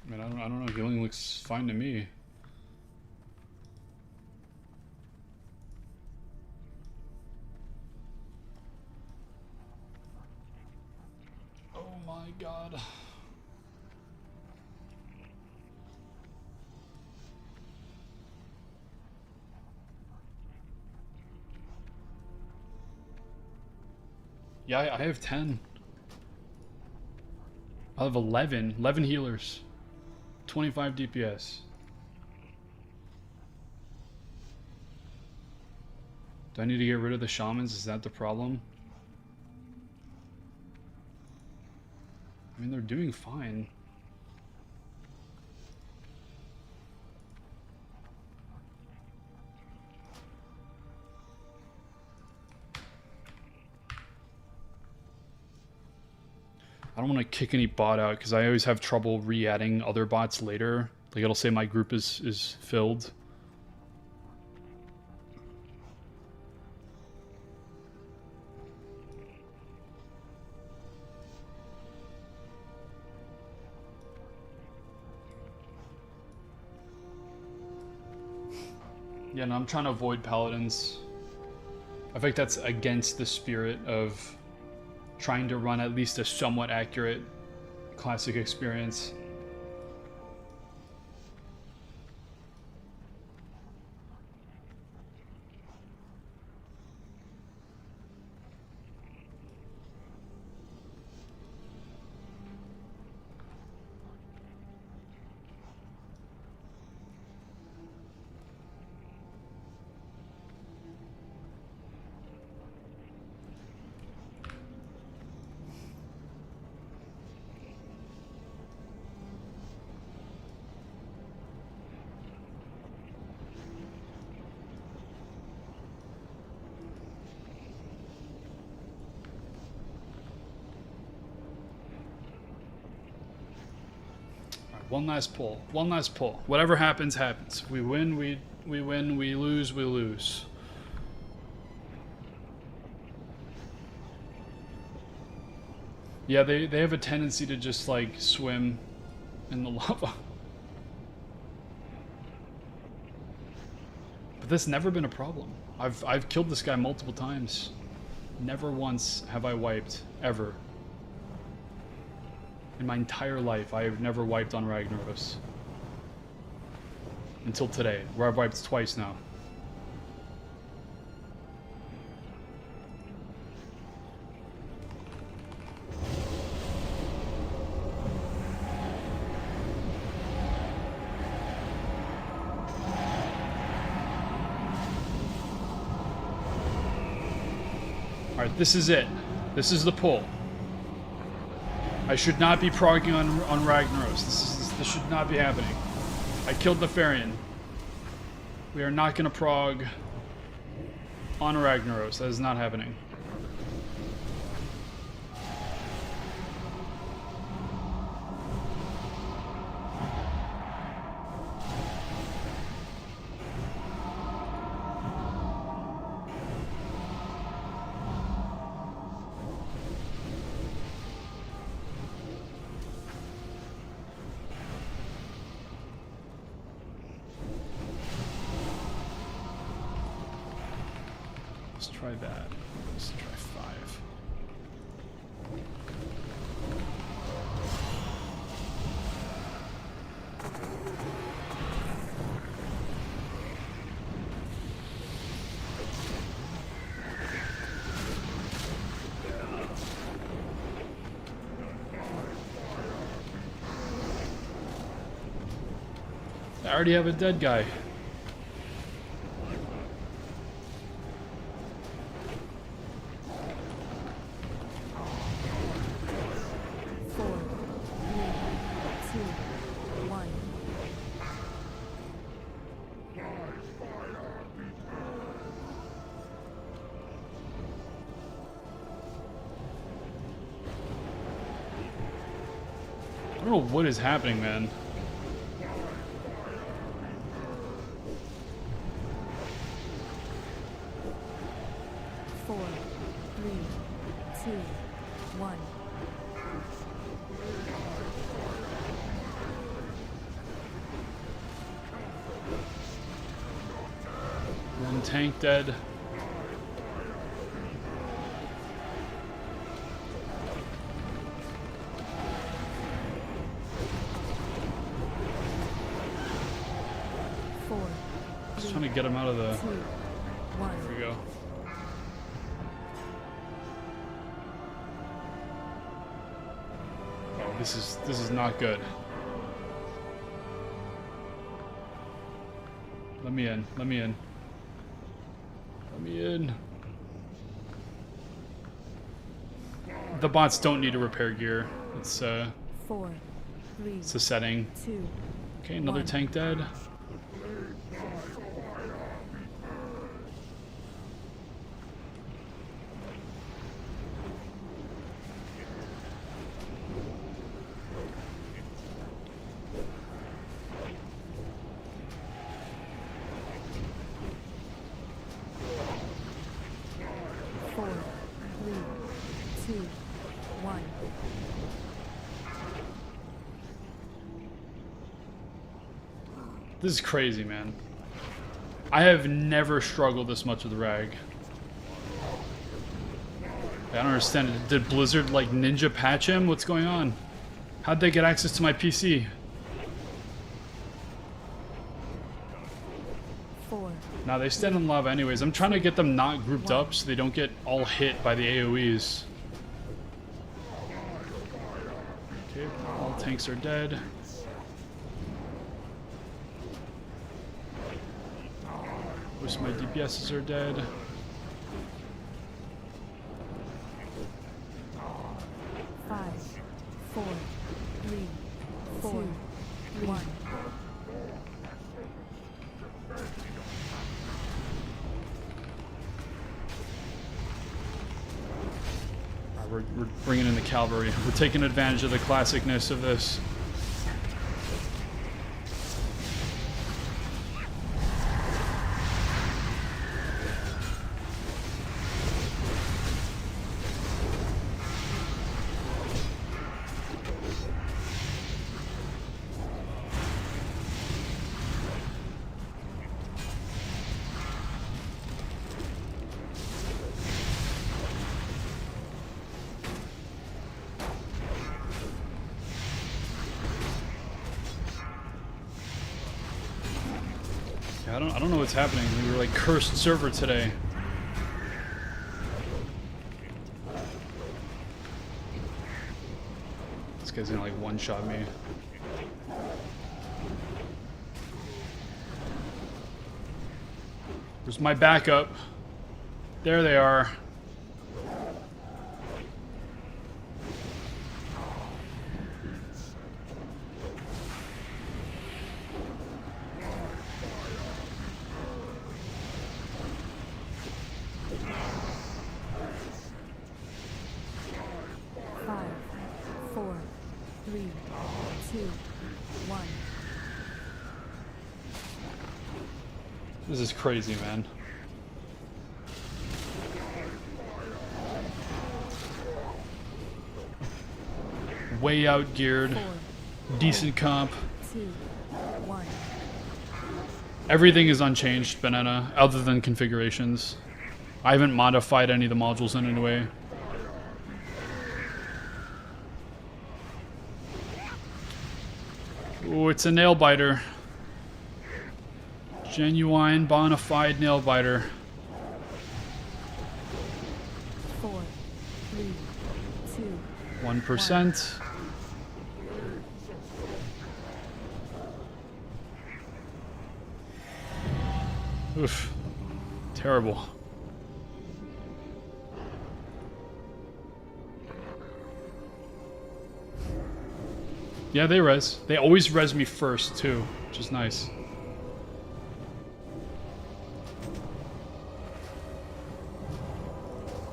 I mean, I don't know. Healing looks fine to me. Oh my god. Yeah, I have 10. I have 11. 11 healers. 25 DPS. Do I need to get rid of the shamans? Is that the problem? I mean, they're doing fine. I don't want to kick any bot out because I always have trouble re-adding other bots later. Like, it'll say my group is filled. Yeah, no, I'm trying to avoid paladins. I think that's against the spirit of trying to run at least a somewhat accurate classic experience. One last pull. One last pull. Whatever happens, happens. We win, we win. We lose, we lose. Yeah, they have a tendency to just like swim in the lava. But that's never been a problem. I've killed this guy multiple times. Never once have I wiped, ever. In my entire life, I have never wiped on Ragnaros. Until today, where I've wiped twice now. Alright, this is it. This is the pull. I should not be progging on Ragnaros. This should not be happening. I killed Nefarian. We are not going to prog on Ragnaros. That is not happening. Let's try that. Let's try 5. I already have a dead guy. I don't know what is happening, man. Four, three, two, one. One tank dead. Just trying to get him out of the... There we go. Oh, this is not good. Let me in. Let me in. Let me in. The bots don't need a repair gear. It's Four, three, it's a setting. 2. Okay, another tank dead. Four, three, two, one. This is crazy, man. I have never struggled this much with Rag. I don't understand. Did Blizzard like ninja patch him? What's going on? How'd they get access to my PC? Four. Nah, they stand in lava anyways. I'm trying to get them not grouped up so they don't get all hit by the AoEs. Okay, all tanks are dead. Most of my DPSs are dead. Five, four, three, two, one. We're bringing in the cavalry. We're taking advantage of the classicness of this. Yeah, I don't know what's happening. We were like cursed server today. This guy's gonna like one-shot me. Where's my backup? There they are. Five, four, three, two, one. This is crazy, man. Way out geared. 4, Decent comp. 2, 1. Everything is unchanged, Banana, other than configurations. I haven't modified any of the modules in any way. Oh, it's a nail biter. Genuine, bona fide nail biter. 4, 3, 2. 1%. Oof. Terrible. Yeah, they res. They always res me first, too, which is nice.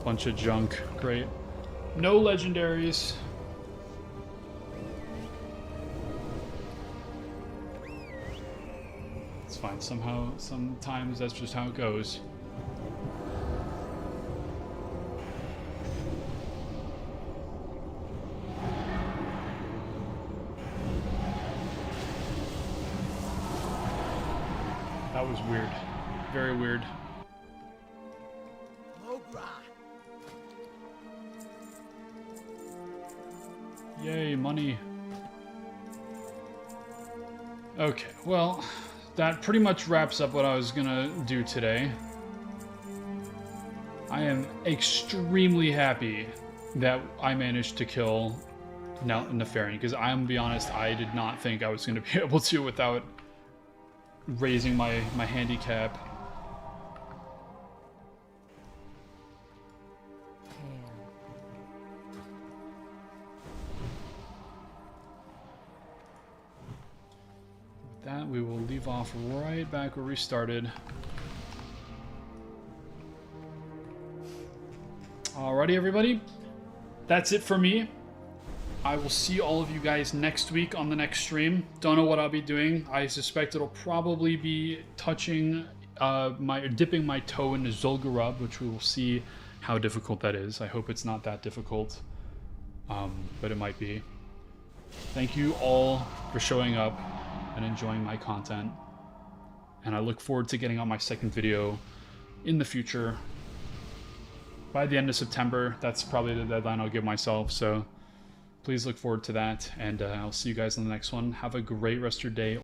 Bunch of junk. Great. No legendaries. It's fine. Somehow, sometimes that's just how it goes. That was weird. Very weird. Yay, money. Okay, well, that pretty much wraps up what I was gonna do today. I am extremely happy that I managed to kill Nefarian, because I'm gonna be honest, I did not think I was gonna be able to without raising my handicap. With that, we will leave off right back where we started. Alrighty, everybody. That's it for me. I will see all of you guys next week on the next stream. Don't know what I'll be doing. I suspect it'll probably be touching dipping my toe into Zul'Gurub, which we will see how difficult that is. I hope it's not that difficult, but it might be. Thank you all for showing up and enjoying my content, and I look forward to getting on my second video in the future by the end of September. That's probably the deadline I'll give myself, so please look forward to that, and I'll see you guys in the next one. Have a great rest of your day.